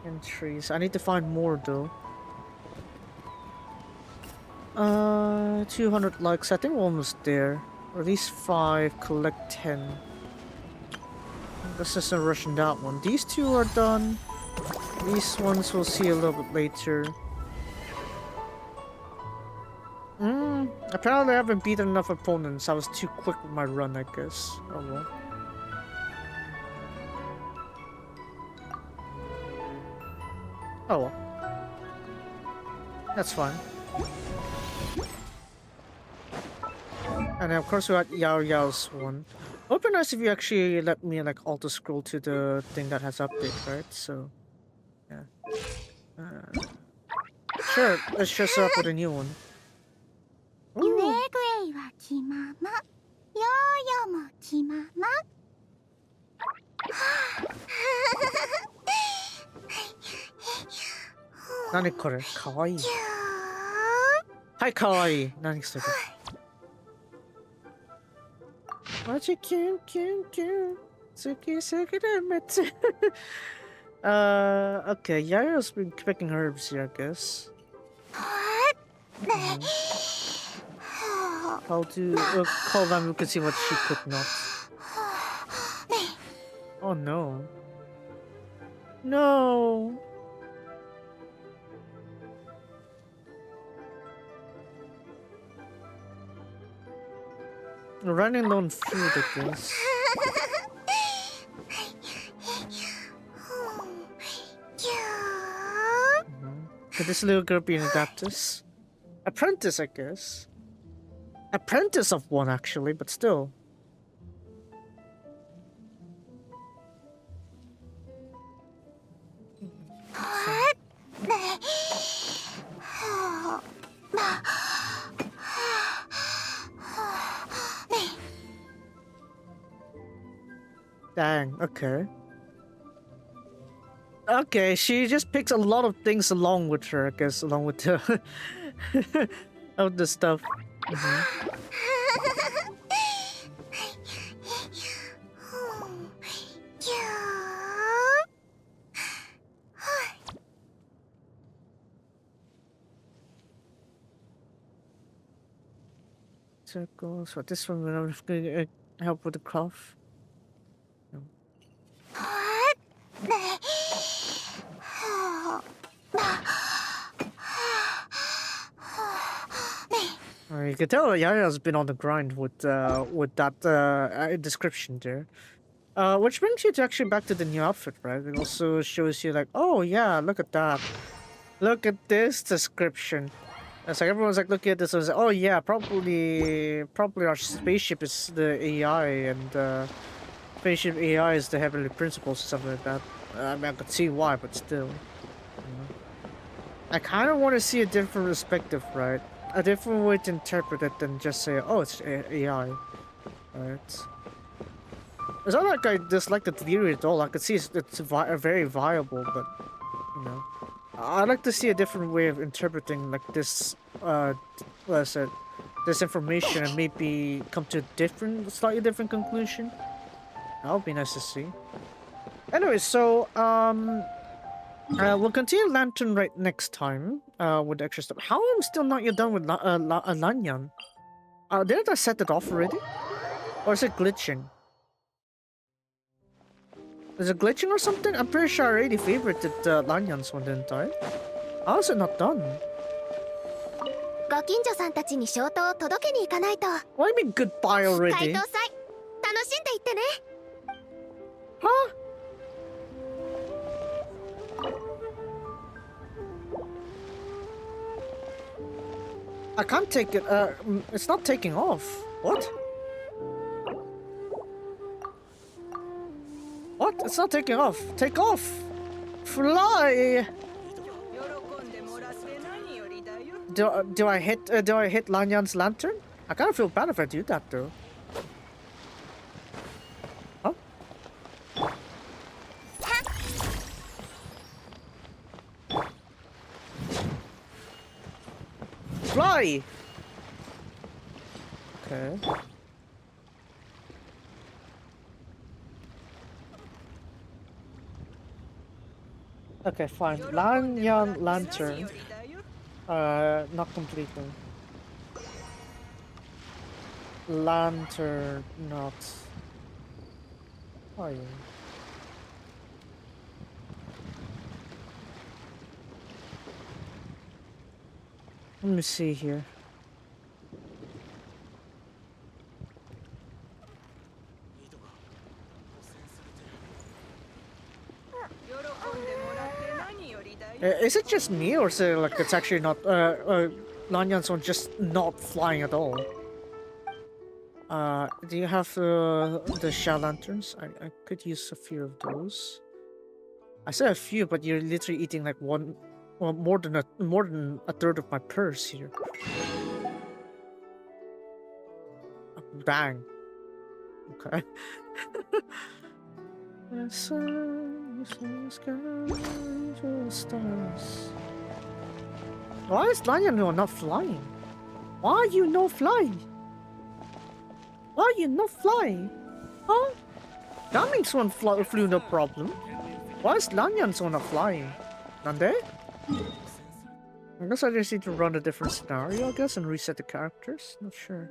Entries. I need to find more though. 200 likes. I think we're almost there. Or at least 5. Collect 10. Let's just rush in that one. These two are done. These ones we'll see a little bit later. Apparently I haven't beaten enough opponents. I was too quick with my run, I guess. Oh well. Oh well. That's fine. And then of course we got Yao Yao's one. It would be nice if you actually let me like auto scroll to the thing that has update, right? So yeah. Sure, let's just up with a new one. Nani kore? Kawaii. Hi, kawaii. Nani soれ? Maji kyu kyu kyu. Tsuki sugire metsu. Okay, Yayo's been picking herbs here, I guess. I'll do call them, we can see what she could not. Oh no. No. We're running low on food, I guess. Could this little girl be an apprentice? Apprentice, I guess. Apprentice of one, actually, but still. Dang, okay. Okay, she just picks a lot of things along with her, I guess, along with the of the stuff. Circles. What this one? I'm just gonna help with the cough. No. You can tell Yaya's been on the grind with that description there. Which brings you to actually back to the new outfit, right? It also shows you like, oh yeah, look at that. Look at this description. It's like everyone's like looking at this and was like, oh yeah, probably our spaceship is the AI and spaceship AI is the heavenly principles or something like that. I mean, I could see why, but still. I kind of want to see a different perspective, right? A different way to interpret it than just say, oh, it's AI. Right? It's not like I dislike the theory at all. I could see it's very viable, but, you know. I'd like to see a different way of interpreting, like, this, this information and maybe come to a slightly different conclusion. That would be nice to see. Anyway, so, we'll continue Lantern right next time, with the extra stuff. How am I still not yet done with Lanyan? Didn't I set it off already? Or is it glitching? Is it glitching or something? I'm pretty sure I already favorited Lanyan's one, didn't I? How is it not done? What do you mean goodbye already? Huh? I can't take it. It's not taking off. What? What? It's not taking off. Take off. Fly. Do I hit Lanyan's lantern? I kind of feel bad if I do that though. Huh? Fly. Okay. Okay, fine. Lanyan lantern. Not completely. Lantern not. Oh yeah. Let me see here. Is it just me, or is it like it's actually not Lanyan's one just not flying at all? Do you have the shell lanterns? I could use a few of those. I said a few, but you're literally eating like one, well, more than a third of my purse here. Bang. Okay. Why is Lanyan not flying? Why are you not flying? Why are you not flying? Huh? That means one flew no problem. Why is Lanyan's one not flying? Nande? I guess I just need to run a different scenario, I guess, and reset the characters. Not sure.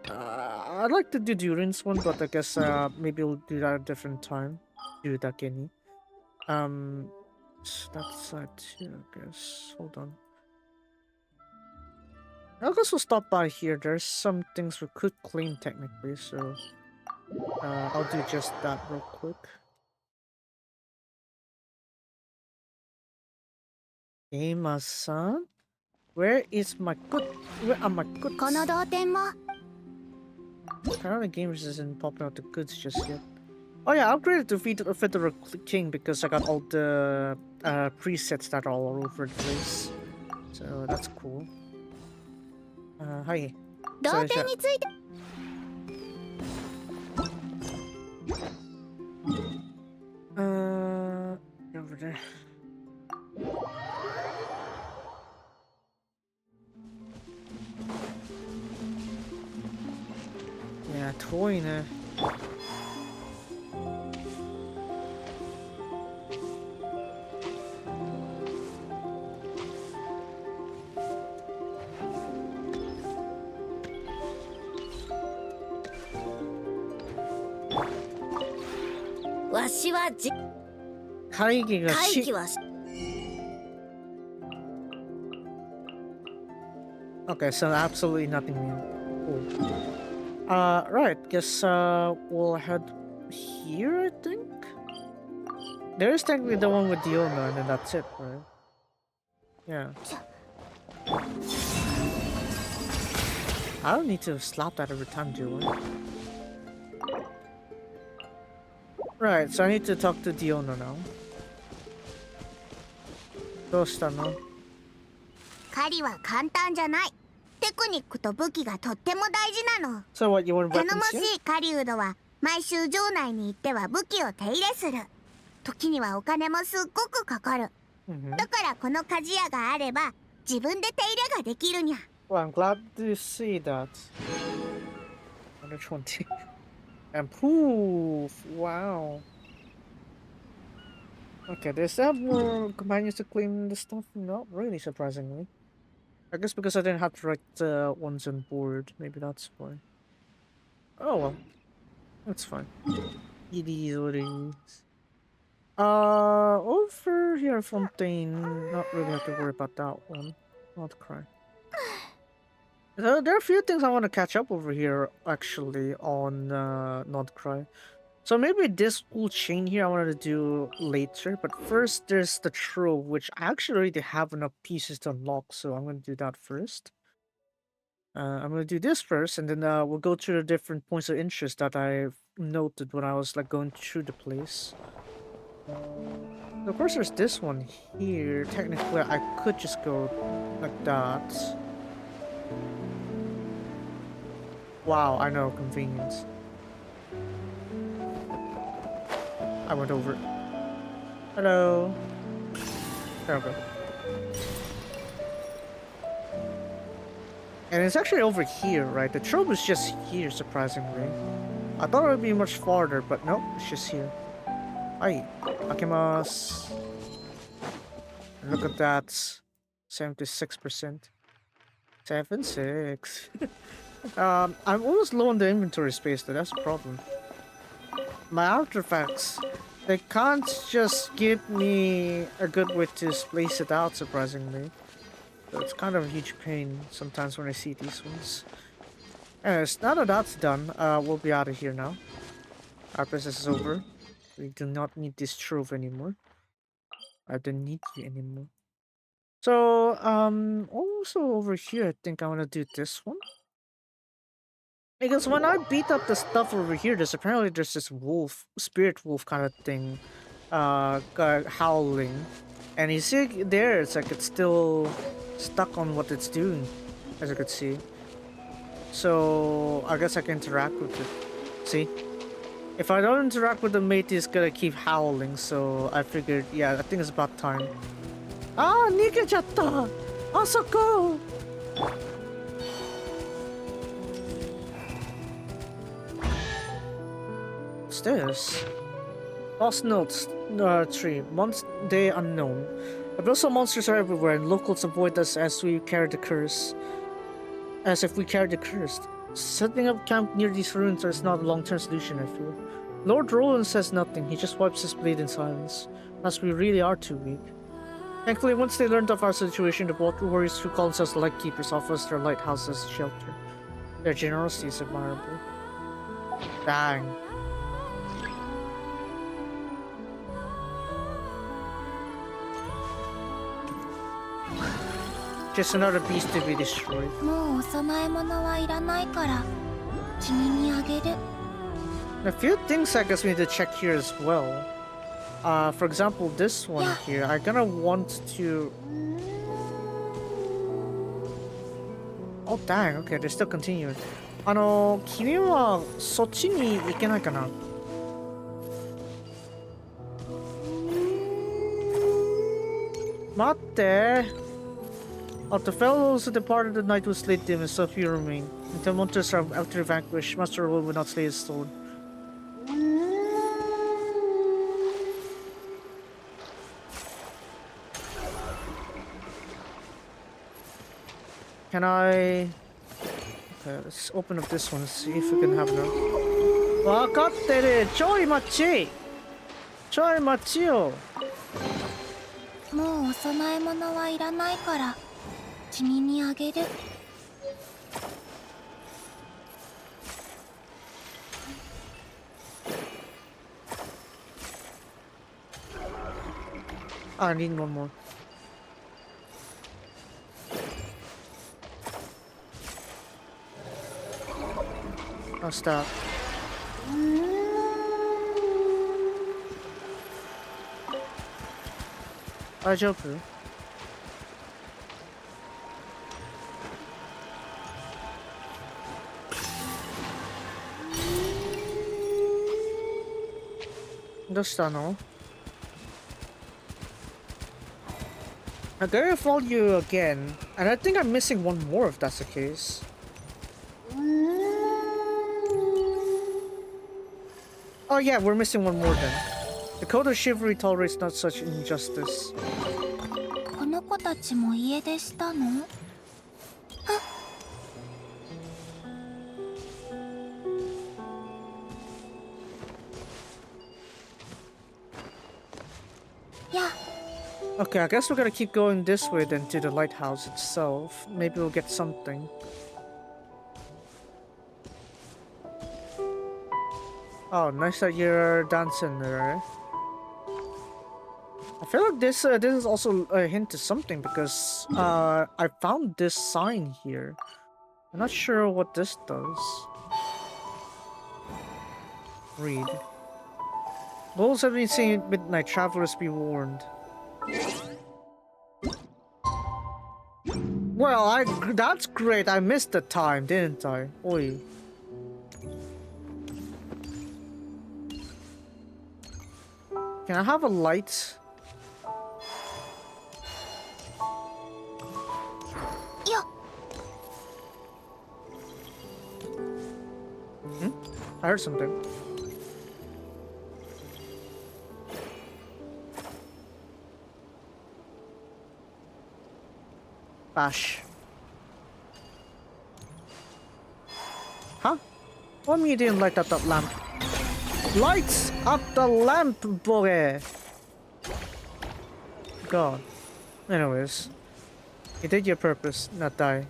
I'd like to do Durin's one, but I guess maybe we'll do that at a different time. Do that, Kenny. That's that too, I guess. Hold on. I guess we'll stop by here. There's some things we could clean technically, so I'll do just that real quick. Ema-san? Where is my good? Where are my goods? Apparently Gamers isn't popping out the goods just yet. Oh yeah, I upgraded to Federal King because I got all the presets that are all over the place. So that's cool. Hi. Over there. ごいね。わしは会議が会議は Okay, so absolutely nothing new. Cool. Right, guess we'll head here, I think? There's technically the one with Diona, and then that's it, right? Yeah. I don't need to slap that every time, do I? Right, so I need to talk to Diona now. どうしたの？狩りは簡単じゃない。テクニックと武器がとっても大事なの。 So what, you want 頼 weapons も here? しい狩人は毎週城内に行っては武器を手入れする。時にはお金もすっごくかかる。だからこの鍛冶屋があれば自分で手入れができるにゃ。Well, I'm glad to see that. 120. And poof! Wow. Okay, does that have more companions to claim the stuff? Not really, surprisingly. I guess because I didn't have to write ones on board. Maybe that's why. Oh well. That's fine. It is what it is. Over here, Fontaine. Not really have to worry about that one. Nod-Krai. There are a few things I want to catch up over here, actually, on Nod-Krai. So maybe this whole chain here I wanted to do later, but first there's the trove, which I actually already have enough pieces to unlock, so I'm going to do that first. I'm going to do this first, and then we'll go through the different points of interest that I've noted when I was like going through the place. Of course, there's this one here. Technically, I could just go like that. Wow, I know, convenience. I went over it. Hello. There we go. And it's actually over here, right? The trope is just here, surprisingly. I thought it would be much farther, but nope, it's just here. Hi, Akimasu. Look at that. 76%. 76. I'm almost low on the inventory space though, that's a problem. My artifacts, they can't just give me a good way to place it out, surprisingly. So it's kind of a huge pain sometimes when I see these ones. Anyways, now that that's done, we'll be out of here now. Our business is over. We do not need this trove anymore. I don't need you anymore. So, also over here, I think I want to do this one. Because when I beat up the stuff over here, there's this wolf, spirit wolf kind of thing, howling. And you see there, it's like it's still stuck on what it's doing, as you could see. So, I guess I can interact with it. See? If I don't interact with the mate, it's gonna keep howling, so I figured, yeah, I think it's about time. Ah, nigechatta! Asako! What's this? Lost notes, tree. Day unknown. But also monsters are everywhere, and locals avoid us as we carry the curse. As if we carried the curse. Setting up camp near these ruins is not a long-term solution, I feel. Lord Roland says nothing, he just wipes his blade in silence. As we really are too weak. Thankfully, once they learned of our situation, the warriors who call themselves Lightkeepers offer us their lighthouse as shelter. Their generosity is admirable. Dang. Just another beast to be destroyed. もうお供え物はいらないから君にあげる。 A few things I guess we need to check here as well. For example, this one here, I'm gonna want to... Oh dang, okay, they're still continuing. 君はそっちに行けないかな? 待って。Of the fellows who departed the night who slayed them, and so few remain. Until monsters are utterly vanquished, Master Roll will not slay his sword. Can I... Okay, let's open up this one and see if we can have enough. Wakattere! Choi machi! Choi machi yo! もうお供え物はいらないから君にあげる。I need one more. I'll stop. Daijoubu? Dostano? I'm gonna follow you again, and I think I'm missing one more if that's the case. Oh yeah, we're missing one more then. The code of chivalry tolerates not such injustice. この子たちも家出したの？ Okay, I guess we're gonna keep going this way then to the lighthouse itself. Maybe we'll get something. Oh, nice that you're dancing there. I feel like this is also a hint to something because I found this sign here. I'm not sure what this does. Read. Bulls have been seen at midnight. Travelers be warned. Well, that's great. I missed the time, didn't I? Oi. Can I have a light? Yeah. I heard something. Bash. Huh? What mean you didn't light up that lamp? Lights up the lamp, boy! God. Anyways. You did your purpose, not die.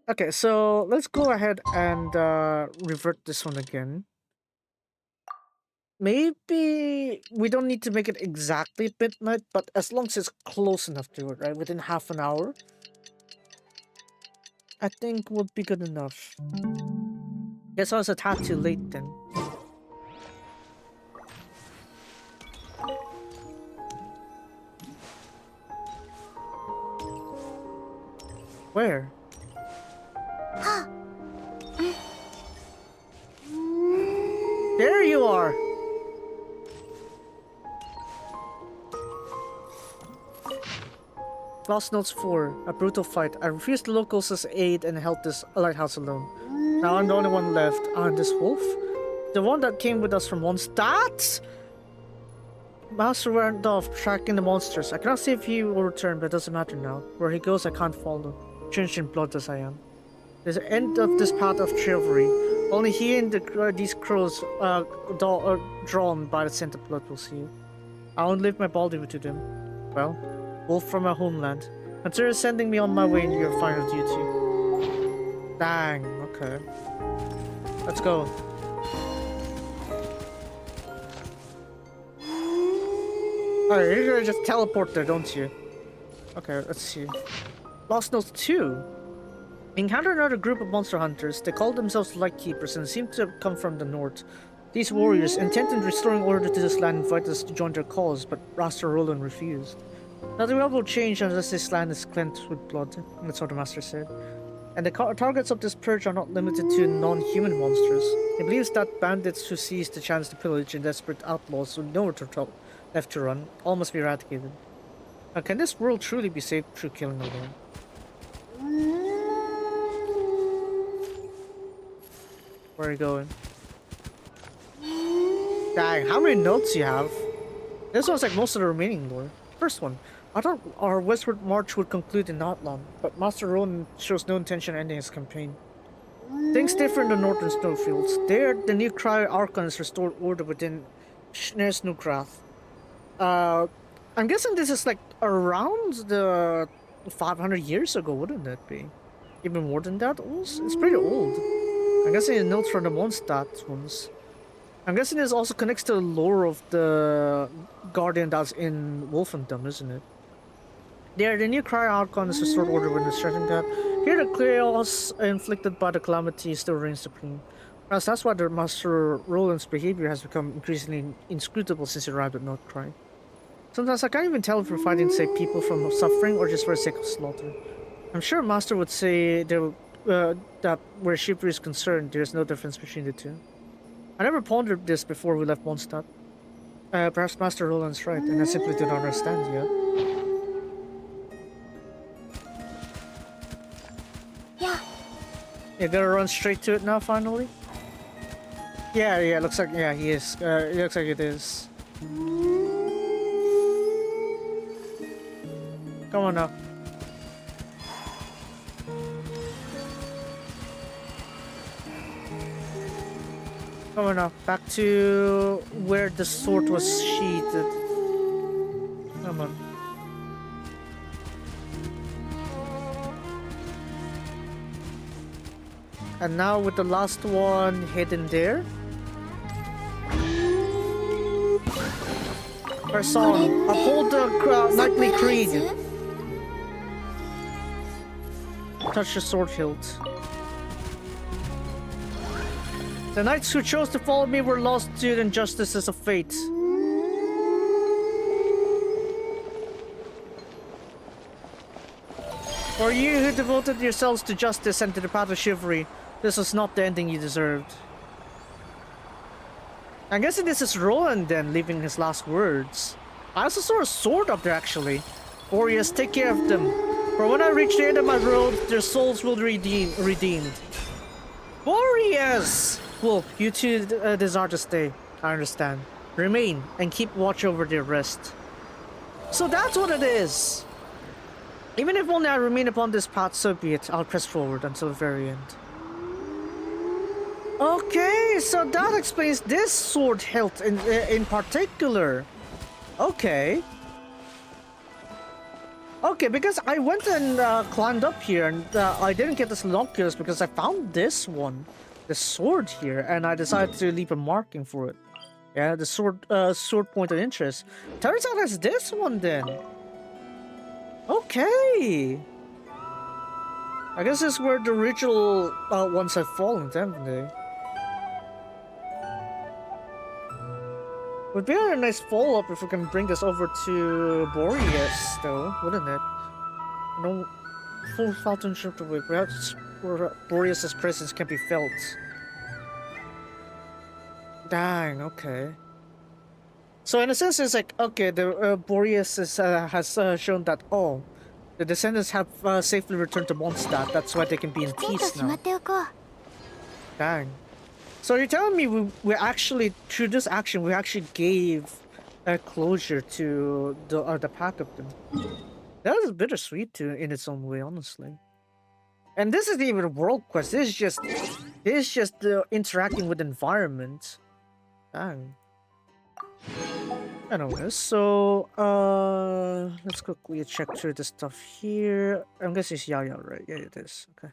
Okay, so let's go ahead and revert this one again. Maybe we don't need to make it exactly midnight, but as long as it's close enough to it, right? Within half an hour, I think would be good enough. Guess I was a tad too late then. Where? There you are! Lost Notes 4. A brutal fight. I refused the locals' aid and held this lighthouse alone. Now I'm the only one left. And this wolf? The one that came with us from Mondstadt? Master went off tracking the monsters. I cannot see if he will return, but it doesn't matter now. Where he goes, I can't follow. Drenched in blood as I am. There's the end of this path of chivalry. Only he and these crows drawn by the scent of blood will see you. I won't leave my body to them. Well, wolf from my homeland. Consider sending me on my way in your final duty. Dang, okay. Let's go. Alright, you're gonna just teleport there, don't you? Okay, let's see. Lost Notes 2. Encountered another group of monster hunters. They called themselves Lightkeepers and seemed to have come from the north. These warriors, intent on restoring order to this land, invited us to join their cause, but Master Roland refused. Nothing will change unless this land is cleansed with blood, that's what the Master said. And the targets of this purge are not limited to non-human monsters. He believes that bandits who seize the chance to pillage and desperate outlaws with nowhere left to run, all must be eradicated. Can this world truly be saved through killing alone? Where are you going? Dang, how many notes you have? This one's like most of the remaining lore. First one. I thought our westward march would conclude in not long, but Master Ronan shows no intention of ending his campaign. Things differ in the northern snowfields. There, the Nod-Krai Archons restored order within Nod-Krai. I'm guessing this is like around the 500 years ago, wouldn't it be? Even more than that? It's pretty old. I'm guessing the notes from the Mondstadt ones. I'm guessing this also connects to the lore of the Guardian that's in Wolfendom, isn't it? There, the Nod-Krai Archons restored order within the Stratengard. Here, the chaos inflicted by the calamity still reigns supreme. Perhaps that's why the Master Roland's behavior has become increasingly inscrutable since he arrived at Nod-Krai. Sometimes I can't even tell if we're fighting to save people from suffering or just for the sake of slaughter. I'm sure Master would say that where chivalry is concerned, there's no difference between the two. I never pondered this before we left Mondstadt. Perhaps Master Roland's right, and I simply do not understand yet. Yeah. You gotta run straight to it now, finally? Yeah, looks like, yeah, he is. It looks like it is. Come on now. Come on now. Back to where the sword was sheathed. Come on. And now with the last one hidden there. First song, uphold the knightly creed. Touch the sword hilt. The knights who chose to follow me were lost to the injustices of fate. For you who devoted yourselves to justice and to the path of chivalry, this was not the ending you deserved. I'm guessing this is Roland then, leaving his last words. I also saw a sword up there actually. Boreas, take care of them. For when I reach the end of my road, their souls will be redeemed. Boreas! Well, you two desire to stay. I understand. Remain and keep watch over their rest. So that's what it is! Even if only I remain upon this path, so be it. I'll press forward until the very end. Okay, so that explains this sword hilt in particular. Okay. Okay, because I went and climbed up here and I didn't get this Nocculus because I found this one, the sword here, and I decided to leave a marking for it. Yeah, the sword point of interest. Turns out it's this one then. Okay. I guess this is where the original ones have fallen, haven't they? Would be a nice follow-up if we can bring this over to Boreas, though, wouldn't it? No full fountain shift away. Perhaps where Boreas' presence can be felt. Dang, okay. So in a sense, it's like, okay, the Boreas has shown that, oh, the descendants have safely returned to Mondstadt. That's why they can be in peace now. Dang. So you're telling me we actually, through this action, we actually gave closure to the pack of them. That is bittersweet too, in its own way, honestly. And this isn't even a world quest. This is just interacting with the environment. Dang. Anyways, so let's quickly check through the stuff here. I'm guessing it's Yaya, right? Yeah, it is. Okay.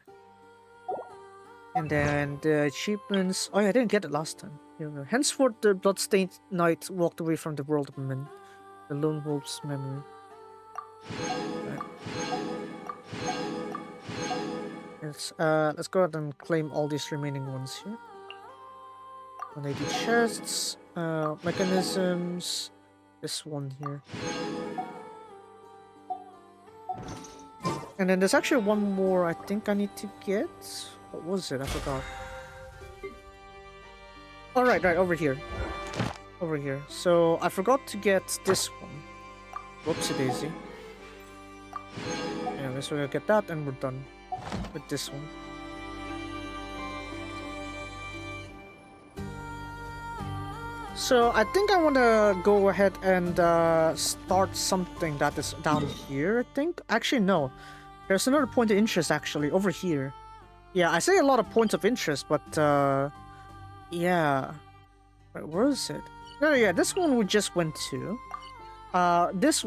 And then the achievements. Oh yeah, I didn't get it last time. Here we go. Henceforth, the bloodstained knight walked away from the world of men. The lone wolf's memory. Right. Let's go ahead and claim all these remaining ones here. 180 chests, mechanisms. This one here. And then there's actually one more I think I need to get. What was it? I forgot. Oh, right, over here. Over here. So I forgot to get this one. Whoopsie daisy. Anyways, we're gonna get that and we're done with this one. So I think I want to go ahead and start something that is down here, I think. Actually, no. There's another point of interest, actually, over here. Yeah, I say a lot of points of interest, but, yeah. Wait, where is it? No, yeah, this one we just went to. This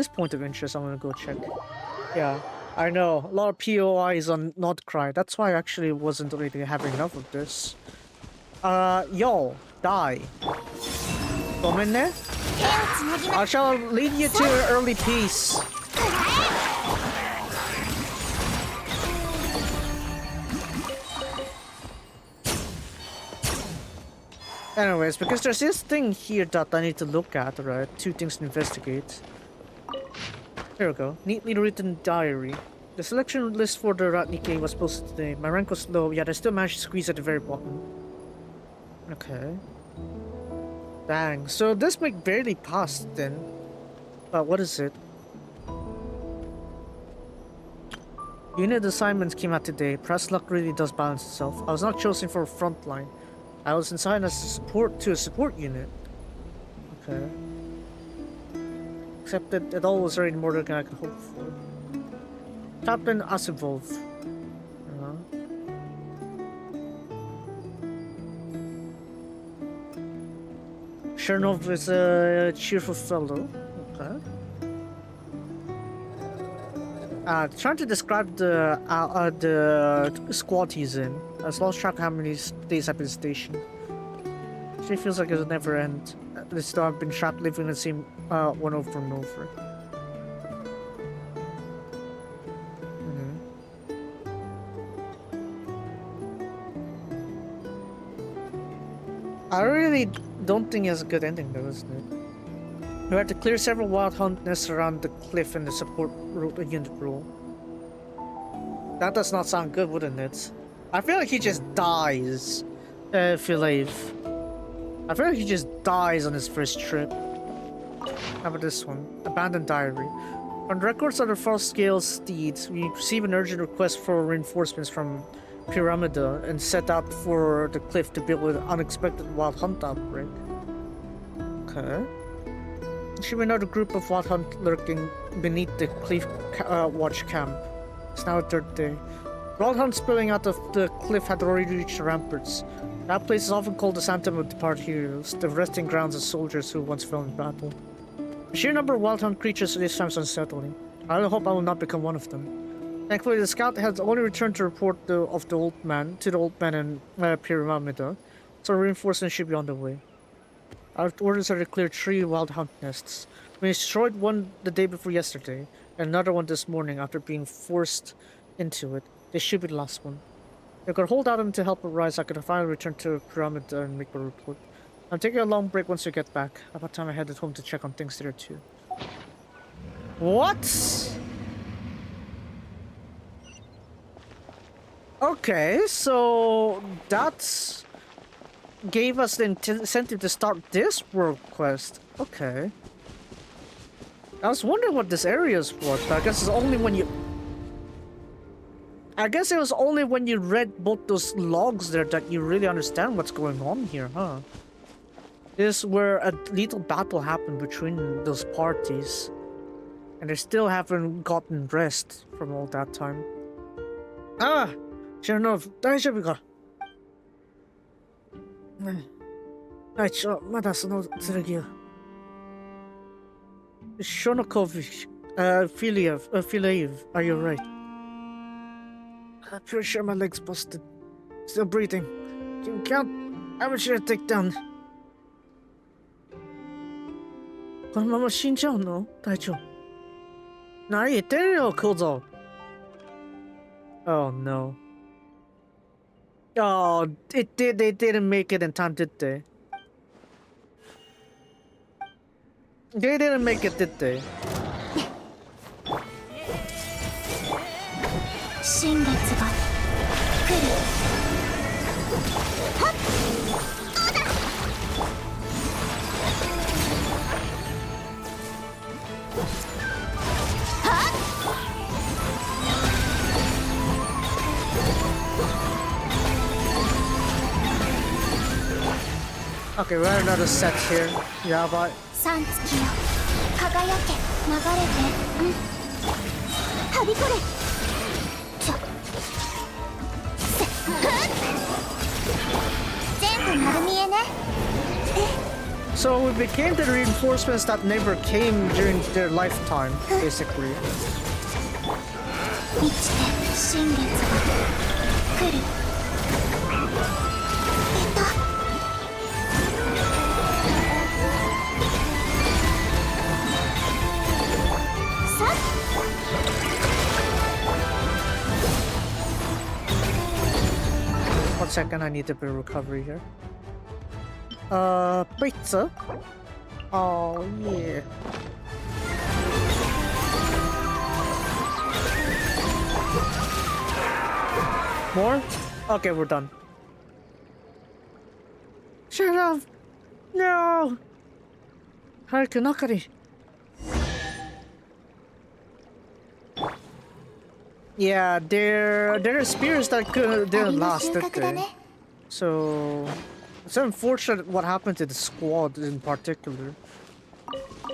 point of interest, I'm gonna go check. Yeah, I know. A lot of POIs on Nod-Krai. That's why I actually wasn't really having enough of this. Yo, die. Come in there. I shall lead you to early peace. Anyways, because there's this thing here that I need to look at, right? 2 things to investigate. There we go. Neatly written diary. The selection list for the Rite was posted today. My rank was low, yet I still managed to squeeze at the very bottom. Okay. Dang. So this might barely pass then. What is it? Unit assignments came out today. Press luck really does balance itself. I was not chosen for a front line. I was assigned as a support unit. Okay. Except that it all was already more than I could hope for. Captain Asivov. Chernov is a cheerful fellow. Okay. Trying to describe the squad he's in. I've lost track of how many days I've been stationed. It feels like it'll never end. At least though I've been trapped living the same one over and over. I really don't think it has a good ending though, isn't it? We had to clear several wild hunt nests around the cliff in the support unit role. That does not sound good, wouldn't it? I feel like he just dies, Philae. I feel like he just dies on his first trip. How about this one? Abandoned diary. On records of the false-scale steeds, we receive an urgent request for reinforcements from Pyramida and set out for the cliff to build an unexpected wild hunt outbreak. Okay. There should be another group of wild hunt lurking beneath the cliff watch camp. It's now a 3rd day. Wild hunt spilling out of the cliff had already reached the ramparts. That place is often called the Sanctum of Departed Heroes, the resting grounds of soldiers who once fell in battle. The sheer number of wild hunt creatures this time is unsettling. I hope I will not become one of them. Thankfully, the scout has only returned to report to the old man in Pyramida, so reinforcements should be on the way. Our orders are to clear 3 wild hunt nests. We destroyed one the day before yesterday, and another one this morning after being forced into it. This should be the last one. If I could hold out until help arrives, I could finally return to Pyramida and make a report. I'm taking a long break once we get back. About time I headed home to check on things there too. What? Okay, so that gave us the incentive to start this world quest. Okay. I was wondering what this area is for, but I guess it's only when you... I guess it was only when you read both those logs there that you really understand what's going on here, huh? This is where a little battle happened between those parties. And they still haven't gotten rest from all that time. Ah! Chernov, 大丈夫か? まだその剣を。Chronicles, Philae, are you right? I'm pretty sure my leg's busted. Still breathing. Can you count how much should I take down? このまま死んじゃうの隊長。何言ってるよ、小僧。Oh no. Oh, they didn't make it in time, did they? They didn't make it, did they? 新月が来る。はっ。はっ。Okay, we have another set here. Yeah, but 三月よ輝け流れてうんはびこれちょ全部丸見えね So we became the reinforcements that never came during their lifetime, basically. 満ちて新月が来るOne second, I need a bit of recovery here. Pizza? Oh, yeah. More? Okay, we're done. Shut up! No! Harakunakari. Yeah, there are spears that didn't last, did they? So it's unfortunate what happened to the squad in particular.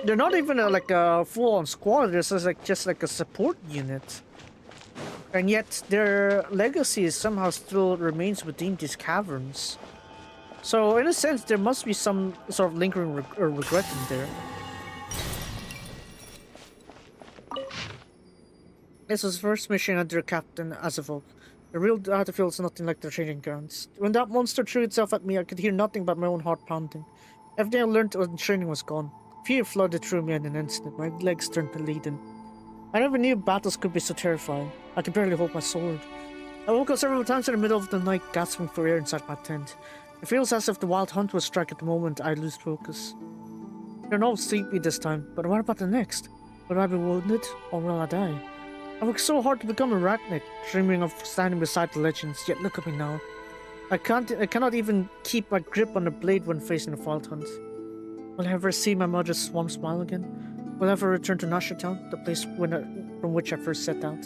They're not even like a full-on squad. They're just like a support unit, and yet their legacy somehow still remains within these caverns. So in a sense, there must be some sort of lingering regret in there. This was the first mission under Captain Azavok. The real battlefield is nothing like the training grounds. When that monster threw itself at me, I could hear nothing but my own heart pounding. Everything I learned when training was gone. Fear flooded through me in an instant. My legs turned bleeding. I never knew battles could be so terrifying. I could barely hold my sword. I woke up several times in the middle of the night, gasping for air inside my tent. It feels as if the wild hunt will strike at the moment I lose focus. They're not sleepy this time, but what about the next? Will I be wounded, or will I die? I worked so hard to become a arachnic, dreaming of standing beside the legends, yet look at me now. I cannot even keep my grip on the blade when facing a wild hunt. Will I ever see my mother's swamp smile again? Will I ever return to Nasha Town, the place from which I first set out?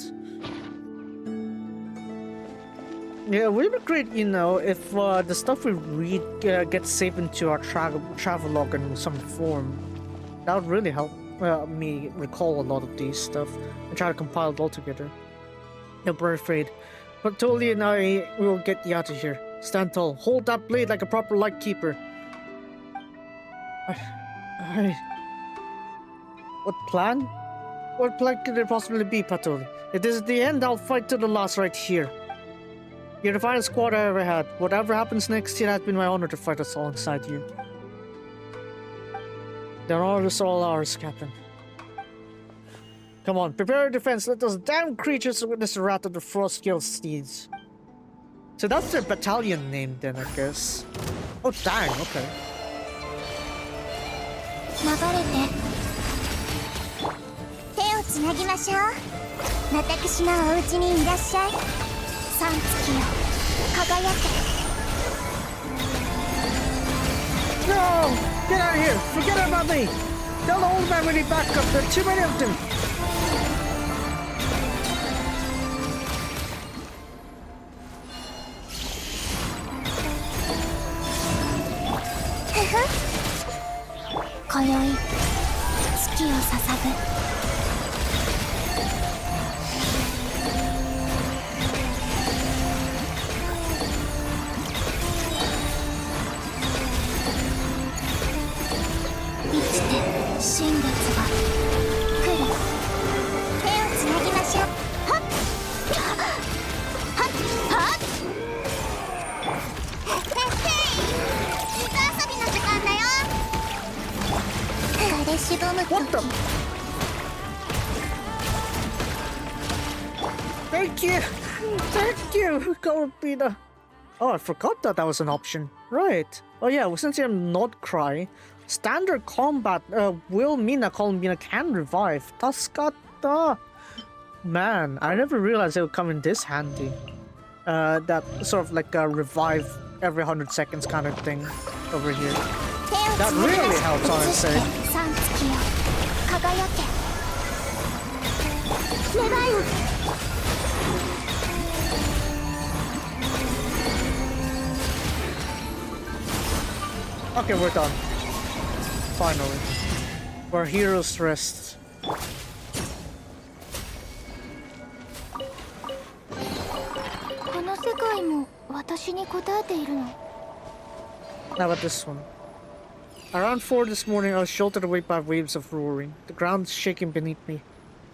Yeah, it would be great, you know, if the stuff we read gets saved into our travelogue in some form. That would really help me recall a lot of these stuff and try to compile it all together. Don't be afraid. But Toli and I will get you out of here. Stand tall. Hold that blade like a proper lightkeeper. What plan? What plan could there possibly be, Patoli? If this is the end, I'll fight to the last right here. You're the finest squad I ever had. Whatever happens next, it has been my honor to fight us alongside you. The honor is all ours, Captain. Come on, prepare your defense. Let those damn creatures witness the wrath of the Frost-Guild steeds. So that's their battalion name then, I guess. Oh, dang, okay. 流れて手をつなぎましょう私のお家にいらっしゃい三月よ輝け No! Get out of here! Forget about me! Tell the old man we need backup. There are too many of them! What the? Thank you! Thank you, Corpina! Oh, I forgot that was an option. Right. Oh yeah, since you're Nod-Krai, standard combat will mean that Corpina can revive. Tasukata! Man, I never realized it would come in this handy. That sort of like a revive every 100 seconds kind of thing over here. That really helps, honestly. Okay, we're done. Finally. Where heroes rest. この世界も私に答えているの。 How about this one? Around 4 this morning, I was jolted awake by waves of roaring, the ground shaking beneath me.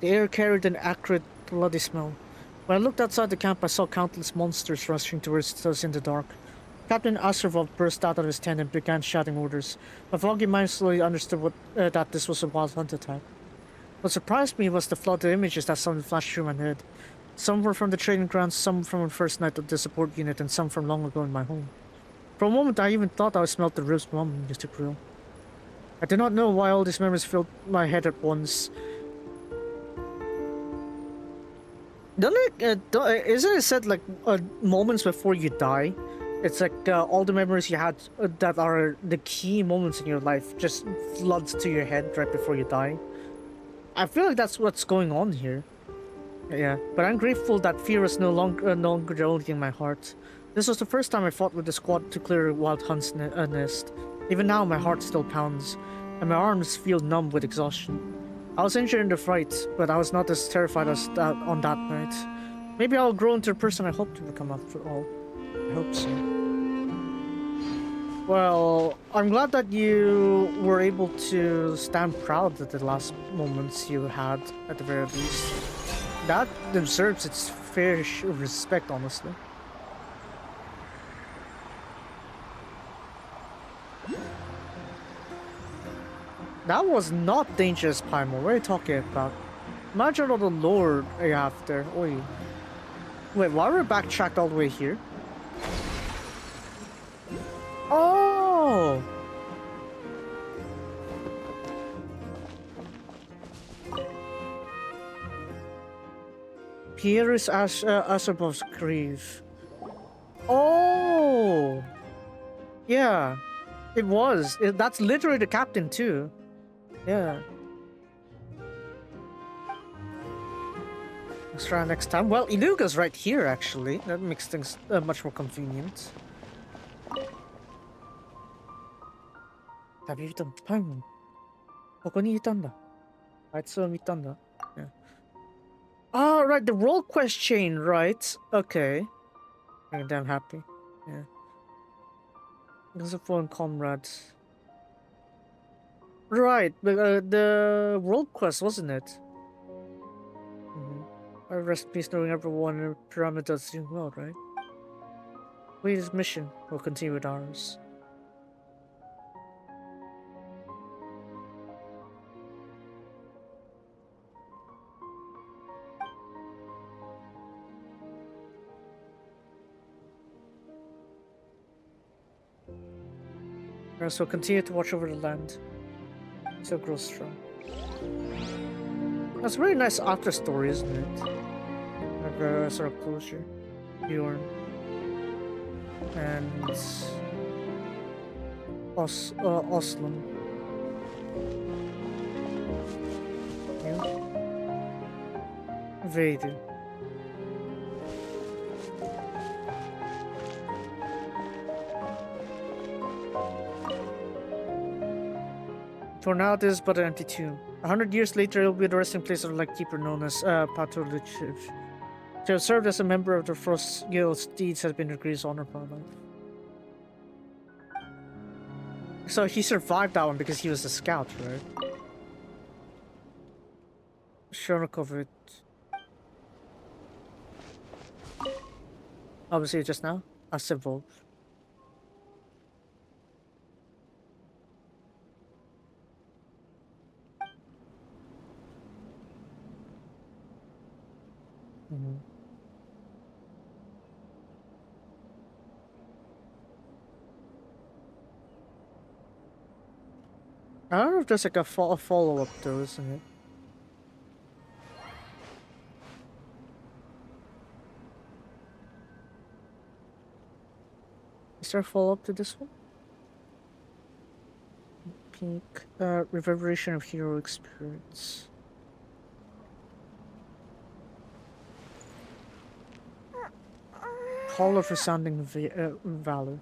The air carried an acrid, bloody smell. When I looked outside the camp, I saw countless monsters rushing towards us in the dark. Captain Aservov burst out of his tent and began shouting orders. My foggy mind slowly understood that this was a wild hunt attack. What surprised me was the flood of images that suddenly flashed through my head. Some were from the training grounds, some from the first night of the support unit, and some from long ago in my home. For a moment, I even thought I smelled the roast mum used to grill. I do not know why all these memories filled my head at once. Isn't it said like moments before you die? It's like all the memories you had that are the key moments in your life just floods to your head right before you die. I feel like that's what's going on here. Yeah, but I'm grateful that fear is no longer the only in my heart. This was the first time I fought with the squad to clear a wild hunt's nest. Even now, my heart still pounds, and my arms feel numb with exhaustion. I was injured in the fight, but I was not as terrified as that on that night. Maybe I'll grow into the person I hope to become after all. I hope so. Well, I'm glad that you were able to stand proud at the last moments you had, at the very least. That deserves its fair respect, honestly. That was not dangerous, Paimon. What are you talking about? Imagine all the lore you have there. Oi. Wait, why are we backtracked all the way here? Oh! Pierre's Aserbov's grave. Oh! Yeah. It was. That's literally the captain, too. Yeah. Let's try next time. Well, Iluga's right here, actually. That makes things much more convenient. Have you eaten Paimon? ここにいたんだ。あいつを見たんだ。Yeah. Ah, right, the role quest chain, right? Okay. I'm damn happy. Yeah. There's a phone comrade. Right, the role quest, wasn't it? I rest in peace knowing everyone in the pyramid does doing well, right? Please, mission will continue with ours. So continue to watch over the land. So grow strong. That's a really nice after story, isn't it? Like a sort of closure. Bjorn. And Oslam. You? Vader. For now, this is but an empty tomb. 100 years later, it will be the resting place of the Lightkeeper known as Patoluchev. To have served as a member of the Frost Guild's deeds has been a great honor of my life. So he survived that one because he was a scout, right? Chronicles. Obviously, just now, a simple. I don't know if there's like a follow-up though, isn't it? Is there a follow-up to this one? Pink, Reverberation of Heroic Spirits. Call of Resounding Valor.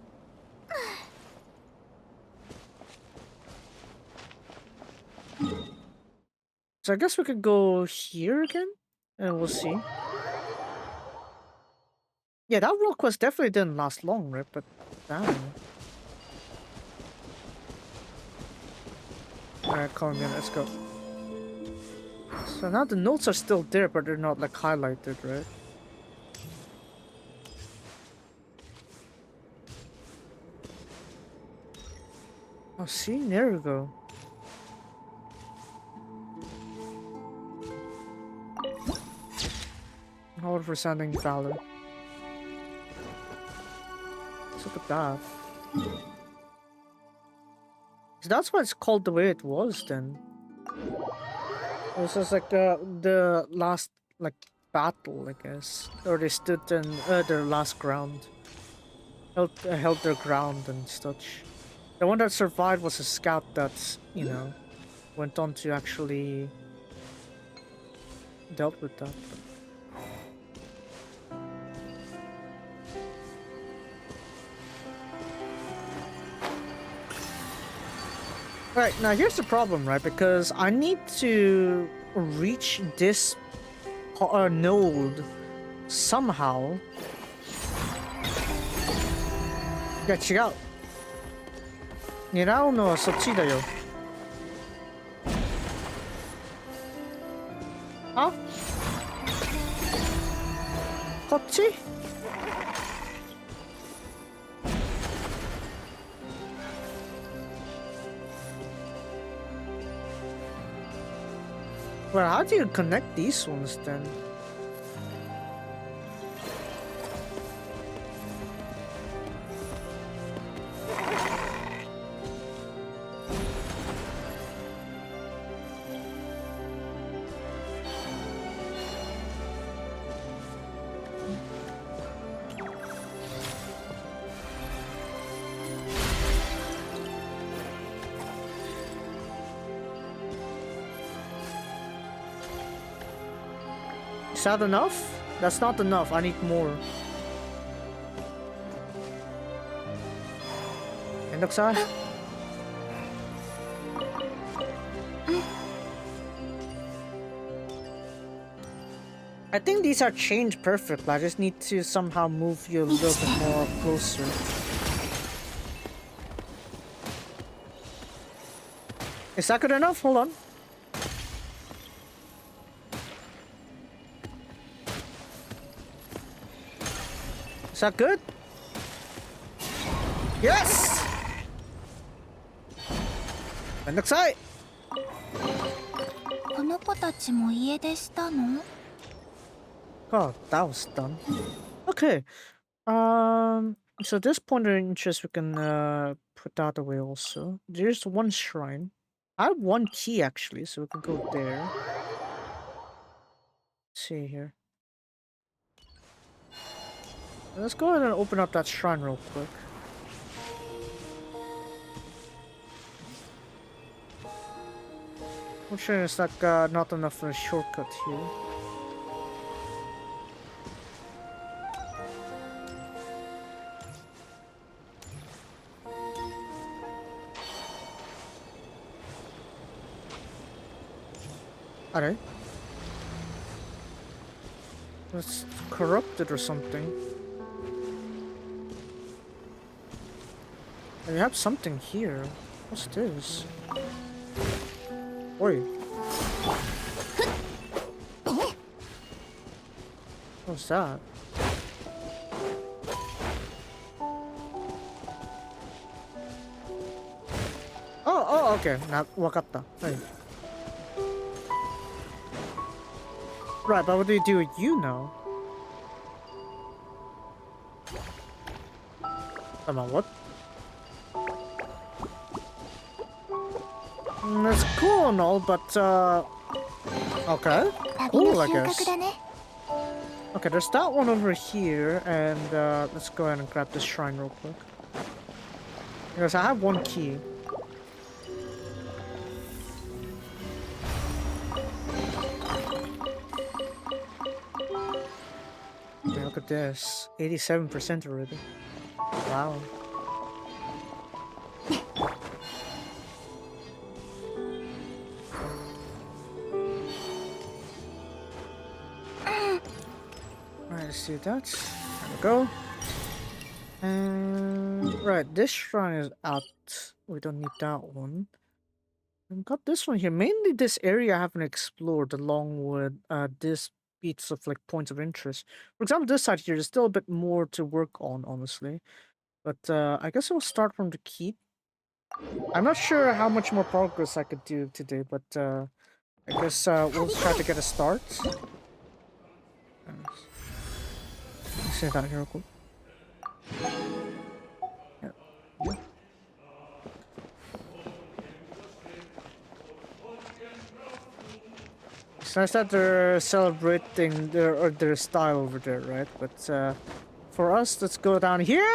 So I guess we could go here again, and we'll see. Yeah, that world quest definitely didn't last long, right? But damn. Alright, come on, let's go. So now the notes are still there, but they're not like highlighted, right? Oh, see, there we go. Hold for sounding valor. Let's look at that. So that's why it's called the way it was then. This is like the last like battle, I guess, or they stood in their last ground, held their ground and such. The one that survived was a scout that, you know, went on to actually dealt with that. Right, now here's the problem, right? Because I need to reach this node somehow. Yeah, 違う。狙うのはそっちだよ。あ？こっち？ Well, how do you connect these ones then? Is that enough? That's not enough. I need more. Nod-Krai? I think these are chained perfect. I just need to somehow move you a little bit more closer. Is that good enough? Hold on. Is that good? Yes! Nod-Krai! この子たちも家出したの? Oh, that was done. Okay. So this point of interest we can put that away also. There's one shrine. I have one key actually, so we can go there. Let's see here. Let's go ahead and open up that shrine real quick. I'm sure it's like not enough for a shortcut here. Alright. It's corrupted or something. We have something here. What's this? Oi. What's that? Oh, okay. Now, wakatta. Hey. Right, but what do you do with you now? Come on, what? That's cool and all, but okay. Cool, I guess. Okay, there's that one over here, and let's go ahead and grab this shrine real quick. Because I have one key. Yeah, look at this. 87% already. Wow. let's do that. There we go. And right, this shrine is out. We don't need that one. I've got this one here. Mainly this area I haven't explored along with this bits of like points of interest. For example, this side here, there's still a bit more to work on, honestly. But I guess I'll start from the keep. I'm not sure how much more progress I could do today, but I guess we'll try to get a start. Let's say that here real quick. Yeah. It's nice that they're celebrating their style over there, right? But for us, let's go down here.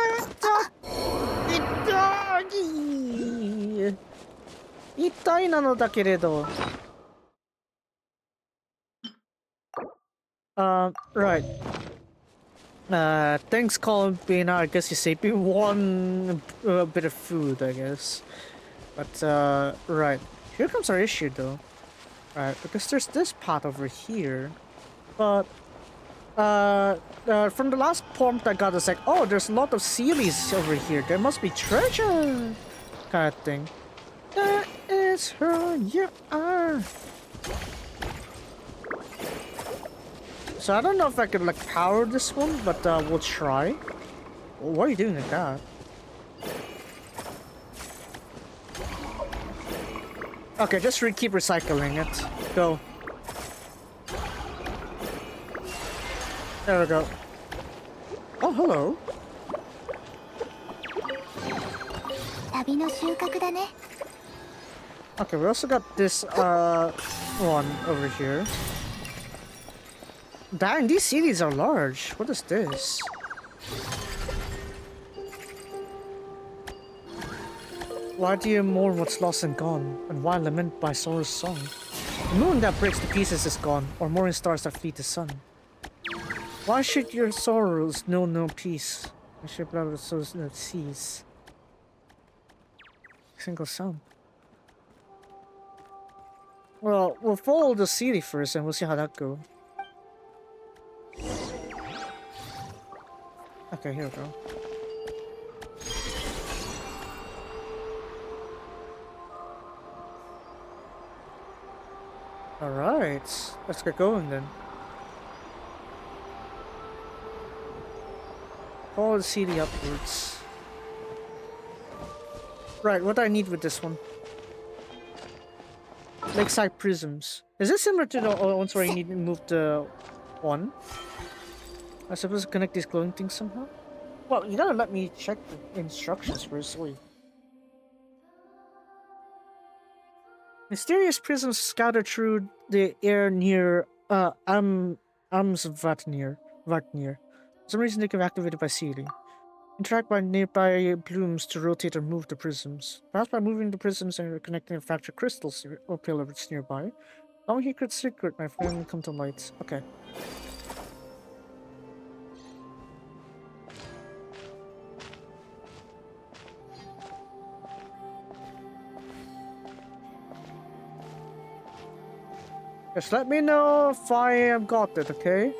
Doggy! 痛いなのだけれど. Right. Thanks, Columbina. I guess you saved me one bit of food, I guess. But, right. Here comes our issue, though. Right, because there's this path over here. But, from the last prompt I got, it's like, oh, there's a lot of sealies over here. There must be treasure! Kind of thing. That is who you are. So I don't know if I could like power this one, but we'll try. What are you doing like that? Okay, just keep recycling it. Go. There we go. Oh, hello. Okay, we also got this one over here. Dang, these cities are large. What is this? Why do you mourn what's lost and gone, and why lament by sorrow's song? The moon that breaks to pieces is gone, or morning stars that flee the sun. Why should your sorrows know no peace? I should blood with souls that cease. Single sound. Well, we'll follow the city first, and we'll see how that goes. Okay, here we go. Alright, let's get going then. Follow the city upwards. Right, what do I need with this one? Lakeside prisms. Is this similar to the ones where you need to move the one? I suppose to connect these glowing things somehow? Well, you gotta let me check the instructions first. Wait. Mysterious prisms scattered through the air near Amsvatnir. For some reason they can be activated by sealing. Interact by nearby blooms to rotate or move the prisms. Perhaps by moving the prisms and connecting fractured crystals or pillars nearby. Long secret secret, my friend, come to light. Okay. Just let me know if I have got it, okay?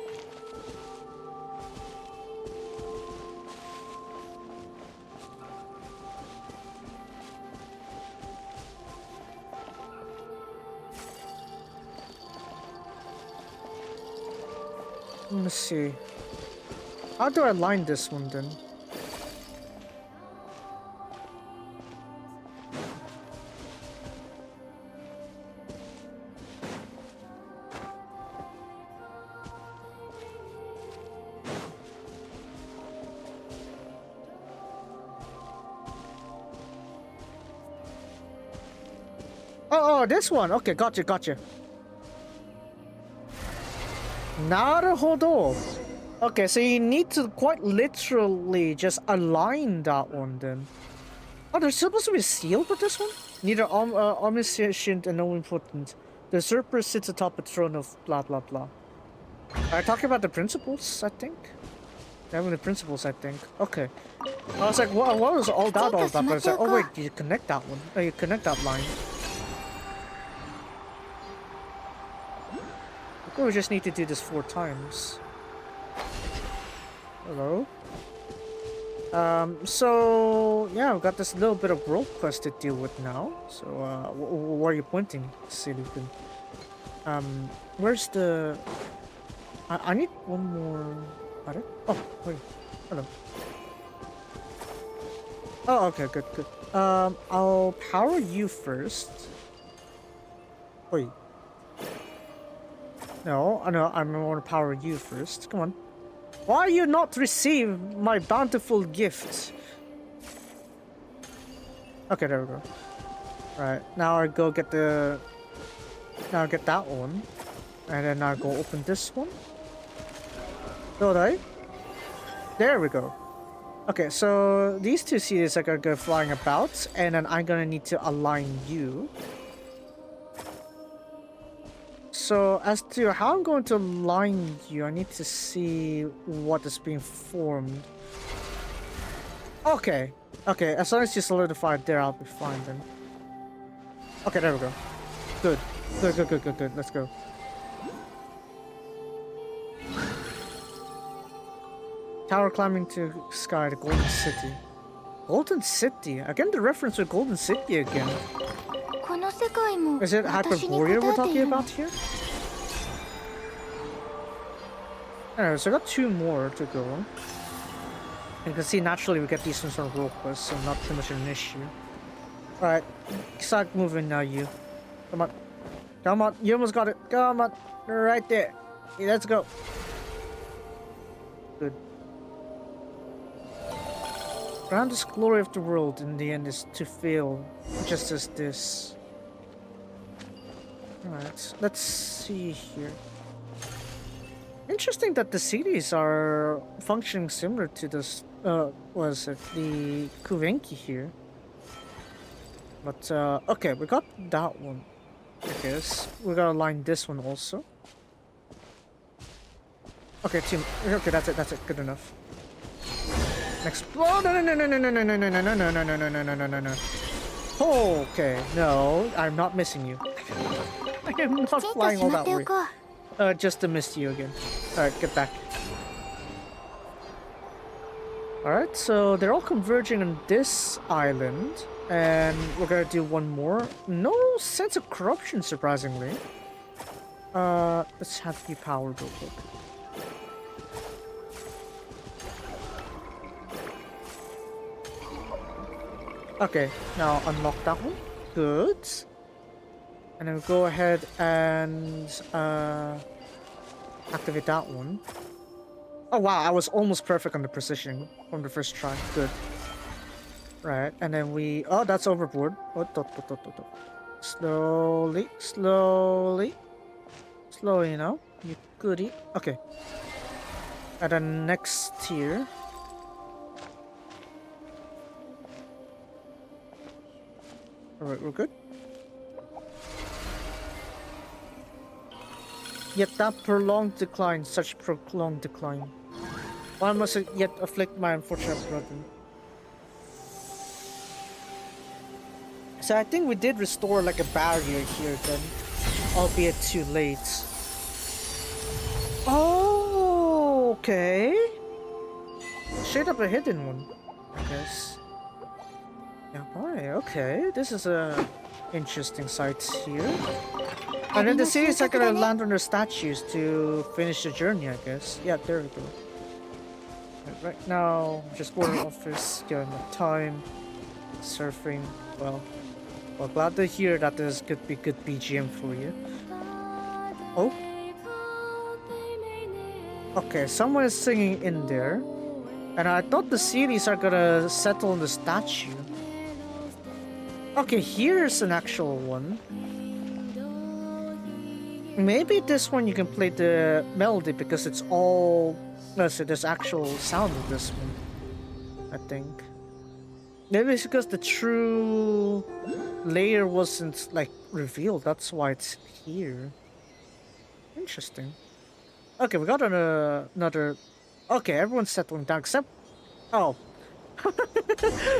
Let me see. How do I line this one then? Oh, this one. Okay, gotcha. Naruhodo. Okay, so you need to quite literally just align that one then. Oh, they're supposed to be sealed with this one? Neither omniscient and omnipotent. The usurper sits atop the throne of blah blah blah. Are you talking about the principles, I think? Having the principles, I think. Okay. I was like, what was all that all about? But I was like, oh wait, you connect that one. Oh, you connect that line. We just need to do this 4 times. Hello. So yeah, I've got this little bit of role quest to deal with now. So, where are you pointing, Silicon? Where's the... I need one more... Oh, wait. Hello. Oh, okay, good, good. I'll power you first. Wait. No, I'm gonna power you first. Come on. Why you not receive my bountiful gift? Okay, there we go. Right, now I go get the... Now I get that one. And then I go open this one. Don't I? There we go. Okay, so these two seeds are gonna go flying about, and then I'm gonna need to align you. So as to how I'm going to align you, I need to see what is being formed. Okay, okay, as long as you solidify it there, I'll be fine then. Okay, there we go. Good, good, good, good, good, good. Let's go. Tower climbing to sky, the Golden City. Golden City? Again, the reference to Golden City again. Is it Hyperborea we're talking about here? Anyway, so I got 2 more to go. And you can see naturally we get these ones from role quests, so not too much of an issue. Alright, start moving now, you. Come on. Come on, you almost got it. Come on. Right there. Yeah, let's go. Good. Grandest glory of the world in the end is to fail, just as this. Alright, let's see here. Interesting that the cities are functioning similar to this, was it the Kuvenki here? But, okay, we got that one. I guess we gotta line this one also. Okay, team. Okay, that's it, good enough. Next. Oh, no, no, no, no, no, no, no, no, no, no, no, no, no, no, no, no, no, no. Okay, no, I'm not missing you. I am not flying all that way. Just to miss you again. Alright, get back. Alright, so they're all converging on this island. And we're gonna do one more. No sense of corruption, surprisingly. Let's have you powered real quick. Okay, now unlock that one. Good. And then go ahead and activate that one. Oh wow, I was almost perfect on the precision from the first try. Good. Right, and then we... Oh, that's overboard. Slowly, slowly. Slowly now. You goodie. Okay. And then next tier. Alright, we're good. Yet that prolonged decline, such prolonged decline. Why must it yet afflict my unfortunate brother? So I think we did restore like a barrier here then, albeit too late. Oh, okay. Straight up a hidden one, I guess. Yeah, boy, okay. This is a interesting sight here. And then the cities are gonna land on their statues to finish the journey, I guess. Yeah, there we go. Right now, just going to office, getting the time, surfing. Well, glad to hear that this could be good BGM for you. Oh. Okay, someone is singing in there. And I thought the cities are gonna settle on the statue. Okay, here's an actual one. Maybe this one you can play the melody because it's all... So there's actual sound of this one, I think. Maybe it's because the true layer wasn't like revealed, that's why it's here. Interesting. Okay, we got another... Okay, everyone's settling down except... Oh.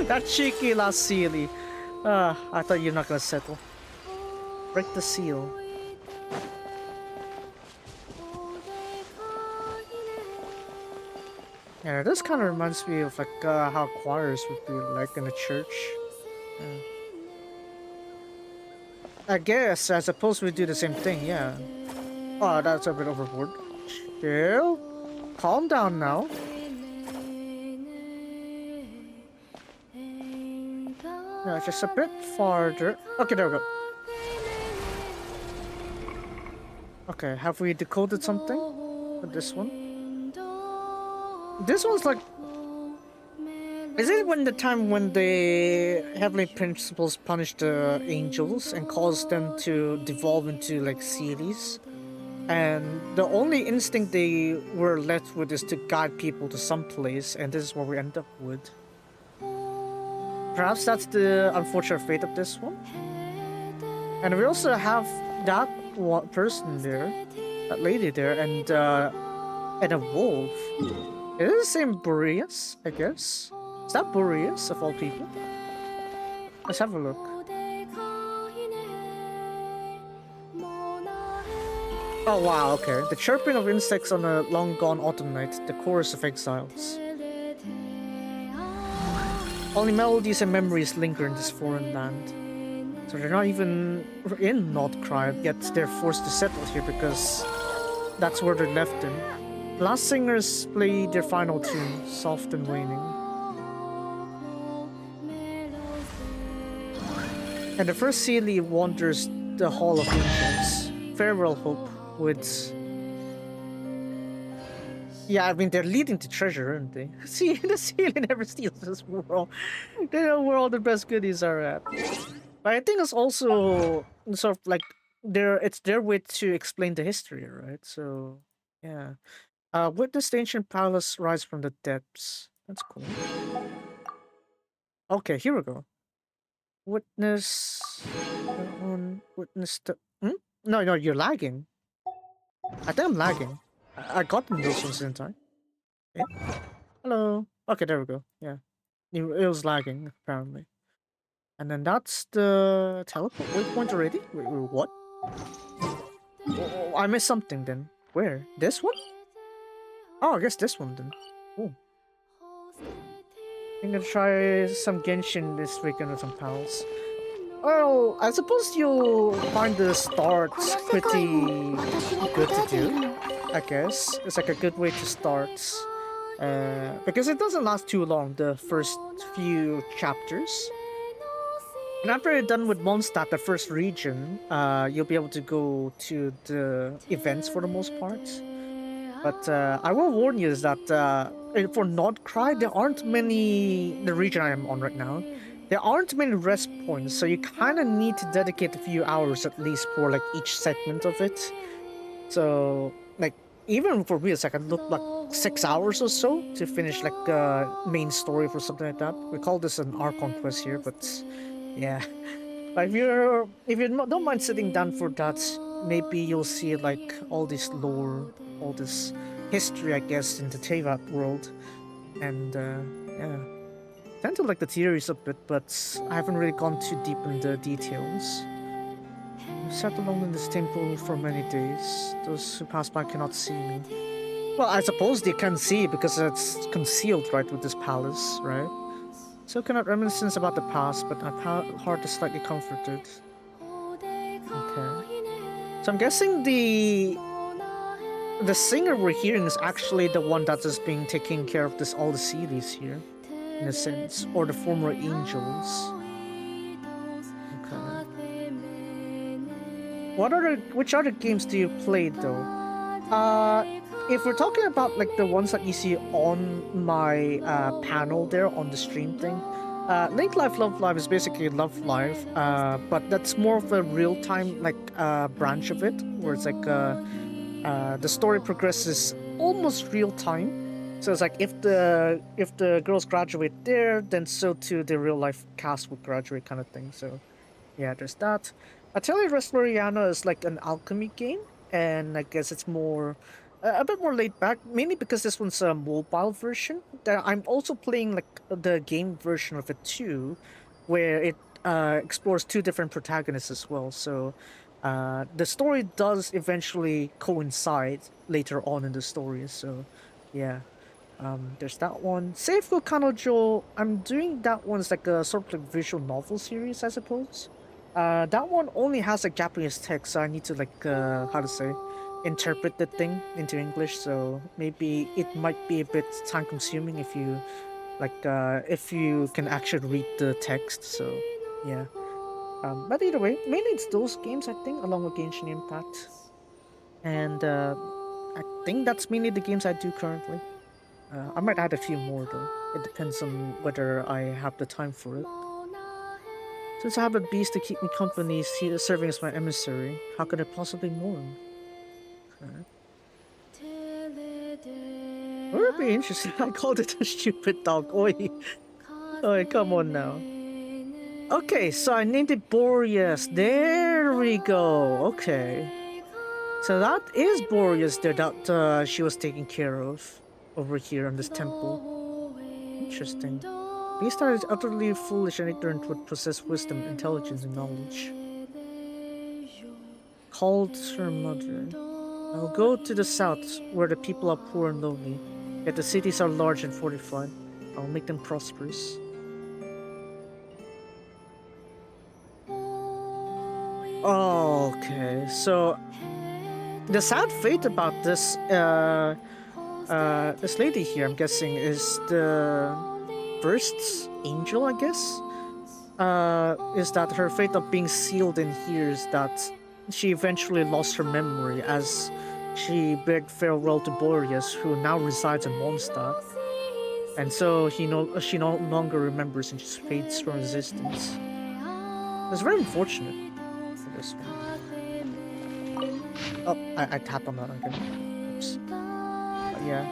That cheeky last sealy. I thought you're not gonna settle. Break the seal. Yeah, this kind of reminds me of like how choirs would be like in a church. I guess I suppose we do the same thing, yeah. Oh, that's a bit overboard. Chill. Calm down now. Yeah, just a bit farther. Okay, there we go. Okay, have we decoded something with this one? This one's like... Is it when the time when the Heavenly Principles punish the angels and cause them to devolve into like series? And the only instinct they were left with is to guide people to some place, and this is what we end up with. Perhaps that's the unfortunate fate of this one. And we also have that one person there, that lady there, and a wolf. Is it the same Boreas, I guess? Is that Boreas of all people? Let's have a look. Oh wow, okay. The chirping of insects on a long-gone autumn night, the chorus of exiles. Only melodies and memories linger in this foreign land. So they're not even in Nod-Krai, yet they're forced to settle here because that's where they're left in. Last singers play their final tune, soft and waning. And the first Seelie wanders the Hall of Angels. Farewell, hope, with... Yeah, I mean, they're leading to treasure, aren't they? See, the Seelie never steals this world. They know where all the best goodies are at. But I think it's also sort of like it's their way to explain the history, right? So, yeah. Witness the ancient palace rise from the depths. That's cool. Okay, here we go. Witness... Witness the... No, you're lagging. I think I'm lagging. I got them those ones, didn't I? Okay. Hello. Okay, there we go. Yeah. It was lagging, apparently. And then that's the teleport waypoint already? Wait, what? Oh, I missed something then. Where? This one? Oh, I guess this one then. Oh. I'm gonna try some Genshin this weekend with some pals. Well, I suppose you'll find the starts pretty good to do, I guess. It's like a good way to start. Because it doesn't last too long, the first few chapters. And after you're done with Mondstadt, the first region, you'll be able to go to the events for the most part. But I will warn you is that for Nod-Krai, there aren't many... The region I am on right now, there aren't many rest points, so you kind of need to dedicate a few hours at least for like each segment of it. So like even for me, it's like I look like 6 hours or so to finish like the main story for something like that. We call this an Archon quest here, but yeah. But if you don't mind sitting down for that, maybe you'll see like all this lore, all this history, I guess, in the Teyvat world, and yeah. I tend to like the theories a bit, but I haven't really gone too deep in the details. I've sat alone in this temple for many days. Those who pass by cannot see me. Well, I suppose they can see because it's concealed, right, with this palace, right? So cannot reminiscence about the past, but my heart is slightly comforted. Okay. So I'm guessing the singer we're hearing is actually the one that is being taking care of all the series here. In a sense, or the former angels. Okay. Which other games do you play though? If we're talking about like the ones that you see on my panel there on the stream thing, Link Life Love Live is basically Love Live, but that's more of a real-time like branch of it, where it's like the story progresses almost real-time. So it's like if the girls graduate there, then so too the real life cast will graduate, kind of thing. So yeah, there's that. Atelier Resleriana is like an alchemy game, and I guess it's more a bit more laid back, mainly because this one's a mobile version. I'm also playing like the game version of it too, where it explores two different protagonists as well. So the story does eventually coincide later on in the story. So yeah. There's that one. Seifo Kanojo, I'm doing that one's like a sort of like visual novel series, I suppose. That one only has a Japanese text, so I need to like, how to say, interpret the thing into English, so maybe it might be a bit time consuming if you, like, if you can actually read the text, so, yeah. But either way, mainly it's those games, I think, along with Genshin Impact. And, I think that's mainly the games I do currently. I might add a few more though. It depends on whether I have the time for it. Since I have a beast to keep me company serving as my emissary, how could I possibly mourn? Would it be interesting? I called it a stupid dog. Oi. Oi, come on now. Okay, so I named it Boreas. There we go. Okay. So that is Boreas there that she was taking care of. Over here in this temple. Interesting. Beast are utterly foolish and ignorant would possess wisdom, intelligence, and knowledge. Called her mother. I will go to the south, where the people are poor and lonely, yet the cities are large and fortified. I will make them prosperous. Okay, so the sad fate about this this lady here, I'm guessing, is the first angel, I guess? Is that her fate of being sealed in here is that she eventually lost her memory as she bid farewell to Boreas, who now resides in Mondstadt. And so she no longer remembers and just fades from existence. It's very unfortunate for this one. Oh, I tapped on that again. Oops. Yeah.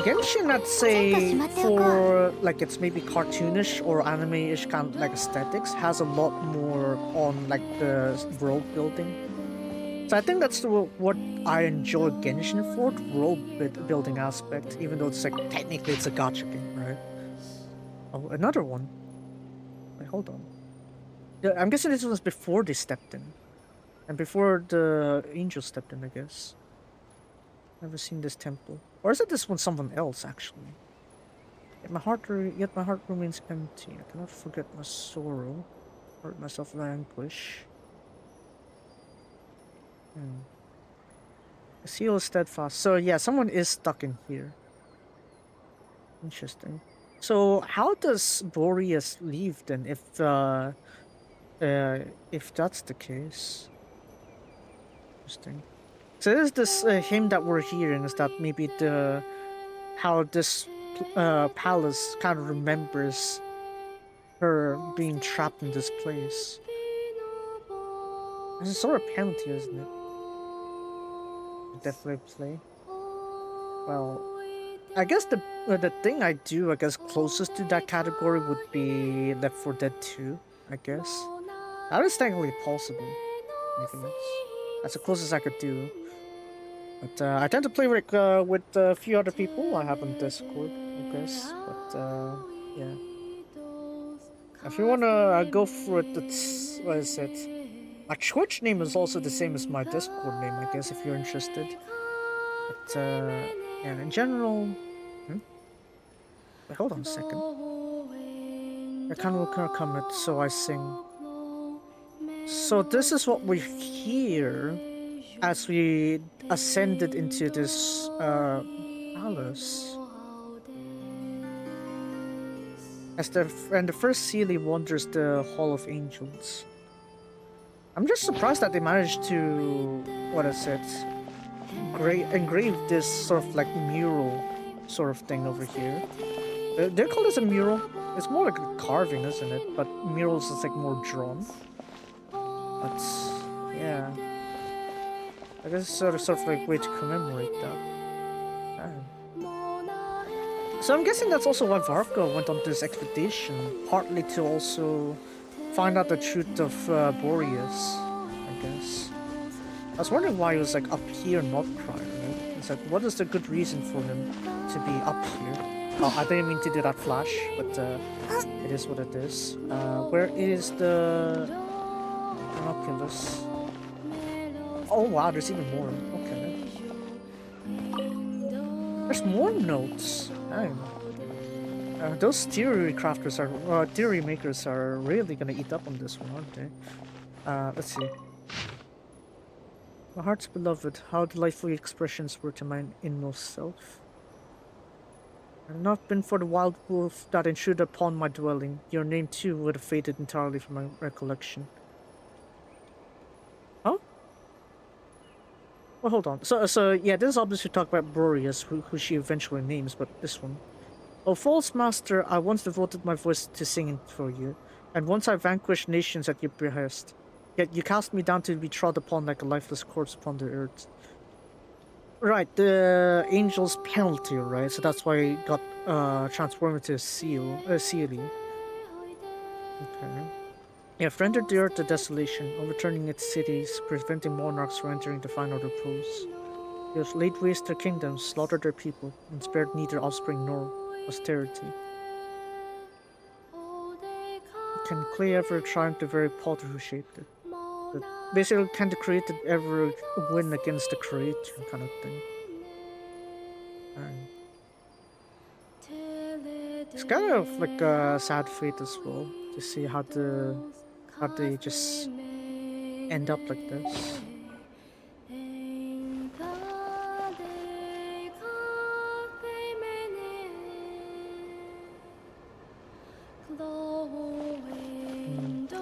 Genshin, I'd say, for like its maybe cartoonish or anime-ish kind of like aesthetics, has a lot more on like the world building. So I think that's what I enjoy Genshin for, the world building aspect, even though it's like technically it's a gacha game, right? Oh, another one. Wait, hold on. Yeah, I'm guessing this was before they stepped in. And before the angel stepped in, I guess. Never seen this temple. Or is it this one someone else, actually? Yet my heart remains empty. I cannot forget my sorrow. Hurt myself with anguish. The seal is steadfast. So yeah, someone is stuck in here. Interesting. So how does Boreas leave then, if that's the case? Interesting. So there's this hymn that we're hearing is that maybe how this palace kind of remembers her being trapped in this place. It's a sort of penalty, isn't it? Definitely play. Well, I guess the thing I do, I guess, closest to that category would be Left 4 Dead 2, I guess. That is technically possible. Anything else? That's the closest I could do. But I tend to play with a few other people I have on Discord, I guess. But yeah. If you wanna go for it, it's, what is it? My Twitch name is also the same as my Discord name, I guess, if you're interested. But yeah, in general. Wait, hold on a second. I kind of comment, so I sing. So this is what we hear as we ascended into this palace. As the first Sealy wanders the Hall of Angels. I'm just surprised that they managed to, what is it, engrave this sort of like mural sort of thing over here. They call this a mural? It's more like a carving, isn't it? But murals is like more drawn. But yeah, I guess it's sort of like way to commemorate that. So I'm guessing that's also why Varka went on this expedition, partly to also find out the truth of Boreas, I guess. I was wondering why he was like up here, Nod-Krai, right? It's like, what is the good reason for him to be up here? Oh, I didn't mean to do that flash, but it is what it is. Where is the Chronicles? Oh wow, there's even more. Okay. There's more notes. Dang. Those theory crafters are, theory makers are really gonna eat up on this one, aren't they? Let's see. My heart's beloved, how delightful your expressions were to my inmost self. Had it not been for the wild wolf that intruded upon my dwelling, your name too would have faded entirely from my recollection. Huh? Well, hold on. So yeah, this is obviously talk about Boreas, who she eventually names, but this one. Oh, false master, I once devoted my voice to singing for you, and once I vanquished nations at your behest. Yet you cast me down to be trod upon like a lifeless corpse upon the earth. Right, the angel's penalty, right? So that's why it got transformed into a Sealy. Okay. You have rendered the earth a desolation, overturning its cities, preventing monarchs from entering the final repose. You have laid waste their kingdoms, slaughtered their people, and spared neither offspring nor posterity. Can clay ever triumph the very potter who shaped it? But basically, can the created ever win against the creator, kind of thing? It's kind of like a sad fate as well to see how they just end up like this.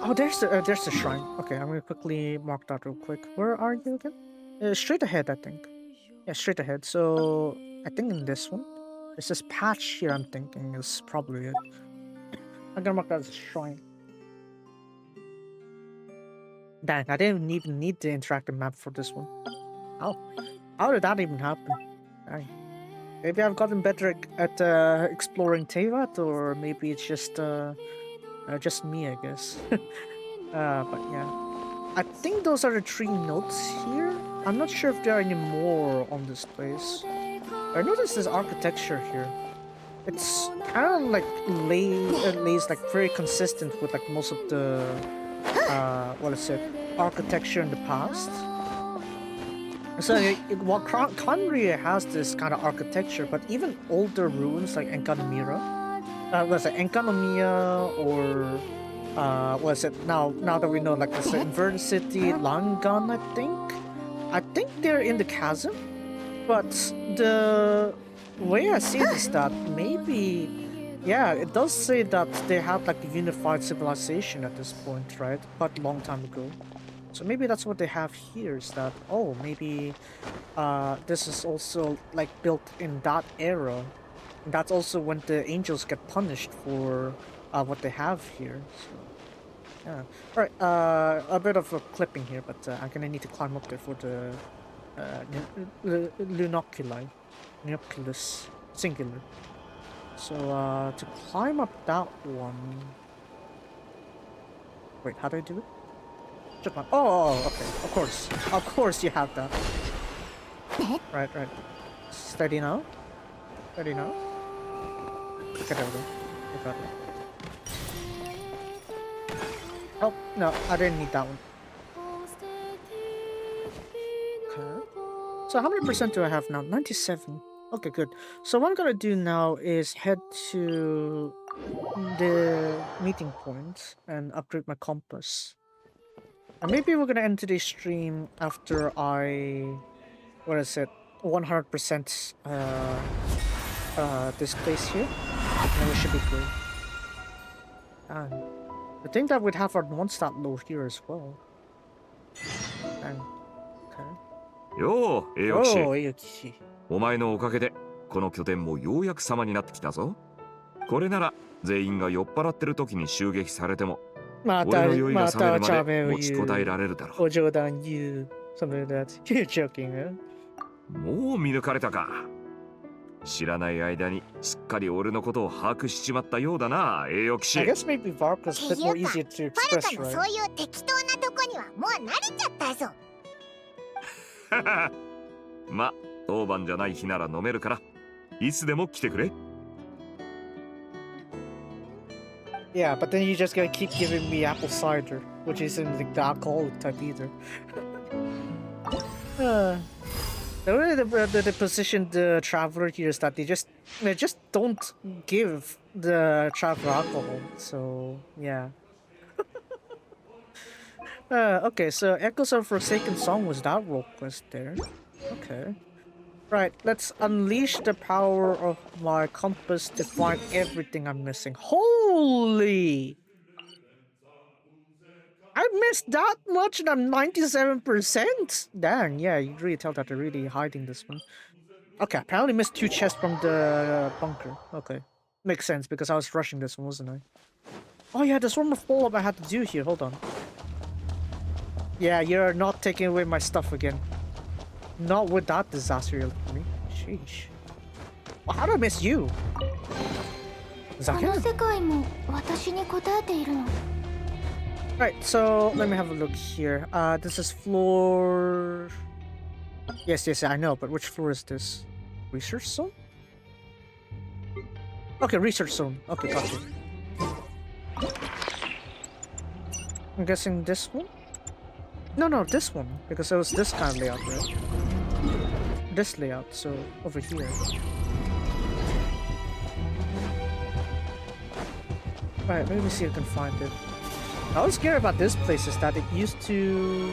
Oh, there's the shrine. Okay, I'm gonna quickly mark that real quick. Where are you again? Straight ahead, I think. Yeah, straight ahead. So I think in this one, there's this patch here. I'm thinking is probably it. I'm gonna mark that as a shrine. Dang, I didn't even need the interactive map for this one. How did that even happen? Dang. Maybe I've gotten better at exploring Tevat, or maybe it's just me, I guess. But yeah. I think those are the 3 notes here. I'm not sure if there are any more on this place. I noticed this architecture here. It's kind of like lays like very consistent with like most of the architecture in the past. So while Conria has this kind of architecture, but even older ruins like Enkanomiya, Enkanomiya, or now that we know, like the Inverted City, Langan, I think they're in the chasm, but the way I see this, that maybe, yeah, it does say that they had like a unified civilization at this point, right? Quite a long time ago. So maybe that's what they have here, is that, oh, maybe this is also like built in that era. And that's also when the angels get punished for what they have here. So, yeah. Alright, a bit of a clipping here, but I'm gonna need to climb up there for the Lunoculus, singular. So to climb up that one... Wait, how do I do it? Oh, okay. Of course you have that. Right. Steady now. Okay, there we go. I got it. Oh, no, I didn't need that one. Okay. So how many percent do I have now? 97. Okay, good. So what I'm gonna do now is head to the meeting point and upgrade my compass. And maybe we're gonna end today's stream after I... 100% this place here. And we should be good. And I think that we'd have our non-stat low here as well. And, okay. よう、栄誉騎士。おう、栄誉騎士。お前のおかげでこの拠点もようやく様になってきたぞ。これなら全員が酔っ払ってる時に襲撃されても俺の酔いが覚めるまで持ちこたえられるだろう。お冗談言う。Something like that. You're joking, huh? もう見抜かれたか。知らない間にすっかり俺のことを把握しちまったようだな、栄誉騎士。っていうか、ファルカのそういう適当なとこにはもう慣れちゃったぞ。ま、当番じゃない日なら飲めるからいつでも来てくれ。Yeah, but then you just gotta keep giving me apple cider, which isn't like the alcoholic type either. The way they position the traveler here is that they just don't give the traveler alcohol. So yeah. Okay, so Echoes of Forsaken Song was that role quest there. Okay. Right, let's unleash the power of my compass to find everything I'm missing. Holy! I missed that much and I'm 97%? Dang, yeah, you really tell that they're really hiding this one. Okay, apparently missed 2 chests from the bunker. Okay. Makes sense because I was rushing this one, wasn't I? Oh yeah, there's one more follow-up I had to do here. Hold on. Yeah, you're not taking away my stuff again. Not with that disaster you're looking at me. Sheesh. Well, how did I miss you? Is that him? Right, so let me have a look here. This is floor... Yes, I know, but which floor is this? Research zone? Okay, research zone. Okay, gotcha. I'm guessing this one? No, this one. Because it was this kind of layout, right? This layout, so over here. Alright, let me see if I can find it. I was scared about this place is that it used to...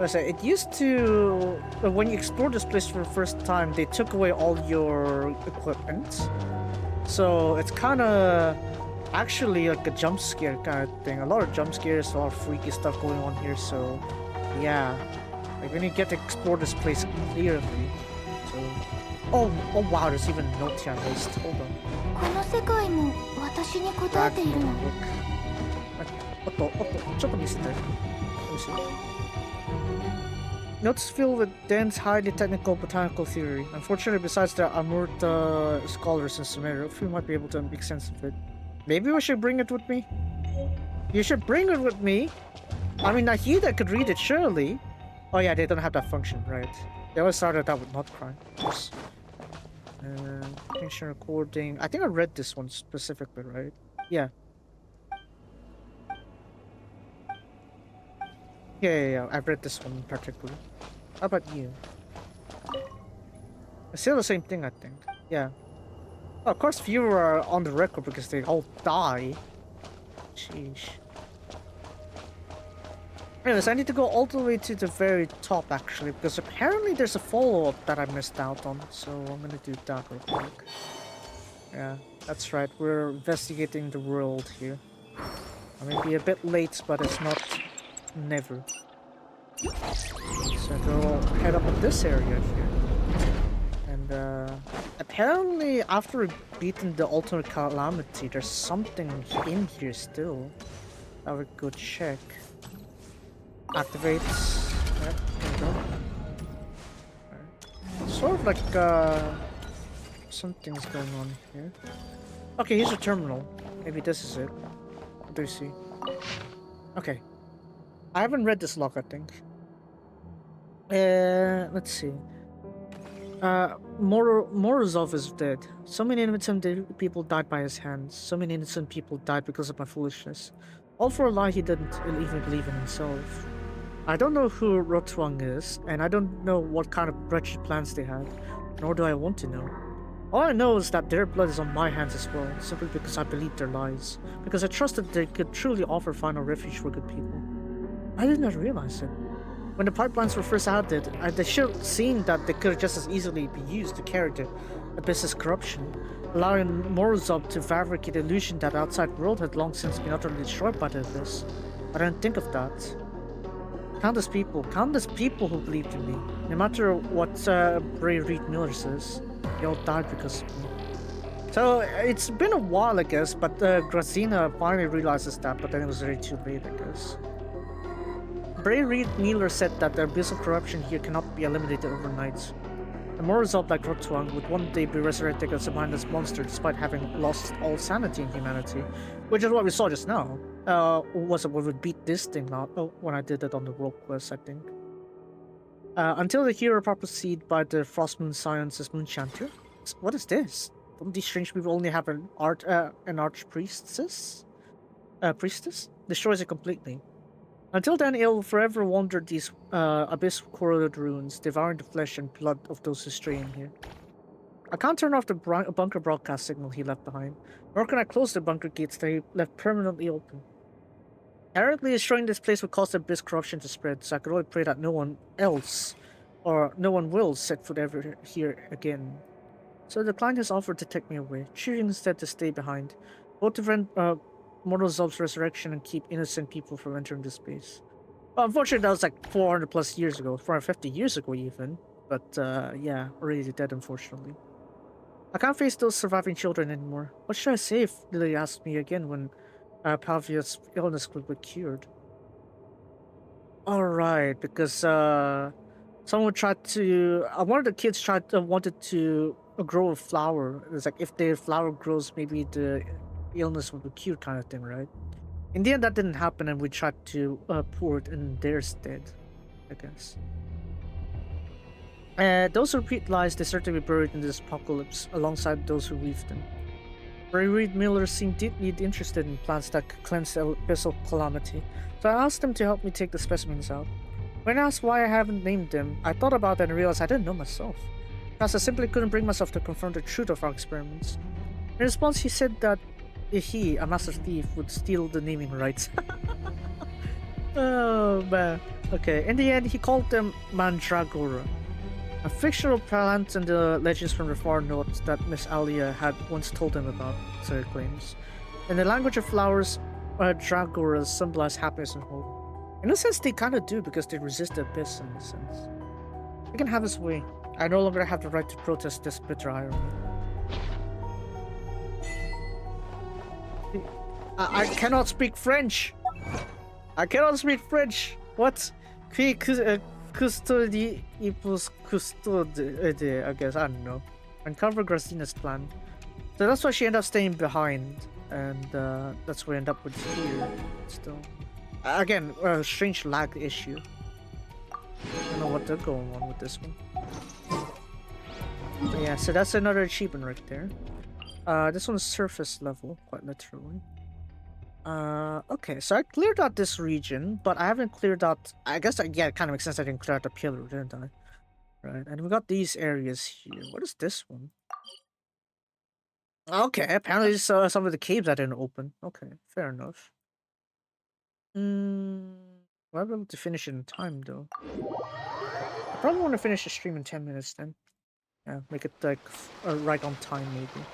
It used to... When you explore this place for the first time, they took away all your equipment. So it's kind of actually like a jump scare kind of thing. A lot of jump scares, a lot of freaky stuff going on here, so yeah. Like when you get to explore this place clearly. So... Oh wow, there's even a note here I missed. Hold on. Notes filled with dense, highly technical botanical theory. Unfortunately, besides the Amurta scholars in Sumeru, few might be able to make sense of it. Maybe we should bring it with me? You should bring it with me! I mean, Nahida could read it, surely! Oh yeah, they don't have that function, right. They always started out with Nod-Krai. Yes. Attention recording. I think I read this one specifically, right? Yeah. Yeah. I've read this one in particular. How about you? It's still the same thing, I think. Yeah. Oh, of course, few are on the record because they all die. Sheesh. Anyways, I need to go all the way to the very top, actually, because apparently there's a follow-up that I missed out on, so I'm gonna do that real quick. Yeah, that's right, we're investigating the world here. I may be a bit late, but it's not never. So go head up in this area here. And apparently after beating the ultimate calamity, there's something in here still. I would go check. Activates. Right, there we go. Right. Sort of like something's going on here. Okay, here's a terminal. Maybe this is it. What do you see? Okay. I haven't read this log, I think. Let's see. Morozov is dead. So many innocent people died by his hands. So many innocent people died because of my foolishness. All for a lie he didn't even believe in himself. I don't know who Rotwang is, and I don't know what kind of wretched plans they had, nor do I want to know. All I know is that their blood is on my hands as well, simply because I believed their lies, because I trusted they could truly offer final refuge for good people. I did not realize it. When the pipelines were first added, they should have seen that they could just as easily be used to carry the abyss's corruption, allowing Morozov to fabricate the illusion that the outside world had long since been utterly destroyed by the abyss. I didn't think of that. Countless people who believed in me. No matter what Bray Reed Miller says, they all died because of me. So it's been a while, I guess, but Grazina finally realizes that, but then it was already too late, I guess. Bray Reed Miller said that the abyssal corruption here cannot be eliminated overnight. A Morozov like Rotwang would one day be resurrected as a mindless monster despite having lost all sanity in humanity, which is what we saw just now. Was it we would beat this thing now? Oh, when I did it on the world quest, I think. Until the hero prophesied by the Frostmoon Science's Moonchanter. What is this? Don't these strange people only have an archpriestess? Priestess? Destroys it completely. Until then, it'll forever wander these abyss-corroded ruins, devouring the flesh and blood of those who stray in here. I can't turn off the bunker broadcast signal he left behind, nor can I close the bunker gates that he left permanently open. Apparently, destroying this place would cause the abyss corruption to spread, so I could only pray that no one else, or no one will, set foot ever here again. So the client has offered to take me away, choosing instead to stay behind, both to prevent Mortal Zob's resurrection and keep innocent people from entering this space. Well, unfortunately, that was like 400 plus years ago, 450 years ago even. But yeah, already dead, unfortunately. I can't face those surviving children anymore. What should I say if Lily asks me again when Pavia's illness will be cured? Alright, because someone tried to... one of the kids wanted to grow a flower. It's like if the flower grows, maybe the illness will be cured kind of thing, right? In the end, that didn't happen, and we tried to pour it in their stead, I guess. Those who repeat lies deserve to be buried in this apocalypse alongside those who weave them. Ray Reed Miller seemed deeply interested in plants that could cleanse the abyssal calamity, so I asked him to help me take the specimens out. When asked why I haven't named them, I thought about it and realized I didn't know myself, because I simply couldn't bring myself to confirm the truth of our experiments. In response, he said that he, a master thief, would steal the naming rights. Oh man. Okay, in the end, he called them Mandragora, a fictional plant in the legends from the far north that Miss Alia had once told him about, so he claims. In the language of flowers, Dragoras symbolize happiness and hope. In a sense, they kind of do, because they resist the abyss in a sense. He can have his way. I no longer have the right to protest this bitter irony. I cannot speak French! I cannot speak French! What? Custody equals custode, I guess, I don't know. Uncover Gracina's plan. So that's why she ended up staying behind, and that's why I end up with here still. Again, a strange lag issue. I don't know what they're going on with this one. But yeah, so that's another achievement right there. This one's surface level, quite literally. Okay, so I cleared out this region, but I haven't cleared out... I guess, yeah, it kind of makes sense I didn't clear out the pillar, didn't I? Right, and we got these areas here. What is this one? Okay, apparently it's, some of the caves I didn't open. Okay, fair enough. Will I be able to finish it in time, though? I probably want to finish the stream in 10 minutes, then. Yeah, make it, like, right on time, maybe.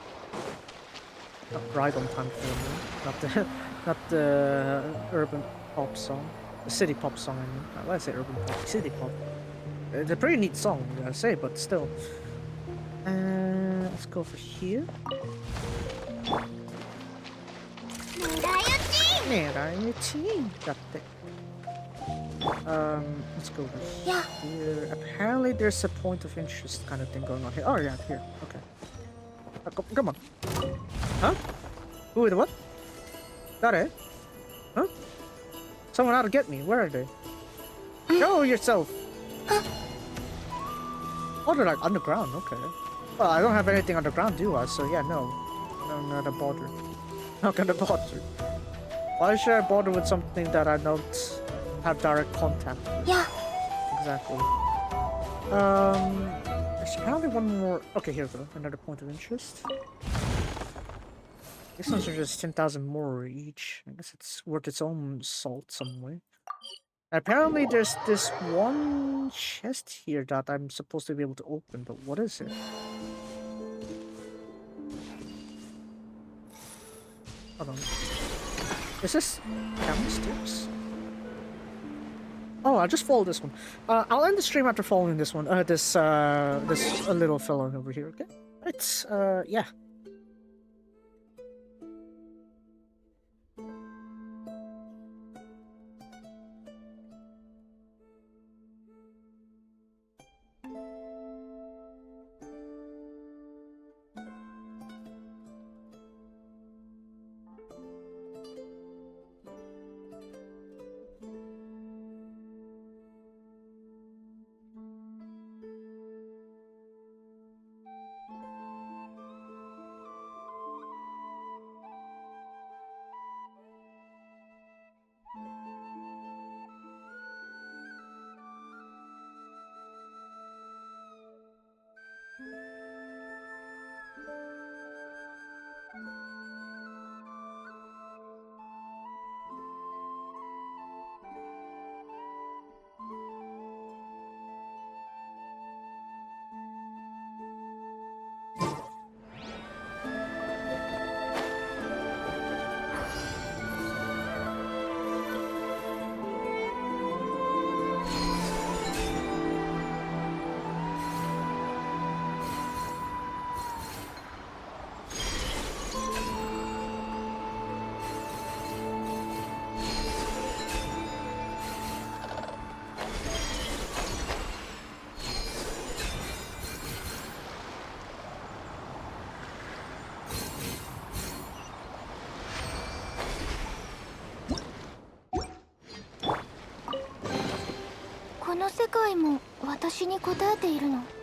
Not right on time for me. Not the urban pop song. The city pop song, I mean. Why did I say urban pop? City pop. It's a pretty neat song, I gotta say, but still. Let's go for here. Got it. Let's go over here. Apparently there's a point of interest kind of thing going on here. Oh yeah, here. Okay. Come on. Huh? Who the what? Got it? Huh? Someone out to get me. Where are they? Show yourself! Oh, they're like underground. Okay. Well, I don't have anything underground, do I? So yeah, no. I'm not gonna bother. Not gonna bother. Why should I bother with something that I don't have direct contact with? Yeah. Exactly. There's apparently one more. Okay, here we go. Another point of interest. These ones are just 10,000 more each. I guess it's worth its own salt some way. Apparently there's this one chest here that I'm supposed to be able to open, but what is it? Hold on. Is this downstairs? Oh, I'll just follow this one. I'll end the stream after following this one. This little fellow over here, okay? Right, yeah. この世界も私に答えているの？